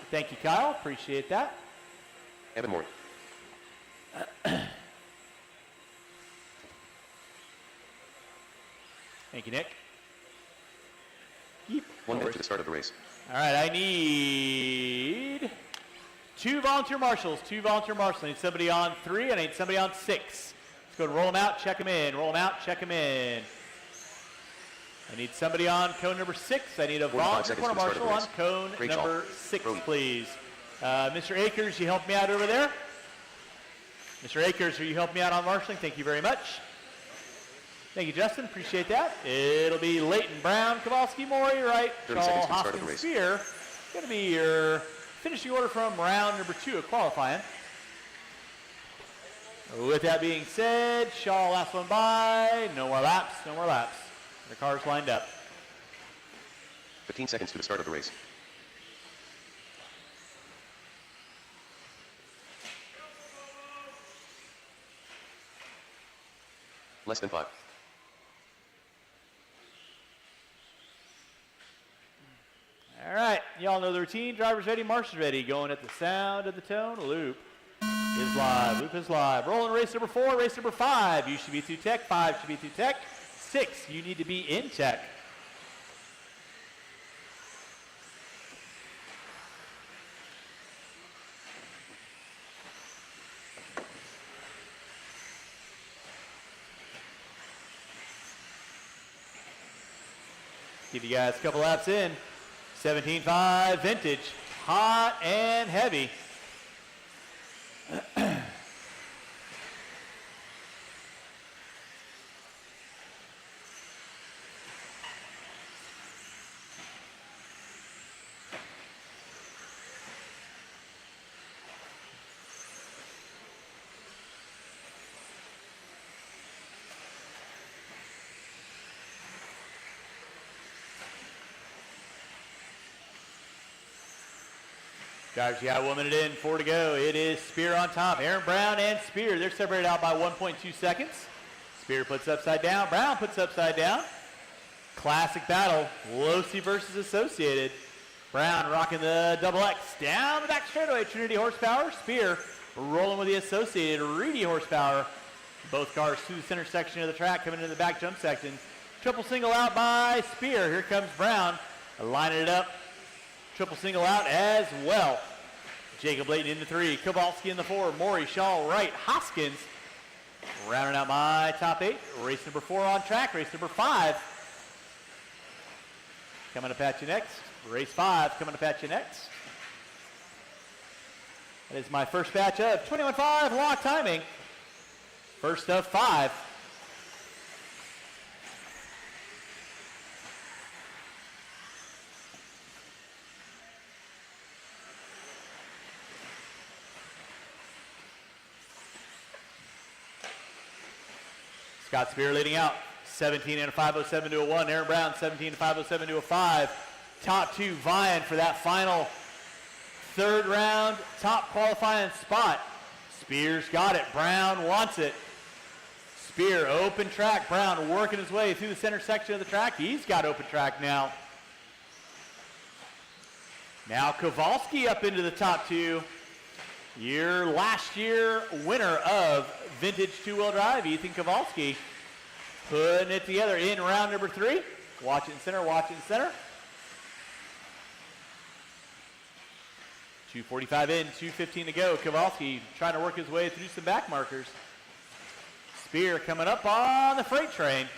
Thank you, Kyle. Appreciate that. Evan Moore. Thank you, Nick. 1 minute to the start of the race. All right, I need 2 volunteer marshals. 2 volunteer marshals. I need somebody on 3. I need somebody on 6. Let's go to roll them out, check them in. Roll them out, check them in. I need somebody on cone number 6. I need a volunteer corner marshal on cone number 6, please. Mr. Akers, you help me out over there? Mr. Akers, will you help me out on marshaling? Thank you very much. Thank you, Justin. Appreciate that. It'll be Leighton, Brown, Kowalski, Maury, Wright, Shaw, Hoskins, Spear. Going to be your finishing order from round number 2 of qualifying. With that being said, Shaw last one by. No more laps, no more laps. The cars lined up. 15 seconds to the start of the race. Less than 5. All right, y'all know the routine. Drivers ready, marshals ready. Going at the sound of the tone. Loop is live. Loop is live. Rolling race number 4, race number 5. You should be through tech. 5 should be through tech. 6, you need to be in tech. Give you guys a couple laps in. 17.5 vintage, hot and heavy. Drivers, you got 1 minute in, 4 to go. It is Spear on top. Aaron Brown and Spear, they're separated out by 1.2 seconds. Spear puts upside down. Brown puts upside down. Classic battle. Losi versus Associated. Brown rocking the double X down the back straightaway. Trinity horsepower. Spear rolling with the Associated. Reedy horsepower. Both cars through the center section of the track coming into the back jump section. Triple single out by Spear. Here comes Brown. Lining it up. Triple single out as well. Jacob Layton in the 3. Kowalski in the 4. Maury, Shaw, Wright, Hoskins. Rounding out my top 8. Race number 4 on track. Race number 5. Coming up at you next. Race 5 coming up at you next. That is my first batch of 21.5 lock timing. First of 5. Scott Spear leading out. 17 and a 5.07 to a 1. Aaron Brown, 17 and 5.07 to a 5. Top 2 vying for that final Third round, top qualifying spot. Spears got it. Brown wants it. Spear, open track. Brown working his way through the center section of the track. He's got open track now. Now Kowalski up into the top two. Your last year winner of vintage two-wheel drive, Ethan Kowalski, putting it together in round number 3. Watch it in center, watch it in center. 2:45 in, 2:15 to go. Kowalski trying to work his way through some back markers. Spear coming up on the freight train.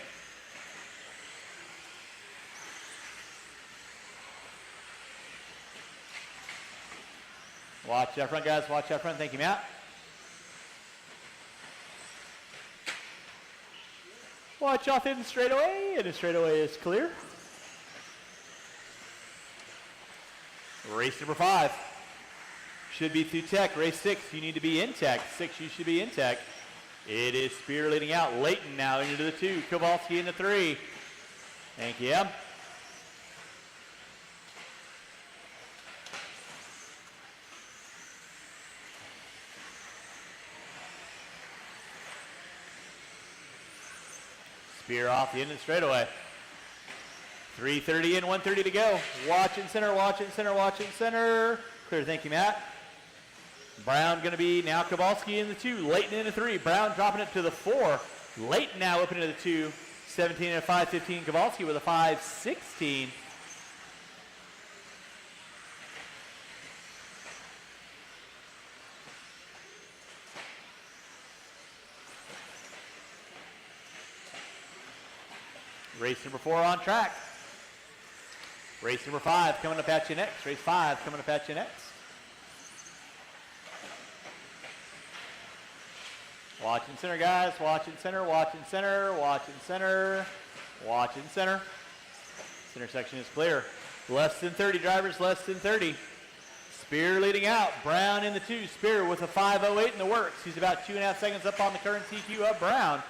Watch that front, guys. Watch that front. Thank you, Matt. Watch off in the straightaway, and the straightaway is clear. Race number 5. Should be through tech. Race 6, you need to be in tech. 6, you should be in tech. It is Spear leading out. Leighton now into the 2. Kowalski in the 3. Thank you. Spear off the end of the straightaway. 3:30 in, 1:30 to go. Watch it in center, watch it in center, watch it in center. Clear, thank you, Matt. Brown going to be now Kowalski in the 2. Leighton in the 3. Brown dropping it to the 4. Leighton now open to the 2. 17 and a 5:15. Kowalski with a 5:16. Race number 4 on track. Race number 5 coming up at you next. Race 5 coming up at you next. Watch in center, guys. Watch in center, watch in center, watch in center, watch in center. Center section is clear. Less than 30 drivers, less than 30. Spear leading out. Brown in the 2. Spear with a 5:08 in the works. He's about 2.5 seconds up on the current TQ of Brown.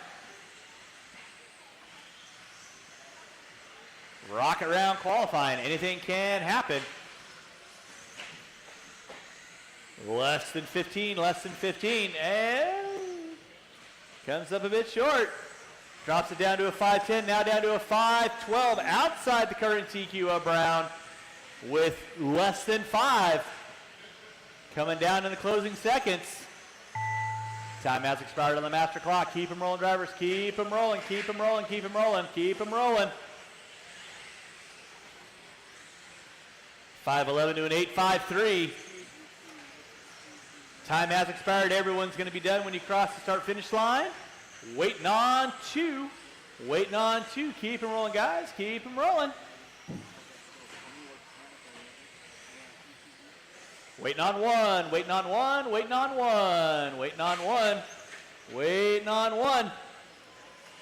Rocket round qualifying. Anything can happen. Less than 15, less than 15. And comes up a bit short. Drops it down to a 5:10, now down to a 5:12 outside the current TQ of Brown with less than 5. Coming down in the closing seconds. Time has expired on the master clock. Keep them rolling, drivers. Keep them rolling, keep them rolling, keep them rolling, keep them rolling. 5:11 to an 8:53. Time has expired. Everyone's going to be done when you cross the start-finish line. Waiting on 2. Waiting on 2. Keep them rolling, guys. Keep them rolling. Waiting on 1. Waiting on 1. Waiting on 1. Waiting on 1. Waiting on 1.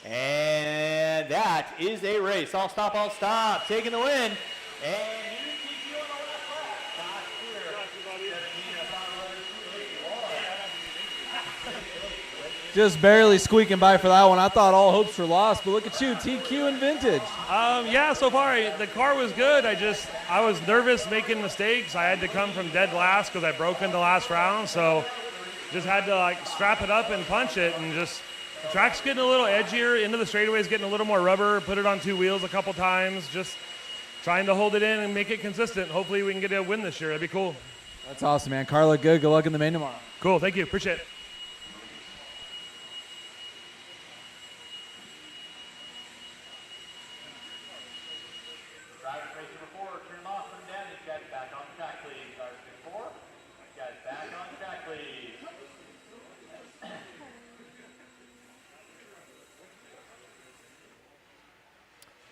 And that is a race. All stop, all stop. Taking the win. And just barely squeaking by for that one. I thought all hopes were lost, but look at you, TQ and vintage. Yeah, so far the car was good. I was nervous making mistakes. I had to come from dead last because I broke in the last round, so just had to strap it up and punch it, and just the track's getting a little edgier. Into the straightaway's getting a little more rubber. Put it on 2 wheels a couple times. Just trying to hold it in and make it consistent. Hopefully we can get a win this year. That'd be cool. That's awesome, man. Carla, good luck in the main tomorrow. Cool, thank you. Appreciate it.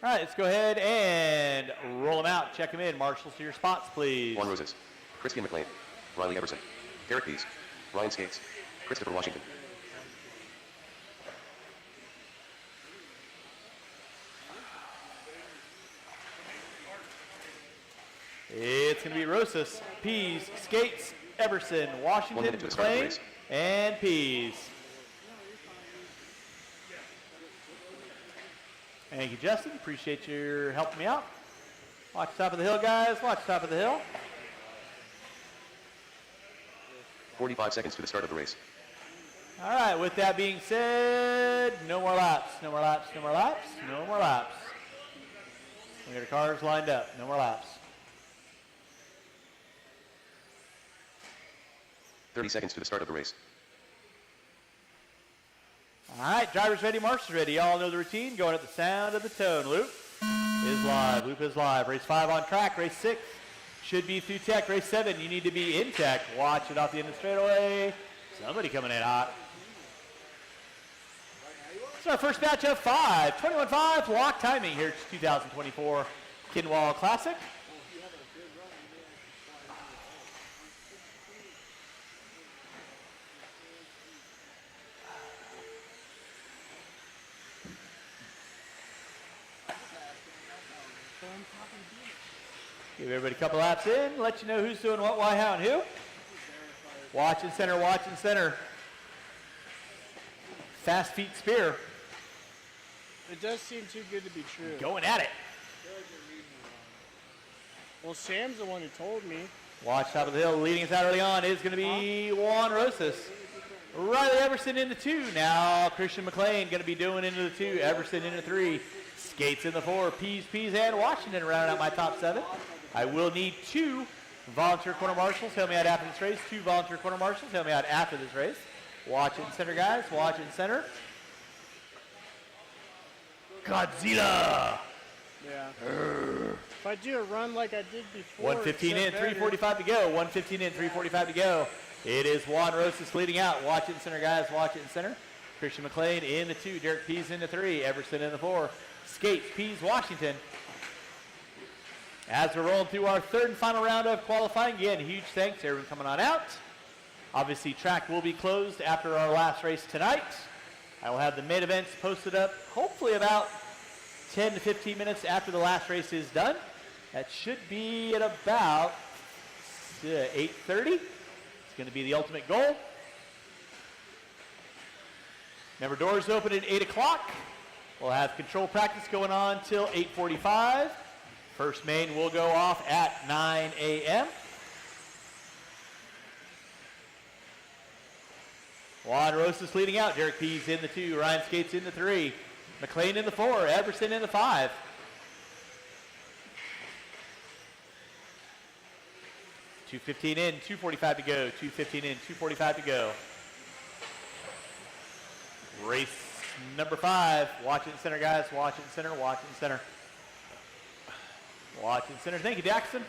All right, let's go ahead and roll them out. Check them in. Marshals to your spots, please. Juan Roses, Christian McLean, Riley Everson, Derek Pease, Ryan Skates, Christopher Washington. It's going to be Rosas, Pease, Skates, Everson, Washington, McLean, and Pease. Thank you, Justin. Appreciate your helping me out. Watch the top of the hill, guys. Watch the top of the hill. 45 seconds to the start of the race. All right, with that being said, no more laps, no more laps, no more laps, no more laps. We got our cars lined up, no more laps. 30 seconds to the start of the race. All right, drivers ready, marshals ready. Y'all know the routine. Going at the sound of the tone. Loop is live. Loop is live. Race 5 on track. Race 6 should be through tech. Race 7, you need to be in tech. Watch it off the end of the straightaway. Somebody coming in hot. It's our first batch of 5. 21.5 lock timing here. It's 2024 Kinwall Classic. Give everybody a couple laps in, let you know who's doing what, why, how, and who. Watch and center, watch and center. Fast feet spear. It does seem too good to be true. Going at it. Well, Sam's the one who told me. Watch top of the hill, leading us out early on is going to be Juan Rosas. Riley Everson into 2. Now Christian McLean going to be doing into the 2. Everson into 3. Skates in the 4. Pease, and Washington rounding out my top 7. I will need 2 volunteer quarter marshals. Help me out after this race. 2 volunteer quarter marshals. Help me out after this race. Watch it and center, guys. Watch it and center. Godzilla. Yeah. If I do a run like I did before. 115 in, 345 to go. 115 in, 345 to go. It is Juan Rosas leading out. Watch it and center, guys. Watch it and center. Christian McLean in the 2. Derek Pease in the 3. Everson in the 4. Skates, Pease, Washington. As we're rolling through our 3rd and final round of qualifying, again, huge thanks to everyone coming on out. Obviously, track will be closed after our last race tonight. I will have the main events posted up hopefully about 10 to 15 minutes after the last race is done. That should be at about 8:30. It's going to be the ultimate goal. Remember, doors open at 8 o'clock. We'll have control practice going on till 8:45. First main will go off at 9 a.m. Juan Rosas leading out. Derek Pease in the 2. Ryan Skates in the 3. McLean in the 4. Everson in the 5. .215 in, 245 to go. 215 in, 245 to go. Race number 5. Watch it in center, guys. Watch it in center. Watch it in center. Watch it in center. Thank you, Jackson.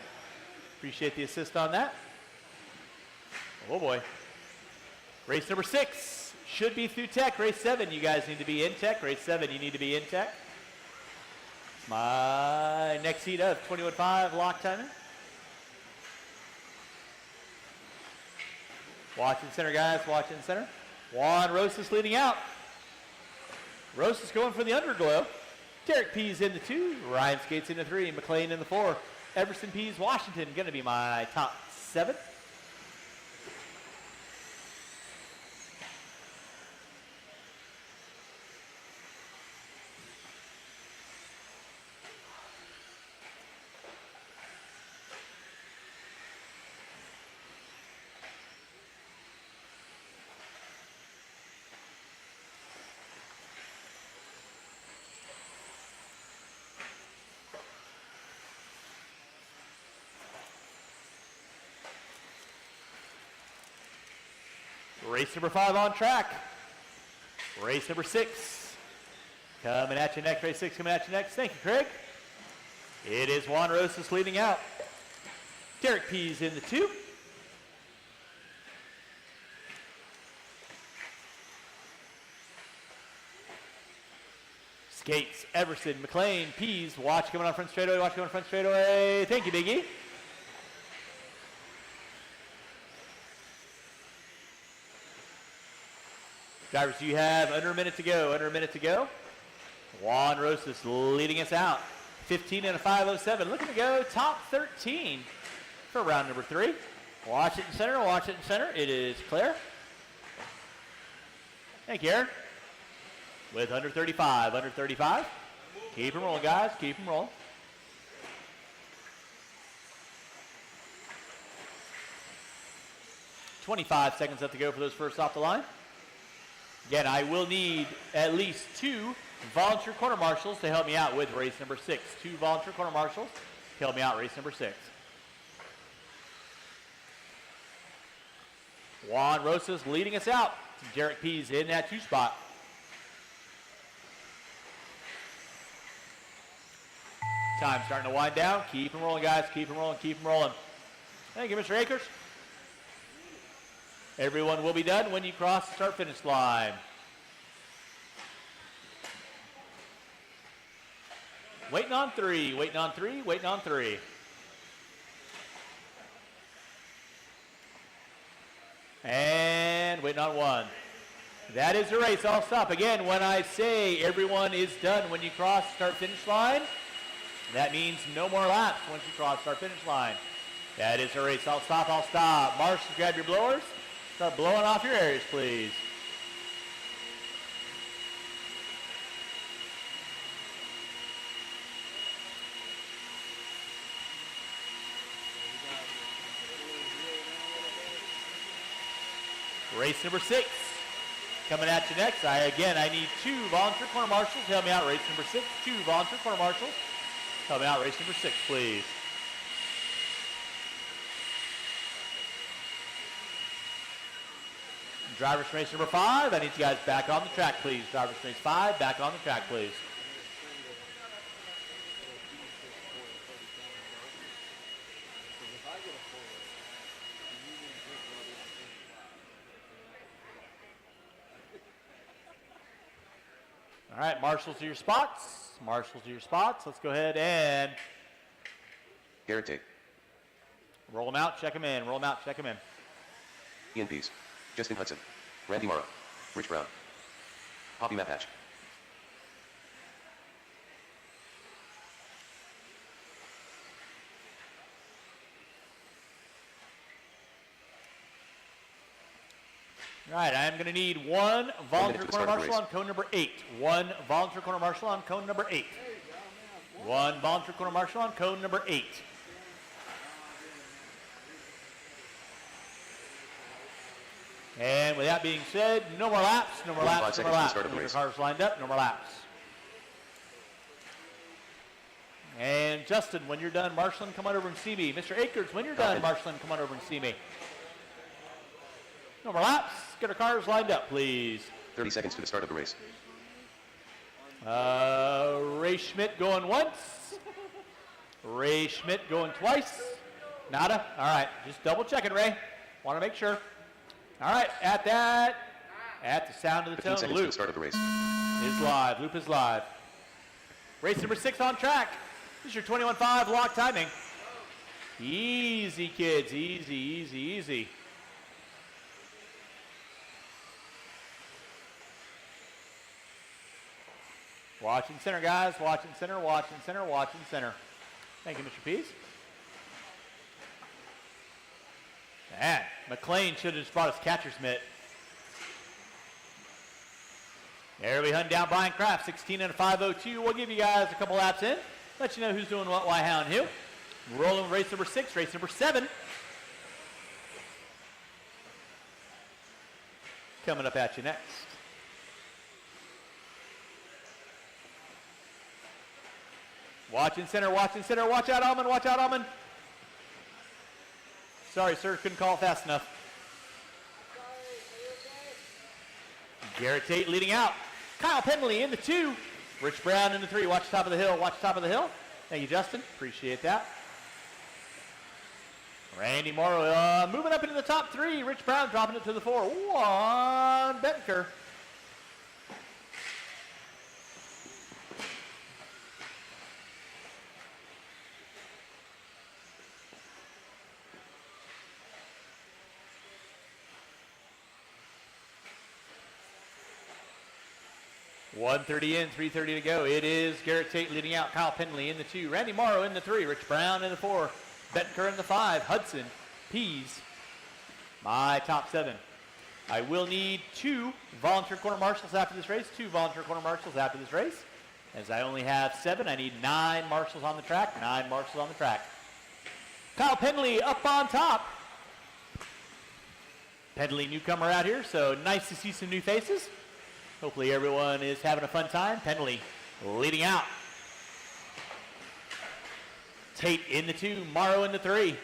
Appreciate the assist on that. Oh boy. Race number 6 should be through tech. Race 7, you guys need to be in tech. Race 7, you need to be in tech. My next heat of 21.5 lock timing. Watch in center, guys. Watch in center. Juan Rosas leading out. Rosas going for the underglow. Derek Pease in the 2. Ryan Skates in the 3. McLean in the 4. Everson Pease, Washington going to be my top 7. Race number 5 on track. Race number 6. Coming at you next. Race 6 coming at you next. Thank you, Craig. It is Juan Rosas leading out. Derek Pease in the 2. Skates, Everson, McLean, Pease. Watch coming on front straightaway. Watch coming on front straightaway. Thank you, Biggie. Drivers, you have under a minute to go. Under a minute to go. Juan Rosas leading us out. 15 and a 5:07. Looking to go top 13 for round number 3. Watch it in center. Watch it in center. It is clear. Thank you, Aaron. With under 35. Under 35. Keep them rolling, guys. Keep them rolling. 25 seconds left to go for those first off the line. Again, I will need at least 2 volunteer quarter marshals to help me out with race number 6. 2 volunteer quarter marshals to help me out race number 6. Juan Rosas leading us out. Derek Pease in that 2 spot. Time starting to wind down. Keep them rolling, guys. Keep them rolling. Keep them rolling. Thank you, Mr. Akers. Everyone will be done when you cross the start-finish line. Waiting on 3. Waiting on 3. Waiting on 3. And waiting on 1. That is the race. I'll stop. Again, when I say everyone is done when you cross the start-finish line, that means no more laps once you cross start-finish line. That is the race. I'll stop. I'll stop. Marshals, grab your blowers. Start blowing off your areas, please. Race number 6 coming at you next. I need 2 volunteer corner marshals to help me out. Race number 6, 2 volunteer corner marshals. Help me out. Race number 6, please. Drivers from race number 5, I need you guys back on the track, please. Drivers from race 5, back on the track, please. All right, marshals to your spots. Marshals to your spots. Let's go ahead and Garrett Tate, roll them out, check them in. Roll them out, check them in. Ian Pease, Justin Hudson, Randy Morrow, Rich Brown, Poppy Mapatch. All right, I'm going to need 1 volunteer corner marshal on cone number 8. 1 volunteer corner marshal on cone number 8. 1 volunteer corner marshal on cone number 8. And with that being said, no more laps, no more laps, no more laps. No more cars lined up, no more laps. And Justin, when you're done marshaling, come on over and see me. Mr. Akers, when you're done marshaling, come on over and see me. No more laps. Get our cars lined up, please. 30 seconds to the start of the race. Ray Schmidt going once. Ray Schmidt going twice. Nada. All right, just double checking, Ray. Want to make sure. All right, at the sound of the tone, Loop to the start of the race. Is live. Loop is live. Race number 6 on track. This is your 21.5 lock timing. Easy, kids. Easy, easy, easy. Watching center, guys. Watching center, watching center, watching center. Thank you, Mr. Pease. Man, McLean should have just brought his catcher's mitt. There we hunt down Brian Kraft, 16 and a 5:02. We'll give you guys a couple laps in. Let you know who's doing what, why, how, and who. Rolling race number 6, race number 7. Coming up at you next. Watching center, watching center. Watch out, Almond, watch out, Almond. Sorry, sir, couldn't call fast enough. Garrett Tate leading out. Kyle Penley in the 2. Rich Brown in the 3. Watch the top of the hill, watch the top of the hill. Thank you, Justin. Appreciate that. Randy Morrow moving up into the top 3. Rich Brown dropping it to the 4. Juan Betker. .130 in, 3:30 to go. It is Garrett Tate leading out. Kyle Penley in the 2. Randy Morrow in the 3. Rich Brown in the 4. Betker in the 5. Hudson, Pease. My top 7. I will need 2 volunteer corner marshals after this race. 2 volunteer corner marshals after this race. As I only have 7, I need 9 marshals on the track. 9 marshals on the track. Kyle Penley up on top. Pendley newcomer out here, so nice to see some new faces. Hopefully everyone is having a fun time. Pendley leading out. Tate in the 2, Morrow in the 3.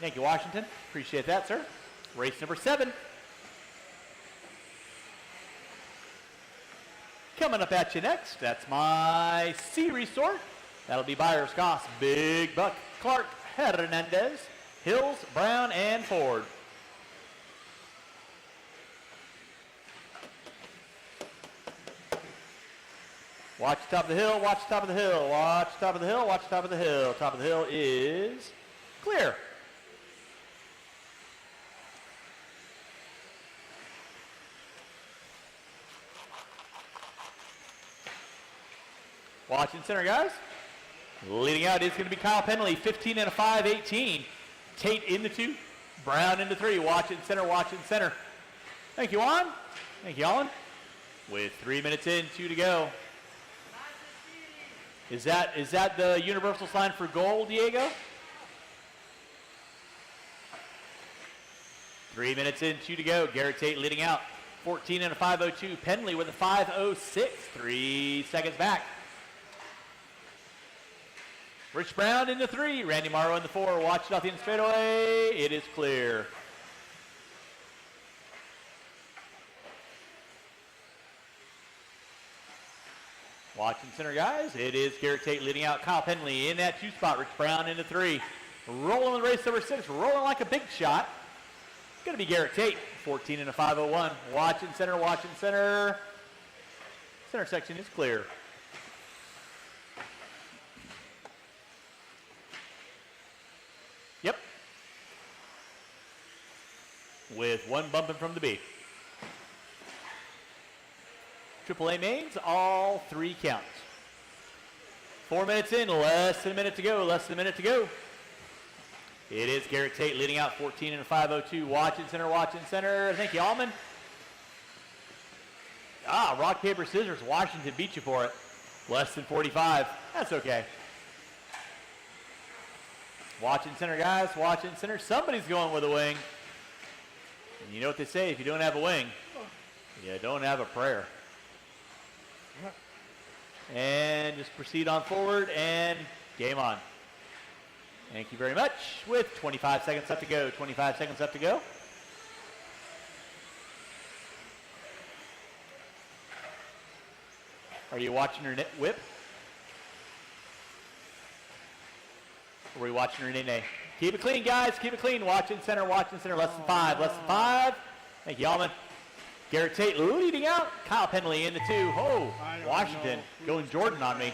Thank you, Washington. Appreciate that, sir. Race number 7. Coming up at you next, that's my C resort. That'll be Byers, Goss, Big Buck, Clark, Hernandez, Hills, Brown, and Ford. Watch the top of the hill, watch the top of the hill, watch the top of the hill, watch the top of the hill. Top of the hill is clear. Watching center, guys. Leading out is going to be Kyle Pendley, 15 and a 5, 18. Tate in the 2, Brown in the 3. Watching center, watching center. Thank you, Juan. Thank you, Alan. With 3 minutes in, 2 to go. Is that the universal sign for goal, Diego? 3 minutes in, 2 to go. Garrett Tate leading out, 14 and a 5:02. Pendley with a 5:06, 3 seconds back. Rich Brown in the 3, Randy Morrow in the 4. Watch it off the end straightaway. It is clear. Watching center, guys. It is Garrett Tate leading out. Kyle Pendley in that 2 spot. Rich Brown in the 3. Rolling with race number 6. Rolling like a big shot. Going to be Garrett Tate. 14 and a 5:01. Watching center, watching center. Center section is clear. Yep. With 1 bumping from the B. AAA mains, all 3 counts. 4 minutes in, less than a minute to go, less than a minute to go. It is Garrett Tate leading out, 14 and a 5:02. Watching center, watching center. Thank you, Allman. Rock, paper, scissors. Washington beat you for it. Less than 45. That's okay. Watching center, guys. Watching center. Somebody's going with a wing. And you know what they say, if you don't have a wing, you don't have a prayer. And just proceed on forward and game on. Thank you very much. With 25 seconds left to go. 25 seconds left to go. Are you watching her whip? Or are we watching her nay? Keep it clean, guys. Keep it clean. Watching center, watching center. Less than 5. Less than 5. Thank you, Allman. Garrett Tate leading out. Kyle Pendley in the 2. Oh, Washington going Jordan on me.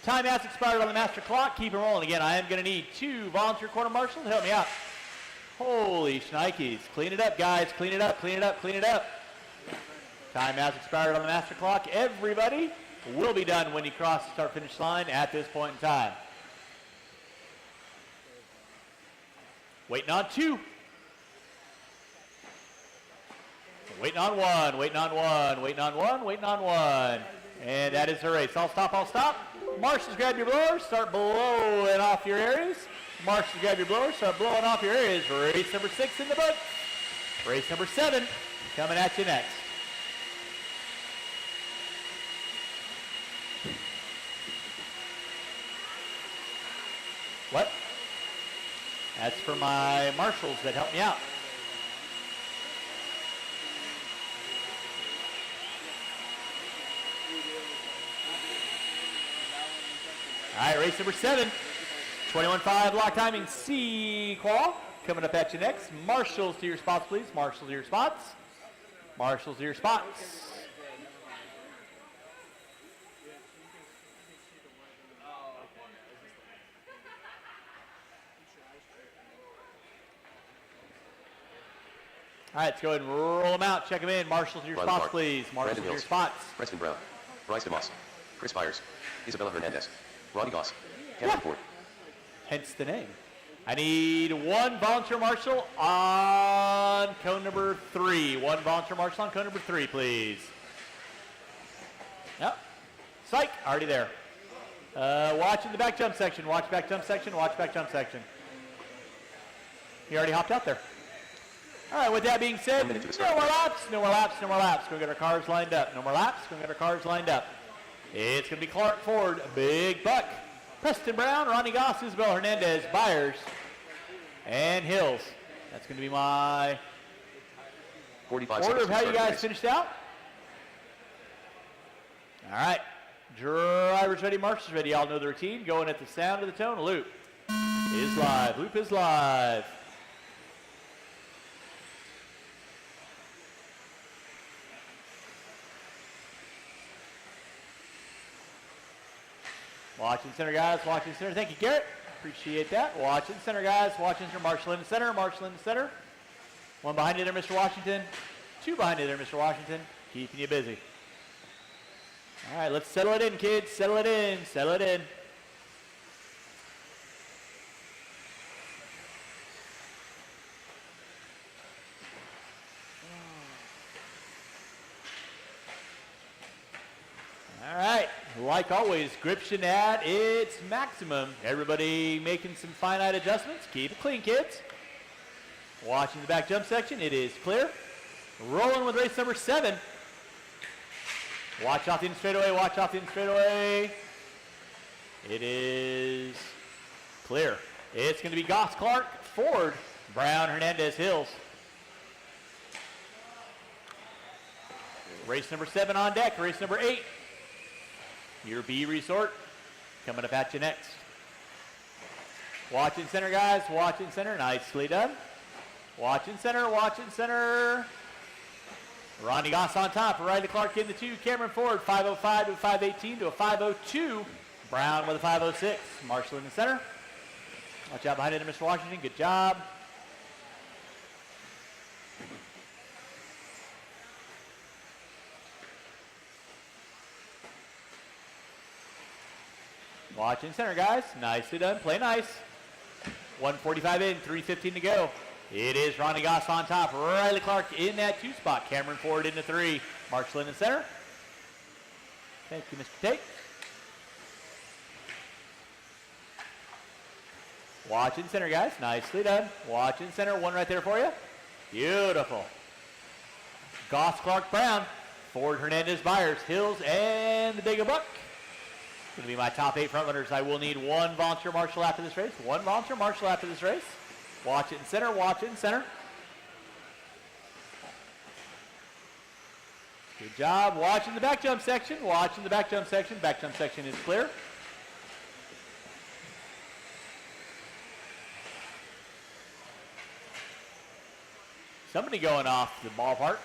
Time has expired on the master clock. Keep it rolling again. I am going to need 2 volunteer quarter marshals to help me out. Holy shnikes. Clean it up, guys. Clean it up, clean it up, clean it up. Time has expired on the master clock. Everybody will be done when you cross the start-finish line at this point in time. Waiting on 2. Waiting on 1, waiting on 1, waiting on 1, waiting on 1. And that is the race. I'll stop, I'll stop. Marshals, grab your blowers, start blowing off your areas. Marshals, grab your blowers, start blowing off your areas. Race number 6 in the book. Race number 7 coming at you next. What? That's for my marshals that help me out. All right, race number 7, 21.5 lock timing C qual. Coming up at you next. Marshals to your spots, please. Marshals to your spots. Marshals to your spots. All right, let's go ahead and roll them out. Check them in. Marshals to your spots, please. Marshals to your spots. Preston Brown, Bryce DeMoss, Chris Byers, Isabella Hernandez, Ronnie Goss, Cameron Ford. Hence the name. I need 1 volunteer marshal on cone number 3. 1 volunteer marshal on cone number 3, please. Yep. Psych, already there. Watching the back jump section. Watch back jump section. Watch back jump section. He already hopped out there. All right, with that being said, 1 minute to the no start. more laps, no more laps, no more laps. Go get our cars lined up. No more laps, go get our cars lined up. It's going to be Clark Ford, Big Buck, Preston Brown, Ronnie Goss, Isabel Hernandez, Byers, and Hills. That's going to be my 45 order seconds of to how the you start of the guys race. finished out. All right, drivers ready, marshals ready. Y'all know the routine. Going at the sound of the tone. Loop is live. Loop is live. Watching center, guys. Watching center. Thank you, Garrett. Appreciate that. Watching center, guys. Watching center. Marshall in the center. Marshall in the center. One behind you there, Mr. Washington. Two behind you there, Mr. Washington. Keeping you busy. All right, let's settle it in, kids. Settle it in. Settle it in. All right, like always, gription at its maximum. Everybody making some finite adjustments. Keep it clean, kids. Watching the back jump section, it is clear. Rolling with race number 7. Watch off the in straightaway, watch off the in straightaway. It is clear. It's going to be Goss, Clark, Ford, Brown, Hernandez, Hills. Race number 7 on deck, race number 8. Your B resort coming up at you next. Watching center, guys. Watching center. Nicely done. Watching center. Watching center. Ronnie Goss on top. Riley Clark in the 2. Cameron Ford 505 to a 518 to a 502. Brown with a 506. Marshall in the center. Watch out behind it, Mr. Washington. Good job. Watching center, guys. Nicely done. Play nice. 145 in, 3:15 to go. It is Ronnie Goss on top. Riley Clark in that 2 spot. Cameron Ford in the 3. Marshall in the center. Thank you, Mr. Tate. Watching center, guys. Nicely done. Watching center. One right there for you. Beautiful. Goss, Clark, Brown. Ford, Hernandez, Byers, Hills, and the Big Buck. Going to be my top 8 front runners. I will need 1 volunteer marshal after this race. 1 volunteer marshal after this race. Watch it in center. Watch it in center. Good job. Watching the back jump section. Watching the back jump section. Back jump section is clear. Somebody going off the ballpark.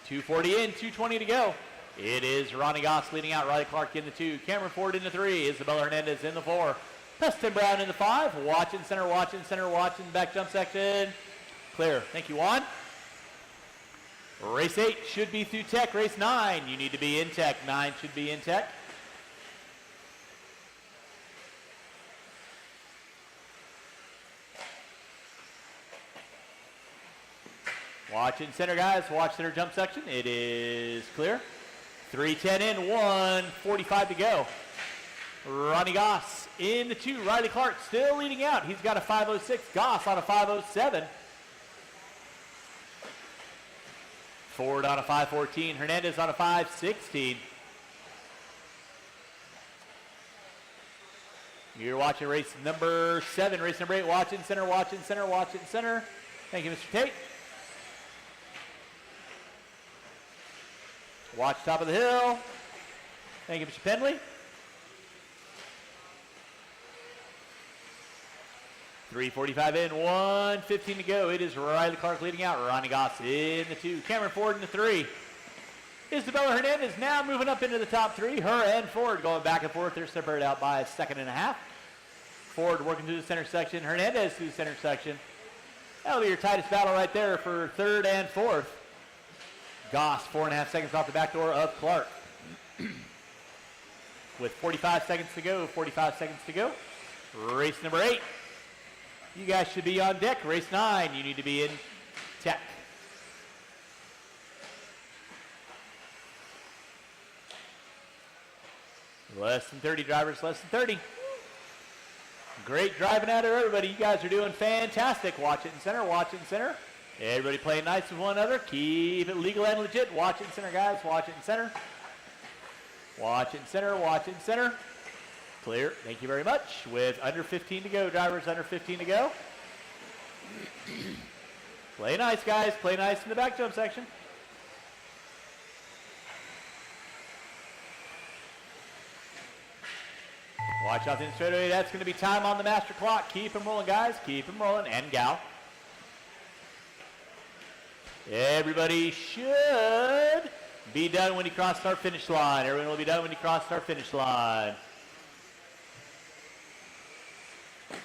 240 in, 220 to go. It is Ronnie Goss leading out. Riley Clark in the 2. Cameron Ford in the 3. Isabella Hernandez in the 4. Preston Brown in the 5. Watching center, watching center, watching back jump section. Clear. Thank you, Juan. Race 8 should be through tech. Race 9, you need to be in tech. 9 should be in tech. Watching center, guys. Watch center jump section. It is clear. 3:10 in, 1:45 to go. Ronnie Goss in the 2. Riley Clark still leading out. He's got a 506. Goss on a 507. Ford on a 514. Hernandez on a 516. You're watching race number 7. Race number 8. Watching center, watching center, watching center. Thank you, Mr. Tate. Watch top of the hill. Thank you, Mr. Penley. 3:45 in, 1:15 to go. It is Riley Clark leading out. Ronnie Goss in the 2. Cameron Ford in the 3. Isabella Hernandez now moving up into the top 3. Her and Ford going back and forth. They're separated out by 1.5 seconds. Ford working through the center section. Hernandez through the center section. That'll be your tightest battle right there for 3rd and 4th. Goss 4.5 seconds off the back door of Clark. With 45 seconds to go, 45 seconds to go. Race number 8. You guys should be on deck. Race 9, you need to be in tech. Less than 30 drivers, less than 30. Great driving out of everybody. You guys are doing fantastic. Watch it in center, watch it in center. Everybody playing nice with one another. Keep it legal and legit. Watch it in center, guys. Watch it in center. Watch it in center, watch it in center. Clear, thank you very much. With under 15 to go, drivers under 15 to go. Play nice, guys. Play nice in the back jump section. Watch out in the straightaway. That's going to be time on the master clock. Keep them rolling, guys. Keep them rolling, and gal. Everybody should be done when you cross our finish line. Everyone will be done when you cross our finish line.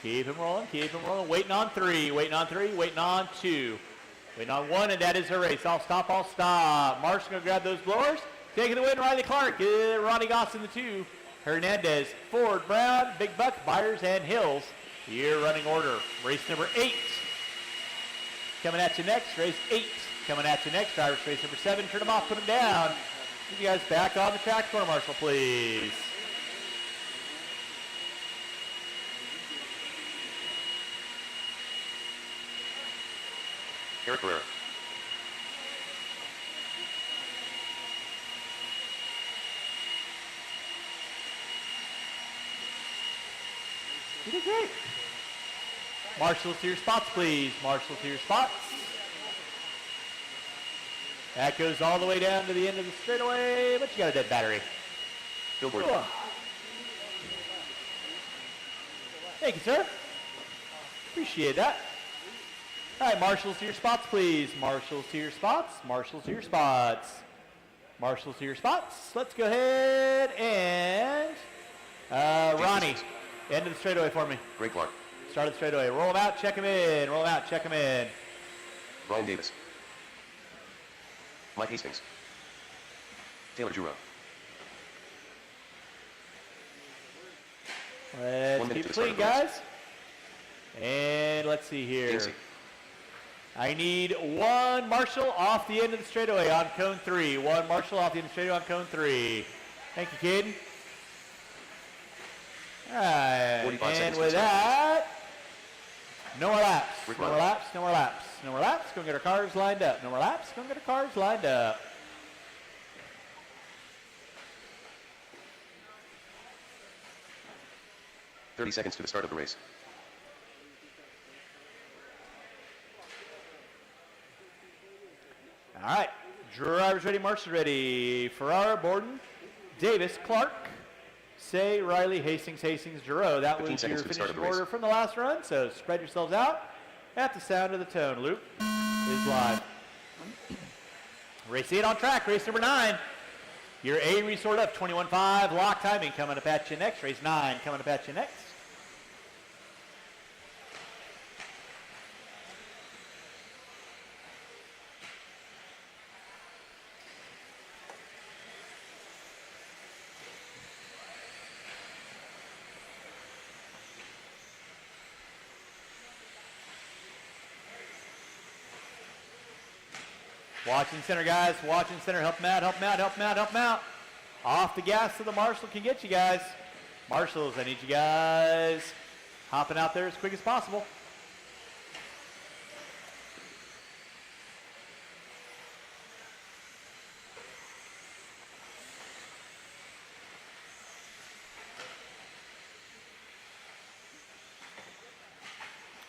Keep them rolling, keep them rolling. Waiting on 3, waiting on 3, waiting on 2. Waiting on 1, and that is a race. I'll stop, I'll stop. Marsh's going to grab those blowers. Taking the win, Riley Clark. Ronnie Goss in the 2. Hernandez, Ford, Brown, Big Buck, Byers, and Hills. Your running order. Race number 8. Coming at you next, race 8. Coming at you next, drivers race number 7. Turn them off, put them down. Get you guys back on the track, corner marshal, please. Eric Herrera. You did great. Marshals to your spots, please. Marshals to your spots. That goes all the way down to the end of the straightaway, but you got a dead battery. Billboard. Cool. Thank you, sir. Appreciate that. All right, marshals to your spots, please. Marshals to your spots. Marshals to your spots. Marshals to your spots. Let's go ahead and Ronnie, end of the straightaway for me. Greg Clark. Start of the straightaway. Roll them out, check them in. Roll them out, check them in. Brian Davis. Mike Hastings. Taylor Juro. Let's keep it clean, guys. And let's see here. Dixie. I need one marshal off the end of the straightaway on cone 3. One marshal off the end of the straightaway on cone 3. Thank you, kid. All right, 45 and seconds with to start. that, no more laps. Rick No more Riley. laps, no more laps. No more laps, go and get our cars lined up. No more laps, go and get our cars lined up. .30 seconds to the start of the race. All right, drivers ready, marshals ready. Ferrara, Borden, Davis, Clark, Say, Riley, Hastings, Giroux. That 15 was seconds your to the start of finishing the race. order from the last run, so spread yourselves out at the sound of the tone. Loop is live. Race 8 on track, race number 9. Your A resort up, 21.5, lock timing coming up at you next. Race 9 coming up at you next. Watching center, guys. Watching center. Help them out, help them out, help them out, help them out. Off the gas so the marshal can get you guys. Marshals, I need you guys hopping out there as quick as possible.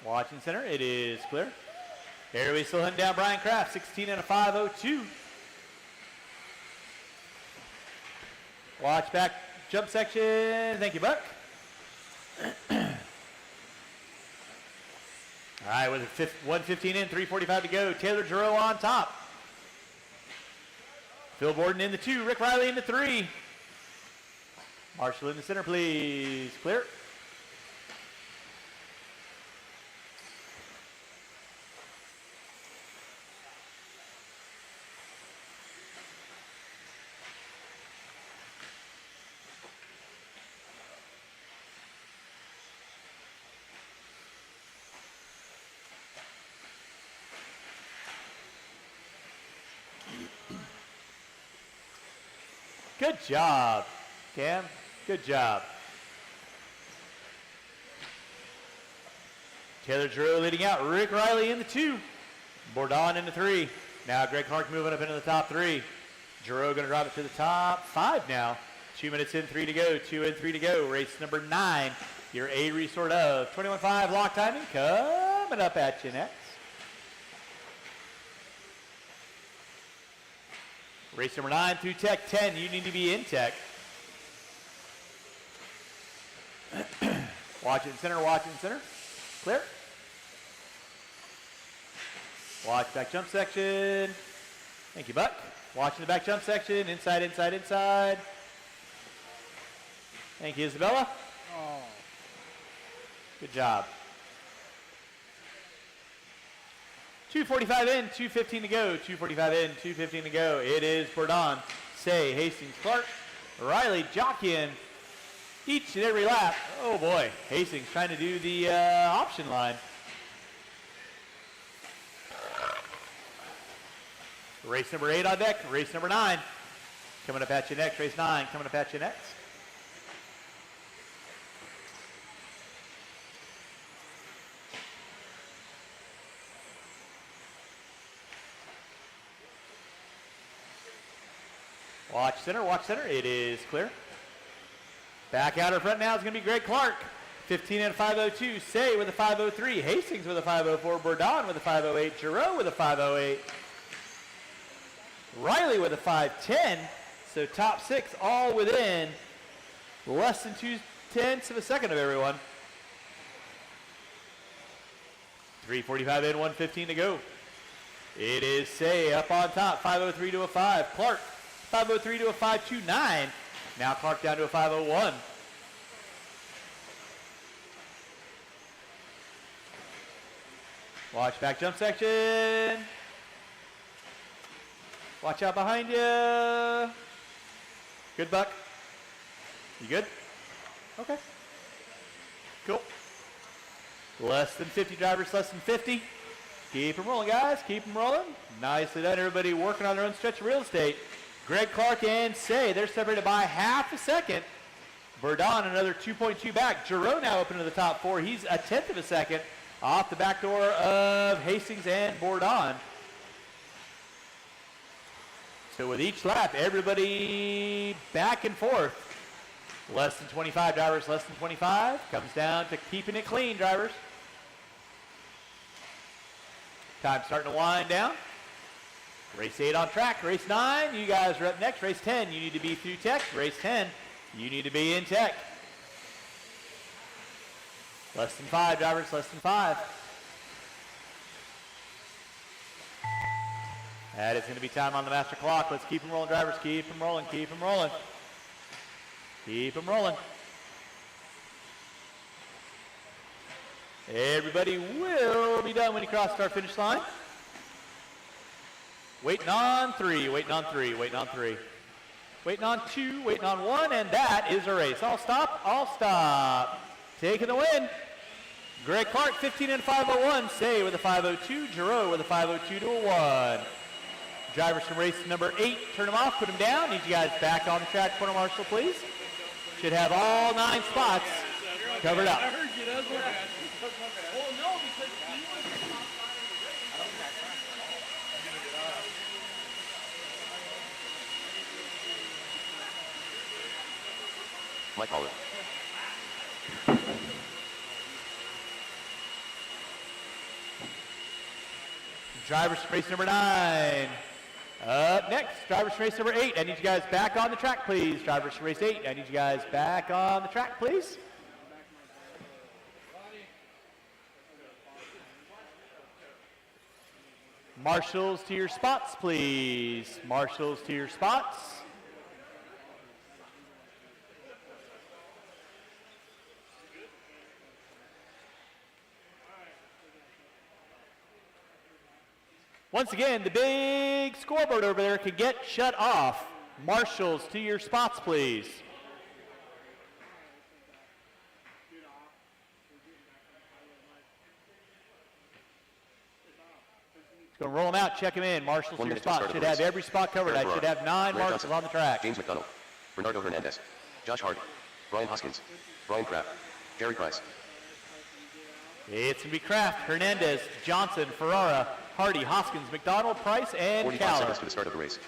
Watching center. It is clear. Everybody still hunting down Brian Kraft, 16 and a 5.02. Watch back jump section. Thank you, Buck. All right, with 1:15 in, 3:45 to go. Taylor Giroux on top. Phil Borden in the 2. Rick Riley in the 3. Marshall in the center, please. Clear. Good job, Cam. Good job. Taylor Giroux leading out. Rick Riley in the 2. Bourdon in the 3. Now Greg Clark moving up into the top 3. Giroux going to drive it to the top 5 now. 2 minutes in, 3 to go. 2 in, 3 to go. Race number 9. Your A resort of 21.5 lock timing coming up at you next. Race number 9 through Tech 10. You need to be in Tech. Watch it in center, watch it in center. Clear. Watch back jump section. Thank you, Buck. Watching the back jump section. Inside, inside, inside. Thank you, Isabella. Oh. Good job. 2:45 in, 2:15 to go. 2:45 in, 2:15 to go. It is Bourdon, Say, Hastings, Clark, Riley jockeying each and every lap. Oh boy, Hastings trying to do the option line. Race number 8 on deck. Race number 9 coming up at you next. Race 9 coming up at you next. Watch center, it is clear. Back out in front now is going to be Greg Clark. 15 and a 502, Say with a 503, Hastings with a 504, Bourdon with a 508, Giroux with a 508, Riley with a 510. So top 6 all within less than 0.2 of a second of everyone. 3:45 in, 1:15 to go. It is Say up on top, 503 to a 5. Clark 503 to a 529. Now Clark down to a 501. Watch back jump section. Watch out behind you. Good, Buck. You good? Okay. Cool. Less than 50 drivers, less than 50. Keep them rolling, guys. Keep them rolling. Nicely done, everybody working on their own stretch of real estate. Greg Clark and Say, they're separated by half a second. Bourdon another 2.2 back. Giroux now up into the top 4. He's a 1/10 of a second off the back door of Hastings and Bourdon. So with each lap, everybody back and forth. Less than 25 drivers, less than 25. Comes down to keeping it clean, drivers. Time starting to wind down. Race 8 on track. Race 9, you guys are up next. Race 10, you need to be through Tech. Race 10, you need to be in Tech. Less than 5 drivers, less than 5. That is going to be time on the master clock. Let's keep them rolling, drivers. Keep them rolling, keep them rolling. Keep them rolling. Everybody will be done when you cross the start finish line. Waiting on 3, waiting on 3, waiting on 3. Waiting on 2, waiting on 1, and that is a race. All stop, all stop. Taking the win. Greg Clark, 15 and 501. Say with a 502. Giroux with a 502 to a 1. Drivers from race number 8, turn them off, put them down. Need you guys back on the track, corner marshal, please. Should have all 9 spots covered up. I heard you. That's what I asked. Well, no, because he was the top spot in the race. Mike Holler. Drivers from race number 9. Up next, drivers from race number 8. I need you guys back on the track, please. Drivers from race 8. I need you guys back on the track, please. Marshals to your spots, please. Marshals to your spots. Once again, the big scoreboard over there can get shut off. Marshals to your spots, please. Going to roll them out, check them in. Marshals to your spots. Should have every spot covered. I should have 9 marshals on the track. James McDonald, Bernardo Hernandez, Josh Hardy, Brian Hoskins, Brian Kraft, Jerry Price. It's going to be Kraft, Hernandez, Johnson, Ferrara, Hardy, Hoskins, McDonald, Price, and 45 Cowler. seconds to the start of the race.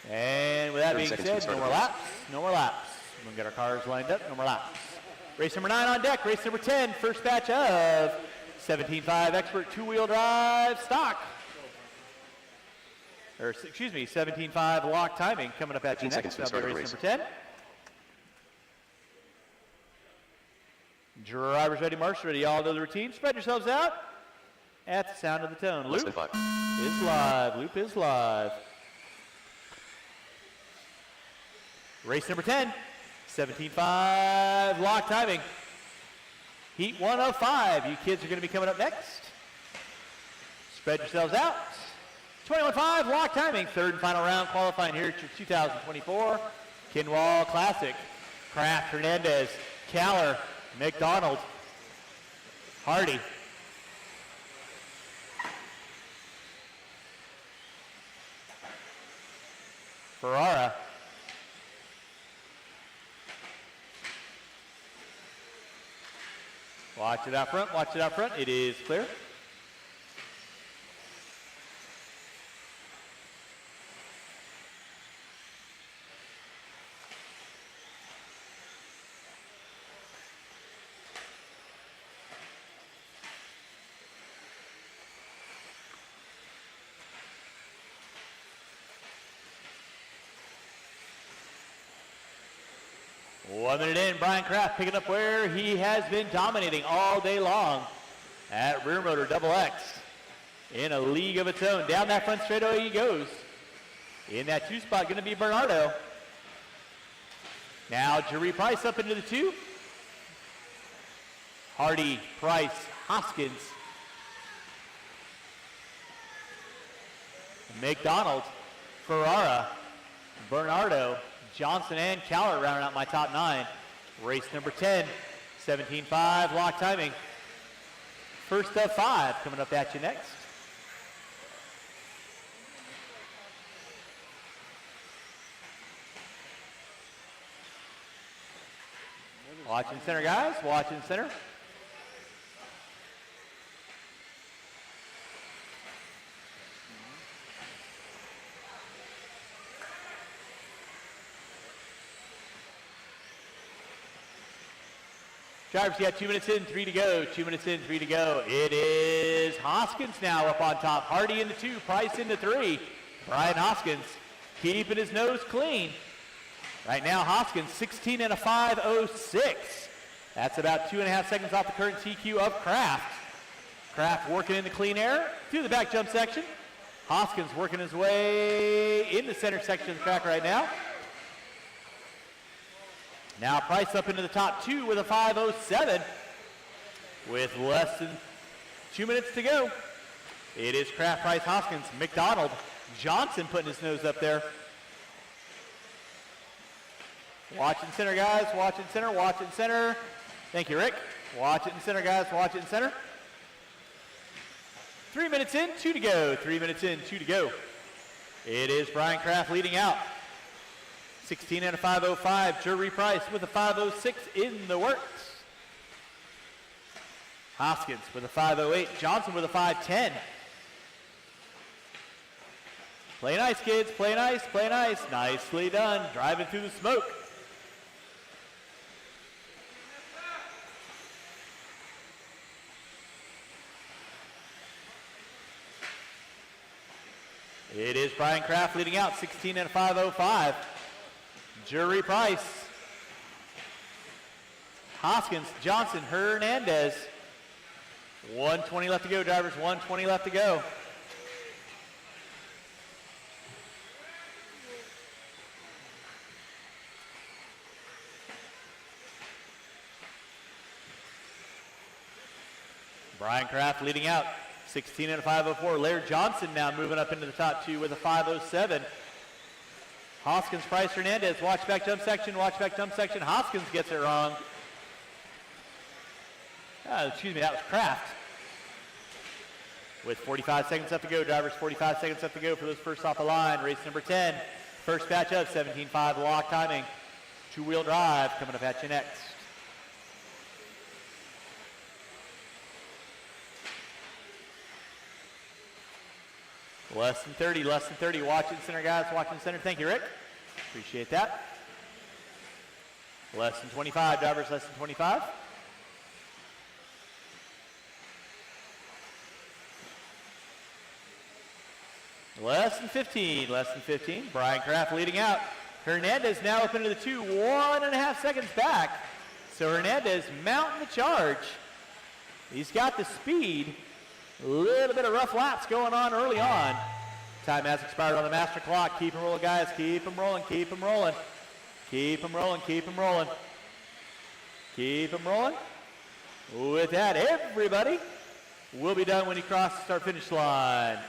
And with that 30 being seconds to the said, start no of more the race. laps, no more laps. We're going to get our cars lined up, no more laps. Race number 9 on deck, race number 10, first batch of 17.5 Expert two-wheel drive stock. Or, excuse me, 17.5 lock timing coming up at you 15 seconds next. to the start of the Race race. number 10. Drivers ready, marshals ready. Y'all know the routine. Spread yourselves out at the sound of the tone. Less Loop than 5. is live. Loop is live. Race number 10, 17.5 lock timing. Heat 1 of 5. You kids are going to be coming up next. Spread yourselves out. 21.5 lock timing. Third and final round qualifying here at your 2024 Kinwall Classic. Kraft, Hernandez, Cowler, McDonald, Hardy. Ferrara. Watch it out front, watch it out front. It is clear. One minute in, Brian Kraft picking up where he has been dominating all day long at rear motor double X in a league of its own. Down that front straightaway he goes. In that 2 spot, going to be Bernardo. Now Jerry Price up into the 2. Hardy, Price, Hoskins, McDonald, Ferrara, Bernardo, Johnson, and Cowler rounding out my top 9. Race number 10, 17.5 lock timing. First of 5 coming up at you next. Watching center, guys. Watching center. Drivers, you got 2 minutes in, 3 to go. 2 minutes in, 3 to go. It is Hoskins now up on top. Hardy in the 2, Price in the 3. Brian Hoskins keeping his nose clean. Right now, Hoskins 16 and a 5.06. That's about 2.5 seconds off the current TQ of Kraft. Kraft working in the clean air through the back jump section. Hoskins working his way in the center section of the track right now. Now Price up into the top 2 with a 5.07 with less than 2 minutes to go. It is Kraft, Price, Hoskins, McDonald, Johnson putting his nose up there. Watching center, guys, watching center, watching center. Thank you, Rick. Watch it in center, guys, watch it in center. 3 minutes in, 2 to go. 3 minutes in, 2 to go. It is Brian Kraft leading out. 16 and a 5.05. Jerry Price with a 5.06 in the works. Hoskins with a 5.08. Johnson with a 5.10. Play nice, kids. Play nice, play nice. Nicely done. Driving through the smoke. It is Brian Kraft leading out, 16 and a 5.05. Jerry Price, Hoskins, Johnson, Hernandez. 1:20 left to go, drivers, 1:20 left to go. Brian Kraft leading out, 16 and a 5.04. Laird Johnson now moving up into the top 2 with a 5.07. Hoskins, Price, Hernandez, watch back jump section, watch back jump section. Hoskins gets it wrong. Excuse me, that was Kraft. With 45 seconds left to go, drivers, 45 seconds left to go for those first off the line. Race number 10, first batch of 17.5 lock timing. Two-wheel drive coming up at you next. Less than 30, less than 30. Watching center, guys. Watching center. Thank you, Rick. Appreciate that. Less than 25, drivers, less than 25. Less than 15, less than 15. Brian Kraft leading out. Hernandez now up into the 2, 1.5 seconds back. So Hernandez mounting the charge. He's got the speed. A little bit of rough laps going on early on. Time has expired on the master clock. Keep them rolling, guys. Keep them rolling, keep them rolling. Keep them rolling, keep them rolling. Keep them rolling. With that, everybody will be done when you cross the start-finish line.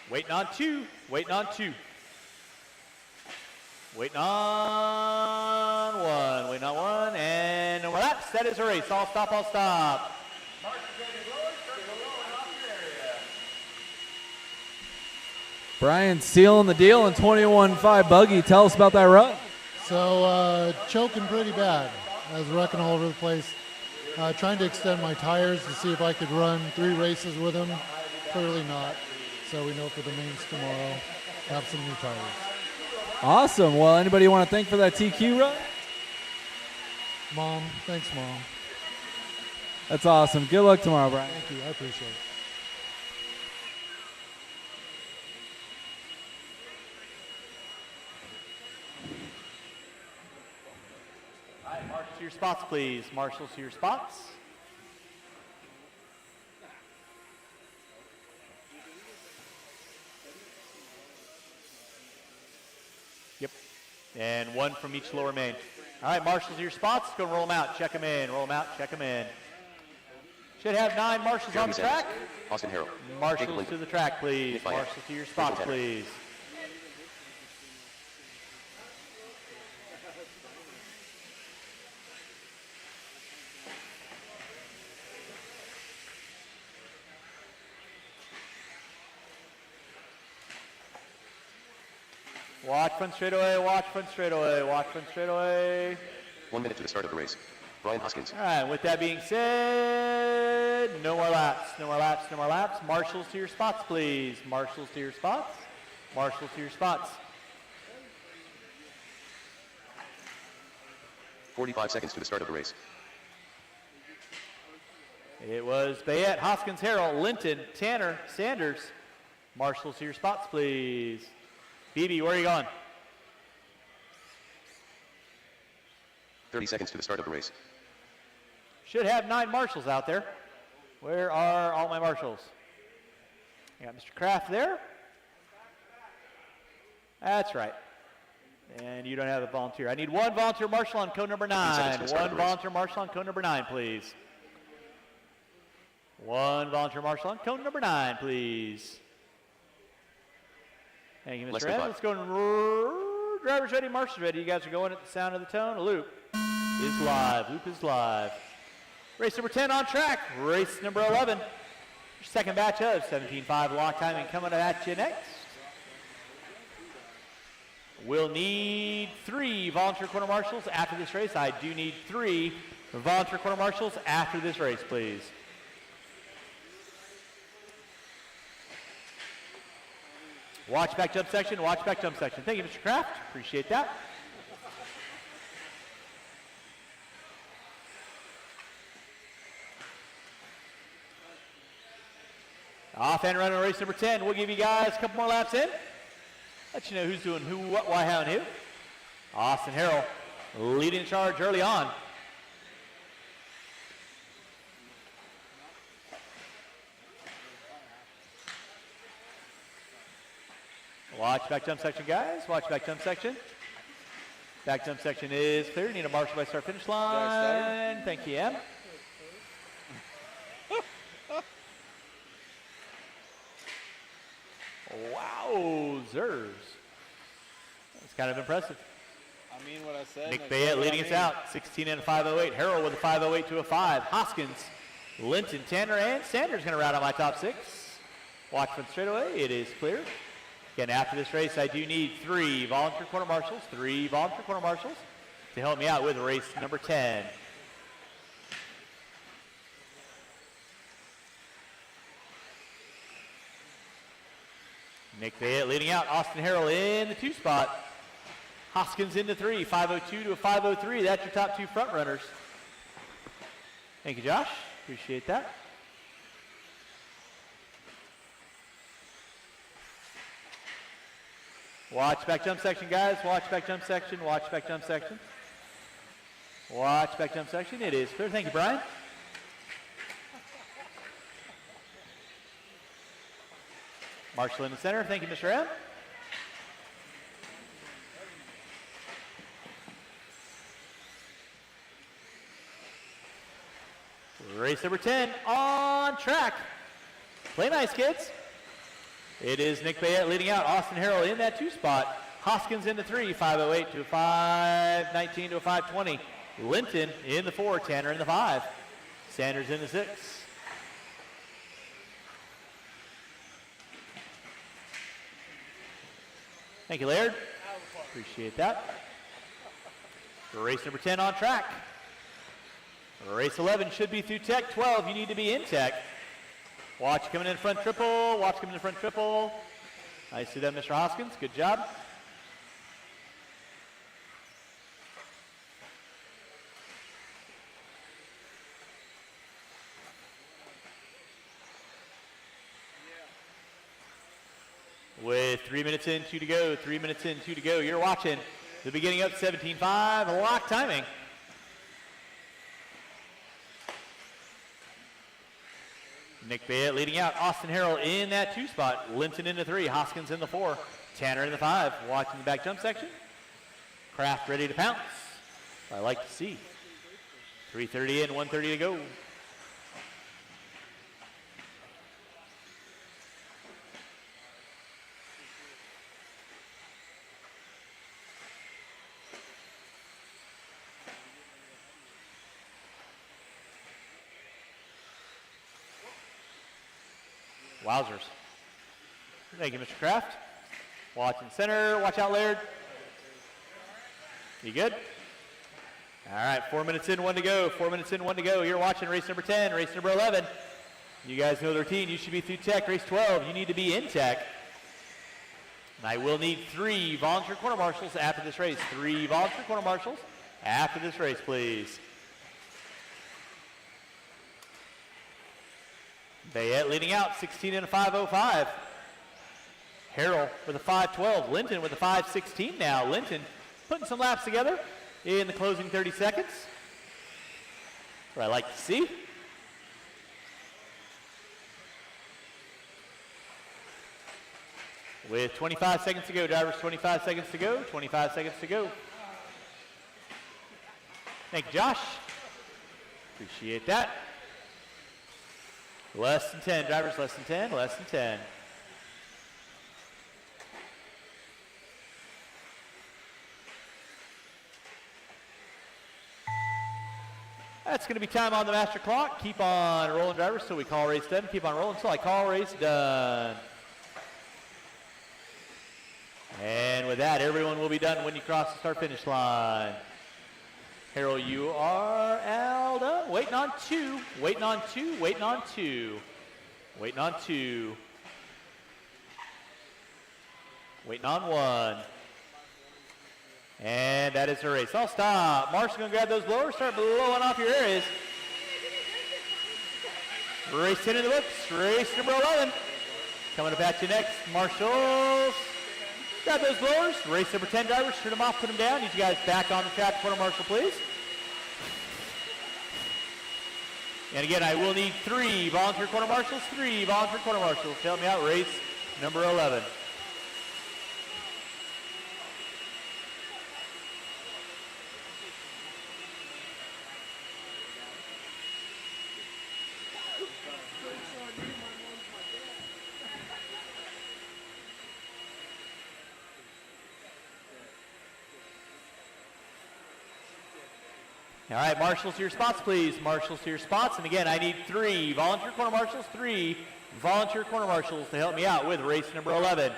Waiting on 2, waiting on 2. Waiting on 1, waiting on 1, and no more laps. That is a race. All stop, all stop. Brian sealing the deal in 21.5 buggy. Tell us about that run. So choking pretty bad. I was wrecking all over the place. Trying to extend my tires to see if I could run 3 races with them. Clearly not. So we know for the mains tomorrow, have some new tires. Awesome. Well, anybody you want to thank for that TQ run? Mom. Thanks, Mom. That's awesome. Good luck tomorrow, Brian. Thank you. I appreciate it. All right, marshals to your spots, please. Marshals to your spots. Yep. And 1 from each lower main. All right, marshals to your spots. Go roll them out. Check them in. Roll them out. Check them in. Should have 9 marshals on the track. Austin Harrell. Marshals to the track, please. Marshals to your spots, please. Watch front straightaway, watch front straightaway, watch front straightaway. 1 minute to the start of the race. Brian Hoskins. All right, with that being said, no more laps, no more laps, no more laps. Marshals to your spots, please. Marshals to your spots. Marshals to your spots. 45 seconds to the start of the race. It was Bayette, Hoskins, Harrell, Linton, Tanner, Sanders. Marshals to your spots, please. BB, where are you going? 30 seconds to the start of the race. Should have 9 marshals out there. Where are all my marshals? I got Mr. Kraft there. That's right. And you don't have a volunteer. I need 1 volunteer marshal on code number 9. 1 volunteer marshal on code number 9, please. 1 volunteer marshal on code number 9, please. Thank you, Mr. Ed. Let's go. Drivers ready, marshals ready. You guys are going at the sound of the tone. A loop is live. Loop is live. Race number 10 on track. Race number 11. Your second batch of 17.5 lock timing coming at you next. We'll need 3 volunteer quarter marshals after this race. I do need 3 volunteer quarter marshals after this race, please. Watch back jump section, watch back jump section. Thank you, Mr. Kraft. Appreciate that. Off and running race number 10. We'll give you guys a couple more laps in. Let you know who's doing who, what, why, how, and who. Austin Harrell leading the charge early on. Watch back jump section, guys. Watch back jump section. Back jump section is clear. Need a marshal by start finish line. Thank you, Em. Wowzers. That's kind of impressive. I mean what I said. Nick Bayette leading us out, 16 and a 508. Harold with a 508 to a 5. Hoskins, Linton, Tanner, and Sanders going to round out my top 6. Watch from the straightaway. It is clear. Again, after this race, I do need 3 volunteer quarter marshals, to help me out with race number 10. Nick Bayette leading out. Austin Harrell in the 2 spot. Hoskins into 3, 502 to a 503. That's your top 2 front runners. Thank you, Josh. Appreciate that. Watch back jump section, guys. Watch back jump section. Watch back jump section. Watch back jump section. It is clear. Thank you, Brian. Marshall in the center. Thank you, Mr. M. Race number 10 on track. Play nice, kids. It is Nick Bayette leading out. Austin Harrell in that 2 spot. Hoskins in the 3, 508 to a 519 to a 520. Linton in the 4, Tanner in the 5. Sanders in the 6. Thank you, Laird. Appreciate that. Race number 10 on track. Race 11 should be through tech. 12, you need to be in tech. Watch coming in front triple. Watch coming in front triple. Nice to them, Mr. Hoskins. Good job. With 3 minutes in, 2 to go. 3 minutes in, 2 to go. You're watching the beginning of 17.5. Lock timing. Nick Bayette leading out. Austin Harrell in that 2 spot. Linton in the 3. Hoskins in the 4. Tanner in the 5. Watching the back jump section. Kraft ready to pounce. I like to see. 3:30 in, 1:30 to go. Wowzers. Thank you, Mr. Kraft. Watching center. Watch out, Laird. You good? All right, 4 minutes in, 1 to go. 4 minutes in, 1 to go. You're watching race number 10, race number 11. You guys know the routine. You should be through tech. Race 12, you need to be in tech. And I will need 3 volunteer quarter marshals after this race. 3 volunteer quarter marshals after this race, please. Bayette leading out, 16 and a 505. Harrell with a 512. Linton with a 516 now. Linton putting some laps together in the closing 30 seconds. That's what I like to see. With 25 seconds to go, drivers, 25 seconds to go, 25 seconds to go. Thank you, Josh. Appreciate that. Less than 10, drivers, less than 10, less than 10. That's going to be time on the master clock. Keep on rolling, drivers, till we call race done. Keep on rolling until I call race done. And with that, everyone will be done when you cross the start-finish line. Harold, you are all done. Waiting on 2, waiting on 2, waiting on 2. Waiting on 2. Waiting on 1. And that is the race. I'll stop. Marshall's going to grab those blowers, start blowing off your areas. Race 10 in the books, race number 11. Coming up at you next, Marshall's. Grab those blowers. Race number 10 drivers, turn them off, put them down. Need you guys back on the track, quarter marshal, please. And again, I will need 3 volunteer quarter marshals, 3 volunteer quarter marshals to help me out. Race number 11. All right, marshals to your spots, please. Marshals to your spots. And again, I need 3 volunteer corner marshals, 3 volunteer corner marshals to help me out with race number 11.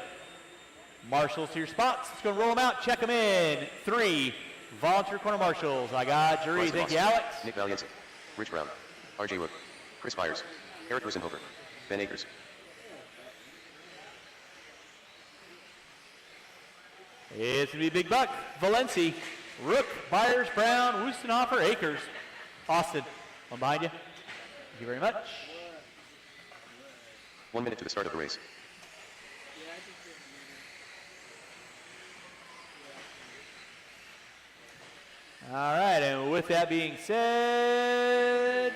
Marshals to your spots. Let's go roll them out. Check them in. 3 volunteer corner marshals. I got jury. Bryson Thank Moss, you, Alex. Nick Valienza, Rich Brown, R.J. Wood, Chris Byers, Eric Rosenhofer, Ben Akers. It's going to be Big Buck, Valencia, Rook, Byers, Brown, Wustenhofer, Akers, Austin. One behind you. Thank you very much. 1 minute to the start of the race. All right, and with that being said,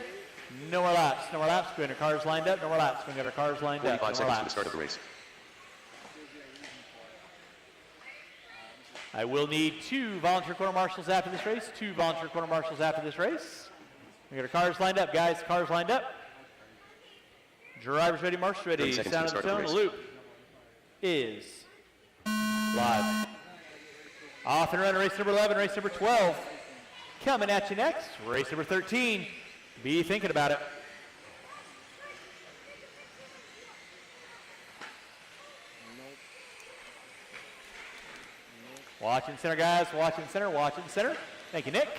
no more laps. No more laps. We got our cars lined up. No more laps. We got our cars lined up. 45 No seconds more to the laps. start of the race. I will need 2 volunteer corner marshals after this race. 2 volunteer corner marshals after this race. We got our cars lined up, guys. Cars lined up. Drivers ready, marshals ready. 30 seconds to Sound the of start the of tone. the The race. loop is live. Off and running, race number 11, race number 12. Coming at you next, race number 13. Be thinking about it. Watching center, guys. Watching center, watching center. Thank you, Nick.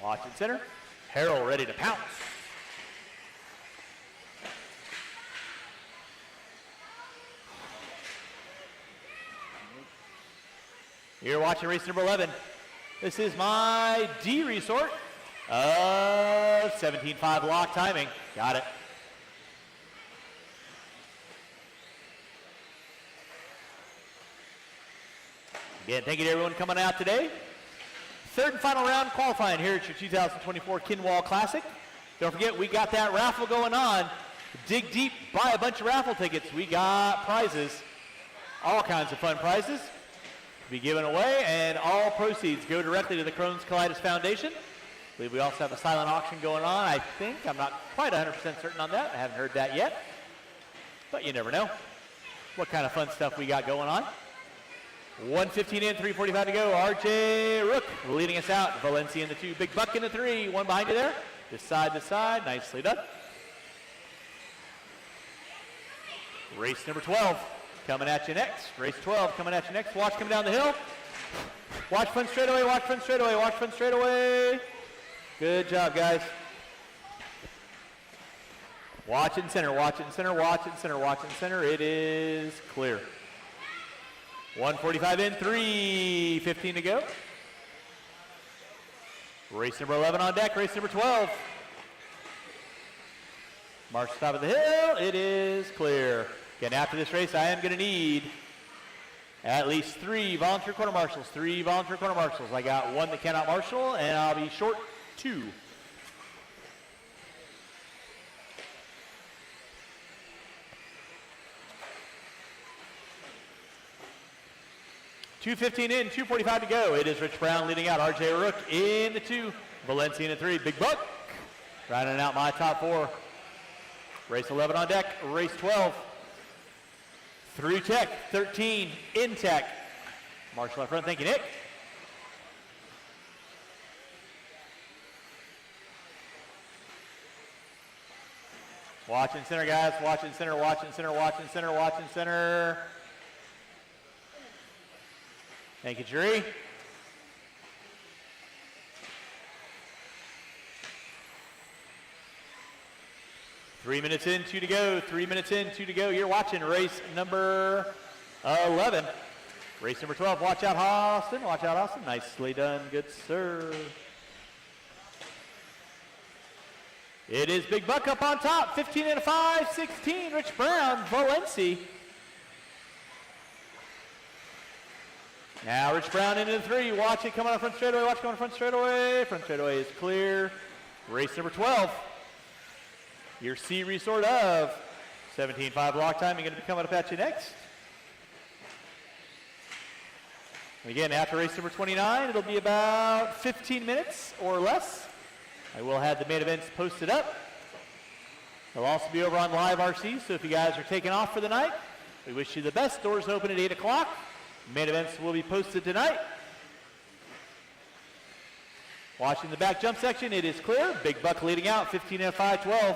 Watching center. Harold ready to pounce. You're watching race number 11. This is my D resort of 17.5 lock timing. Got it. Again, thank you to everyone coming out today. Third and final round qualifying here at your 2024 Kinwall Classic. Don't forget, we got that raffle going on. Dig deep, buy a bunch of raffle tickets. We got prizes, all kinds of fun prizes to be given away, and all proceeds go directly to the Crohn's Colitis Foundation. I believe we also have a silent auction going on, I think. I'm not quite 100% certain on that. I haven't heard that yet, but you never know what kind of fun stuff we got going on. 1:15 in, 3:45 to go. RJ Rook leading us out. Valencia in the 2, Big Buck in the 3. One behind you there. This side to side. Nicely done. Race number 12 coming at you next. Race 12 coming at you next. Watch coming down the hill. Watch front straightaway. Watch front straightaway. Watch front straightaway. Good job, guys. Watching center. Watching center. Watching center. Watching center. It is clear. 1:45 in, 3:15 to go. Race number 11 on deck, race number 12. March top of the hill, it is clear. Again, after this race, I am going to need at least 3 volunteer corner marshals. 3 volunteer corner marshals. I got 1 that cannot marshal, and I'll be short 2. .215 in, 2:45 to go. It is Rich Brown leading out. RJ Rook in the 2. Valencia in the 3. Big Buck rounding out my top 4. Race 11 on deck. Race 12. Through tech. 13 in tech. Marshall up front. Thank you, Nick. Watching center, guys. Watching center, watching center, watching center, watching center. Thank you, jury. Three minutes in, 2 to go. 3 minutes in, 2 to go. You're watching race number 11. Race number 12. Watch out, Austin. Watch out, Austin. Nicely done. Good, sir. It is Big Buck up on top. 15 and a 5, 16. Rich Brown, Valencia. Now Rich Brown into the 3. Watch it coming on front straightaway. Watch it coming on front straightaway. Front straightaway is clear. Race number 12. Your C resort of 17.5 lock timing going to be coming up at you next. And again, after race number 29, it'll be about 15 minutes or less. I will have the main events posted up. They'll also be over on Live RC, so if you guys are taking off for the night, we wish you the best. Doors open at 8 o'clock. Main events will be posted tonight. Watching the back jump section, it is clear. Big Buck leading out, 15 and a 5-12.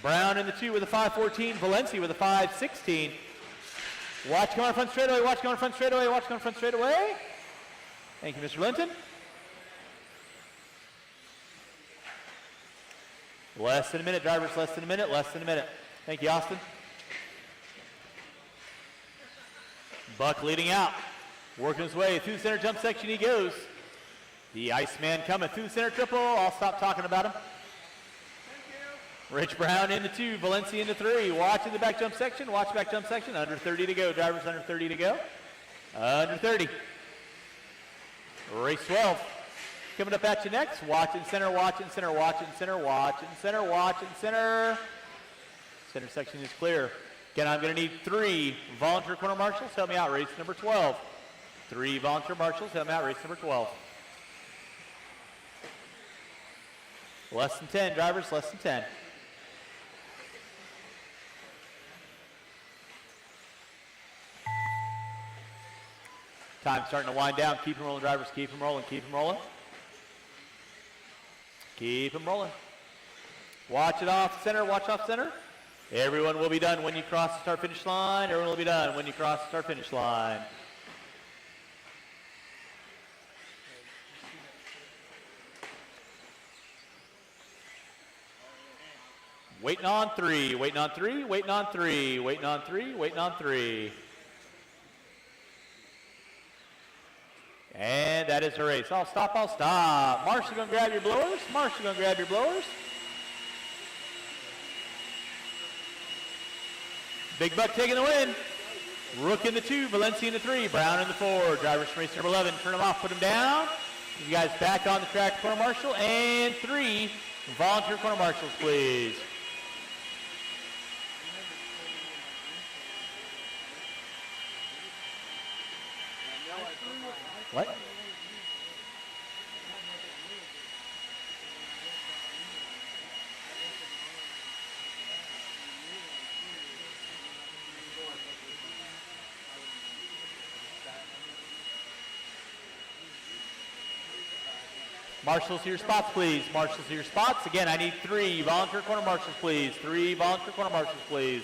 Brown in the 2 with a 5-14. Valencia with a 5-16. Watch going front straightaway, watch going front straightaway, watch going front straightaway. Thank you, Mr. Linton. Less than a minute, drivers, less than a minute, less than a minute. Thank you, Austin. Buck leading out, working his way through the center jump section he goes. The Iceman coming through the center triple. I'll stop talking about him. Rich Brown into 2, Valencia into 3. Watching the back jump section, watch back jump section. Under 30 to go, drivers under 30 to go. Under 30. Race 12. Coming up at you next. Watching center, watching center, watching center, watching center, watching center. Center section is clear. Again, I'm going to need 3 volunteer corner marshals. Help me out, race number 12. 3 volunteer marshals. Help me out, race number 12. Less than 10, drivers, less than 10. Time starting to wind down. Keep them rolling, drivers. Keep them rolling, keep them rolling. Keep them rolling. Watch it off center, watch off center. Everyone will be done when you cross the start-finish line. Everyone will be done when you cross the start-finish line. Waiting on 3, waiting on 3, waiting on 3, waiting on 3, waiting on 3. And that is the race. I'll stop, I'll stop. Marshall gonna grab your blowers. Marshall gonna grab your blowers. Big Buck taking the win. Rook in the 2, Valencia in the 3, Brown in the 4. Drivers from race number 11, turn them off, put them down. You guys back on the track, corner marshal, and 3 volunteer corner marshals, please. What? Marshals to your spots, please. Marshals to your spots. Again, I need 3 volunteer corner marshals, please. 3 volunteer corner marshals, please.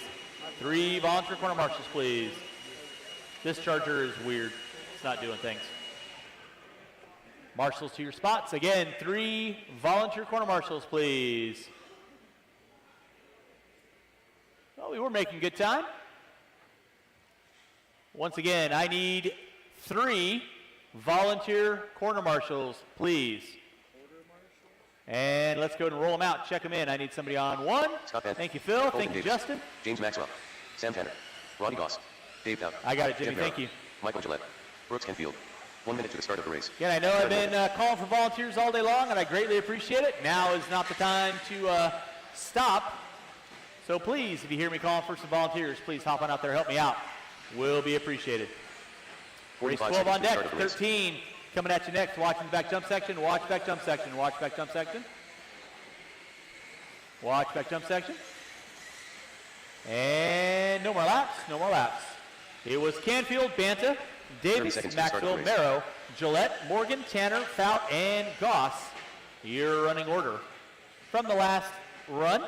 3 volunteer corner marshals, please. This charger is weird. It's not doing things. Marshals to your spots. Again, 3 volunteer corner marshals, please. Well, we were making good time. Once again, I need 3 volunteer corner marshals, please. And let's go and roll them out. Check them in. I need somebody on 1. Thank you, Phil. Colton Thank you, Davis. Justin. James Maxwell. Sam Tanner. Ronnie Goss. Dave Dowd. I got it, Jimmy. Jim Thank Barrow. you. Michael Gillette. Brooks Kenfield. 1 minute to the start of the race. Again, I know I've been calling for volunteers all day long, and I greatly appreciate it. Now is not the time to stop. So please, if you hear me calling for some volunteers, please hop on out there, help me out. Will be appreciated. Race 12 on deck, 13 coming at you next. Watching the back jump section, watch back jump section, watch back jump section. Watch back jump section. And no more laps, no more laps. It was Canfield, Banta, Davis, Maxwell, Merrow, Gillette, Morgan, Tanner, Fout, and Goss. Your running order from the last run.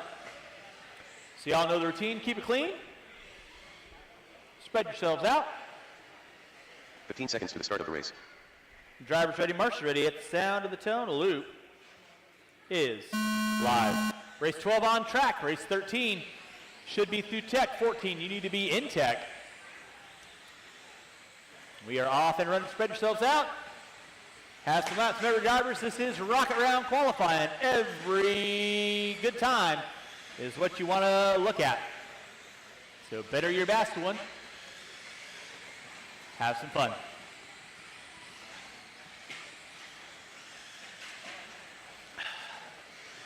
So y'all know the routine. Keep it clean. Spread yourselves out. 15 seconds to the start of the race. Drivers ready, marshals ready. At the sound of the tone, a loop is live. Race 12 on track. Race 13 should be through tech. 14, you need to be in tech. We are off and running. Spread yourselves out. Have some laps. Remember, drivers, this is rocket round qualifying. Every good time is what you want to look at. So better your best one. Have some fun.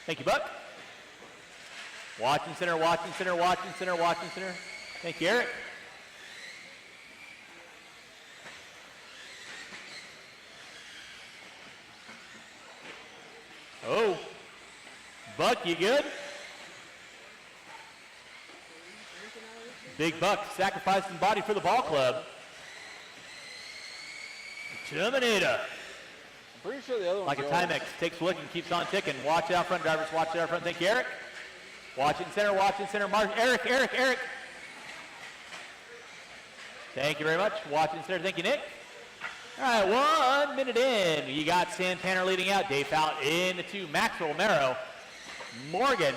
Thank you, Buck. Watching center, watching center, watching center, watching center. Thank you, Eric. Oh, Buck, you good? Big Buck sacrificing body for the ball club. Terminator. Pretty sure the other Like one's a Timex, takes a look and keeps on ticking. Watch it out front, drivers, watch it out front. Thank you, Eric. Watch it in center, watch it in center. Eric. Thank you very much. Watch it in center. Thank you, Nick. All right, 1 minute in. You got Santana leading out. Dave Fout in the 2. Maxwell, Merrow, Morgan,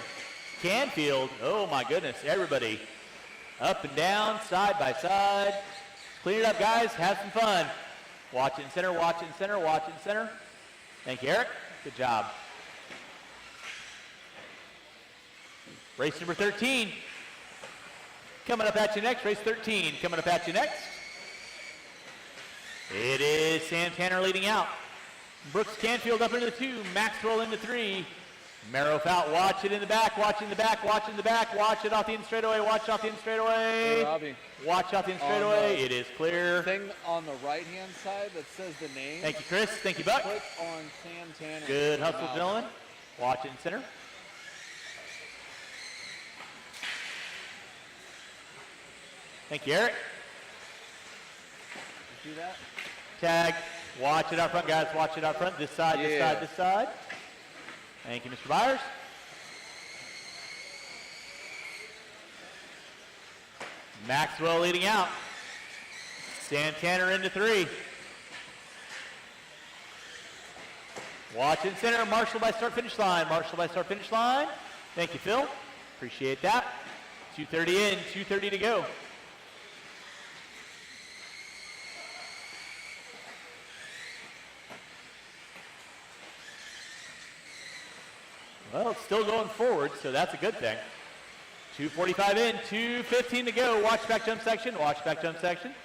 Canfield. Oh, my goodness. Everybody up and down, side by side. Clean it up, guys. Have some fun. Watch it in center, watch it in center, watch it in center. Thank you, Eric. Good job. Race number 13. Coming up at you next. Race 13 coming up at you next. It is Santana leading out. Brooks Canfield up into the 2. Maxwell into 3. Merrow Fout, watch it in the back, watch it in the back, watch it in the back, watch it off the in straightaway, watch it off the in straightaway. Hey, Robbie. Watch out the in straightaway. It is clear. Thing on the right-hand side that says the name. Thank you, Chris. Thank you, Buck. Click on Santana. Good hustle, gentlemen. Watch it in center. Thank you, Eric. You see that? Tag. Watch it out front, guys. Watch it out front. This side, this Yeah. side, this side. Thank you, Mr. Byers. Maxwell leading out. Santana into 3. Watch in center. Marshall by start finish line. Marshall by start finish line. Thank you, Phil. Appreciate that. 2:30 in, 2:30 to go. Well, it's still going forward, so that's a good thing. 2:45 in, 2:15 to go. Watch back jump section, watch back jump section.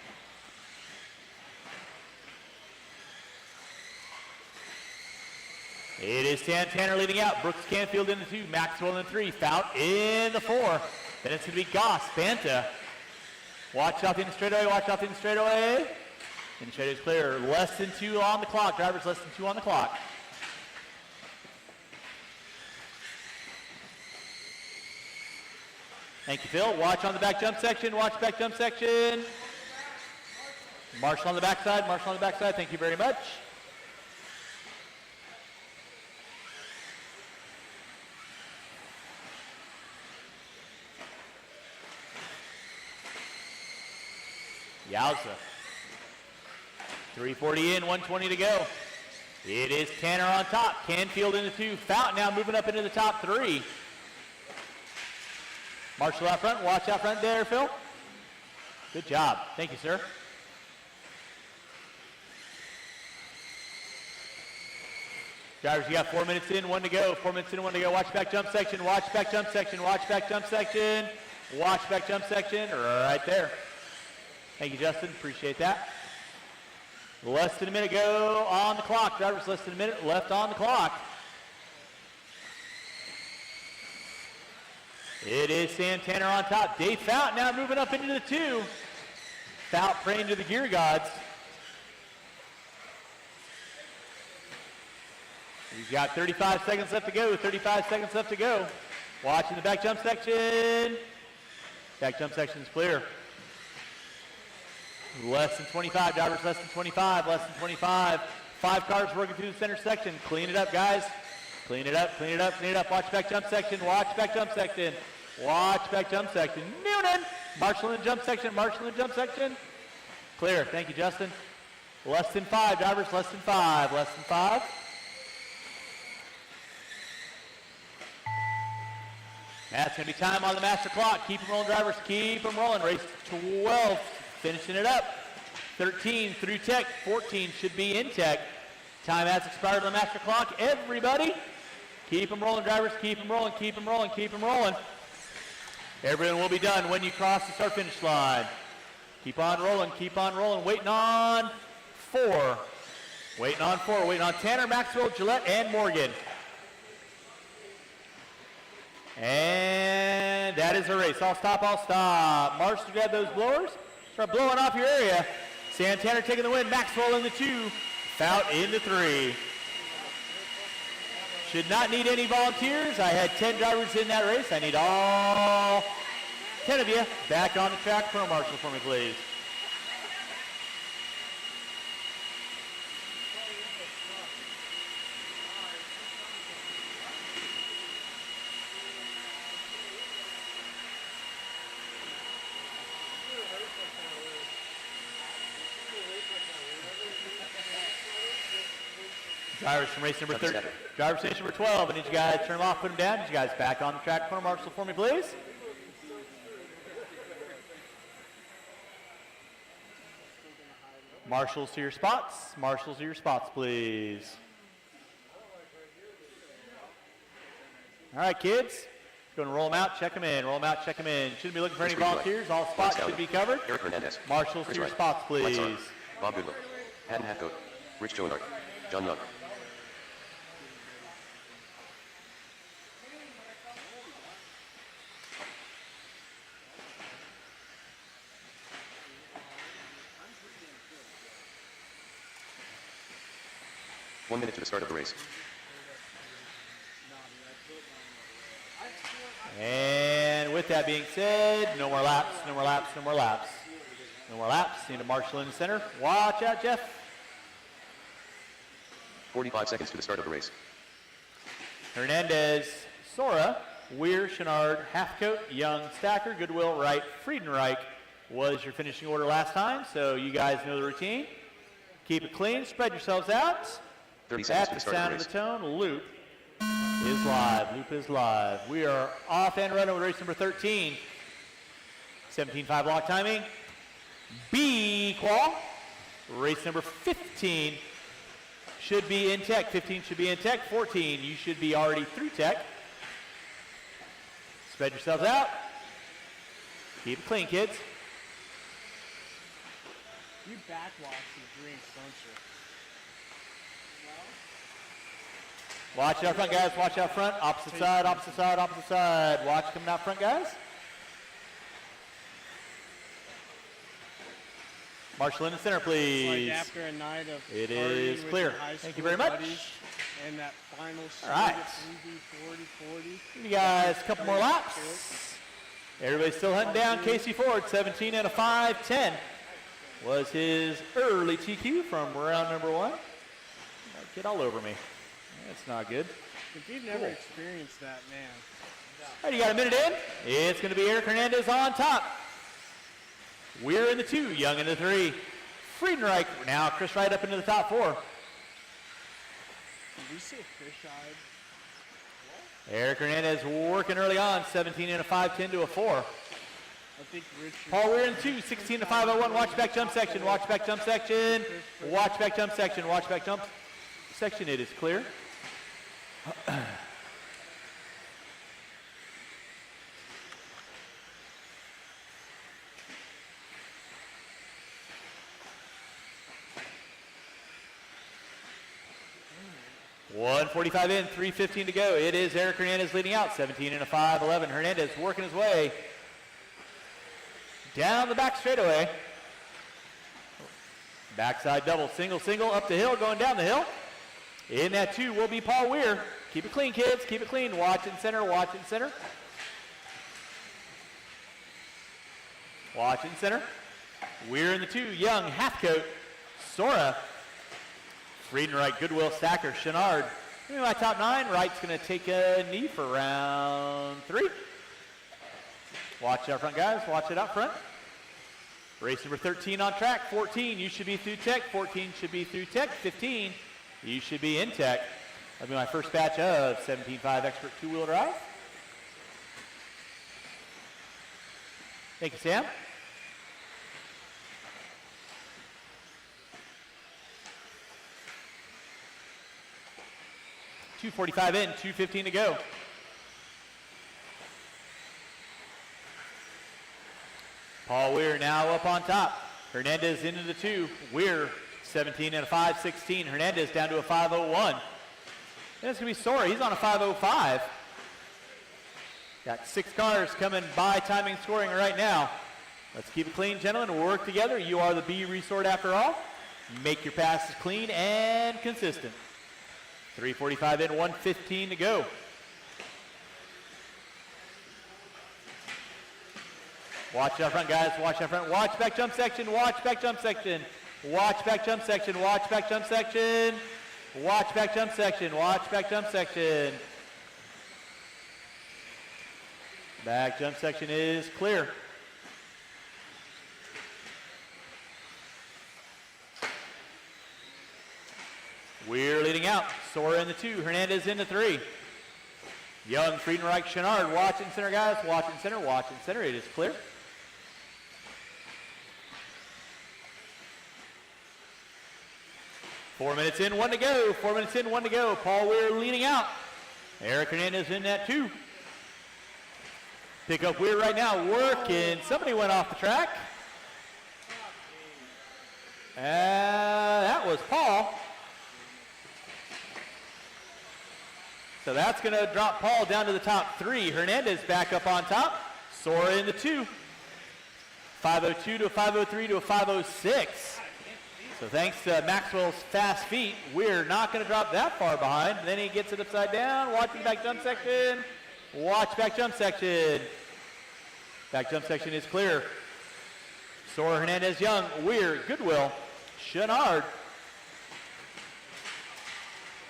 It is Santana leading out. Brooks Canfield in the 2, Maxwell in the 3, Fout in the 4. Then it's going to be Goss, Banta. Watch out in the straightaway, watch out in the straightaway. And the straightaway's clear. Less than 2 on the clock. Drivers less than 2 on the clock. Thank you, Phil. Watch on the back jump section. Watch back jump section. Marshall on the backside. Marshall on the backside. Thank you very much. Yowza. 3:40 in, 1:20 to go. It is Tanner on top. Canfield in the 2. Fountain now moving up into the top 3. Marshall out front. Watch out front there, Phil. Good job. Thank you, sir. Drivers, you got 4 minutes in, 1 to go. 4 minutes in, 1 to go. Watch back jump section. Watch back jump section. Watch back jump section. Watch back jump section. Right there. Thank you, Justin. Appreciate that. Less than a minute go on the clock. Drivers, less than a minute left on the clock. It is Santana on top. Dave Fout now moving up into the 2. Fout praying to the gear gods. He's got 35 seconds left to go. 35 seconds left to go. Watching the back jump section. Back jump section is clear. Less than 25. Drivers less than 25. Less than 25. 5 cars working through the center section. Clean it up, guys. Clean it up, clean it up, clean it up. Watch back jump section. Watch back jump section. Watch back jump section. Noonan. Marshall in the jump section. Marshall in the jump section. Clear. Thank you, Justin. Less than 5. Drivers less than 5. Less than 5. That's going to be time on the master clock. Keep them rolling, drivers. Keep them rolling. Race 12. Finishing it up. 13 through tech. 14 should be in tech. Time has expired on the master clock. Everybody, keep them rolling, drivers. Keep them rolling, keep them rolling, keep them rolling. Everyone will be done when you cross the start finish line. Keep on rolling, keep on rolling. Waiting on 4. Waiting on 4. Waiting on Tanner, Maxwell, Gillette, and Morgan. And that is the race. I'll stop, I'll stop. Marshall, grab those blowers. Start blowing off your area. Santana taking the win. Maxwell in the 2. Fout in the 3. Should not need any volunteers. I had 10 drivers in that race. I need all 10 of you back on the track for Marshall for me, please. Drivers from race number 7 13. second. Drivers from race number 12. I need you guys to turn them off, put them down. Need you guys back on the track. Corner marshal for me, please. Marshals to your spots. Marshals to your spots, please. All right, kids. Going to roll them out, check them in. Roll them out, check them in. Shouldn't be looking for any volunteers. All spots should be covered. Eric Hernandez. Marshals to Chris your Wright. spots, Mike please. Sarr. Bob Goodwin. Patton Halfcoat. Rich Joanart. John Young. One minute to the start of the race. And with that being said, no more laps, no more laps, no more laps. No more laps. Need a marshal in the center. Watch out, Jeff. 45 seconds to the start of the race. Hernandez, Sora, Weir, Chenard, Halfcoat, Young, Stacker, Goodwill, Wright, Friedenreich was your finishing order last time, so you guys know the routine. Keep it clean, spread yourselves out. 30 seconds At to the the start sound of of the the race. tone, loop is live. Loop is live. We are off and running with race number 13. 17.5 block timing. B-Qual. Race number 15 should be in tech. 15 should be in tech. 14, you should be already through tech. Spread yourselves out. Keep it clean, kids. You backwash the drinks, don't you? Watch out front, guys. Watch out front. Opposite side, opposite side, opposite side. Watch coming out front, guys. Marshal in the center, please. Like after a night of It partying is with clear. your high Thank you school very much. buddies, and that final All right. 40. Give you guys a couple more laps. Everybody's still hunting down Casey Ford, 17 and a 5:10 was his early TQ from round number 1. Get all over me. That's not good. If you've never experienced that, man. All right, you got a minute in. It's going to be Eric Hernandez on top. We're in the 2, Young in the 3. Friedenreich now Chris Wright up into the top 4. Did you say fish-eyed? Eric Hernandez working early on, 17 and a 5:10 to a 4. I think Richard. Paul Weir in 2, 16 to 5:01. Watch back jump section. Watch back jump section. Watch back jump section. Watch back jump section. It is clear. .145 in, 3:15 to go. It is Eric Hernandez leading out, 17 and a 5:11. Hernandez working his way down the back straightaway. Backside double, single, single, up the hill, going down the hill. In that 2 will be Paul Weir. Keep it clean, kids. Keep it clean. Watch in center. Watch in center. Watch in center. Weir in the 2. Young, Halfcoat, Sora, Friedenreich, Goodwill, Stacker, Chenard. Give me my top 9. Wright's going to take a knee for round 3. Watch out front, guys. Watch it out front. Race number 13 on track. 14, you should be through tech. 14 should be through tech. 15, you should be in tech. That'll be my first batch of 17.5 expert 2-wheel drive. Thank you, Sam. .245 in, 2:15 to go. Paul Weir now up on top. Hernandez into the 2. Weir 17 and a 5:16. Hernandez down to a 5:01. And it's going to be Sora. He's on a 5:05. Got 6 cars coming by timing scoring right now. Let's keep it clean, gentlemen. We'll work together. You are the B resort after all. Make your passes clean and consistent. 3:45 in, 1:15 to go. Watch out front, guys. Watch out front. Watch back jump section. Watch back jump section. Watch back jump section. Watch back jump section. Watch back jump section. Watch back jump section. Back jump section is clear. We're leading out. Sora in the 2, Hernandez in the 3. Young, Friedenreich, Chenard, watching center, guys. Watching center, watching center. It is clear. Four minutes in, 1 to go. 4 minutes in, 1 to go. Paul Weir leading out. Eric Hernandez in that 2. Pick up Weir right now, working. Somebody went off the track. That was Paul. So that's going to drop Paul down to the top 3. Hernandez back up on top. Sora in the 2. 5:02 to a 5:03 to a 5:06. So thanks to Maxwell's fast feet, we're not going to drop that far behind. Then he gets it upside down. Watching back jump section. Watch back jump section. Back jump section is clear. Sora, Hernandez, Young, Weir, Goodwill, Chenard.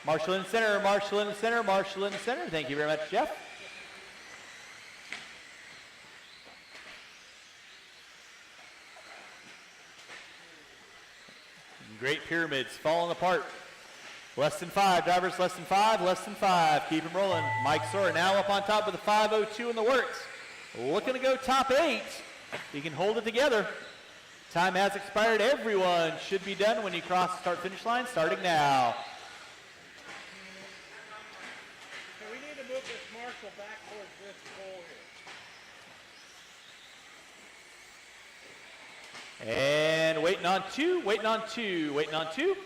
Marshall in center, Marshall in the center, Marshall in the center. Thank you very much, Jeff. Great pyramids falling apart. Less than 5, drivers less than 5, less than 5. Keep them rolling. Mike Sora now up on top with a 5:02 in the works. Looking to go top 8. He can hold it together. Time has expired. Everyone should be done when you cross the start-finish line, starting now. Okay, we need to move this Marshall back towards this pole here. And waiting on 2, waiting on 2, waiting on 2.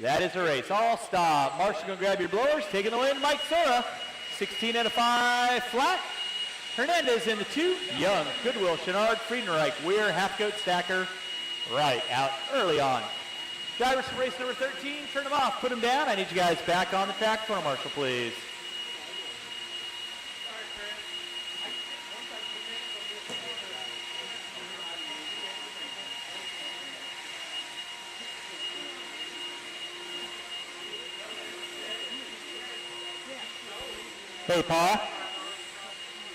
That is a race. All stop. Marshall gonna grab your blowers. Taking the win, Mike Sora. 16 and a 5 flat. Hernandez in the 2. Young, Goodwill, Chenard, Friedenreich, Weir, Halfcoat, Stacker. Right out early on. Drivers from race number 13, turn them off, put them down. I need you guys back on the track for Marshall, please. Hey, Paul,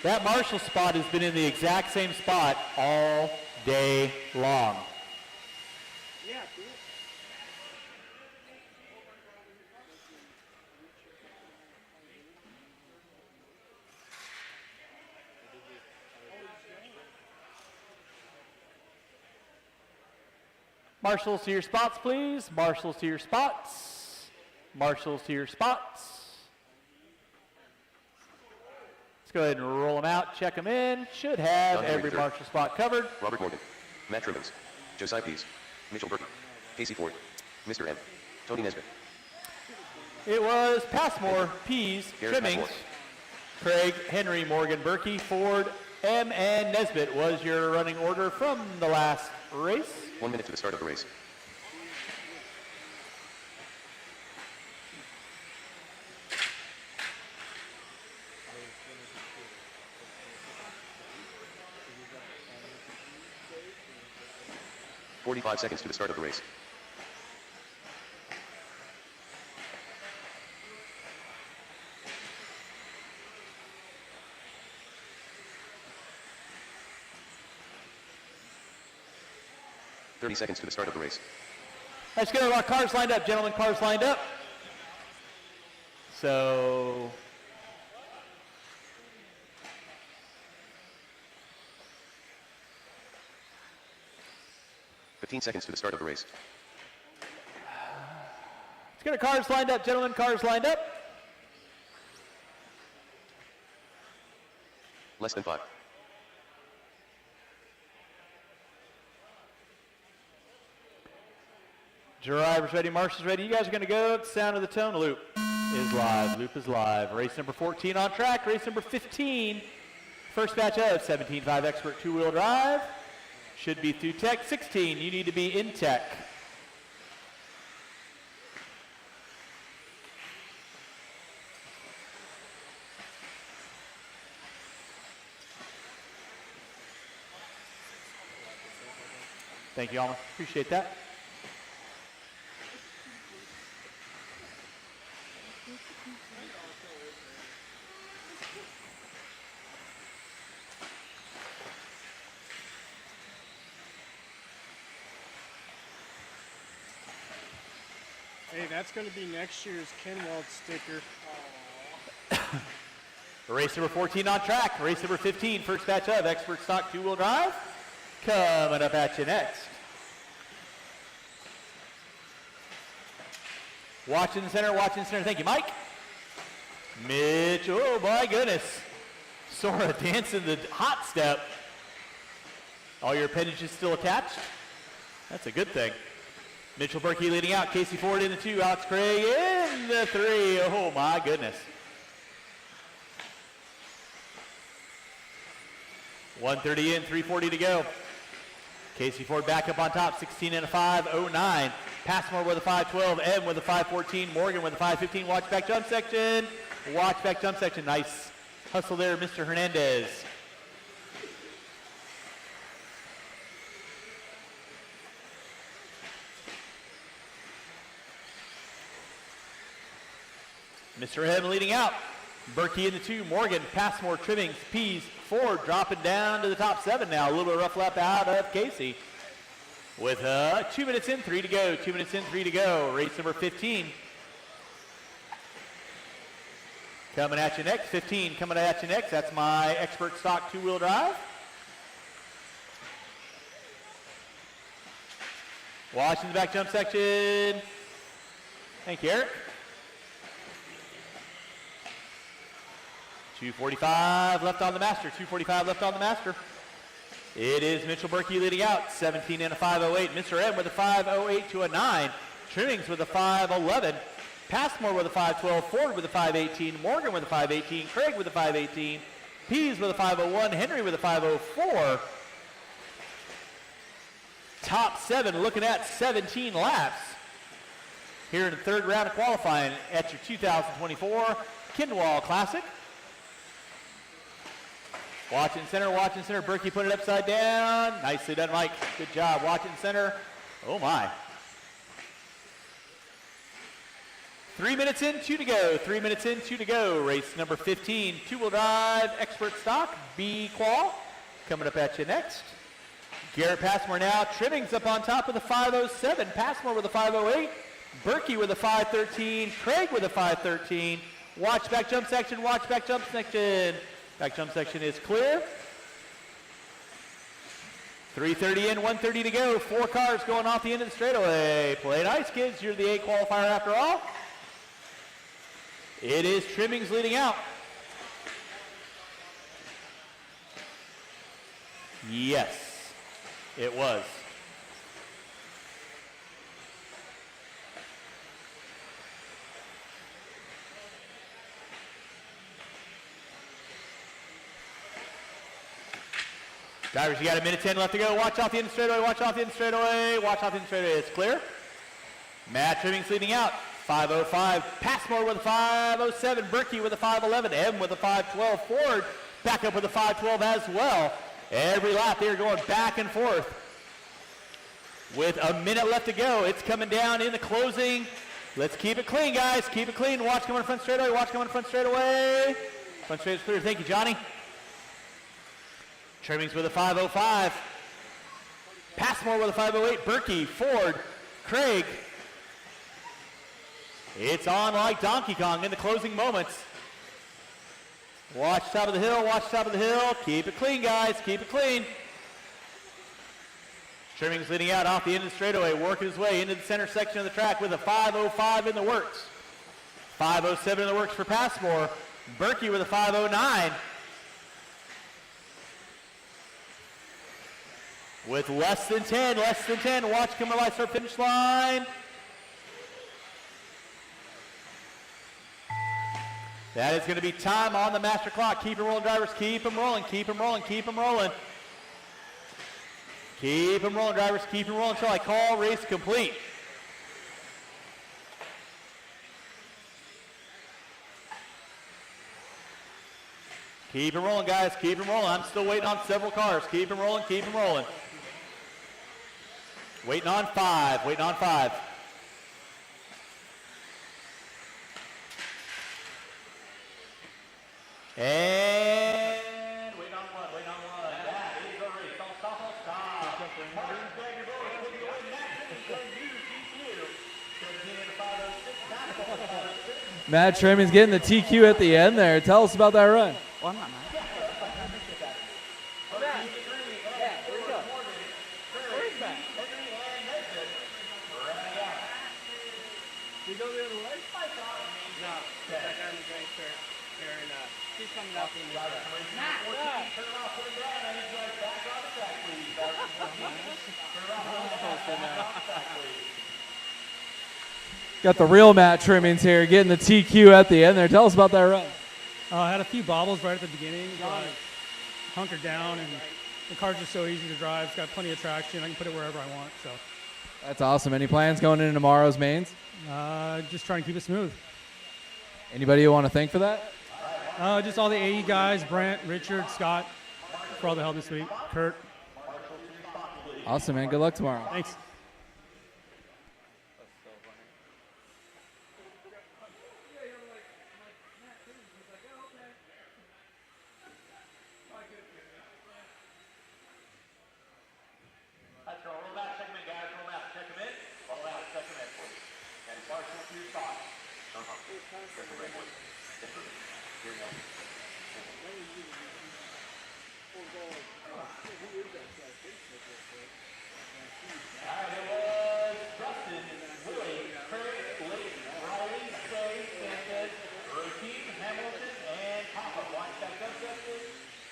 that Marshall spot has been in the exact same spot all day long. Yeah, do it. Marshals to your spots, please. Marshals to your spots. Marshals to your spots. Let's go ahead and roll them out, check them in. Should have every Marshall spot covered. Robert Morgan, Matt Trimmins, Josiah Pease, Mitchell Burton, Casey Ford, Mr. M, Tony Nesbitt. It was Passmore, Pease, Garrett Trimmings, Passmore. Craig, Henry, Morgan, Berkey, Ford, M, and Nesbitt was your running order from the last race. 1 minute to the start of the race. "45 seconds to the start of the race. "30 seconds to the start of the race. Let's get our cars lined up, gentlemen. Cars lined up. So, "15 seconds to the start of the race. let's get our cars lined up, gentlemen. Cars lined up. Less than 5. Drivers ready, marshals ready. You guys are going to go. Sound of the tone. Loop is live. Loop is live. Race number 14 on track. Race number 15. First batch of 17.5 expert two-wheel drive. Should be through tech. 16, you need to be in tech. Thank you, Alma. Appreciate that. Hey, that's going to be next year's Kenwald sticker. Race number 14 on track. Race number 15, first batch of Expert Stock two-wheel drive. Coming up at you next. Watching the center, watching the center. Thank you, Mike. Mitch, oh my goodness. Sora dancing the hot step. All your appendages still attached. That's a good thing. Mitchell Berkey leading out. Casey Ford in the 2. Alex Craig in the 3. Oh my goodness. 130 in, 340 to go. Casey Ford back up on top, 16 and a 509. Passmore with a 512, M with a 514, Morgan with a 515. Watch back jump section. Watch back jump section. Nice hustle there, Mr. Hernandez. Mr. M leading out. Berkey in the 2, Morgan, Passmore, Trimmings, Pease, Ford dropping down to the top 7 now. A little bit of rough lap out of Casey. With 2 minutes in, 3 to go. 2 minutes in, 3 to go. Race number 15. Coming at you next, 15 coming at you next. That's my Expert Stock two-wheel drive. Watching the back jump section. Thank you, Eric. 2:45 left on the master. 2:45 left on the master. It is Mitchell Berkey leading out. 17 and a 508. Mr. M with a 508 to a 9. Trimmings with a 511. Passmore with a 512. Ford with a 518. Morgan with a 518. Craig with a 518. Pease with a 501. Henry with a 504. Top 7 looking at 17 laps here in the third round of qualifying at your 2024 Kinwall Classic. Watching center, Berkey put it upside down. Nicely done, Mike. Good job. Watching center. Oh my. 3 minutes in, 2 to go. 3 minutes in, 2 to go. Race number 15, two-wheel drive, Expert Stock, BKlassic. Coming up at you next. Garrett Passmore now. Trimmings up on top with a 507. Passmore with a 508. Berkey with a 513. Craig with a 513. Watch back jump section. Watch back jump section. Back jump section is clear. 3:30 in, 1:30 to go. 4 cars going off the end of the straightaway. Play nice, kids. You're the 8 qualifier after all. It is Trimmings leading out. Yes, it was. Drivers, you got 1:10 left to go. Watch off the end of the straightaway. Watch off the end of the straightaway. Watch off the end of the straightaway. It's clear. Matt Trimmings leading out. 505. Passmore with a 507. Berkey with a 511. M with a 512. Ford back up with a 512 as well. Every lap they're going back and forth. With a minute left to go. It's coming down in the closing. Let's keep it clean, guys. Keep it clean. Watch coming in front straightaway. Watch coming in front straightaway. Front straight is clear. Thank you, Johnny. Trimmings with a 505. Passmore with a 508. Berkey, Ford, Craig. It's on like Donkey Kong in the closing moments. Watch top of the hill, watch top of the hill. Keep it clean, guys, keep it clean. Trimmings leading out off the end of the straightaway, working his way into the center section of the track with a 505 in the works. 507 in the works for Passmore. Berkey with a 509. With less than 10, watch come alive, start finish line. That is going to be time on the master clock. Keep them rolling, drivers, keep them rolling, keep them rolling, keep them rolling. Keep them rolling, drivers, keep them rolling until I call race complete. Keep them rolling, guys, keep them rolling. I'm still waiting on several cars. Keep them rolling, keep them rolling. Waiting on 5, waiting on 5. And waiting on 1, waiting on 1. That is the race. Don't stop, don't stop. Martin Bagger, Matt Trimming's getting the TQ at the end there. Tell us about that run. Well, I'm not mad. You go the other way? No, that guy in the gray shirt. He's coming up in the Got the real Matt Trimmings here getting the TQ at the end there. Tell us about that run. I had a few bobbles right at the beginning. Hunkered down, and the car's just so easy to drive. It's got plenty of traction. I can put it wherever I want. So That's awesome. Any plans going into tomorrow's mains? just try and keep it smooth. Anybody you want to thank for that? Just all the AE guys, Brent, Richard, Scott, for all the help this week. Kurt. Awesome, man. Good luck tomorrow. Thanks. Let's go. Roll back, check them in, guys. Roll out, check them in. Roll out, check them in. And partial to your thoughts. Here we go. All right, it was Dustin, Willie, Craig, Blake, Riley, Say, Sanchez, Routine, Hamilton, and Papa. Watch that gun section.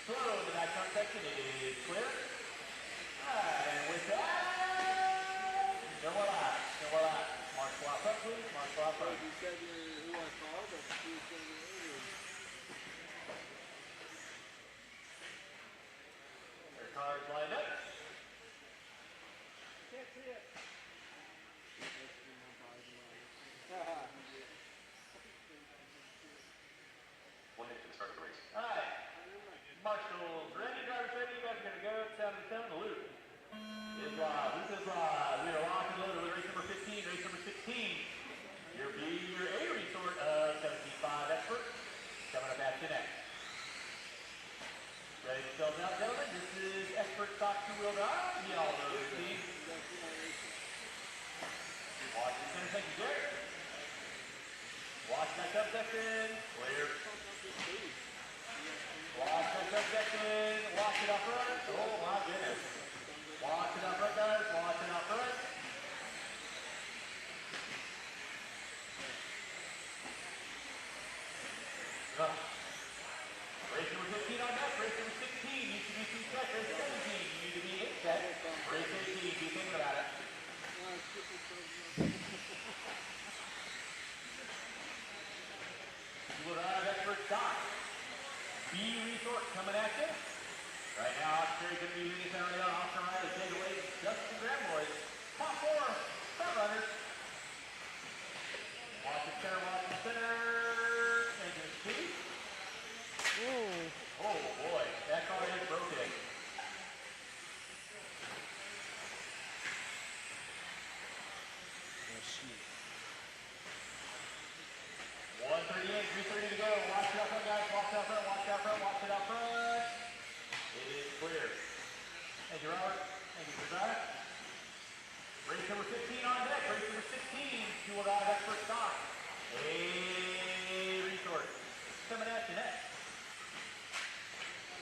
Throw to that gun section. It is clear. All right, and with that, no more laps. No more laps. Mark swap up, please. Mark swap up. You said who I called, but who said Their cards lined up. can't see it. One minute to the start of the race. All right. Marshall's ready, drivers ready. You guys are going to go. Sound of the sound. The loop is live. Loop is live. We are locked and loaded with race number 15, race number 16. Your B, your A resort of 17.5 expert. Coming up after next. Ready to spell out, gentlemen? This is expert stock two-wheel drive. Y'all know the routine. Watch the center section, Jared. Watch that jump section. Clear. Watch that jump section. Watch it up front. Oh my goodness. Watch it up front, guys. Watch it up front. Race number 15 on deck. Race number 16 needs to be 2 set. Race 17 you need to be 8 set. Race 18, be thinking about it. We'll have expert stock. B resort coming at you. Right now, Oscar is going to be leading us early on. Oscar Riley, take away Justin Graham boys. Top 4 front runners. Watch the center, watch the center. Engine speed. Oh boy, that car is broken. Oh, 138, 330 to go. Watch it out front, guys. Watch it out front, watch it out front, watch it out front. It is clear. Thank you, Robert. Thank you, Josiah. Race number 15 on deck. Race number 16. Fuel out of expert stock. A resort. Coming at you next.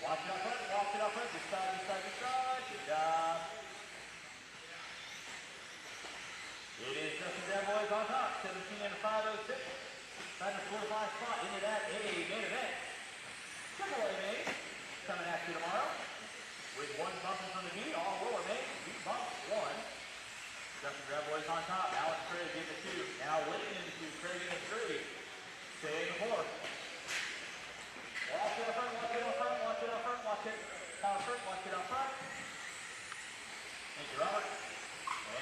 Watch it out front, watch it out front. This side, this side, this side. Good job. It is Justin Graham boys on top. 17 and a 506. Trying to solidify spot into that A main event. Triple A main coming at you tomorrow with 1 bump from the B, all lower main, 2 bumps, 1. Justin Graham boys on top. Alex Craig in the 2. Now Layton in the 2. Craig in the 3. Stay in the 4. Watch it up front, watch it up front, watch it up front, watch it out front, watch it up front. Thank you, Robert.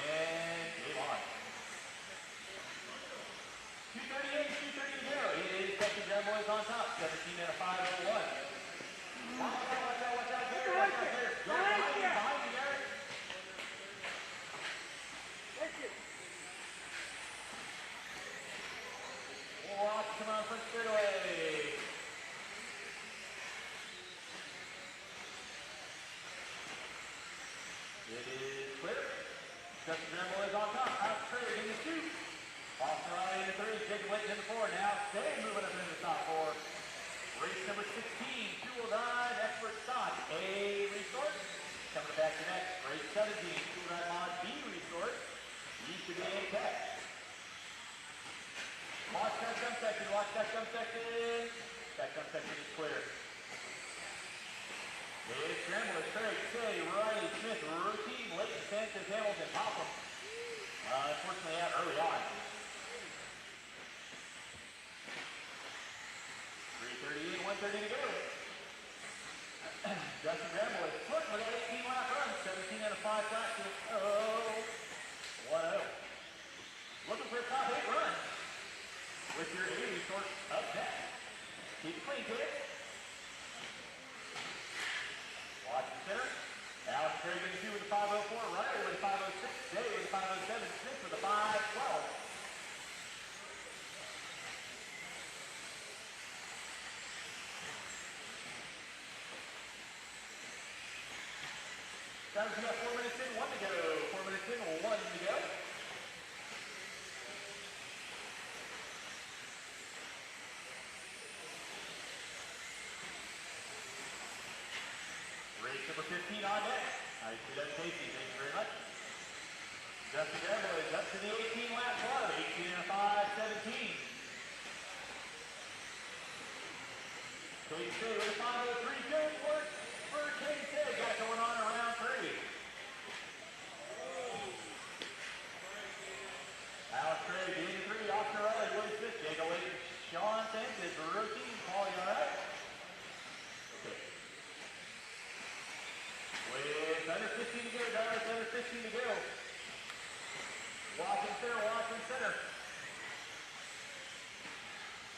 And game on. 238, 230 to go. It is Justin Graham boys on top. 17 and a 501. Watch out, watch out, watch out. Garrett, watch out, Garrett. Garrett, behind you, Garrett. Watch, come on, front straightaway. It is clear. Justin Graham Austin Riley in the 3, Jacob Layton in the 4. Now Stay moving up into the top 4. Race number 16, two-wheel drive, expert stock, A Resort. Coming back to next, race 17, two-wheel drive mod, B Resort. Used to be A Tech. Watch that jump section, watch that jump section. That jump section is clear. It's Chandler, Craig, Say, Riley, Smith, Routine, Layton, Sanchez, Hamilton, Popham. Unfortunately out early on. 3:38, 1:30 to go. Justin Gramble is foot with an 18 lap run, 17 and a 5 fraction. Oh, 1-0. Looking for a top 8 run with your A Resort up next. Keep it clean, kids. Watch the center. Alex Craig in the 2 with a 504, Riley with a 506, Jay with a 507, Smith with a 512. Drivers, we got 4 minutes in, 1 to go. 4 minutes in, 1 to go. Race number 15 on deck. Nice to that safety, thank you very much. Justin Gramble is up to the 18 lap club, 18 and a 5, 17. Cade Stay with a 503, good work for Cade Stay. Got it going on around 3. Alex Craig, in 3, Austin Riley, Willie Smith, Jacob Layton, Sean Sanchez, Routine, Paul, you all right? Okay. With under 15 to go, drivers, under 15 to go. Watch and center, watch and center.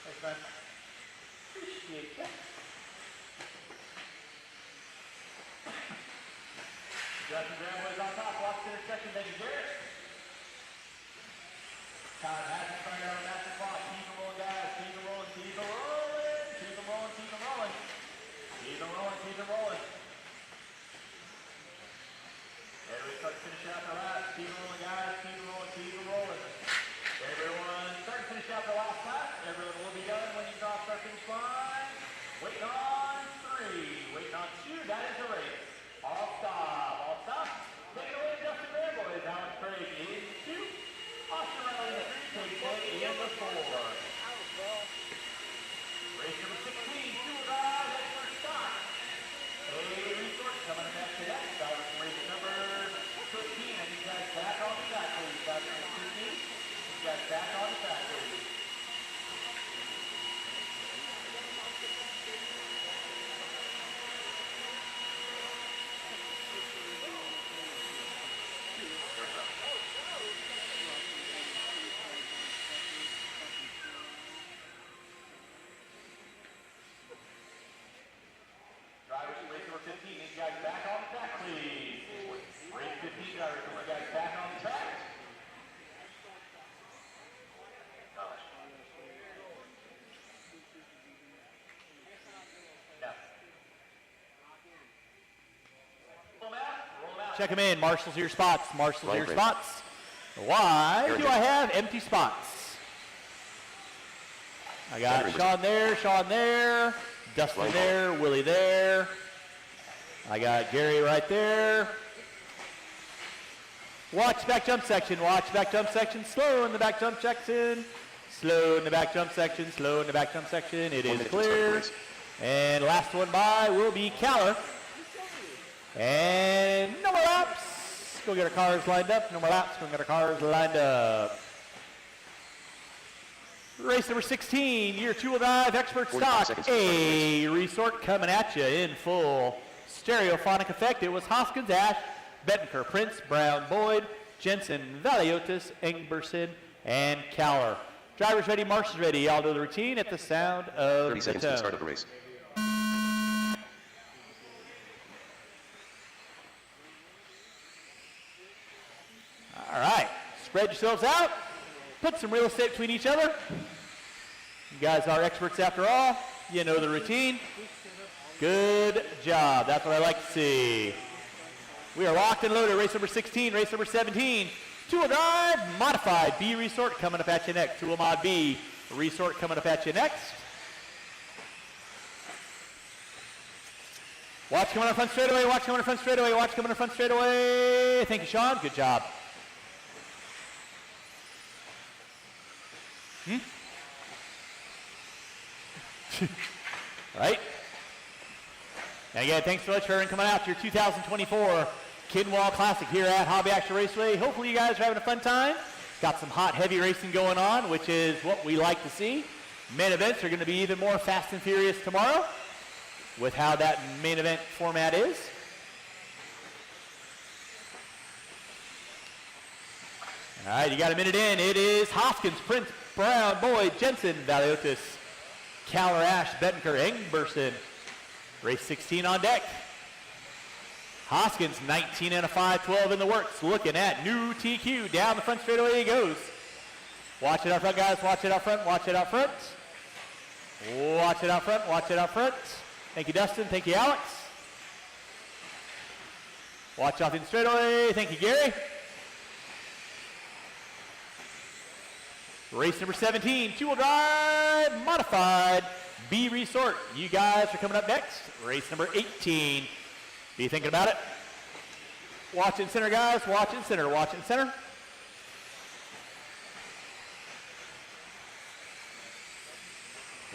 Thanks, man. Appreciate that. Justin Gramble is on top, watch center section, thank you, Garrett. Todd Haskins trying to master the clock. Keep them rolling, guys. Keep them rolling, keep them rolling. Keep them rolling, keep them rolling. Keep them rolling, keep them rolling. Everybody start to finish out the last. Keep them rolling, guys. Keep them rolling, keep them rolling. Everyone start to finish out the last lap. Everyone will be done when you drop start finish line. Waiting on 3. Waiting on 2. That is the race. All stop. All stop. Take it away, Justin Gramble. Is Alex Craig in 2. Austin Riley in the 3. Cade Stay in the 4. Race number 16. Two drive. Expert stock. A Resort coming back to that. Race number 15. I need you guys back on the track, please. Guys, number 15. You guys back on the track, please. Drivers, race number 15, need you guys back on the track, please. Race 15, drivers, need you guys back on the track. No. Roll them out. Check them in. Marshals to your spots. Marshals to your spots. Why do I have empty spots? I got Sean there, Dustin there, Willie there. I got Gary right there. Watch back jump section, watch back jump section, slow in the back jump section, slow in the back jump section, slow in the back jump section. It is clear. And last one by will be Chandler. And no more laps. Go get our cars lined up. No more laps. Go get our cars lined up. Race number 16, year 2-wheel drive, expert stock, A Resort coming at you in full stereophonic effect. It was Hoskins, Ash, Bettenker, Prince, Brown, Boyd, Jensen, Valiotis, Engberson, and Cowler. Drivers ready, marshals ready. Y'all do the routine at the sound of 30 seconds to the start of the race. All right, spread yourselves out. Put some real estate between each other. You guys are experts after all. You know the routine. Good job. That's what I like to see. We are locked and loaded. Race number 16, race number 17. Two-wheel drive, modified, B resort coming up at you next. Two-wheel mod B, resort coming up at you next. Watch coming on front straightaway, watch coming on front straightaway, watch coming on front straightaway. Thank you, Sean, good job. Right? And again, thanks so much for coming out to your 2024 Kinwall Classic here at Hobby Action Raceway. Hopefully you guys are having a fun time. Got some hot, heavy racing going on, which is what we like to see. Main events are going to be even more fast and furious tomorrow with how that main event format is. All right, you got a minute in. It is Hoskins, Prince, Brown, Boyd, Jensen, Valiotis, Cowler, Ash, Bettenker, Engberson. Race 16 on deck. Hoskins, 19 and a 5-12 in the works. Looking at new TQ. Down the front straightaway he goes. Watch it out front, guys. Watch it out front. Watch it out front. Watch it out front. Watch it out front. Thank you, Dustin. Thank you, Alex. Watch off in straightaway. Thank you, Gary. Race number 17, two-wheel drive, modified, B resort. You guys are coming up next. Race number 18. Be thinking about it. Watch in center, guys. Watch in center. Watch in center.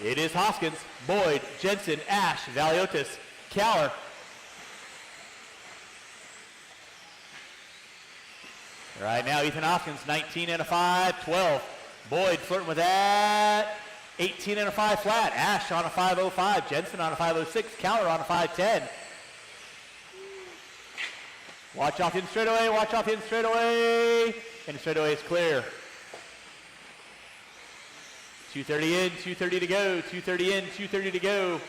It is Hoskins, Boyd, Jensen, Ash, Valiotis, Cowler. Right now, Ethan Hoskins, 19 and a 5-12. Boyd flirting with that. 18 and a 5 flat. Ash on a 5.05. Jensen on a 5.06. Cowler on a 5.10. Watch off in straightaway. Watch off in straightaway. And straightaway is clear. 2:30 in, 2:30 to go. 2:30 in, 2:30 to go.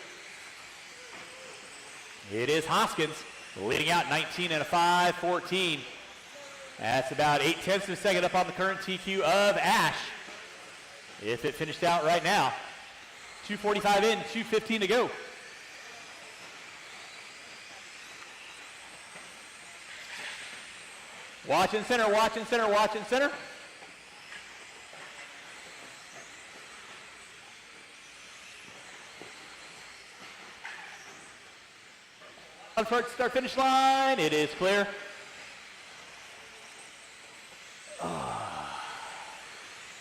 It is Hoskins leading out 19 and a 5.14. That's about 0.8 of a second up on the current TQ of Ash. If it finished out right now. 2:45 in, 2:15 to go. Watch in center, watch in center, watch in center. On start finish line, it is clear.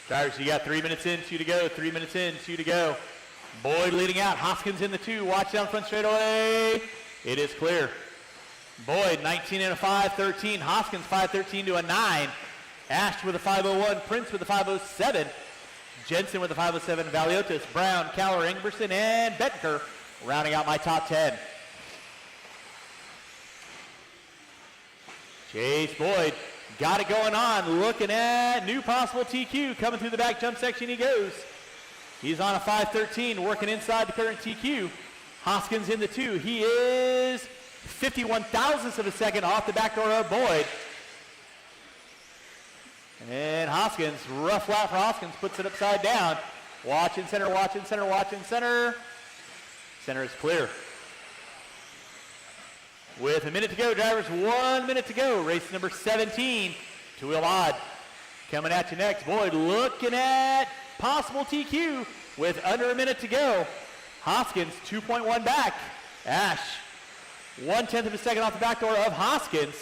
Drivers, you got 3 minutes in, 2 to go, 3 minutes in, 2 to go. Boyd leading out, Hoskins in the 2, watch down front straightaway. It is clear. Boyd, 19 and a 5.13, Hoskins 5.13 to a 9. Ash with a 5.01, Prince with a 5.07. Jensen with a 5.07, Valiotis, Brown, Cowler, Engberson, and Bettenker rounding out my top 10. Chase Boyd. Got it going on, looking at new possible TQ, coming through the back jump section he goes. He's on a 5.13, working inside the current TQ. Hoskins in the 2, he is 51 thousandths of a second off the back door of Boyd. And Hoskins, rough lap for Hoskins, puts it upside down. Watch in center, watch in center, watch in center. Center is clear. With a minute to go, drivers, 1 minute to go. Race number 17, two-wheel odd. Coming at you next, Boyd looking at possible TQ with under a minute to go. Hoskins, 2.1 back. Ash, 1/10 of a second off the back door of Hoskins.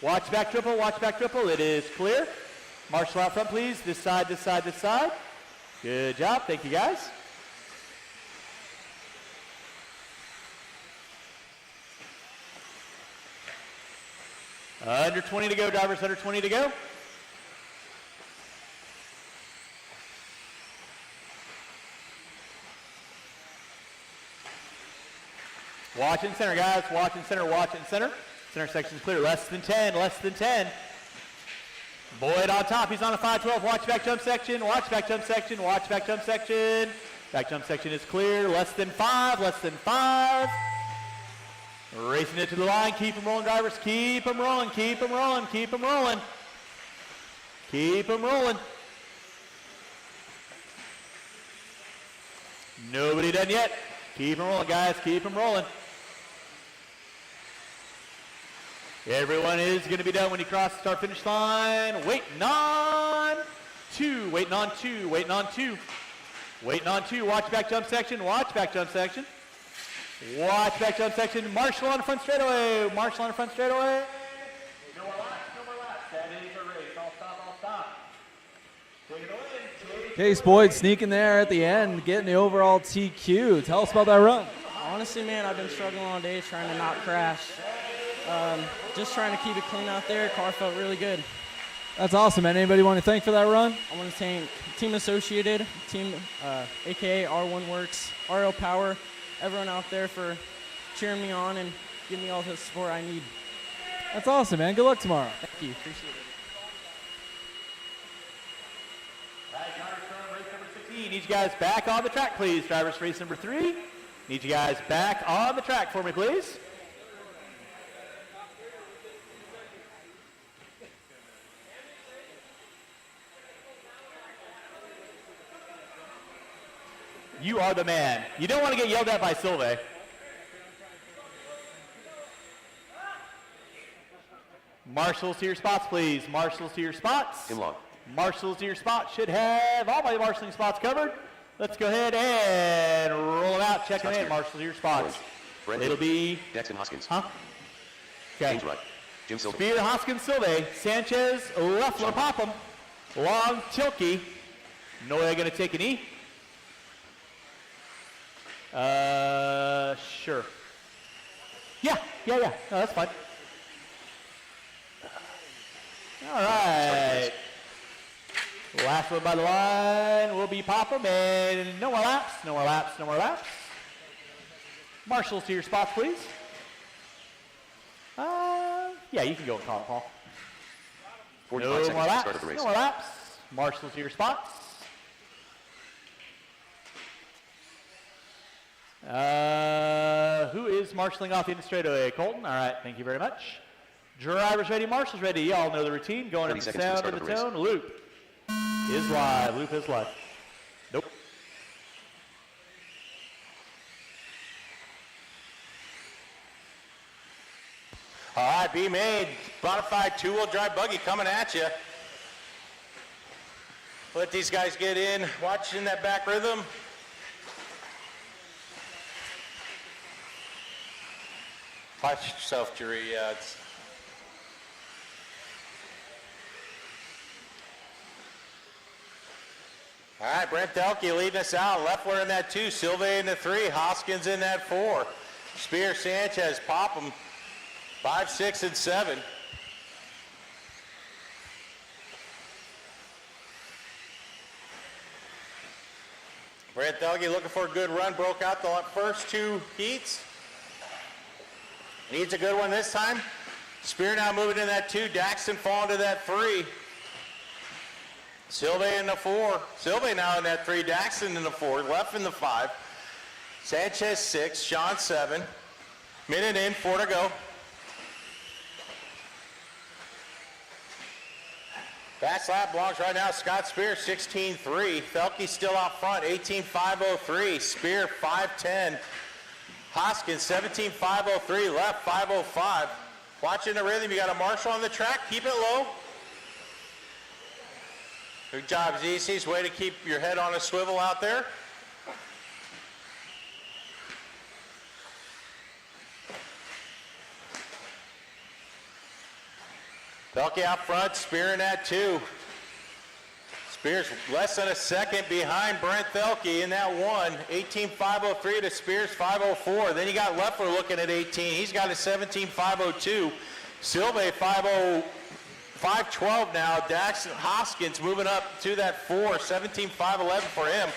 Watch back triple, it is clear. Marshal out front, please. This side, this side, this side. Good job, thank you guys. Under 20 to go, drivers, under 20 to go. Watch in center, guys. Watch in center, watch in center. Center section is clear. Less than 10, less than 10. Boyd on top. He's on a 5.12. Watch back jump section. Watch back jump section. Watch back jump section. Back jump section is clear. Less than 5, less than 5. Racing it to the line. Keep them rolling, drivers. Keep them rolling, keep them rolling, keep them rolling. Keep them rolling. Nobody done yet. Keep them rolling, guys. Keep them rolling. Everyone is going to be done when you cross the start-finish line. Waiting on two, waiting on two, waiting on two. Waiting on two, watch back jump section, watch back jump section. Watch back jump section, Marshall on the front straightaway, Marshall on the front straightaway. No more laps, that is a race, all stop. Take it away, Case Boyd sneaking there at the end, getting the overall TQ. Tell us about that run. Honestly, man, I've been struggling all day trying to not crash. Just trying to keep it clean out there. Car felt really good. That's awesome, man. Anybody want to thank for that run? I want to thank Team Associated, Team AKA R1 Works, RL Power, everyone out there for cheering me on and giving me all the support I need. That's awesome, man. Good luck tomorrow. Thank you. Appreciate it. Race number 16. Need you guys back on the track, please. Drivers for race number 3. Need you guys back on the track for me, please. You are the man. You don't want to get yelled at by Silve. Marshals to your spots, please. Marshals to your spots. In long. Marshals to your spots should have all my marshalling spots covered. Let's go ahead and roll them out. Check them in. Marshals to your spots. It'll be Dexton Hoskins. Huh? Okay. James Wright. Jim Silva. Spear, Hoskins, Silve. Sanchez, Leffler, Popham. Long, Tilke. Noya going to take an E. Sure. Yeah. No, that's fine. All right. Last one by the line will be Popham, and no more laps. Marshals to your spots, please. Yeah, you can go and call it, Paul. 45 No seconds more to the laps. start of the race. No more laps. Marshals to your spots. Who is marshaling off the end straightaway? Colton. All right, thank you very much. Drivers ready, marshals ready. Y'all know the routine. Going at the sound of the tone. Loop is live. Loop is live. Nope. All right, B made. Modified two-wheel drive buggy coming at you. Let these guys get in. Watching that back rhythm. Watch yourself, Jerry. Yeah, it's... All right, Brent Delkey leading us out. Leffler in that 2, Silve in the 3, Hoskins in that 4. Spear, Sanchez, Popham, 5, 6, and 7. Brent Delkey looking for a good run. Broke out the first 2 heats. Needs a good one this time. Spear now moving in that 2. Daxton falling to that 3. Silve in the 4. Silve now in that 3. Daxton in the 4. Left in the 5. Sanchez 6. Sean 7. Minute in. 4 to go. Fast lap belongs right now. Scott Spear 16.3. Felke still out front. 18.503. Spear 5.10. Hoskins 17.503. Left 5.05. Watching the rhythm. You got a marshal on the track. Keep it low. Good job, ZC's way to keep your head on a swivel out there. Felke out front, Spear in that 2. Spear's less than a second behind Brent Felke in that 1. 18.503 to Spear's 5.04. Then you got Leffler looking at 18. He's got a 17.502. Silve 5.12 now. Daxton Hoskins moving up to that 4. 17.511 for him.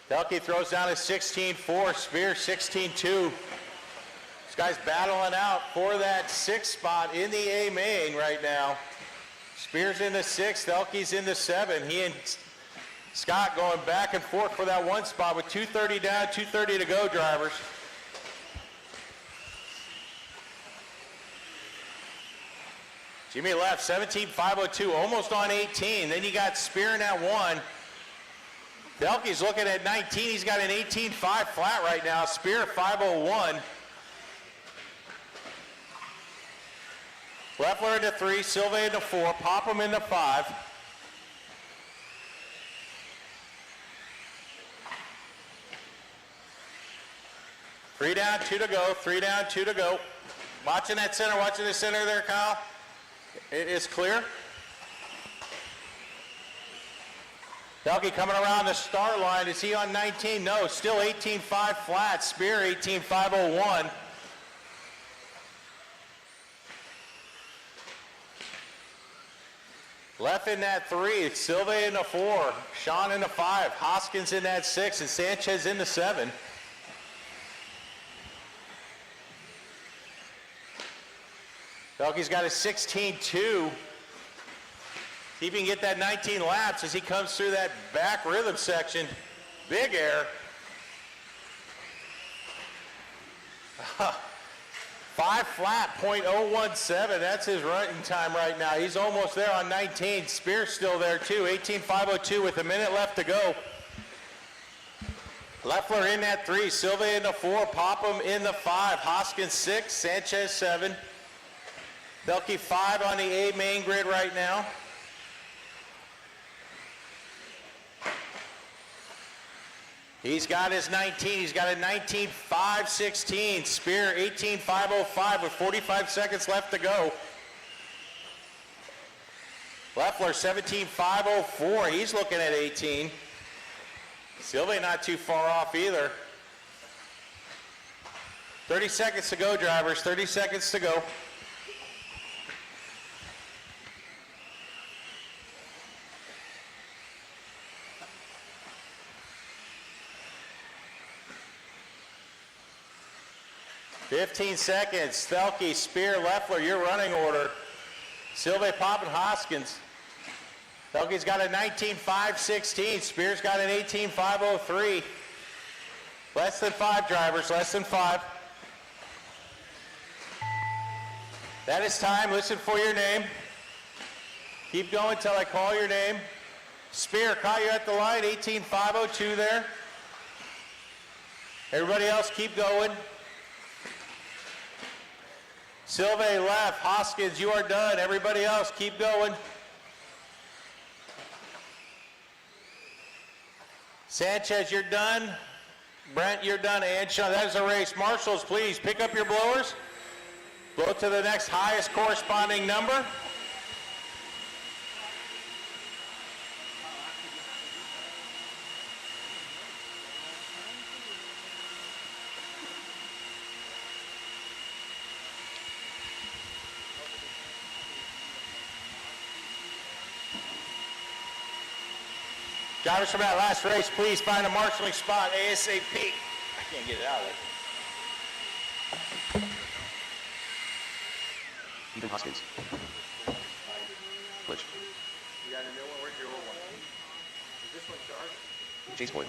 Felke throws down a 16.4. Spear 16.2. This guy's battling out for that 6th spot in the A main right now. Spear's in the 6th. Felke's in the 7. He and Scott going back and forth for that 1 spot with 2:30 down, 2:30 to go, drivers. Jimmy left, 17.502, almost on 18. Then you got Spear in that 1. Delkey's looking at 19. He's got an 18.5 flat right now. Spear 5:01. Leffler into 3, Silva into 4, Popham into 5. Three down, 2 to go. 3 down, 2 to go. Watching that center, watching the center there, Kyle. It is clear. Delkey coming around the start line. Is he on 19? No, still 18.5 flat. Spear 18.501. Leff in that 3, Silva in the 4, Sean in the 5, Hoskins in that 6, and Sanchez in the 7. Delkey's got a 16.2. See if he can get that 19 laps as he comes through that back rhythm section. Big air. 5 flat, .017. That's his running time right now. He's almost there on 19. Spear's still there too. 18.502 with a minute left to go. Leffler in that 3. Silva in the 4. Popham in the 5. Hoskins 6. Sanchez 7. Delkey 5 on the A main grid right now. He's got his 19. He's got a 19.516. Spear 18.505 with 45 seconds left to go. Leffler 17.504. He's looking at 18. Silva not too far off either. 30 seconds to go, drivers. 30 seconds to go. $15 seconds. Delkey, Spear, Leffler, your running order. Silva, Popham, Hoskins. Delkey's got a 19.516. Spear's got an 18.503. Less than 5, drivers, less than 5. That is time. Listen for your name. Keep going till I call your name. Spear, caught you at the line, 18.502 there. Everybody else keep going. Silva left. Hoskins, you are done. Everybody else, keep going. Sanchez, you're done. Brent, you're done. And Sean, that is a race. Marshals, please pick up your blowers. Blow to the next highest corresponding number. Drivers from that last race, please find a marshalling spot ASAP. I can't get it out of there. Ethan Hoskins. Glitch. You got a new one? Where's your old one? Is this one charged? Chase point.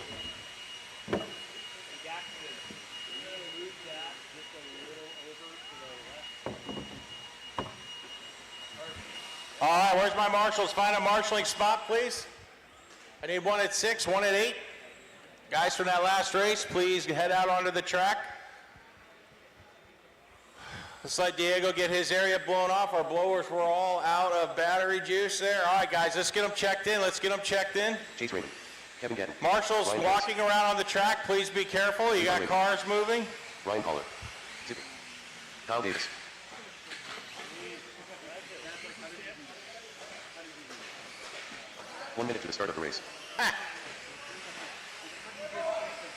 All right, where's my marshals? Find a marshalling spot, please. I need one at 6, one at 8. Guys from that last race, please head out onto the track. Let's let Diego get his area blown off. Our blowers were all out of battery juice there. All right, guys, let's get them checked in. Let's get them checked in. Chase Raymond. Kevin Gannon. Marshals Ryan walking Davis. around on the track, please be careful. You got cars moving. Ryan Pollard. Zip. Kyle Davis. One minute to the start of the race.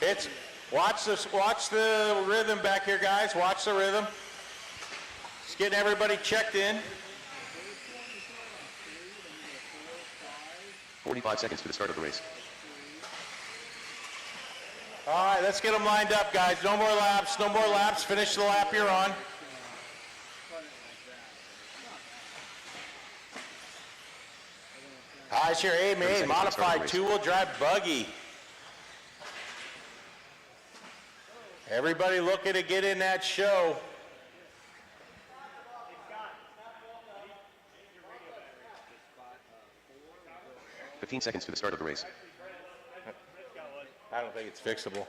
It's watch the rhythm back here, guys. Watch the rhythm. Just getting everybody checked in. 45 seconds to the start of the race. All right, let's get them lined up, guys. No more laps. No more laps. Finish the lap you're on. Eyes here, A-Main, modified two-wheel drive buggy. Everybody looking to get in that show. $15 seconds to the start of the race. I don't think it's fixable.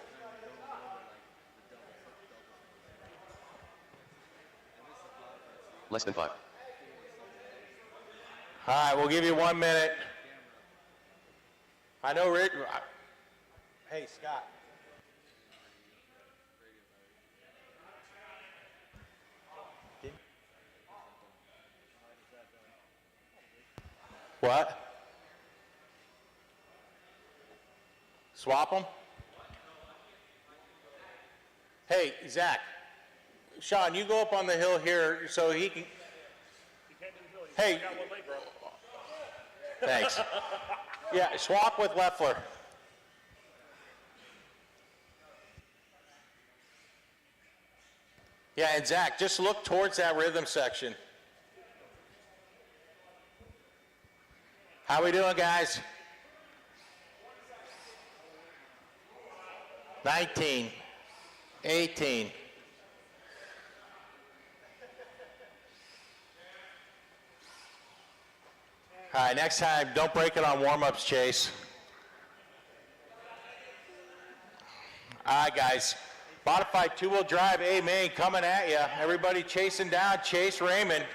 Less than 5. All right, we'll give you 1 minute. I know Rick. Hey, Scott. What? Swap them? Hey, Zach. Sean, you go up on the hill here so he can. Hey. Thanks. Yeah, swap with Leffler. Yeah, and Zach, just look towards that rhythm section. How we doing, guys? 19, 18. All right, next time, don't break it on warm-ups, Chase. All right, guys. Modified two-wheel drive A-main coming at you. Everybody chasing down Chase Raymond.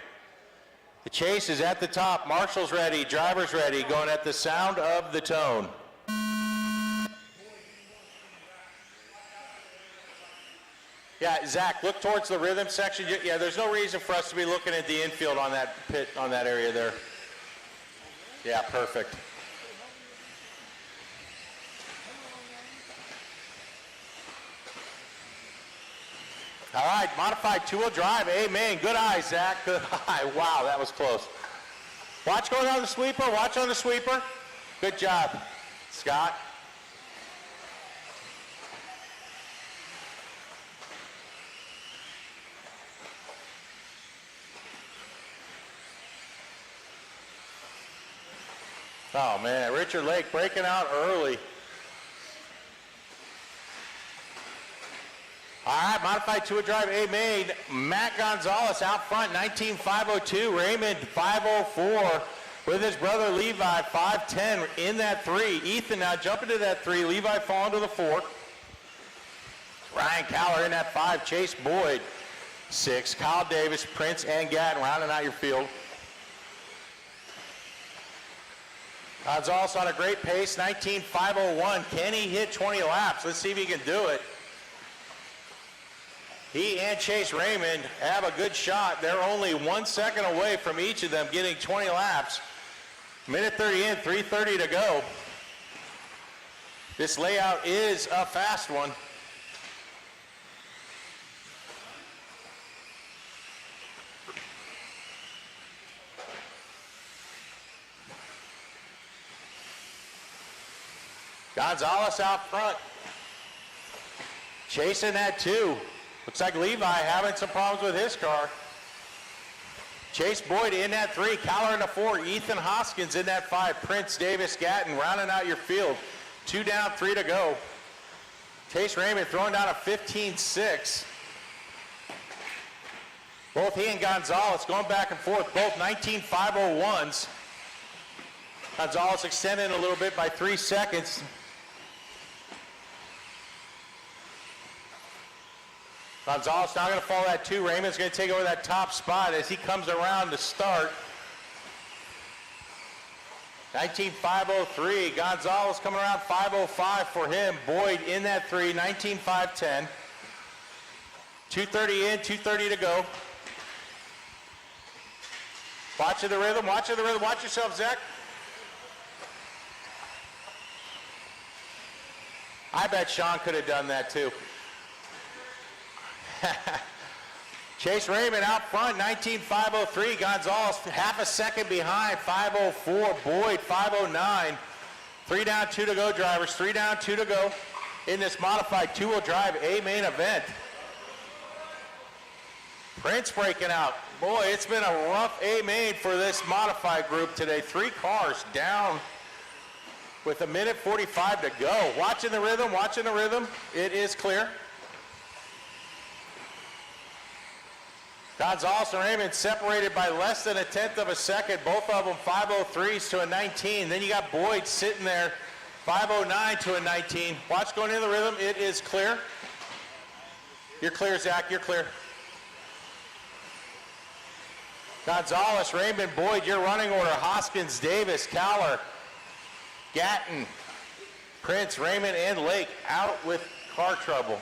The chase is at the top. Marshall's ready. Driver's ready. Going at the sound of the tone. Yeah, Zach, look towards the rhythm section. Yeah, there's no reason for us to be looking at the infield on that pit, on that area there. Yeah, perfect. All right, modified two-wheel drive. Amen. Good eye, Zach. Good eye. Wow, that was close. Watch going on the sweeper. Watch on the sweeper. Good job, Scott. Oh, man, Richard Lake breaking out early. All right, modified two-wheel drive A-main. Matt Gonzalez out front, 19.502. Raymond, 504. With his brother Levi, 510 in that 3. Ethan now jumping to that 3. Levi falling to the 4. Ryan Cowler in that 5. Chase Boyd, 6. Kyle Davis, Prince, and Gatton rounding out your field. Gonzalez on a great pace, 19.501. Can he hit 20 laps? Let's see if he can do it. He and Chase Raymond have a good shot. They're only 1 second away from each of them getting 20 laps. Minute 30 in, 3:30 to go. This layout is a fast one. Gonzalez out front. Chasing that 2. Looks like Levi having some problems with his car. Chase Boyd in that 3. Cowler in the 4. Ethan Hoskins in that 5. Prince, Davis, Gatton rounding out your field. 2 down, 3 to go. Chase Raymond throwing down a 15.6. Both he and Gonzalez going back and forth. Both 19.501s. Gonzalez extending a little bit by 3 seconds. Gonzalez not going to follow that 2. Raymond's going to take over that top spot as he comes around to start. 19.503. Gonzalez coming around 5:05 for him. Boyd in that 3. 19.510. 2:30 in, 2:30 to go. Watching the rhythm. Watching the rhythm. Watch yourself, Zach. I bet Sean could have done that too. Chase Raymond out front, 19.503. Gonzalez half a second behind, 5:04. Boyd, 5:09. 3 down, 2 to go, drivers. 3 down, 2 to go in this modified two-wheel drive A-main event. Prince breaking out. Boy, it's been a rough A-main for this modified group today. 3 cars down with 1:45 to go. Watching the rhythm, watching the rhythm. It is clear. Gonzalez and Raymond separated by less than 1/10 of a second. Both of them 5:03s to a 19. Then you got Boyd sitting there 509 to a 19. Watch going into the rhythm. It is clear. You're clear, Zach. You're clear. Gonzalez, Raymond, Boyd, your running order. Hoskins, Davis, Cowler, Gatton, Prince, Raymond, and Lake out with car trouble.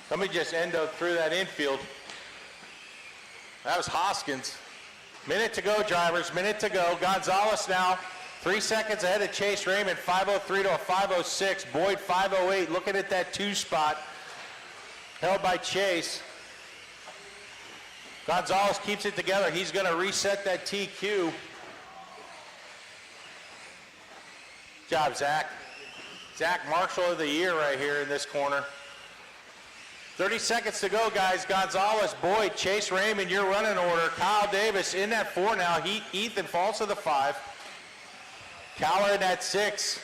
Somebody just endoed through that infield. That was Hoskins. Minute to go, drivers. Minute to go. Gonzalez now 3 seconds ahead of Chase Raymond. 5:03 to a 5:06. Boyd 5:08. Looking at that 2 spot. Held by Chase. Gonzalez keeps it together. He's going to reset that TQ. Good job, Zach. Zach Marshall of the year right here in this corner. 30 seconds to go, guys. Gonzalez, Boyd, Chase Raymond, your running order. Kyle Davis in that 4 now. Ethan falls to the 5. Cowler in that 6.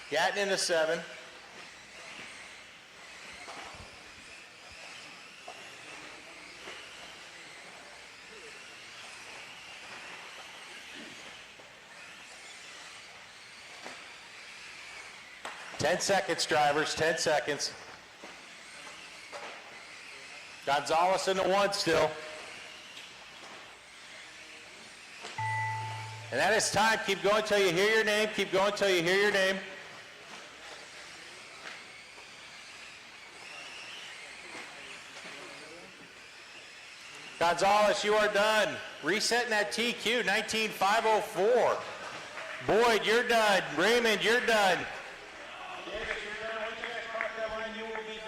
Gatton in the 7. Ten seconds, drivers, 10 seconds. Gonzalez in the 1 still. And that is time. Keep going till you hear your name. Keep going till you hear your name. Gonzalez, you are done. Resetting that TQ, 19.504. Boyd, you're done. Raymond, you're done.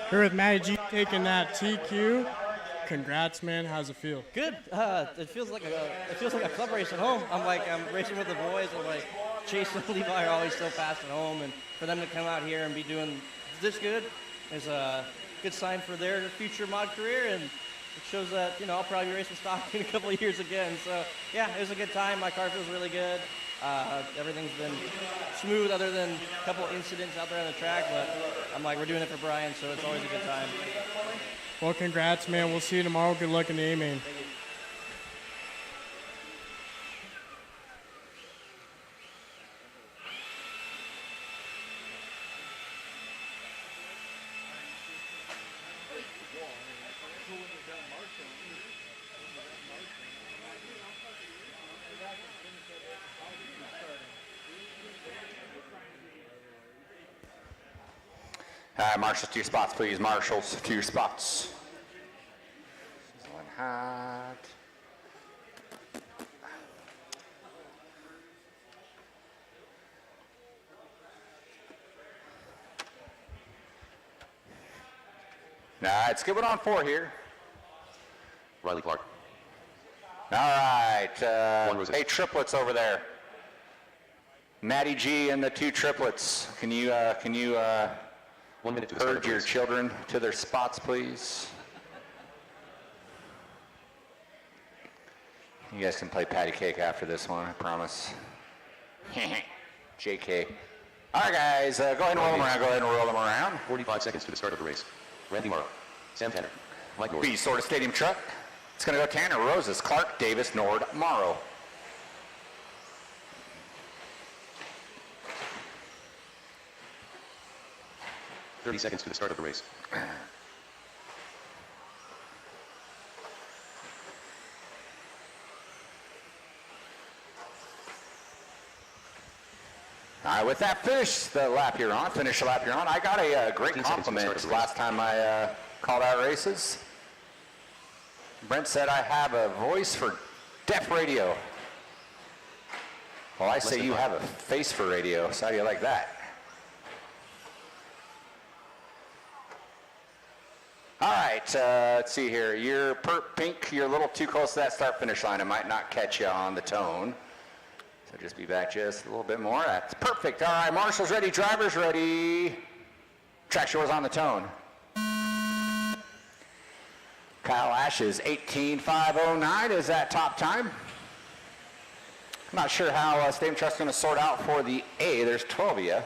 Here with Matty G taking that TQ. Congrats, man. How's it feel? Good. It feels like a club race at home. I'm racing with the boys, and like Chase and Levi are always so fast at home, and for them to come out here and be doing this good is a good sign for their future mod career, and it shows that I'll probably be racing stock in a couple of years again. So yeah, it was a good time. My car feels really good. Everything's been smooth other than a couple incidents out there on the track, but we're doing it for Brian, so it's always a good time. Well, congrats, man. We'll see you tomorrow. Good luck in the A-main. All right, marshals to your spots, please. Marshals to your spots. Sizzling hot. All right, let's get one on 4 here. Riley Clark. All right, hey, triplets over there. Matty G and the 2 triplets. Can you 1 minute to urge your children to their spots, please? You guys can play patty cake after this one, I promise. JK. All right, guys, go ahead and roll them around. Go ahead and roll them around. 45 seconds to the start of the race. Randy Morrow, Sam Tanner, Mike Nord. B Sorta Stadium truck. It's going to go Tanner, Roses, Clark, Davis, Nord, Morrow. .30 seconds to the start of the race. All right, with that, finish the lap you're on. Finish the lap you're on. I got a great compliment last time I called out races. Brent said I have a voice for deaf radio. Well, I say you have a face for radio, so how do you like that? All right, let's see here. You're pink, you're a little too close to that start-finish line. It might not catch you on the tone. So just be back just a little bit more. That's perfect. All right, marshals ready, drivers ready. Track shores on the tone. Kyle Ash's 18.509 is that top time. I'm not sure how Stadium Truck's going to sort out for the A. There's 12 of you.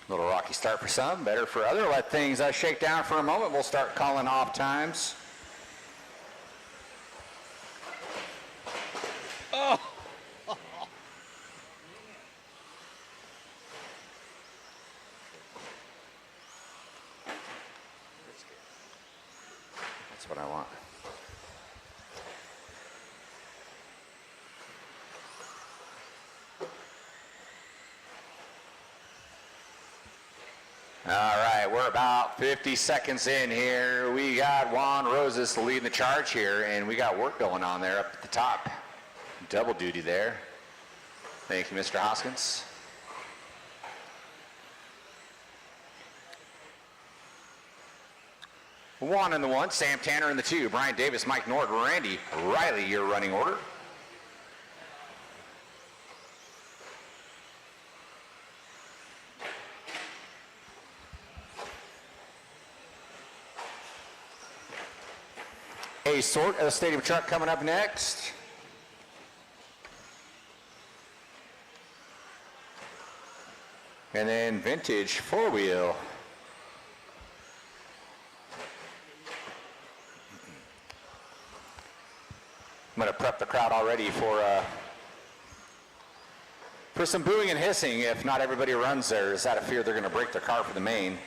Little rocky start for some, better for other. Let things shake down for a moment. We'll start calling off times. Oh! That's what I want. All right, we're about 50 seconds in here. We got Juan Rosas leading the charge here, and we got work going on there up at the top. Double duty there. Thank you, Mr. Hoskins. Juan in the 1, Sam Tanner in the 2, Brian Davis, Mike Nord, Randy Riley, your running order. A sort of stadium truck coming up next. And then vintage four-wheel. I'm going to prep the crowd already for some booing and hissing if not everybody runs there. Is out of fear they're going to break their car for the main.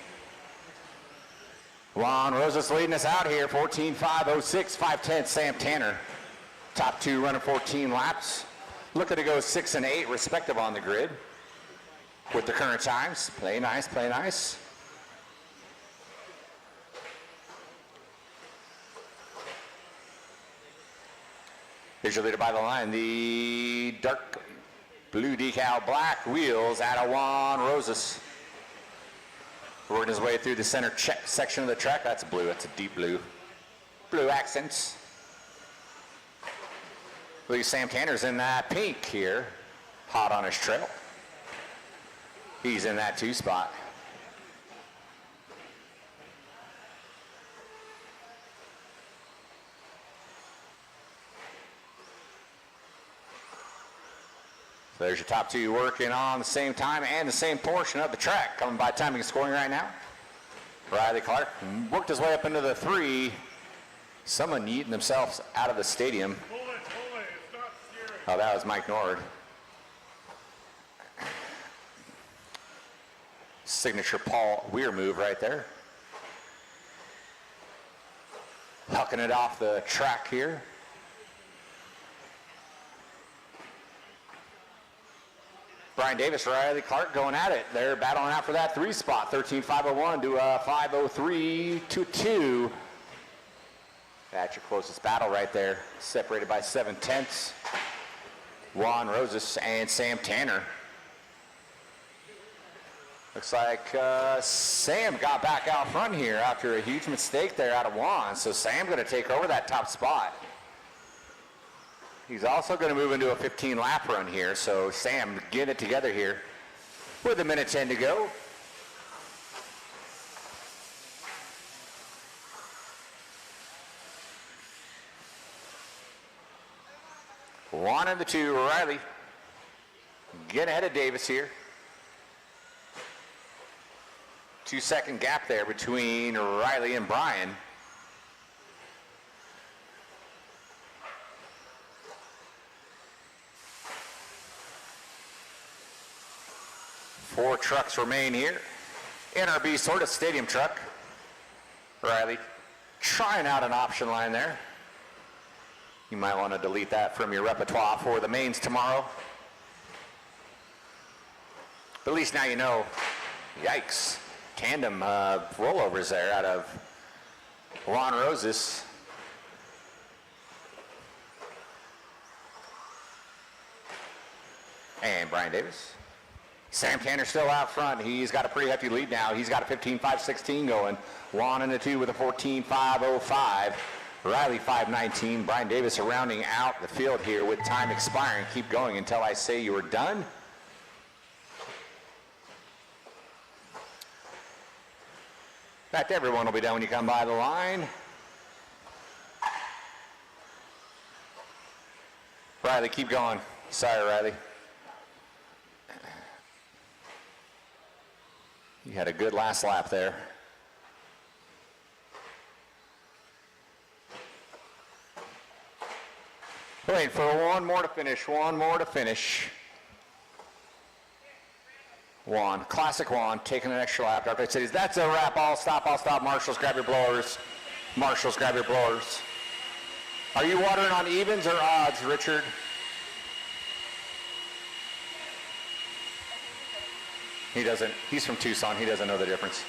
Juan Rosas leading us out here, 14.506, 5:10, Sam Tanner. Top 2 running 14 laps. Looking to go 6 and 8 respective on the grid with the current times. Play nice, play nice. Here's your leader by the line, the dark blue decal black wheels out of Juan Rosas. Working his way through the center section of the track. That's blue, that's a deep blue. Blue accents. Look at Sam Tanner's in that pink here. Hot on his trail. He's in that 2 spot. So there's your top 2 working on the same time and the same portion of the track. Coming by timing and scoring right now. Riley Clark worked his way up into the 3. Someone yeeting themselves out of the stadium. Oh, that was Mike Nord. Signature Paul Weir move right there. Hucking it off the track here. Brian Davis, Riley Clark going at it. They're battling out for that 3 spot. 13.501 to 5:03.22. That's your closest battle right there. Separated by 7/10. Juan Rosas and Sam Tanner. Looks like Sam got back out front here after a huge mistake there out of Juan. So Sam going to take over that top spot. He's also going to move into a 15-lap run here. So Sam, get it together here with 1:10 to go. One and the 2, Riley. Get ahead of Davis here. 2-second gap there between Riley and Brian. Four trucks remain here. NRB sort of stadium truck. Riley trying out an option line there. You might want to delete that from your repertoire for the mains tomorrow. But at least now you know. Yikes. Tandem rollovers there out of Juan Rosas. And Brian Davis. Sam Tanner still out front. He's got a pretty hefty lead now. He's got a 15.516 going. Juan in the 2 with a 14.505. Riley 5:19. Brian Davis rounding out the field here with time expiring. Keep going until I say you are done. In fact, everyone will be done when you come by the line. Riley, keep going. Sorry, Riley. had a good last lap there. Wait for one more to finish, one more to finish. Juan, classic Juan, taking an extra lap. Dark Knight Cities, that's a wrap. I'll stop. Marshals, grab your blowers. Marshals, grab your blowers. Are you watering on evens or odds, Richard? He doesn't. He's from Tucson. He doesn't know the difference.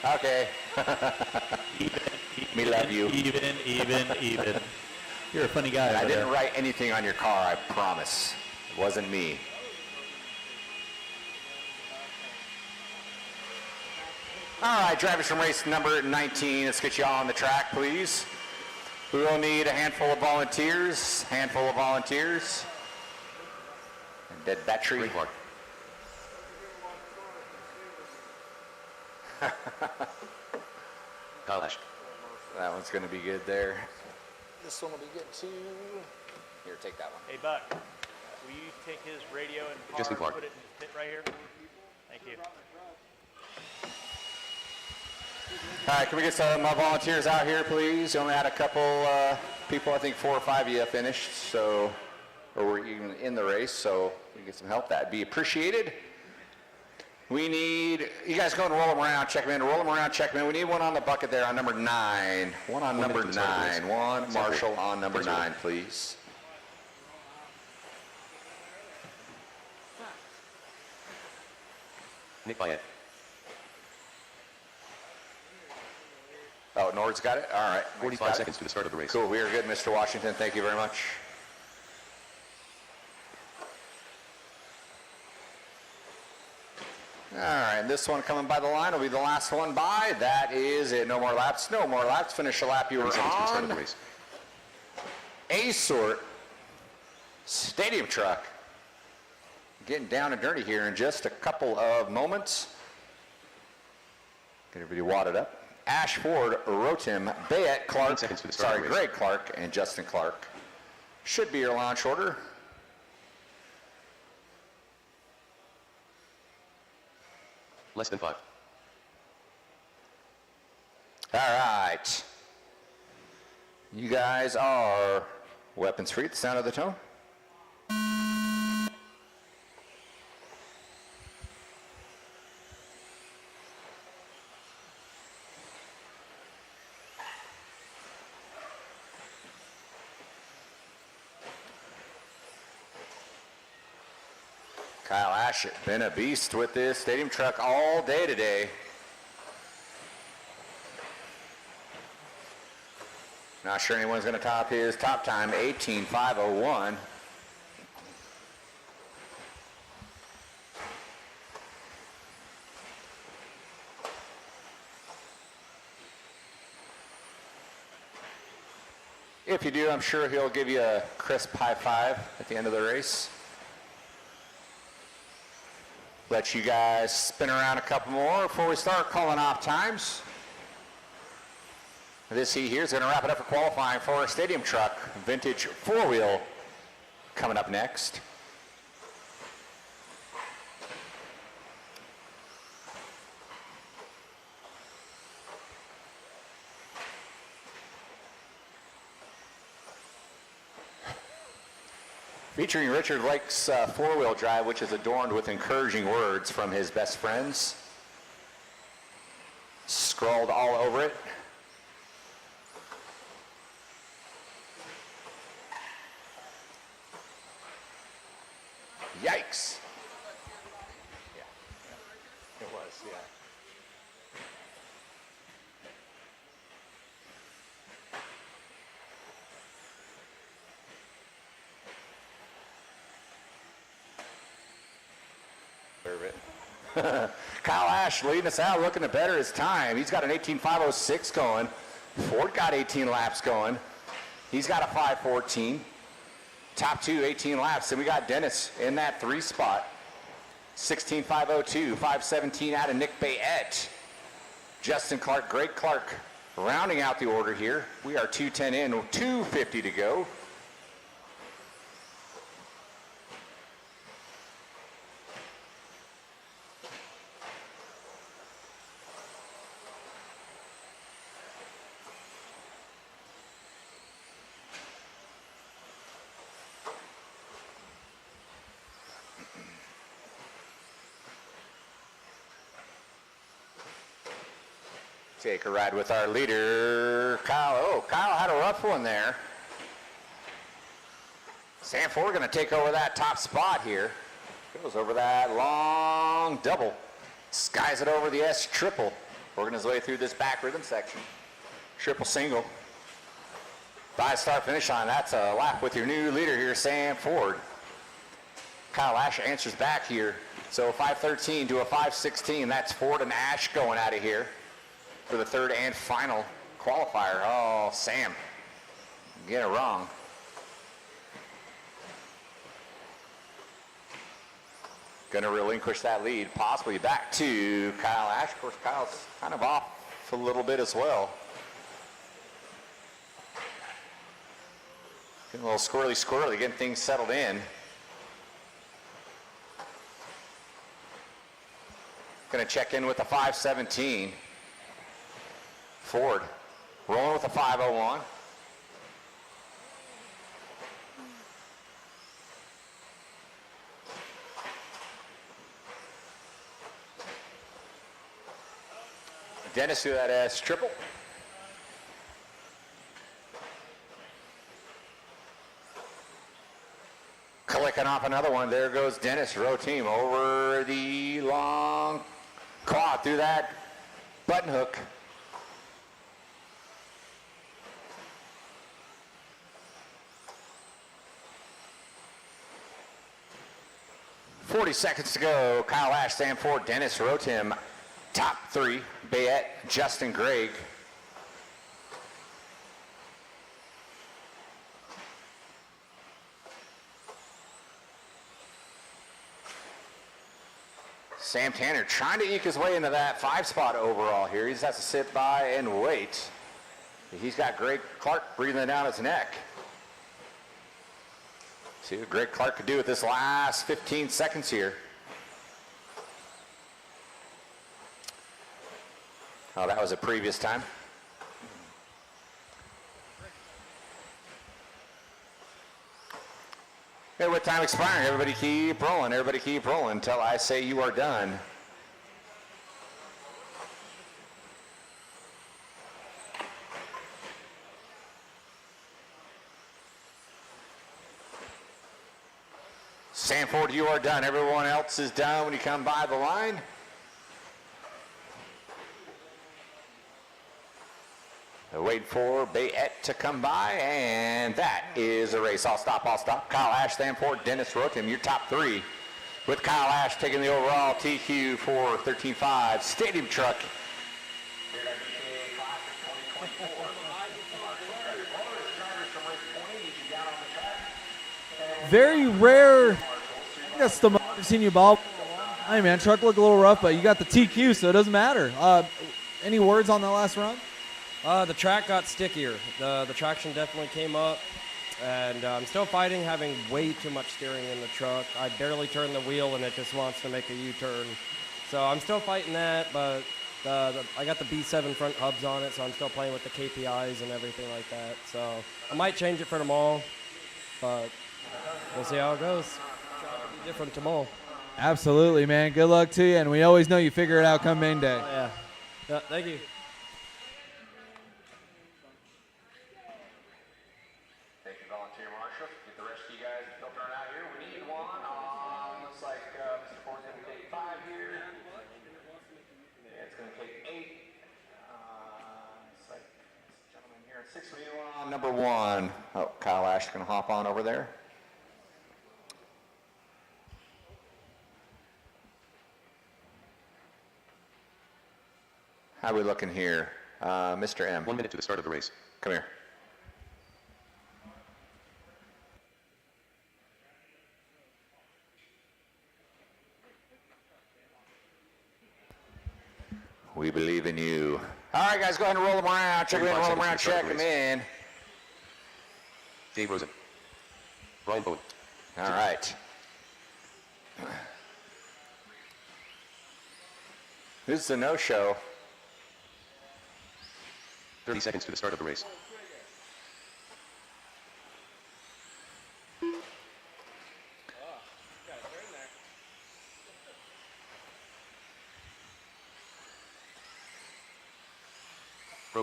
Okay. Me love you. Even. You're a funny guy. I didn't write anything on your car, I promise. It wasn't me. All right, drivers from race number 19, let's get you all on the track, please. We will need a handful of volunteers. Dead battery. Kyle Ash. That one's going to be good there. This one will be good too. Here, take that one. Hey, Buck, will you take his radio and car Justin and Clark. put it in the pit right here? Thank you. All right, can we get some volunteers out here, please? You only had a couple people, I think 4 or 5 of you finished, so, or were even in the race, so we can get some help. That'd be appreciated. We need, you guys go and roll them around, check them in, roll them around, check them in. We need one on the bucket there on number 9. One on number 9. One Marshall on number 9, please. Nick Bayet. Oh, Nord's got it? All right. 45 seconds to the start of the race. Cool, we are good, Mr. Washington. Thank you very much. All right, this one coming by the line will be the last one by. That is it. No more laps. No more laps. Finish the lap you were on. A-Sort Stadium Truck. Getting down and dirty here in just a couple of moments. Get everybody wadded up. Ashford, Rotem, Bayet, Clark, Greg Clark, and Justin Clark. Should be your launch order. Less than 5. All right. You guys are weapons free at the sound of the tone. Kyle Ash been a beast with this stadium truck all day today. Not sure anyone's going to top his top time, 18.501. If you do, I'm sure he'll give you a crisp high five at the end of the race. Let you guys spin around a couple more before we start calling off times. This heat here is going to wrap it up for qualifying for our stadium truck, vintage 4-wheel, coming up next. Featuring Richard Lake's 4-wheel drive, which is adorned with encouraging words from his best friends. Scrawled all over it. Yikes. Yeah, it was, yeah. Kyle Ash leading us out, looking to better his time. He's got an 18.506 going. Ford got 18 laps going. He's got a 5.14. Top two, 18 laps. And we got Dennis in that 3 spot. 16.502, 5.17 out of Nick Bayet. Justin Clark, Greg Clark, rounding out the order here. We are 2:10 in, 2:50 to go. Take a ride with our leader, Kyle. Oh, Kyle had a rough one there. Sam Ford going to take over that top spot here. Goes over that long double. Skies it over the S triple. Working his way through this back rhythm section. Triple single. 5-star finish line. That's a lap with your new leader here, Sam Ford. Kyle Ash answers back here. So 5:13 to a 5:16. That's Ford and Ash going out of here for the third and final qualifier. Oh, Sam, get it wrong. Going to relinquish that lead, possibly back to Kyle Ash. Of course, Kyle's kind of off a little bit as well. Getting a little squirrely, getting things settled in. Going to check in with the 5:17. Ford rolling with the 5:01. Dennis through that S triple. Clicking off another one. There goes Dennis, row team, over the long quad through that button hook. $40 to go. Kyle Ash, Sam Ford, Dennis Rotem. Top three, Bayette, Justin Gregg. Sam Tanner trying to eke his way into that 5 spot overall here. He just has to sit by and wait. He's got Greg Clark breathing down his neck. See what Greg Clark could do with this last 15 seconds here. Oh, that was a previous time. Hey, with time expiring, everybody keep rolling. Everybody keep rolling until I say you are done. Sanford, you are done. Everyone else is done when you come by the line. They're waiting for Bayette to come by, and that is a race. I'll stop. Kyle Ash, Stanford, Dennis Rotem, your top three. With Kyle Ash taking the overall TQ for 13.5 Stadium Truck. Very rare. That's the most I've seen you ball. Hey, man, truck looked a little rough, but you got the TQ, so it doesn't matter. Any words on that last run? The track got stickier. The traction definitely came up, and I'm still fighting having way too much steering in the truck. I barely turn the wheel, and it just wants to make a U-turn. So I'm still fighting that, but I got the B7 front hubs on it, so I'm still playing with the KPIs and everything like that. So I might change it for tomorrow, but we'll see how it goes. It'll be different tomorrow. Absolutely, man. Good luck to you, and we always know you figure it out come main day. Yeah, thank you. Number one. Oh, Kyle Ash can hop on over there. How are we looking here? Mr. M. 1 minute to the start of the race. Come here. We believe in you. All right, guys, go ahead and roll them around. Check them in, roll them around, check them in. Dave Rosen. Brian Bowen. All right. This is a no-show. 30 seconds to the start of the race.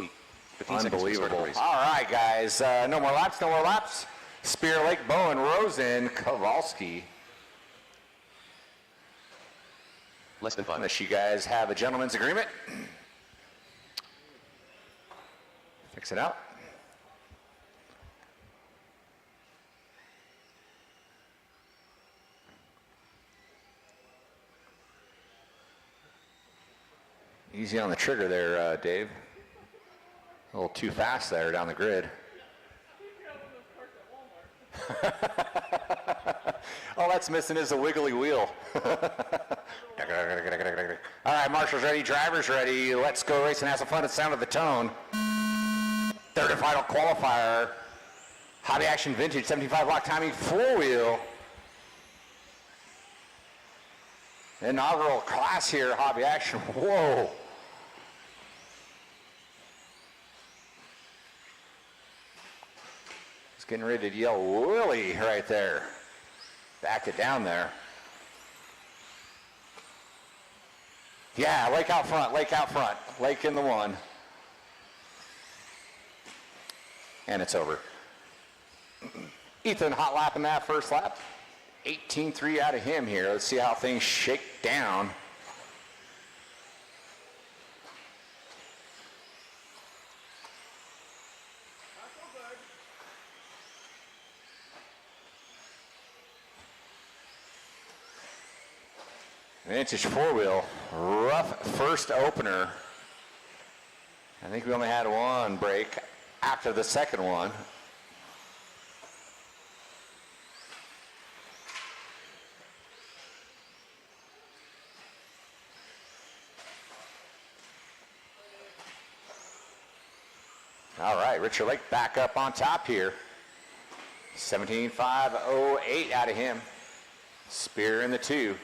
Pro 15 seconds to the start of the Unbelievable. race. All right, guys. No more laps, no more laps. Spear, Lake, Bowen, Rosen, Kowalski. Less than 5. Unless you guys have a gentleman's agreement. Fix it out. Easy on the trigger there, Dave. A little too fast there down the grid. All that's missing is a wiggly wheel. All right, marshals ready, drivers ready. Let's go race and have some fun at Sound of the Tone. Third and final qualifier. Hobby Action Vintage 75 block timing 4-wheel. Inaugural class here, Hobby Action. Whoa. He's getting ready to yell Willie right there. Back it down there. Yeah, Lake out front, Lake out front. Lake in the one. And it's over. Ethan hot lapping that first lap. 18.3 out of him here. Let's see how things shake down. Vintage 4-wheel, rough first opener. I think we only had one break after the second one. All right, Richard Lake back up on top here. 17.508 out of him. Spear in the 2.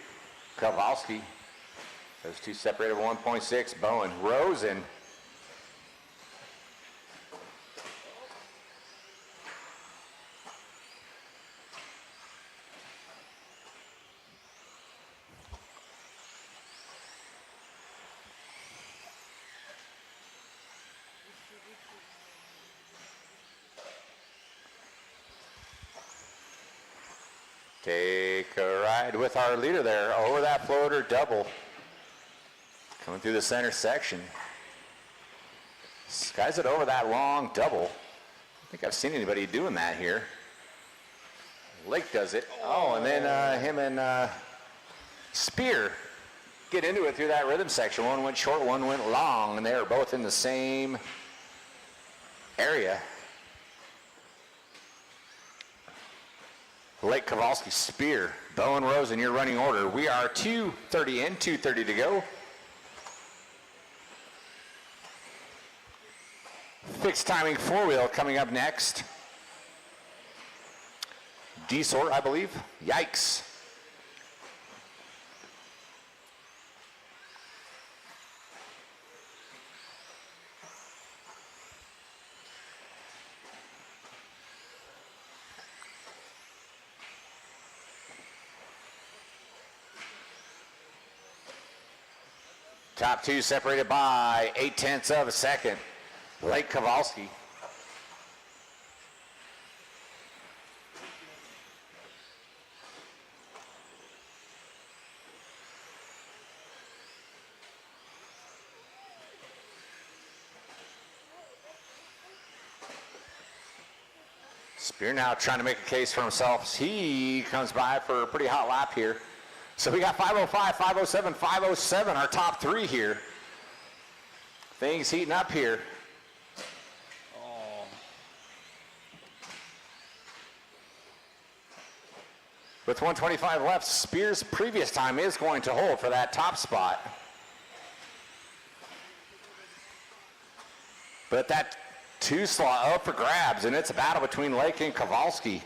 Kowalski. Those two separated 1.6. Bowen. Rosen. Take a ride with our leader there over that floater double. Coming through the center section. Skies it over that long double. I don't think I've seen anybody doing that here. Lake does it. Oh, and then him and Spear get into it through that rhythm section. One went short, one went long, and they are both in the same area. Lake, Kowalski, Spear, Bowen, Rose in your running order. We are 2:30 in, 2:30 to go. Fixed timing 4-wheel coming up next. D-sort, I believe. Yikes. Top two separated by 0.8 of a second. Lake, Kowalski. Spear now trying to make a case for himself. He comes by for a pretty hot lap here. So we got 505, 507, 507, our top three here. Things heating up here. With 125 left, Spear's previous time is going to hold for that top spot. But that two slot up for grabs, and it's a battle between Lake and Kowalski.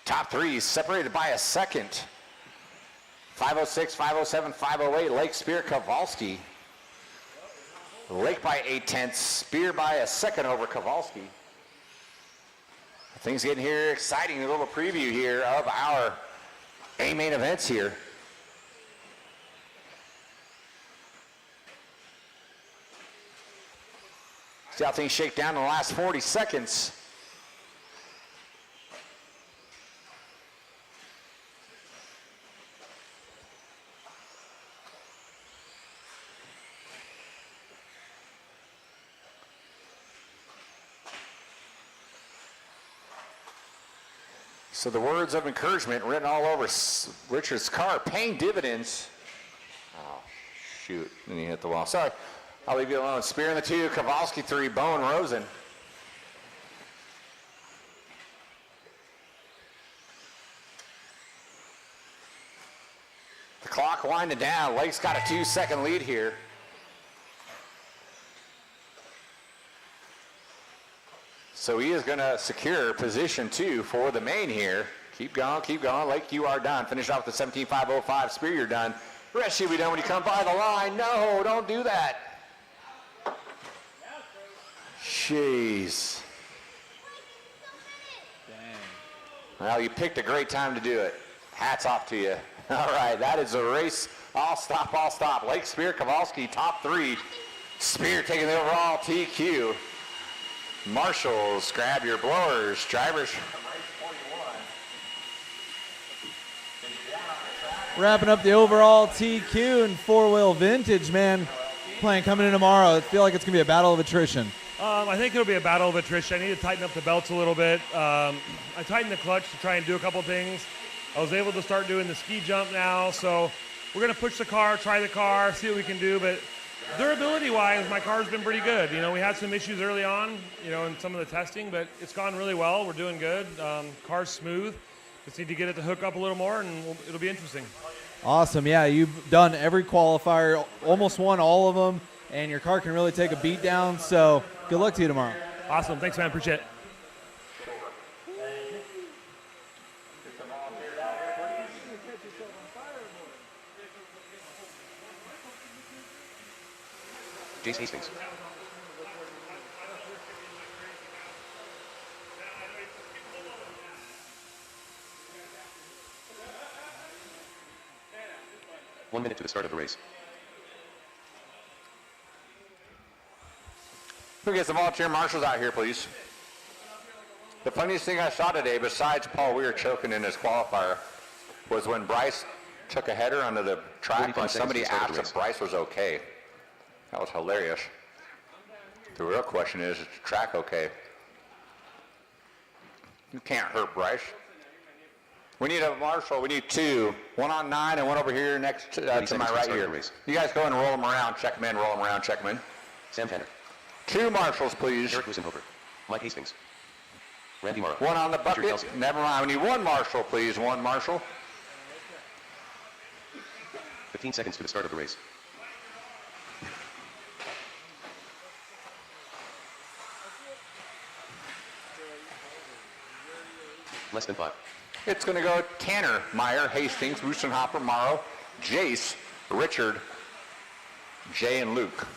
Top three separated by a second. 506, 507, 508, Lake, Spear, Kowalski. Lake by 0.8, Spear by a second over Kowalski. Things getting here exciting. A little preview here of our A main events here. See how things shake down in the last 40 seconds. So the words of encouragement written all over Richard's car, paying dividends. Oh, shoot. Then he hit the wall. Sorry. I'll leave you alone. Spear in the 2, Kowalski 3, Bowen Rosen. The clock winding down. Lake's got a 2-second lead here. So he is going to secure position 2 for the main here. Keep going, keep going. Lake, you are done. Finish off with the 17.505. Spear, you're done. The rest you'll be done when you come by the line. No, don't do that. Jeez. Dang. Well, you picked a great time to do it. Hats off to you. All right, that is a race. All stop, all stop. Lake, Spear, Kowalski, top 3. Spear taking the overall TQ. Marshals, grab your blowers. Drivers. Wrapping up the overall TQ and 4-wheel vintage, man. Plan coming in tomorrow. I feel like it's going to be a battle of attrition. I think it'll be a battle of attrition. I need to tighten up the belts a little bit. I tightened the clutch to try and do a couple things. I was able to start doing the ski jump now, so we're going to push the car, try the car, see what we can do. But durability-wise, my car's been pretty good. You know, we had some issues early on, you know, in some of the testing, but it's gone really well. We're doing good. Car's smooth. Just need to get it to hook up a little more, and it'll be interesting. Awesome. Yeah, you've done every qualifier, almost won all of them, and your car can really take a beat down. So good luck to you tomorrow. Awesome. Thanks, man. Appreciate it. Jace Hastings. One minute to the start of the race. Who gets the volunteer marshals out here, please? The funniest thing I saw today, besides Paul Weir choking in his qualifier, was when Bryce took a header onto the track and somebody asked if Bryce was okay. That was hilarious. The real question is the track okay? You can't hurt Bryce. We need a marshal. We need 2. One on 9 and one over here next to my right here. You guys go and roll them around. Check them in, roll them around, check them in. Sam Tanner. 2 marshals, please. Eric Wusenhofer. Mike Hastings. Randy Morrow. One on the bucket. Never mind. We need 1 marshal, please. 1 marshal. 15 seconds to the start of the race. Less than 5. It's going to go Tanner, Meyer, Hastings, Wusenhofer, Morrow, Jace, Richard, Jay, and Luke.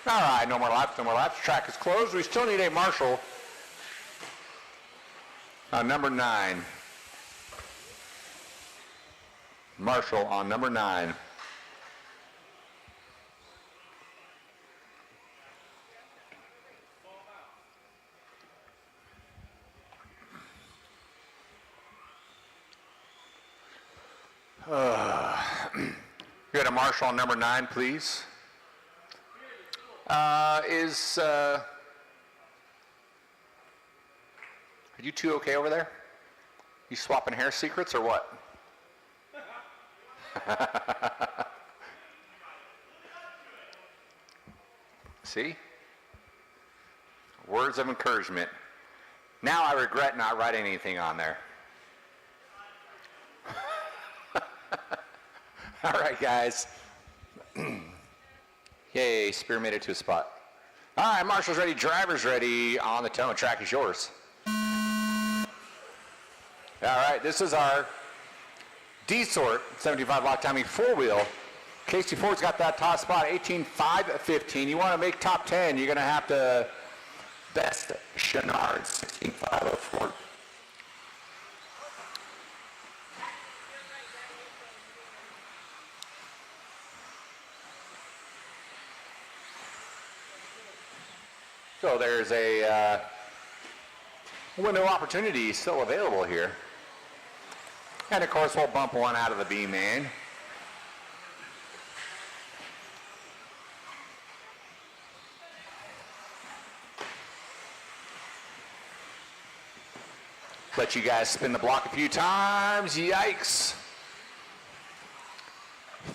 All right, no more laps, no more laps. Track is closed. We still need a marshal. Number 9. Marshal on number 9. We got a marshal on number 9, please. Are you 2 okay over there? You swapping hair secrets or what? See? Words of encouragement. Now I regret not writing anything on there. All right, guys. Yay, Spear made it to a spot. All right, marshal's ready, driver's ready. On the tone, track is yours. All right, this is our D-sort 75 lock timing 4-wheel. Casey Ford's got that top spot, 18.515. You want to make top 10, you're going to have to best Chenard, 16.504. So there's a window opportunity still available here. And of course, we'll bump one out of the B main. Let you guys spin the block a few times. Yikes.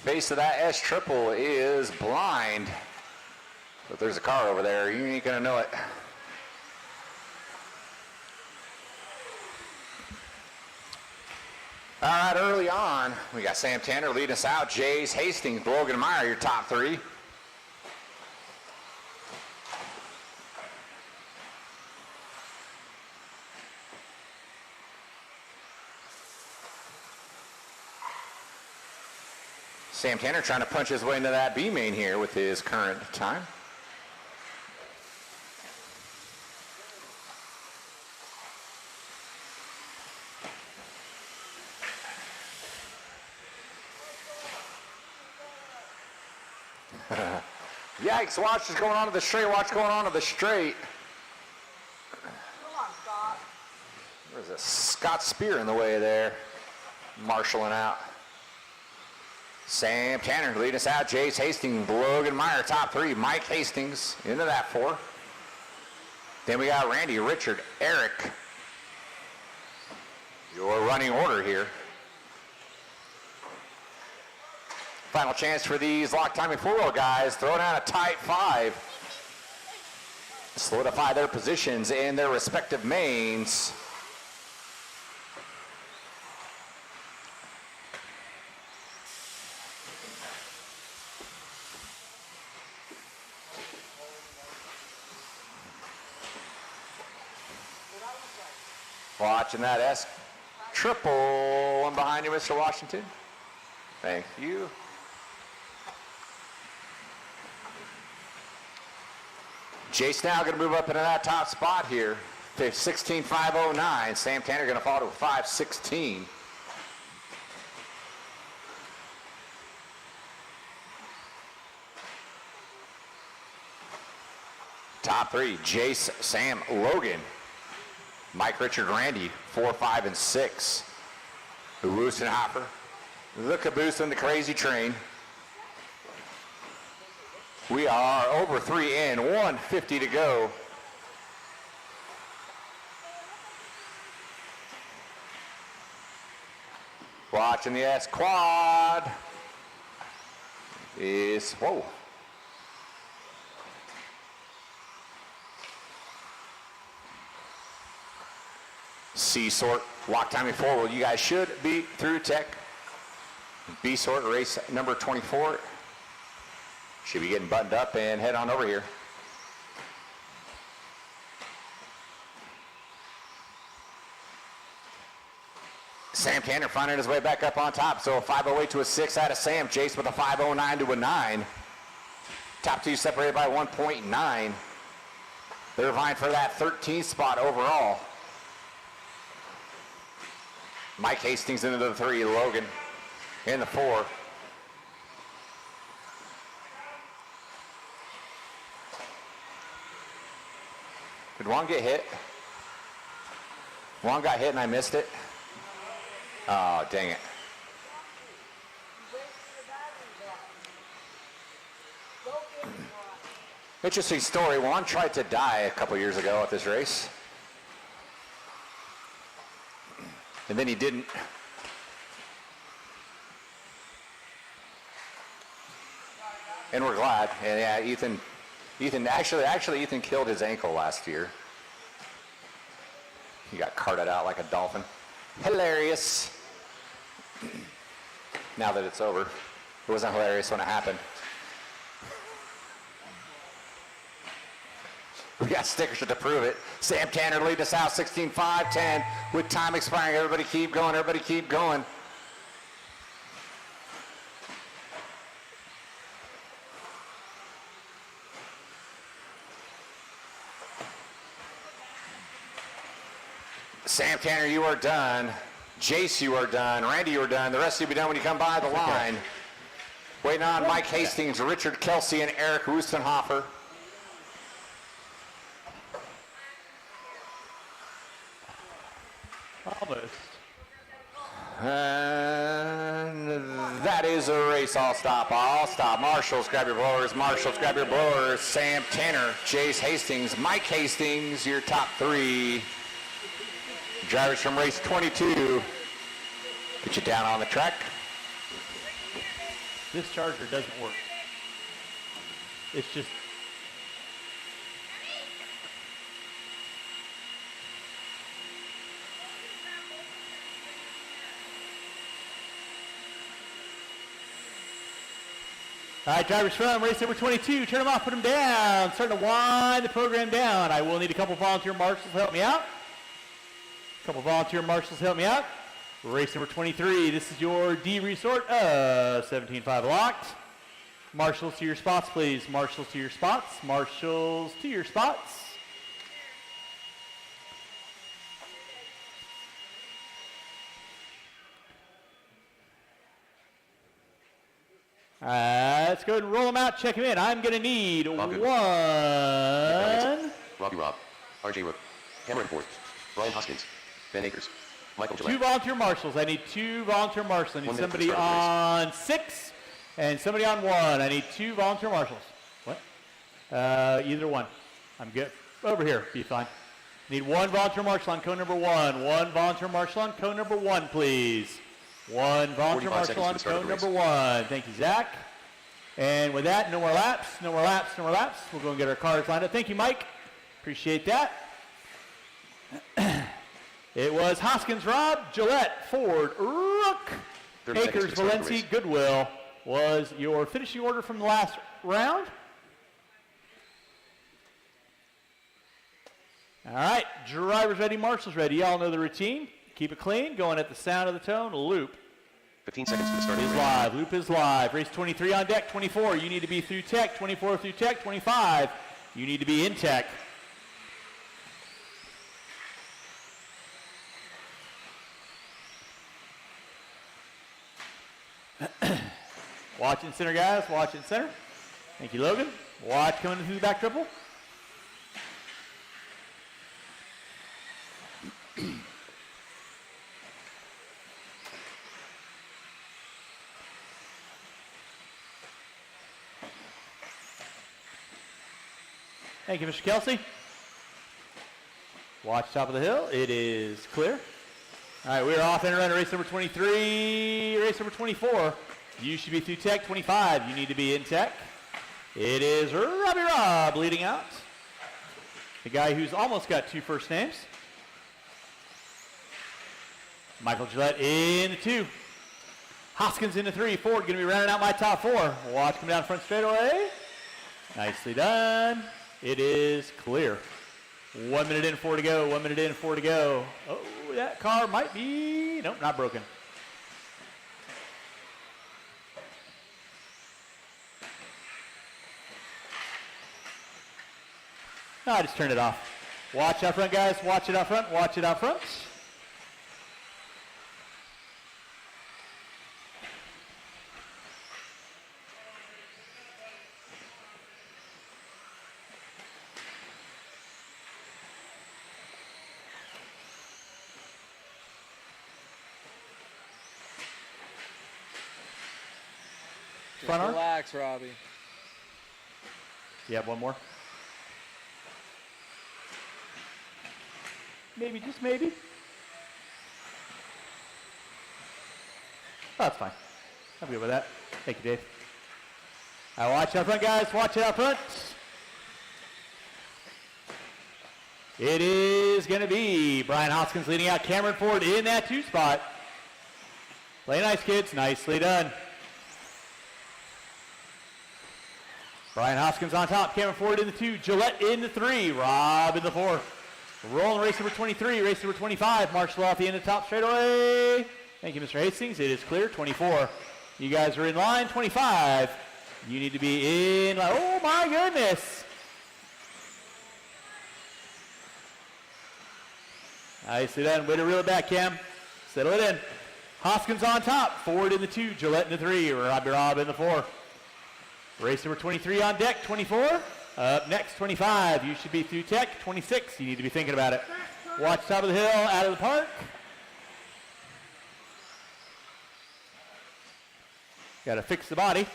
Face of that S triple is blind. But there's a car over there. You ain't gonna know it. All right, early on, we got Sam Tanner leading us out. Jace Hastings, Logan Meyer, your top three. Sam Tanner trying to punch his way into that B main here with his current time. Yikes, watch what's going on to the straight, watch what's going on to the straight. There's a Scott Spear in the way there, marshaling out. Sam Tanner leading us out. Jace Hastings, Logan Meyer, top three. Mike Hastings into that four. Then we got Randy, Richard, Eric. Your running order here. Final chance for these lock timing four-wheel guys. Throw down a tight five. Solidify their positions in their respective mains. Watching that S triple. One behind you, Mr. Washington. Thank you. Jace now going to move up into that top spot here. 16.509. Sam Tanner going to fall to 5.16. Top three, Jace, Sam, Logan. Mike, Richard, Randy, 4, 5, and 6. Woostenhopper, the caboose and the crazy train. We are over 3 in, 150 to go. Watching the S quad is, whoa. C-sort, lock timing forward. You guys should be through tech. B-sort, race number 24. Should be getting buttoned up and head on over here. Sam Tanner finding his way back up on top. So a 508 to a 6 out of Sam. Jace with a 509 to a 9. Top two separated by 1.9. They're vying for that 13th spot overall. Mike Hastings into the 3, Logan in the 4. Did Juan get hit? Juan got hit and I missed it. Oh, dang it. Interesting story. Juan tried to die a couple years ago at this race. And then he didn't. And we're glad. And yeah, Ethan actually killed his ankle last year. He got carted out like a dolphin. Hilarious. Now that it's over. It wasn't hilarious when it happened. We got stickers to prove it. Sam Tanner leading us out 16.5-10 with time expiring. Everybody keep going. Everybody keep going. Sam Tanner, you are done. Jace, you are done. Randy, you are done. The rest of you will be done when you come by the line. Waiting on Mike Hastings, Richard Kelsey, and Eric Woostenhopper. Almost. And that is a race. All stop. All stop. Marshals, grab your blowers. Marshals, grab your blowers. Sam Tanner, Jace Hastings, Mike Hastings, your top three. Drivers from race 22. Get you down on the track. This charger doesn't work. It's just. All right, drivers from race number 22, turn them off, put them down. Starting to wind the program down. I will need a couple volunteer marshals to help me out. A couple volunteer marshals to help me out. Race number 23, this is your D resort of 17.5 locked. Marshals to your spots, please. Marshals to your spots. Marshals to your spots. Let's go ahead and roll them out, check them in. I'm going to need one. Robbie Robb, RJ Rook, Cameron Ford, Brian Hoskins, Ben Akers, Michael Gillette. 2 volunteer marshals. I need 2 volunteer marshals. I need somebody on 6 and somebody on 1. I need 2 volunteer marshals. What? Either one. I'm good. Over here. Be fine. Need 1 volunteer marshal on cone number 1. 1 volunteer marshal on cone number 1, please. 1 volunteer marshal on cone number 1. Thank you, Zach. And with that, no more laps, no more laps, no more laps. We'll go and get our cars lined up. Thank you, Mike. Appreciate that. It was Hoskins, Robb, Gillette, Ford, Rook, Akers, Valencia, Goodwill was your finishing order from the last round. All right, drivers ready, marshals ready. Y'all know the routine. Keep it clean, going at the sound of the tone, loop. 15 seconds to the start of the race. Live, loop is live. Race 23 on deck, 24, you need to be through tech, 24 through tech, 25, you need to be in tech. Watch in center, guys, watch in center. Thank you, Logan. Watch coming through the back triple. Thank you, Mr. Kelsey. Watch top of the hill. It is clear. All right, we're off and running race number 23, race number 24. You should be through tech. 25, you need to be in tech. It is Robbie Robb leading out. The guy who's almost got 2 first names. Michael Gillette in 2. Hoskins into 3. Ford going to be rounding out my top 4. Watch come down front straightaway. Nicely done. It is clear. 1 minute in, 4 to go. 1 minute in, 4 to go. Oh, that car might be, nope, not broken. No, I just turned it off. Watch out front, guys. Watch it out front. Watch it out front. Just relax, Robbie. You have one more? Maybe, just maybe. Oh, that's fine. I'm good with that. Thank you, Dave. All right, watch out front, guys. Watch it out front. It is going to be Brian Hoskins leading out. Cameron Ford in that 2 spot. Play nice, kids. Nicely done. Brian Hoskins on top. Cameron Ford in the 2. Gillette in the 3. Robb in the 4. Rolling race number 23. Race number 25. Marshall off the end of the top straightaway. Thank you, Mr. Hastings. It is clear. 24. You guys are in line. 25. You need to be in line. Oh, my goodness. Nicely done. Way to reel it back, Cam. Settle it in. Hoskins on top. Ford in the 2. Gillette in the 3. Robbie Robb in the 4. Race number 23 on deck. 24. Up next, 25. You should be through tech. 26. You need to be thinking about it. Watch top of the hill, out of the park. Got to fix the body.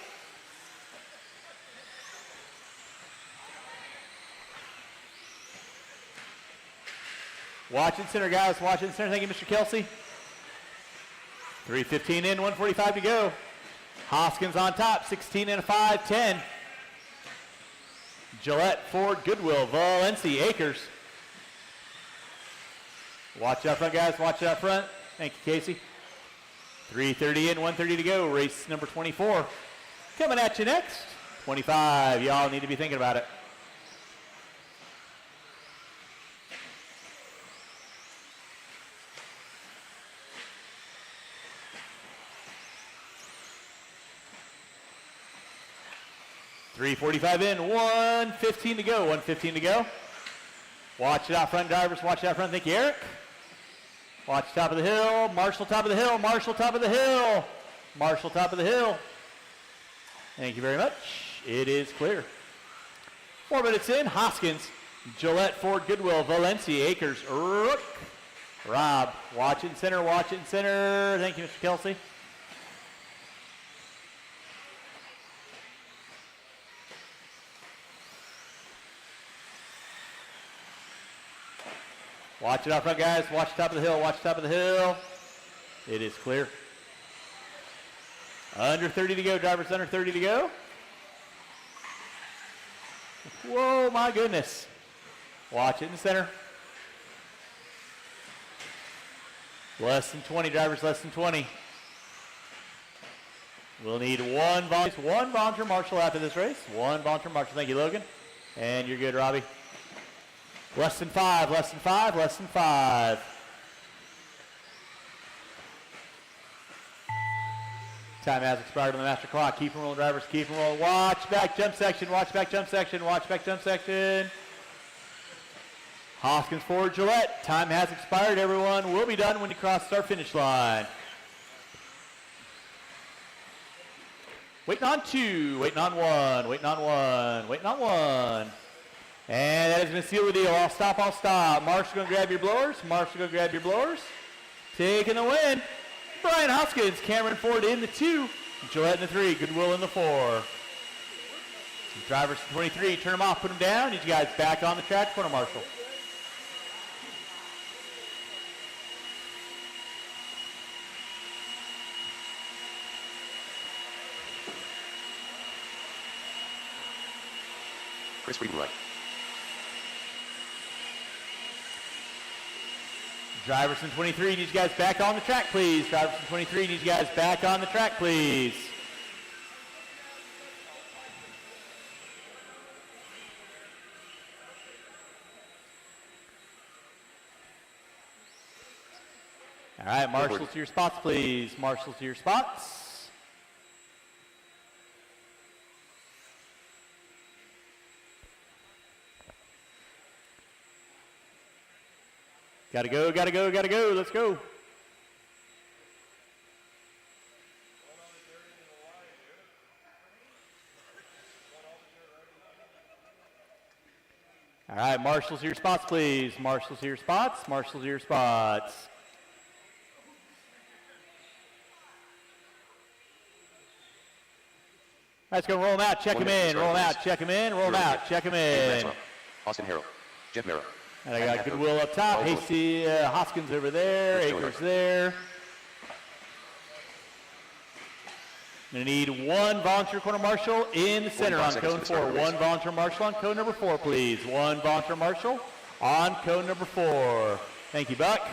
Watch in center, guys. Watch in center. Thank you, Mr. Kelsey. 3:15 in, 1:45 to go. Hoskins on top, 16 and a 5, 10. Gillette, Ford, Goodwill, Valencia, Akers. Watch out front, guys. Watch out front. Thank you, Casey. 3:30 in, 1:30 to go. Race number 24. Coming at you next. 25. Y'all need to be thinking about it. $3:45 in, 1:15 to go, 1:15 to go. Watch it out front, drivers, watch it out front. Thank you, Eric. Watch top of the hill, Marshall top of the hill, Marshall top of the hill, Marshall top of the hill. Thank you very much. It is clear. 4 minutes in, Hoskins, Gillette, Ford, Goodwill, Valencia, Akers, Rook, Rob. Watch it in center, watch it in center. Thank you, Mr. Kelsey. Watch it out front, guys. Watch the top of the hill. Watch the top of the hill. It is clear. Under 30 to go. Drivers under 30 to go. Whoa, my goodness. Watch it in the center. Less than 20, drivers, less than 20. We'll need one volunteer marshal after this race. One volunteer marshal. Thank you, Logan. And you're good, Robbie. Less than 5, less than 5, less than 5. Time has expired on the master clock. Keep them rolling, drivers, keep them rolling. Watch back jump section, watch back jump section, watch back jump section. Hoskins forward, Gillette. Time has expired, everyone. We'll be done when you cross our finish line. Waiting on 2, waiting on 1, waiting on 1, waiting on 1. And that is going to seal the deal. I'll stop, I'll stop. Marshall going to grab your blowers. Marshall going to grab your blowers. Taking the win. Brian Hoskins, Cameron Ford in the 2. Gillette in the 3. Goodwill in the 4. Drivers 23, turn them off, put them down. Need you guys back on the track. Corner Marshall. Chris Frieden right. Drivers in 23, need you guys back on the track, please. Drivers in 23, need you guys back on the track, please. All right, marshals to your spots, please. Marshals to your spots. Gotta go, gotta go, gotta go. Let's go. All right, marshals to your spots, please. Marshals to your spots. Marshals to your spots. All right, let's go roll them out. Check them in. Roll them out. Check them in. Roll them out. Check them in. Austin Harrell. Jeff Merrill. And I got Goodwill up top. Hasty Hoskins over there. Akers there. I'm going to need one volunteer corner marshal in the center on cone 4. One volunteer marshal on cone number 4, please. One volunteer marshal on cone number 4. Thank you, Buck.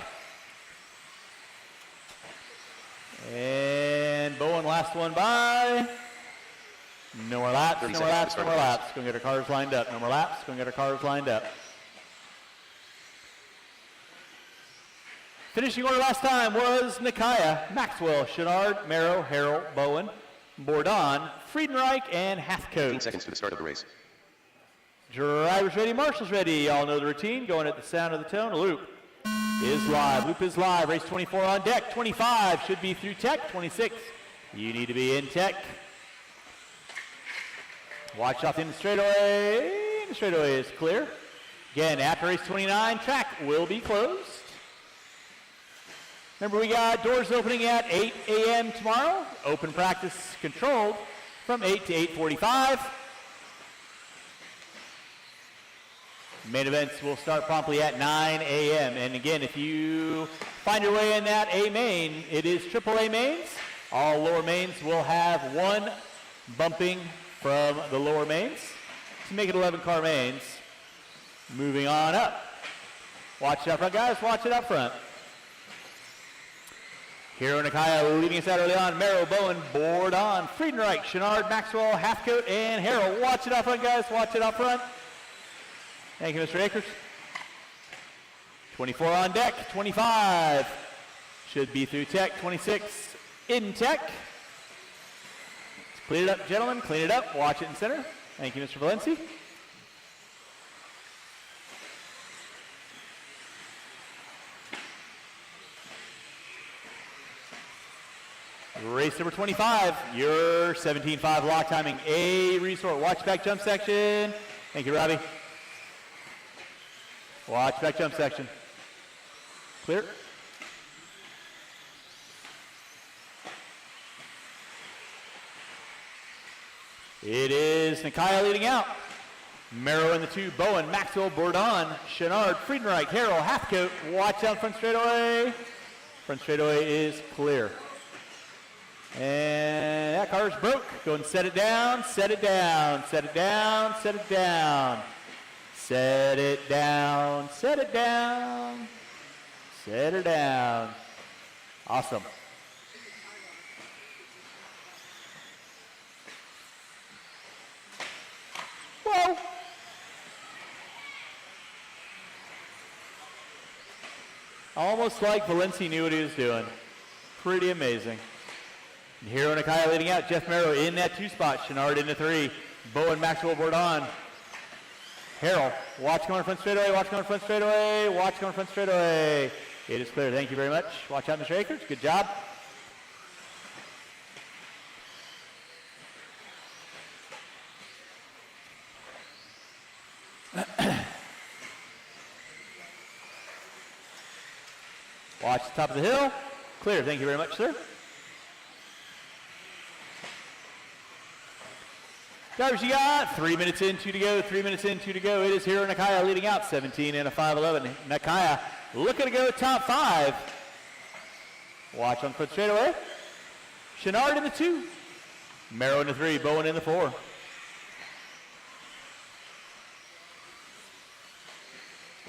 And Bowen, last one by. No more laps, no more laps, no more laps. Go and get our cars lined up. No more laps. Go and get our cars lined up. Finishing order last time was Nikaya, Maxwell, Chenard, Merrow, Harrell, Bowen, Bourdon, Friedenreich, and Hathcote. 15 seconds to the start of the race. Drivers ready, marshals ready. Y'all know the routine. Going at the sound of the tone. A loop is live. Loop is live. Race 24 on deck. 25 should be through tech. 26, you need to be in tech. Watch off in the straightaway. The straightaway is clear. Again, after race 29, track will be closed. Remember, we got doors opening at 8 a.m. tomorrow. Open practice controlled from 8 to 8:45. Main events will start promptly at 9 a.m. And again, if you find your way in that A main, it is AAA mains. All lower mains will have one bumping from the lower mains to make it 11-car mains. Moving on up. Watch it up front, guys. Watch it up front. Hero Nakaya leading us out early on. Merrill, Bowen, board on. Friedenreich, Chenard, Maxwell, Halfcoat, and Harrell. Watch it up front, guys. Watch it up front. Thank you, Mr. Akers. 24 on deck. 25 should be through tech. 26 in tech. Clean it up, gentlemen. Clean it up. Watch it in center. Thank you, Mr. Valencia. Race number 25, your 17.5 lock timing A resort. Watch back jump section. Thank you, Robbie. Watch back jump section. Clear. It is Nakaya leading out. Merrow in the 2, Bowen, Maxwell, Bourdon, Chenard, Friedenreich, Harrell, Halfcoat. Watch out front straightaway. Front straightaway is clear. And that car is broke. Go and set it down, set it down, set it down, set it down. Set it down, set it down, set it down. Awesome. Whoa. Almost like Valencia knew what he was doing. Pretty amazing. And Hero Nakaya leading out. Jeff Merrow in that 2 spot. Chenard in the 3. Bowen, Maxwell, Bourdon. Harrell, watch going front straightaway, watch going front straightaway, watch going front straightaway. It is clear. Thank you very much. Watch out, Mr. Akers. Good job. Watch the top of the hill. Clear. Thank you very much, sir. Drivers, you got 3 minutes in, 2 to go, 3 minutes in, 2 to go. It is Hiro Nakaya leading out, 17 and a 5.11. Nakaya looking to go top 5. Watch on foot straightaway. Chenard in the 2. Merrow in the 3, Bowen in the 4.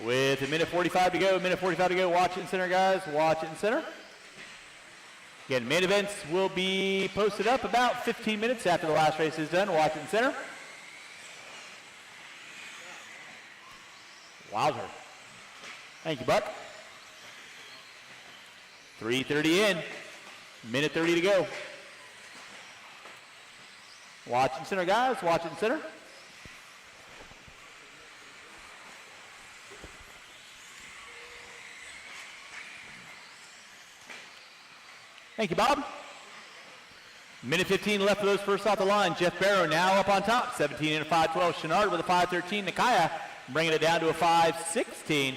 With a minute 45 to go, watch it in center, guys, watch it in center. Again, main events will be posted up about 15 minutes after the last race is done. Watch it in center. Wowzer. Thank you, Buck. 3:30 in. Minute 30 to go. Watch in center, guys. Watch it in center. Thank you, Bob. Minute 15 left for those first off the line. Jeff Barrow now up on top. 17 and a 5.12. Chenard with a 5.13. Nakaya bringing it down to a 5.16.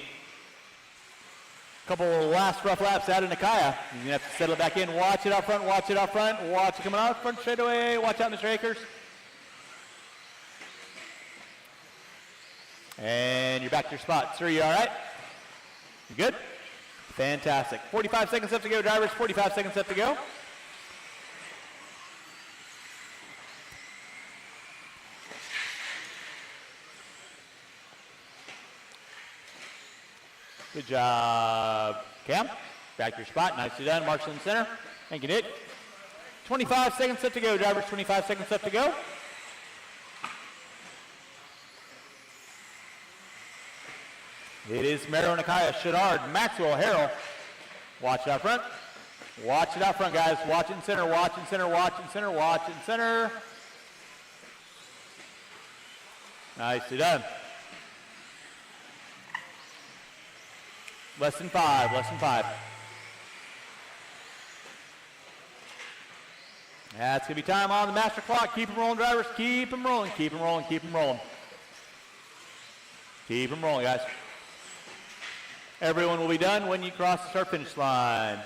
Couple last rough laps out of Nakaya. He's going to have to settle it back in. Watch it out front. Watch it out front. Watch it coming out front straight away. Watch out, Mr. Akers. And you're back to your spot. Sir, you all right? You good? Fantastic. 45 seconds left to go, drivers. 45 seconds left to go. Good job, Cam. Back to your spot. Nicely done. Marshall in center. Thank you, Nick. 25 seconds left to go, drivers. 25 seconds left to go. It is Merrow, Nakaya, Chenard, Maxwell, Harrell. Watch it out front. Watch it out front, guys. Watch it in center, watch it in center, watch it in center, watch it in center. Nicely done. Less than 5, less than 5. That's going to be time on the master clock. Keep them rolling, drivers. Keep them rolling, keep them rolling, keep them rolling. Keep them rolling, guys. Everyone will be done when you cross the start finish line.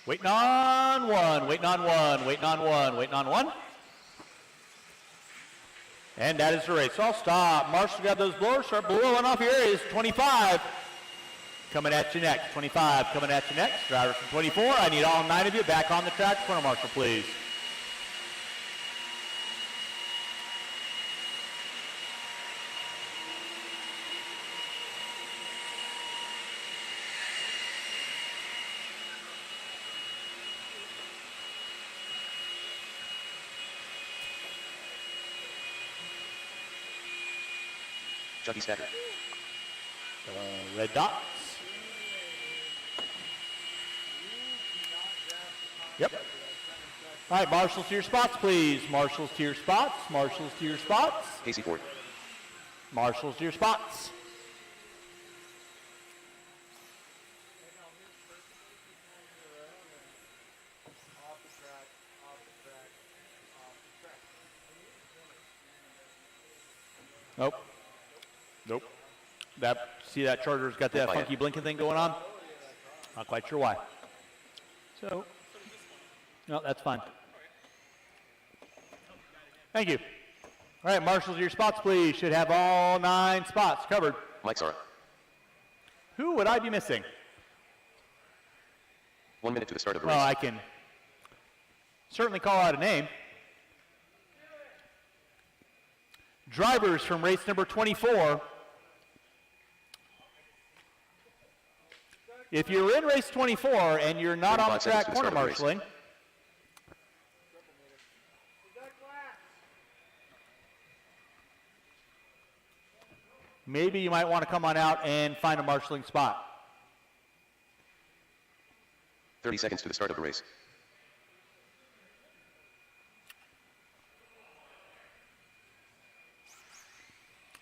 Waiting on one, waiting on one, waiting on one, waiting on one. And that is the race. So I'll stop. Marshall, grab those blowers, start blowing off your areas. 25 coming at you next. 25 coming at you next. Drivers from 24, I need all 9 of you back on the track. Corner marshal, please. Chucky Stacker. Red dots. Yep. All right, marshals to your spots, please. Marshals to your spots. Marshals to your spots. Casey Ford. Marshals to your spots. Nope. Nope. See that Charger's got that funky blinking thing going on? Not quite sure why. So, no, that's fine. Thank you. All right, marshals, your spots, please. Should have all 9 spots covered. Mike Sara. Who would I be missing? 1 minute to the start of the race. Well, I can certainly call out a name. Drivers from race number 24. If you're in race 24 and you're not on the track corner marshaling, maybe you might want to come on out and find a marshaling spot. 30 seconds to the start of the race.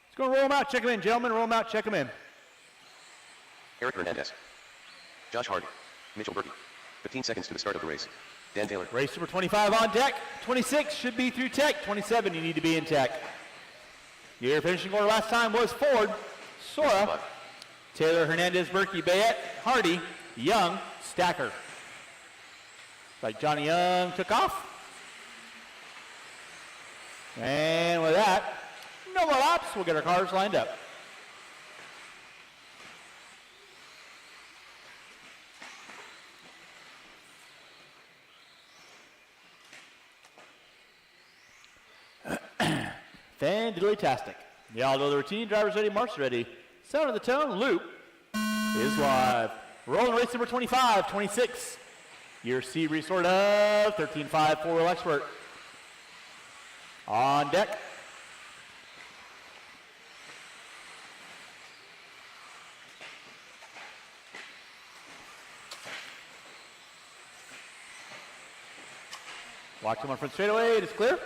Let's go roll them out, check them in, gentlemen. Roll them out, check them in. Eric Hernandez. Josh Hardy. Mitchell Berkey. 15 seconds to the start of the race. Dan Taylor. Race number 25 on deck. 26 should be through tech. 27, you need to be in tech. Your finishing order last time was Ford, Sora, Taylor, Hernandez, Berkey, Bayette, Hardy, Young, Stacker. Like Johnny Young took off. And with that, no more laps. We'll get our cars lined up. Fan-diddly-tastic. Y'all know the routine. Drivers ready, marshals ready. Sound of the tone, loop is live. Rolling race number 25, 26. Your C resort of 13.5 four-wheel expert. On deck. Watch him on front straightaway. It is clear.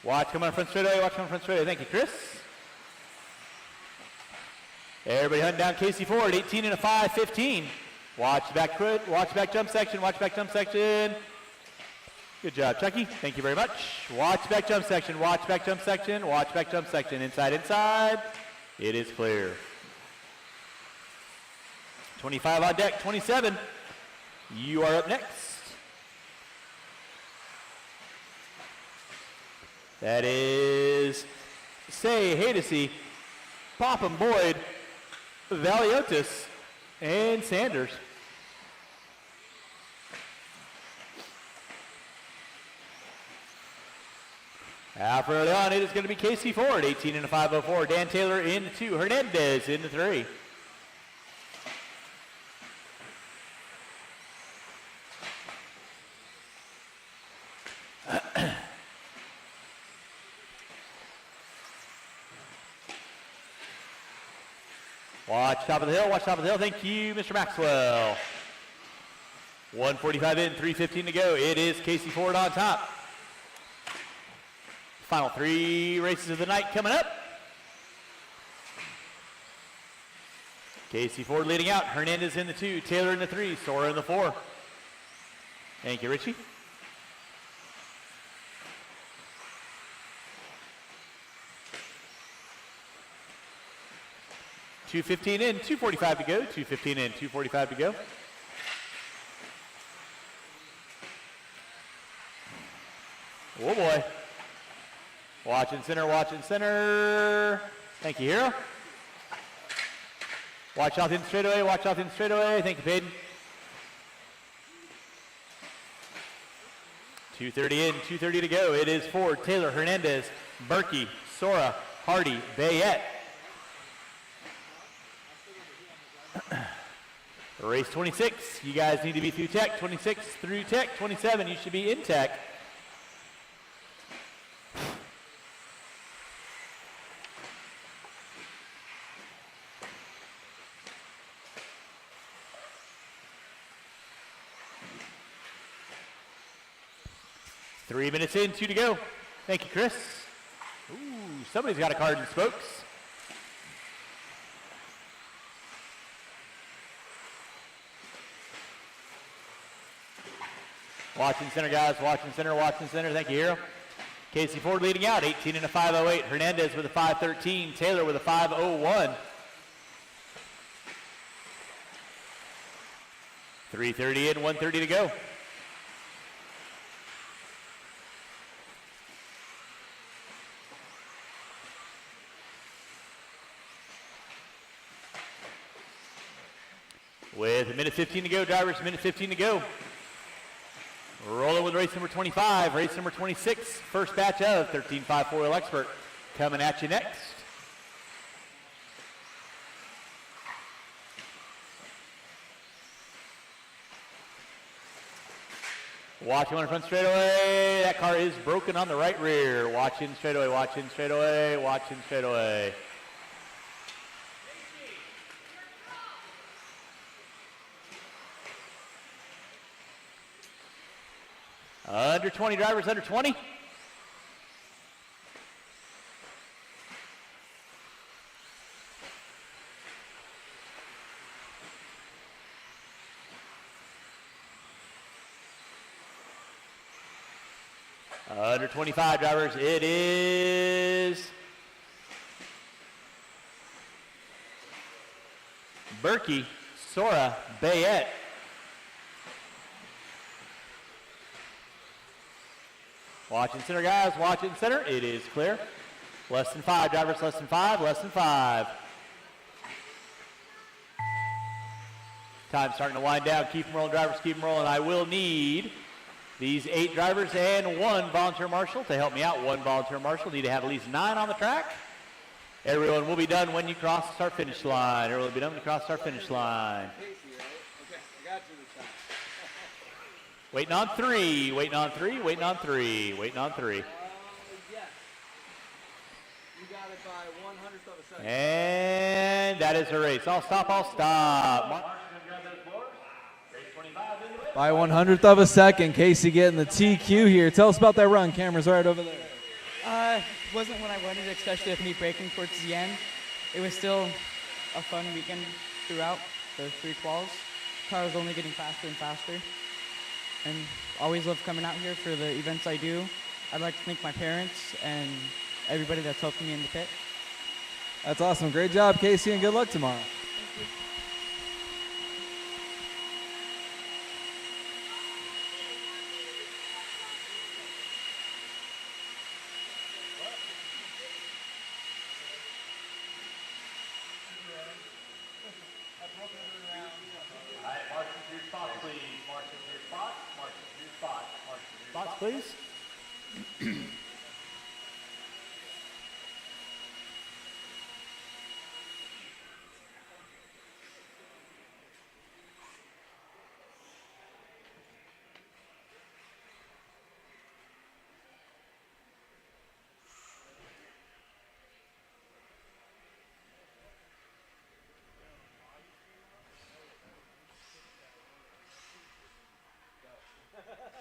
Watch come on front straightaway. Watch come on front straightaway. Thank you, Chris. Everybody hunting down Casey Ford, 18 and a 5, 15. Watch back jump section. Watch back jump section. Good job, Chucky. Thank you very much. Watch back jump section. Watch back jump section. Watch back jump section. Inside, inside. It is clear. 25 on deck. 27. You are up next. That is Say Hadesy, Popham Boyd, Valiotis, and Sanders. Half early on, it is going to be Casey Ford, 18 and a 504. Dan Taylor into 2. Hernandez into 3. Watch top of the hill, watch top of the hill. Thank you, Mr. Maxwell. 145 in, 3:15 to go. It is Casey Ford on top. Final 3 races of the night coming up. Casey Ford leading out. Hernandez in the 2, Taylor in the 3, Sora in the 4. Thank you, Richie. .215 in, 2:45 to go. 2:15 in, 2:45 to go. Oh boy. Watching center, watching center. Thank you, Hero. Watch out in straightaway, watch out in straightaway. Thank you, Peyton. 2:30 in, 2:30 to go. It is Ford, Taylor, Hernandez, Berkey, Sora, Hardy, Bayette. Race 26, you guys need to be through tech. 26 through tech. 27, you should be in tech. Three minutes in, 2 to go. Thank you, Chris. Ooh, somebody's got a card in spokes. Watching center, guys. Watching center, watching center. Thank you, Hero. Casey Ford leading out, 18 and a 5:08. Hernandez with a 5:13. Taylor with a 5:01. 3:30 in, 1:30 to go. With a minute 15 to go, drivers, minute 15 to go. Rolling with race number 25, race number 26, first batch of 13.5 4-wheel expert coming at you next. Watching on front straightaway, that car is broken on the right rear. Watching straightaway, watching straightaway, watching straightaway. Under 20 drivers, under 20. Under 25 drivers, it is Berkey, Sora, Bayette. Watching center, guys, watching center. It is clear. Less than 5 drivers, less than 5, less than 5. Time starting to wind down. Keep them rolling, drivers, keep them rolling. I will need these 8 drivers and 1 volunteer marshal to help me out. 1 volunteer marshal. Need to have at least 9 on the track. Everyone will be done when you cross the start-finish line. Everyone will be done when you cross the start-finish line. Waiting on 3, waiting on 3, waiting on 3, waiting on 3. Yes. You got it by 1/100th of a second. And that is a race. I'll stop, I'll stop. By 100th of a second, Casey getting the TQ here. Tell us about that run. Camera's right over there. Wasn't what I wanted, especially with me braking towards the end. It was still a fun weekend throughout the 3 quals. Car was only getting faster and faster. And always love coming out here for the events I do. I'd like to thank my parents and everybody that's helped me in the pit. That's awesome. Great job, Casey, and good luck tomorrow. Spots, please.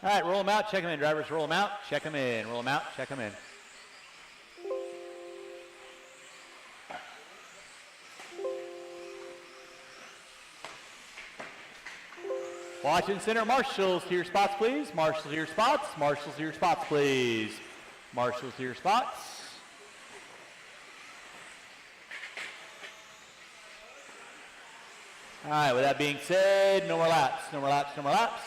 All right, roll them out, check them in, drivers. Roll them out, check them in. Roll them out, check them in. Watch in center. Marshals to your spots, please. Marshals to your spots. Marshals to your spots, please. Marshals to your spots. All right, with that being said, no more laps, no more laps, no more laps.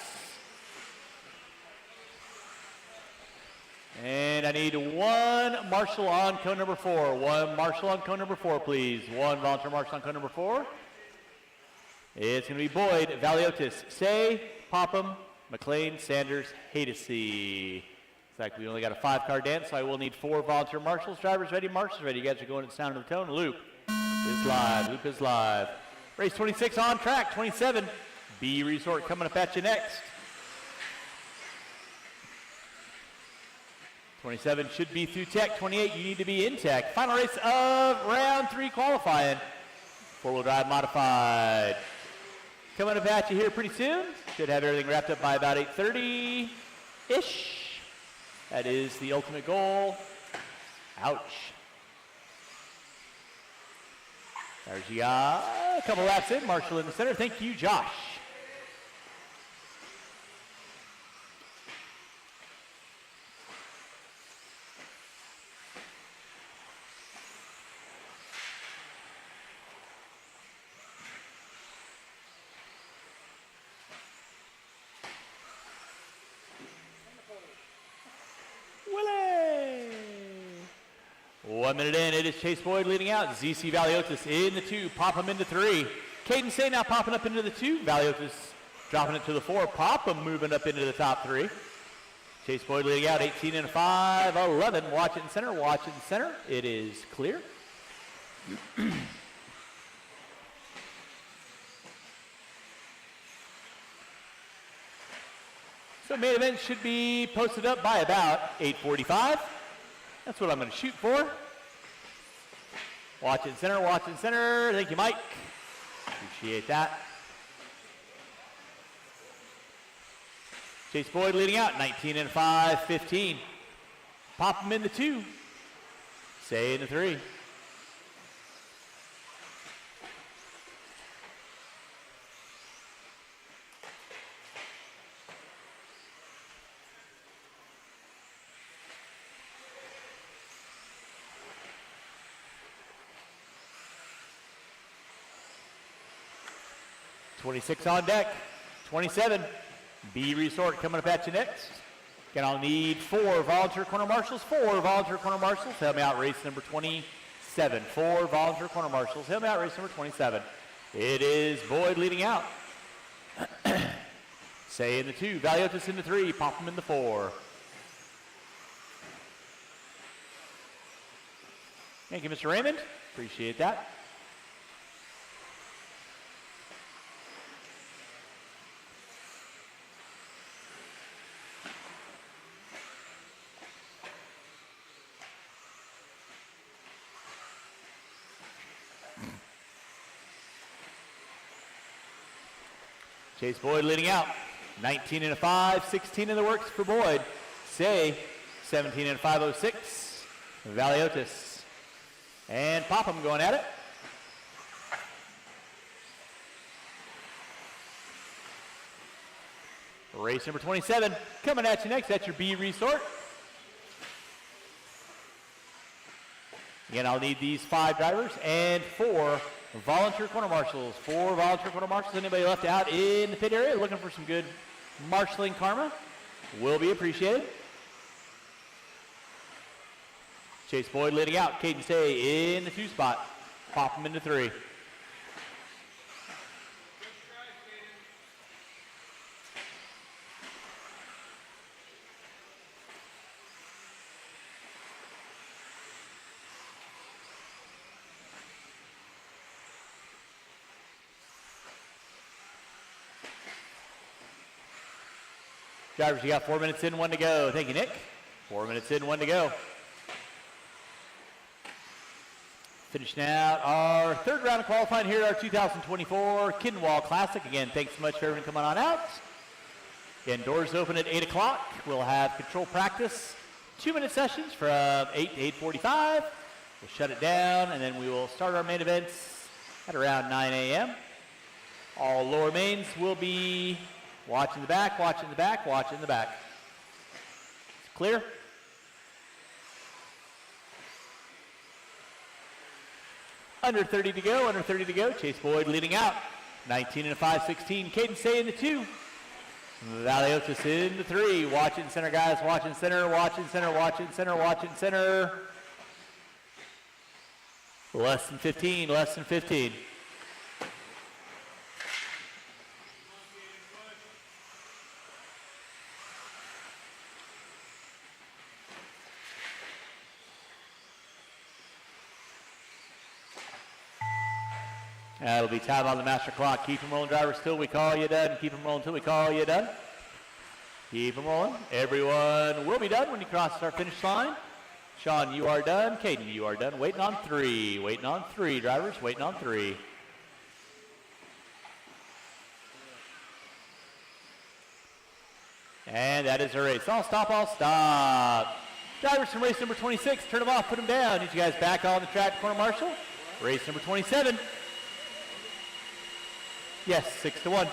And I need one marshal on cone number 4. One marshal on cone number 4, please. One volunteer marshal on cone number 4. It's going to be Boyd, Valiotis, Say, Popham, McLean, Sanders, Hadesy. Looks like we only got a 5-car dance, so I will need 4 volunteer marshals. Drivers ready, marshals ready. You guys are going at the sound of the tone. Loop is live. Loop is live. Race 26 on track. 27. B Resort coming up at you next. 27 should be through tech. 28, you need to be in tech. Final race of round 3 qualifying. 4-wheel drive modified. Coming up at you here pretty soon. Should have everything wrapped up by about 8:30-ish. That is the ultimate goal. Ouch. There's you got a couple laps in. Marshall in the center. Thank you, Josh. Willie! 1 minute in, it is Chase Boyd leading out. ZC Valiotis in the 2, Popham into 3. Caden Say now popping up into the 2. Valiotis dropping it to the 4. Popham moving up into the top 3. Chase Boyd leading out, 18 and 5, 11. Watch it in center, watch it in center. It is clear. So main event should be posted up by about 8:45. That's what I'm going to shoot for. Watch in center, watch in center. Thank you, Mike. Appreciate that. Chase Boyd leading out, 19 and 5, 15. Pop him in the 2. Say in the 3. '26 on deck. 27. B Resort coming up at you next. Again, I'll need 4 volunteer corner marshals. 4 volunteer corner marshals. Help me out, race number 27. 4 volunteer corner marshals. Help me out, race number 27. It is Boyd leading out. Say in the 2. Valiotis in the 3. Pop him in the 4. Thank you, Mr. Raymond. Appreciate that. Chase Boyd leading out. 19 and a 5, 16 in the works for Boyd. Say 17 and 506. Valiotis. And Popham going at it. Race number 27 coming at you next. That's your B Resort. Again, I'll need these 5 drivers and 4 volunteer corner marshals. 4 volunteer corner marshals. Anybody left out in the pit area looking for some good marshaling karma will be appreciated. Chase Boyd leading out. Caden Say in the 2 spot. Pop him into 3. Drivers, you got 4 minutes in, 1 to go. Thank you, Nick. 4 minutes in, 1 to go. Finishing out our 3rd round of qualifying here at our 2024 Kinwall Classic. Again, thanks so much for everyone coming on out. Again, doors open at 8 o'clock. We'll have control practice, 2-minute sessions from 8 to 8:45. We'll shut it down, and then we will start our main events at around 9 a.m. All lower mains will be Watch in the back, watch in the back, watch in the back. It's clear. Under 30 to go, under 30 to go. Chase Boyd leading out. 19 and a 5-16. Caden Say in the 2. Valiotis in the 3. Watch in center, guys. Watch in center, watch in center, watch in center, watch in center. Less than 15, less than 15. That'll be time on the master clock. Keep them rolling, drivers, till we call you done. Keep them rolling till we call you done. Keep them rolling. Everyone will be done when you cross our finish line. Sean, you are done. Caden, you are done. Waiting on 3. Waiting on 3, drivers. Waiting on 3. And that is a race. All stop, all stop. Drivers from race number 26, turn them off, put them down. Need you guys back on the track, corner marshal. Race number 27. Yes, 6-1.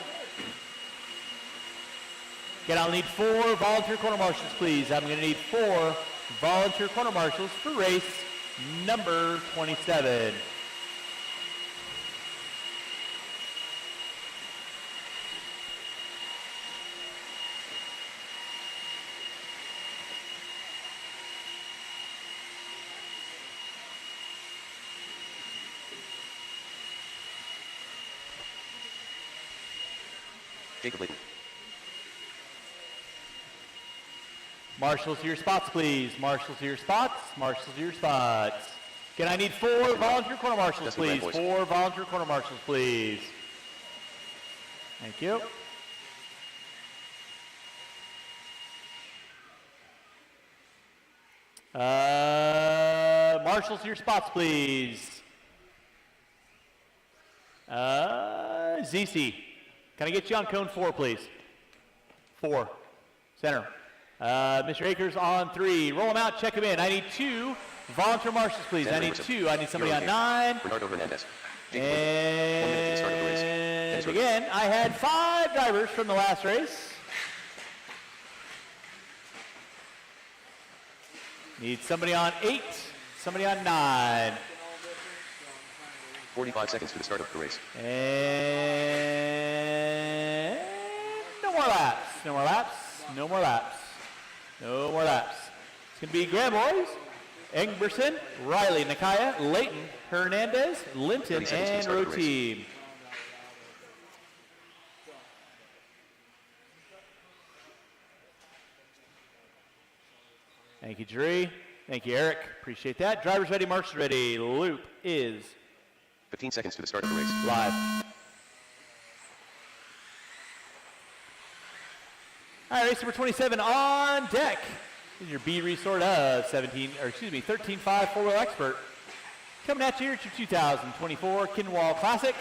Again, I'll need 4 volunteer corner marshals, please. I'm going to need 4 volunteer corner marshals for race number 27. Jacob Layton. Marshals to your spots, please. Marshals to your spots. Marshals to your spots. Can I need 4 volunteer corner marshals, please? 4 volunteer corner marshals, please. Thank you. Marshals to your spots, please. ZC. Can I get you on cone 4, please? 4. Center. Mr. Akers on 3. Roll them out, check them in. I need 2 volunteer marshals, please. I need 2. I need somebody on 9. Bernardo Hernandez. And again, I had 5 drivers from the last race. Need somebody on 8, somebody on 9. 45 seconds to the start of the race. And no more laps, no more laps, no more laps, no more laps. It's going to be Grand Boys, Engberson, Riley, Nakaya, Layton, Hernandez, Linton, and Row Team. Thank you, Jerry. Thank you, Eric. Appreciate that. Drivers ready, marshals ready. Loop is 15 seconds to the start of the race. Live. All right, race number 27 on deck. This is your B resort of 13.5 four-wheel expert. Coming at you here at your 2024 Kinwall Classic.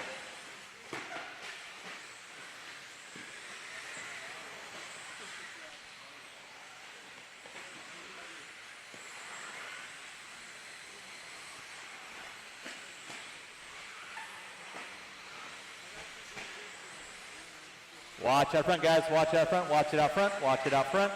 Watch out front, guys. Watch out front. Watch it out front. Watch it out front.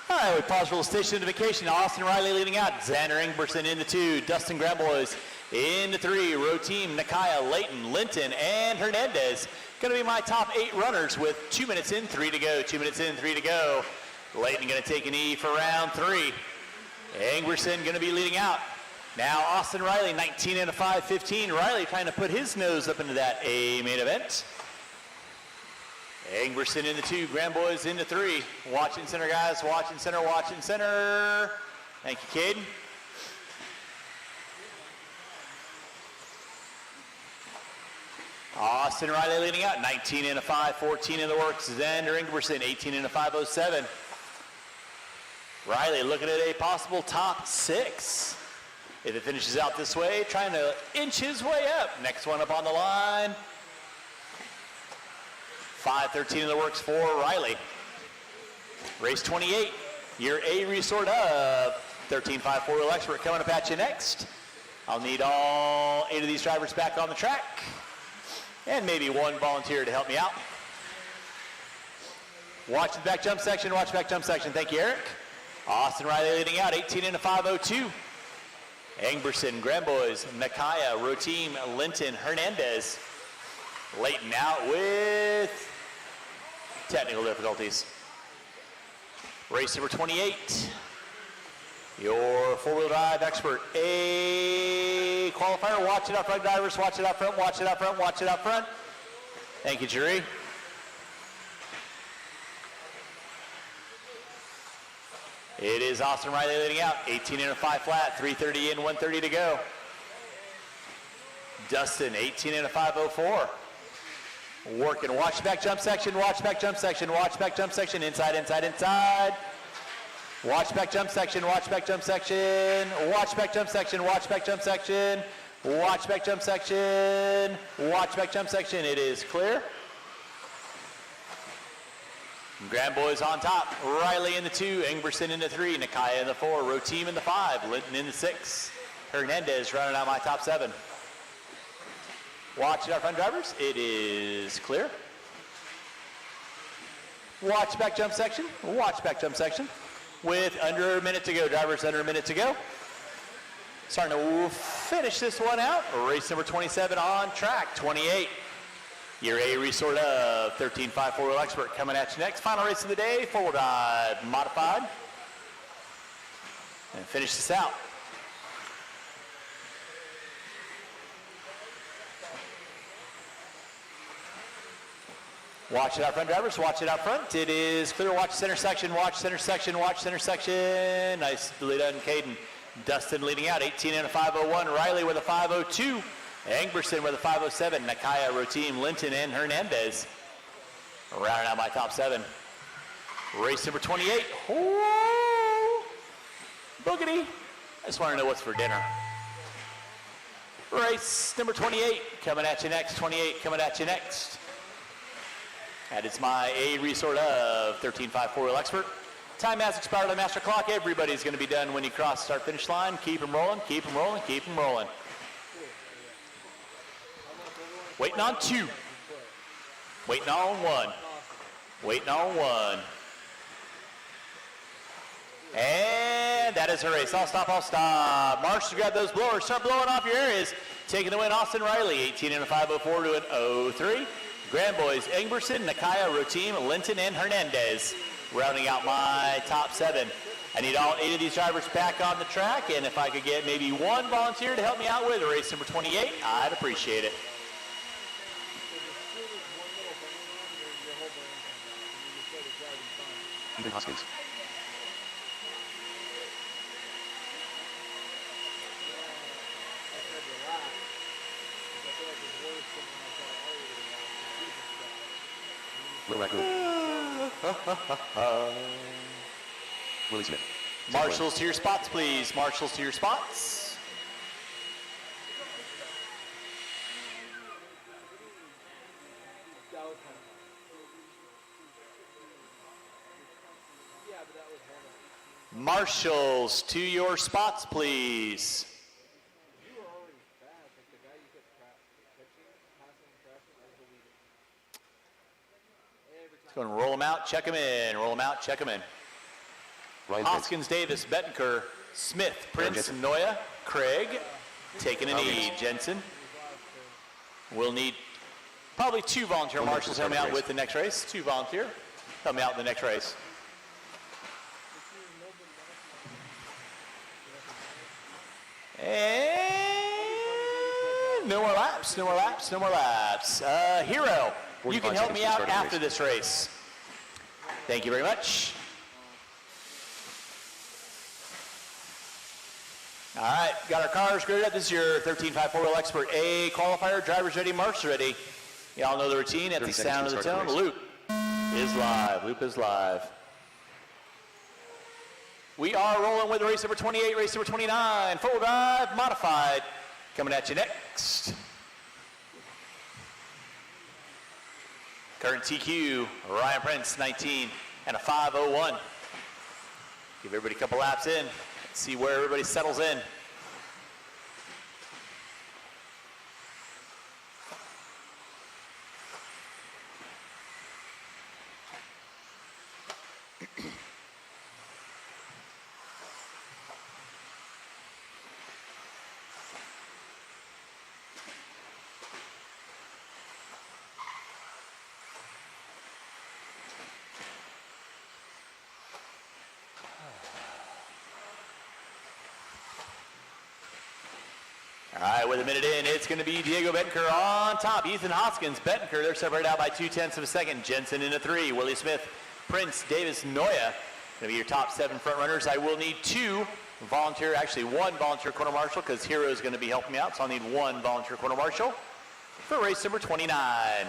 All right, we pause for a little station identification. Austin Riley leading out. Xander Ingberson in the 2. Dustin Gramboys Into 3, row team, Nakaya, Layton, Linton, and Hernandez. Going to be my top 8 runners with 2 minutes in, 3 to go. 2 minutes in, 3 to go. Layton going to take an E for round 3. Angberson going to be leading out. Now Austin Riley, 19 and a 5:15. Riley trying to put his nose up into that A main event. Angberson into 2, Grand Boys into 3. Watching center, guys. Watching center, watching center. Thank you, Caden. Austin Riley leading out, 19 and a 5:14 in the works. Xander Ingberson, 18 and a 5:07. Riley looking at a possible top 6. If it finishes out this way, trying to inch his way up. Next one up on the line. 5:13 in the works for Riley. Race 28, your A resort of 13.5 4-wheel expert coming up at you next. I'll need all 8 of these drivers back on the track. And maybe 1 volunteer to help me out. Watch the back jump section, watch back jump section. Thank you, Eric. Austin Riley leading out, 18 and a 5:02. Angberson, Grand Boys, Nakaya, row team, Linton, Hernandez. Layton out with technical difficulties. Race number 28. Your 4-wheel drive expert, A qualifier. Watch it up front, drivers. Watch it up front, watch it up front, watch it up front. Thank you, jury. It is Austin Riley leading out, 18 and a 5 flat, 3:30 in, 1:30 to go. Dustin, 18 and a 5:04. Working, watch back jump section, watch back jump section, watch back jump section, inside, inside, inside. Watch back jump section, watch back jump section, watch back jump section, watch back jump section, watch back jump section, watch back jump section. It is clear. Grand Boys on top. Riley in the 2, Angberson in the 3, Nakaya in the 4, row team in the 5, Linton in the 6. Hernandez running out my top 7. Watch it, our front drivers. It is clear. Watch back jump section. Watch back jump section. With under a minute to go, drivers, under a minute to go. Starting to finish this one out. Race number 27 on track, 28. Your A resort of 13.5 4-wheel expert coming at you next. Final race of the day, 4-wheel drive modified. And finish this out. Watch it out front, drivers. Watch it out front. It is clear. Watch center section. Watch center section. Watch center section. Nice lead on Caden. Dustin leading out, 18 and a 5:01. Riley with a 5:02. Angberson with a 5:07. Nakaya, row team, Linton, and Hernandez. Rounding out my top 7. Race number 28. Ooh, boogity. I just want to know what's for dinner. Race number 28 coming at you next. 28 coming at you next. That is my A resort of 13.5 4-wheel expert. Time has expired on the master clock. Everybody's going to be done when you cross the start finish line. Keep them rolling, keep them rolling, keep them rolling. Waiting on 2. Waiting on 1. Waiting on 1. And that is her race. I'll stop, I'll stop. Marshall, grab those blowers. Start blowing off your areas. Taking the win, Austin Riley, 18 and a 5:04 to an 0.03. Grand Boys, Angberson, Nakaya, row team, Linton, and Hernandez. Rounding out my top 7. I need all 8 of these drivers back on the track, and if I could get maybe 1 volunteer to help me out with race number 28, I'd appreciate it. Ethan Hoskins. Will Raccoon. Willie Smith. Marshals to your spots, please. Marshals to your spots. Marshals to your spots, please. Let's go and roll them out, check them in. Roll them out, check them in. Ryan Hoskins, Davis, Bettenker, Smith, Prince, Noya, Craig, taking a knee. Jensen will need probably 2 volunteer marshals help me out with the next race. 2 volunteer help me out in the next race. And no more laps, no more laps, no more laps. Hero, you can help me out after this race. Thank you very much. All right, got our cars graded up. This is your 13.5 4-wheel expert A qualifier. Drivers ready, marshals ready. Y'all know the routine. At the sound of the tone, loop is live. Loop is live. We are rolling with race number 28, race number 29, 4-wheel drive, modified. Coming at you next. Current TQ, Ryan Prince, 19 and a 5:01. Give everybody a couple laps in. See where everybody settles in. All right, with a minute in, it's going to be Diego Bettenker on top. Ethan Hoskins, Bettenker, they're separated out by 0.2 of a second. Jensen in a 3. Willie Smith, Prince, Davis, Noya. Going to be your top 7 front runners. I will need 2 volunteer, actually 1 volunteer quarter marshal because Hero is going to be helping me out. So I'll need 1 volunteer quarter marshal for race number 29.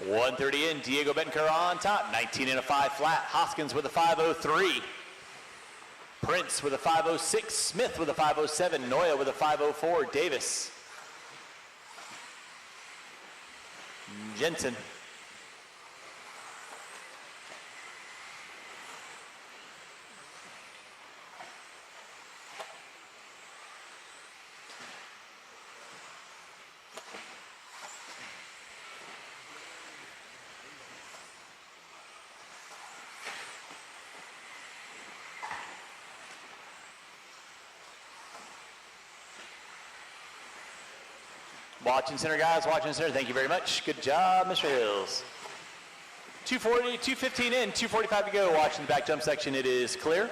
.130 in, Diego Bettenker on top, 19 and a 5 flat. Hoskins with a 5:03. Prince with a 5:06. Smith with a 5:07. Noya with a 5:04. Davis. Jensen. Watching center, guys. Watching center. Thank you very much. Good job, Mr. Hills. 240, 2:15 in, 2:45 to go. Watching the back jump section, it is clear.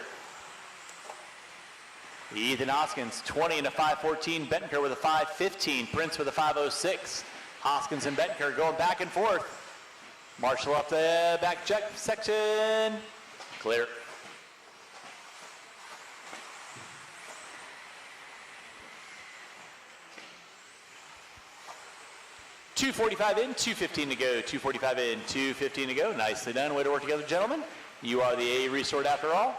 Ethan Hoskins, 20 and a 5:14. Bettenker with a 5:15. Prince with a 5:06. Hoskins and Bettenker going back and forth. Marshall up the back check section. Clear. .245 in, 2:15 to go. 2:45 in, 2:15 to go. Nicely done. Way to work together, gentlemen. You are the A resort after all.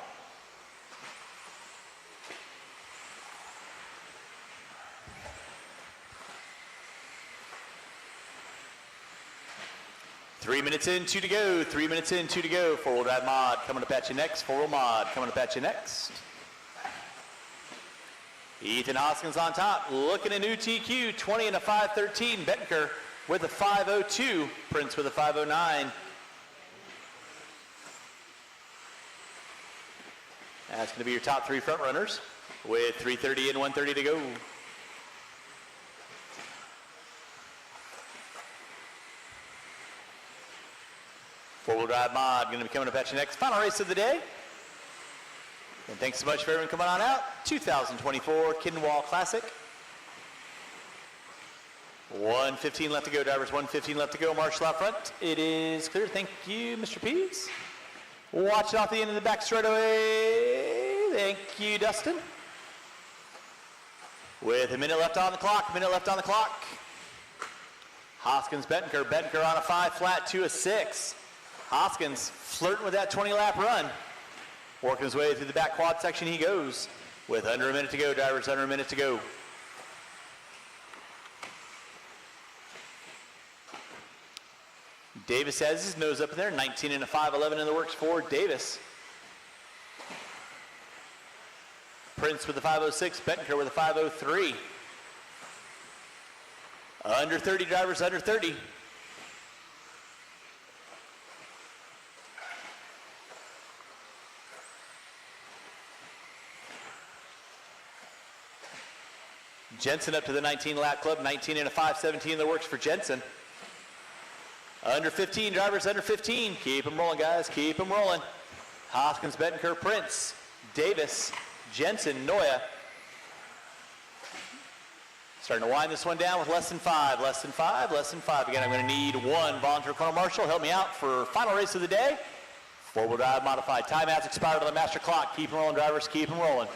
Three minutes in, 2 to go. 3 minutes in, 2 to go. 4-wheel drive mod coming up at you next. 4-wheel mod coming up at you next. Ethan Hoskins on top, looking at new TQ, 20 and a 5:13. Bettenker with a 5:02. Prince with a 5:09. That's going to be your top 3 front runners with 3:30 and 1:30 to go. Four-wheel drive mod going to be coming up at you next. Final race of the day. And thanks so much for everyone coming on out. 2024 Kinwall Classic. 1:15 left to go, drivers. 1:15 left to go. Marshall out front. It is clear. Thank you, Mr. Pease. Watch it off the end of the back straightaway. Thank you, Dustin. With a minute left on the clock. Hoskins, Bettenker. Bettenker on a 5 flat, 2 a 6. Hoskins flirting with that 20-lap run. Working his way through the back quad section he goes. With under a minute to go, drivers, under a minute to go. Davis has his nose up in there, 19 and a 5:11 in the works for Davis. Prince with the 506, Bettenker with the 503. Under 30 drivers, under 30. Jensen up to the 19 lap club, 19 and a 5:17 in the works for Jensen. Under 15 drivers, under 15. Keep them rolling, guys, keep them rolling. Hoskins, Bettenker, Prince, Davis, Jensen, Noya. Starting to wind this one down with less than 5, less than 5, less than 5. Again, I'm going to need one volunteer corner marshal. Help me out for final race of the day. Four-wheel drive modified. Timeouts expired on the master clock. Keep them rolling, drivers, keep them rolling.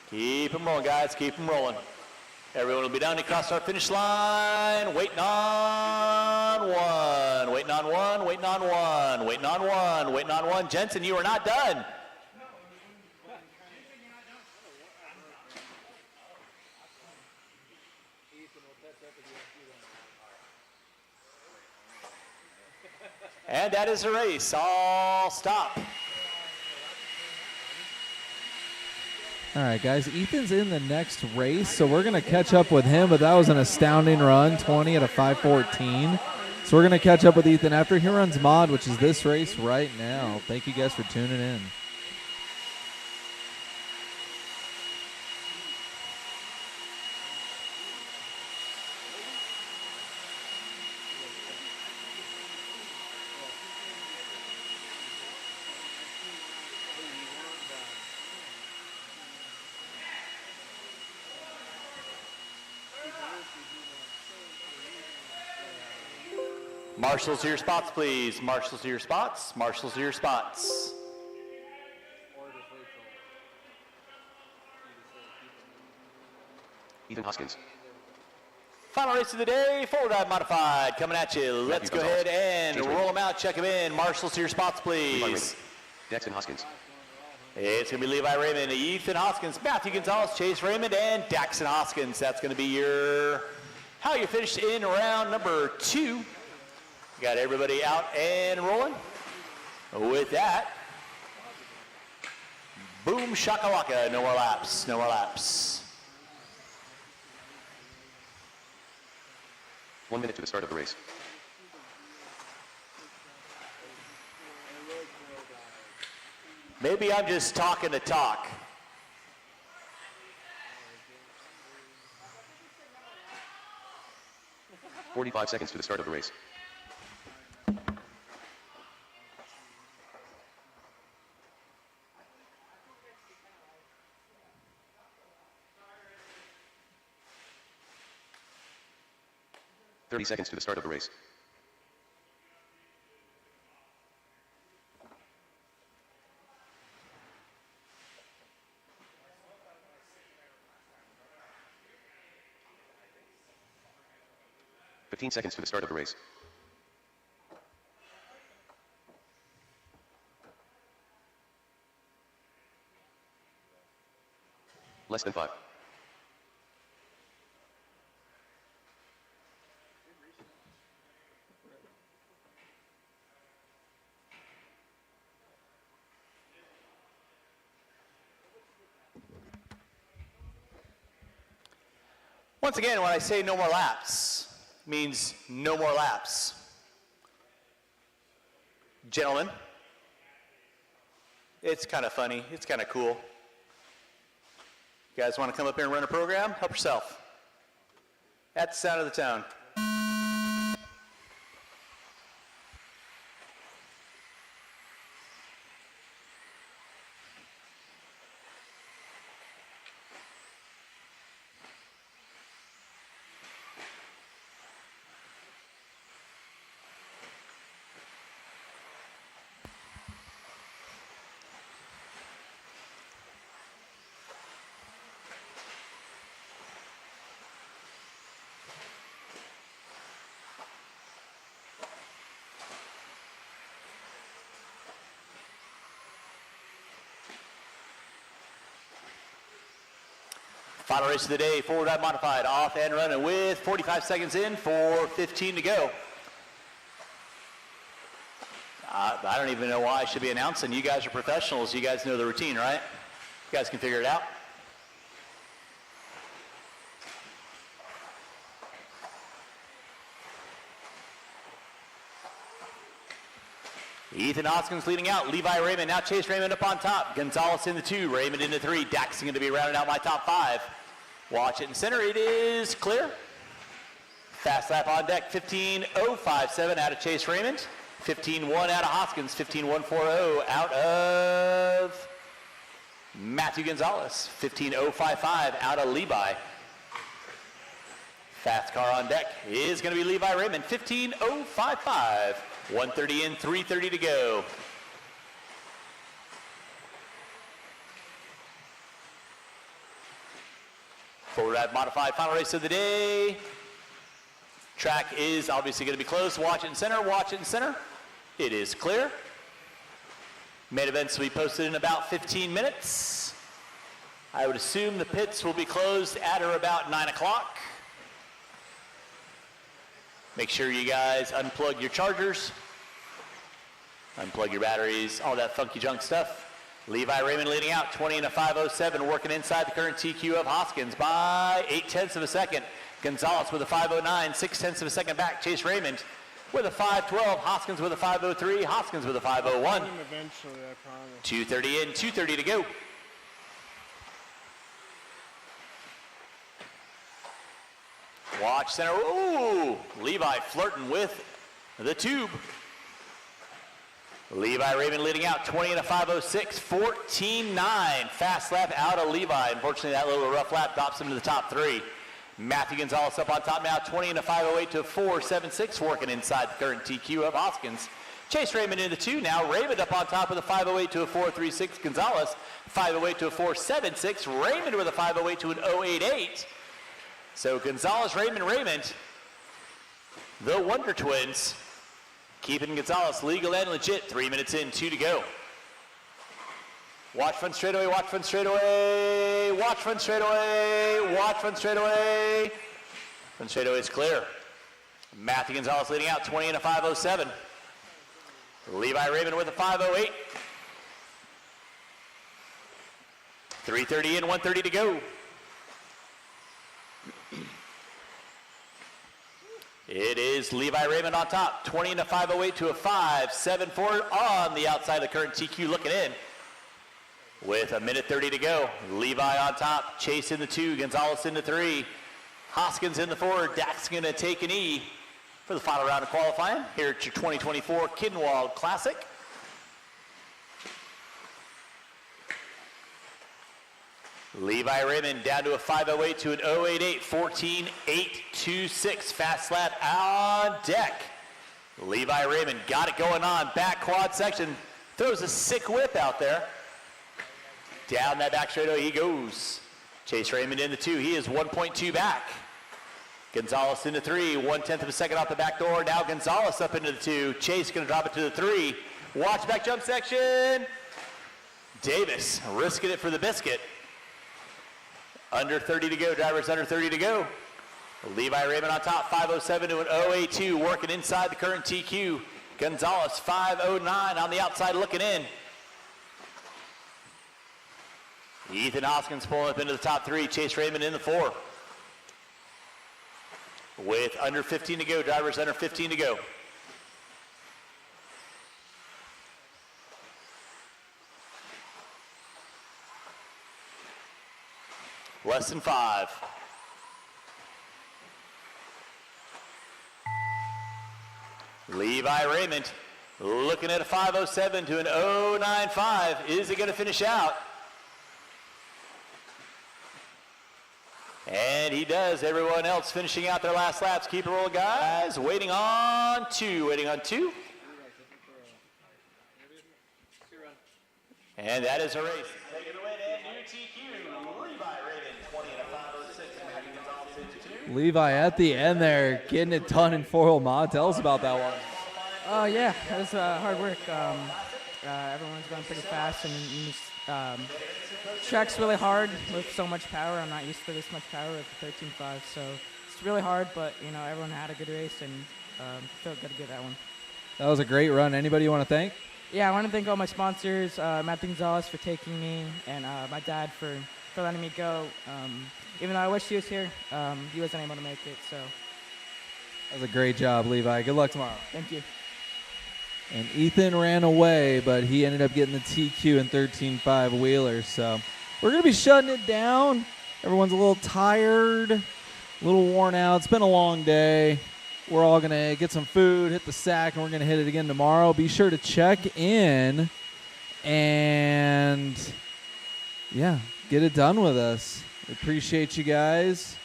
Keep them rolling, guys, keep them rolling. Everyone will be down across our finish line. Waiting on one, waiting on one, waiting on one, waiting on one, waiting on one. Jensen, you are not done. And that is a race. All stop. All right, guys, Ethan's in the next race, so we're going to catch up with him, but that was an astounding run, 20 at a 5:14. So we're going to catch up with Ethan after he runs mod, which is this race right now. Thank you guys for tuning in. Marshals to your spots, please. Marshals to your spots. Marshals to your spots. Ethan Hoskins. Final race of the day, four-wheel drive modified, coming at you. Let's go ahead and roll them out, check them in. Marshals to your spots, please. Dexton Hoskins. It's going to be Levi Raymond, Ethan Hoskins, Matthew Gonzalez, Chase Raymond, and Daxton Hoskins. That's going to be how you finished in round number 2. Got everybody out and rolling. With that, boom shakalaka, no more laps, no more laps. 1 minute to the start of the race. Maybe I'm just talking to talk. $45 seconds to the start of the race. $30 seconds to the start of the race. $15 seconds to the start of the race. Less than 5. Once again, when I say no more laps, means no more laps. Gentlemen, it's kind of funny, it's kind of cool. You guys want to come up here and run a program? Help yourself. At the sound of the town. Final race of the day, forward drive modified, off and running with 45 seconds in for 15 to go. I don't even know why I should be announcing. You guys are professionals. You guys know the routine, right? You guys can figure it out. Ethan Hoskins leading out. Levi Raymond, now Chase Raymond up on top. Gonzalez in the 2, Raymond in the 3. Dax going to be rounding out my top 5. Watch it in center. It is clear. Fast lap on deck, 15.057 out of Chase Raymond. 15.1 out of Hoskins. 15.140 out of Matthew Gonzalez. 15.055 out of Levi. Fast car on deck is going to be Levi Raymond. 15.055. 130 in, 330 to go. Full Ride Modified, final race of the day. Track is obviously going to be closed. Watch it in center, watch it in center. It is clear. Main events will be posted in about 15 minutes. I would assume the pits will be closed at or about 9 o'clock. Make sure you guys unplug your chargers, unplug your batteries, all that funky junk stuff. Levi Raymond leading out, 20 and a 5.07, working inside the current TQ of Hoskins by 0.8 of a second. Gonzalez with a 5.09, 0.6 of a second back. Chase Raymond with a 5.12, Hoskins with a 5.03, Hoskins with a 5.01. Eventually, I promise. 230 in, 230 to go. Watch center. Ooh, Levi flirting with the tube. Levi Raymond leading out, 20 and a 5.06, 14.9. Fast lap out of Levi. Unfortunately, that little rough lap drops him to the top 3. Matthew Gonzalez up on top now, 20 and a 5.08 to a 4.76, working inside the current TQ of Hoskins. Chase Raymond in the 2 now. Raymond up on top with a 5.08 to a 4.36. Gonzalez, 5.08 to a 4.76. Raymond with a 5.08 to an 0.88. So Gonzalez, Raymond, the Wonder Twins, keeping Gonzalez legal and legit. 3 minutes in, 2 to go. Watch front straightaway, watch front straightaway, watch front straightaway, watch front straightaway. Front straightaway is clear. Matthew Gonzalez leading out, 20 and a 5.07. Levi Raymond with a 5.08. 3:30 in, 1:30 to go. It is Levi Raymond on top, 20 and a 5.08 to a 5.74 on the outside of the current TQ looking in. With a minute 30 to go. Levi on top, Chase in the 2, Gonzalez in the 3, Hoskins in the 4, Dax gonna take an E for the final round of qualifying here at your 2024 Kinwald Classic. Levi Raymond down to a 5.08 to an 0.88, 14.826. Fast lap on deck. Levi Raymond got it going on. Back quad section, throws a sick whip out there. Down that back straightaway he goes. Chase Raymond in the 2, he is 1.2 back. Gonzalez in the 3, 1/10 of a second off the back door. Now Gonzalez up into the 2. Chase gonna drop it to the 3. Watch back jump section. Davis risking it for the biscuit. Under 30 to go, drivers under 30 to go. Levi Raymond on top, 5.07 to an 0.82, working inside the current TQ. Gonzalez, 5.09 on the outside looking in. Ethan Hoskins pulling up into the top 3, Chase Raymond in the 4. With under 15 to go, drivers under 15 to go. Less than 5. Levi Raymond looking at a 5.07 to an 0.95. Is it going to finish out? And he does. Everyone else finishing out their last laps. Keep it rolling, guys. Waiting on 2. Waiting on 2. And that is a race. Taking the win and new TQ. Levi Raymond, 20 and a 5.06. Matthew Gonzalez into 2. Levi at the end there, getting it done in 4 mod. Tell us about that one. Yeah, it was hard work. Everyone's going pretty fast, and track's really hard with so much power. I'm not used to this much power with the 13.5, so it's really hard. But everyone had a good race, and felt good to get that one. That was a great run. Anybody you want to thank? Yeah, I want to thank all my sponsors, Matt Gonzalez for taking me, and my dad for letting me go. Even though I wish he was here, he wasn't able to make it. So That was a great job, Levi. Good luck tomorrow. thank you. And Ethan ran away, but he ended up getting the TQ in 13.5 wheeler. So we're going to be shutting it down. Everyone's a little tired, a little worn out. It's been a long day. We're all going to get some food, hit the sack, and we're going to hit it again tomorrow. Be sure to check in and, yeah, get it done with us. We appreciate you guys.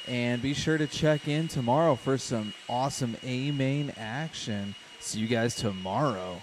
And be sure to check in tomorrow for some awesome A-Main action. See you guys tomorrow.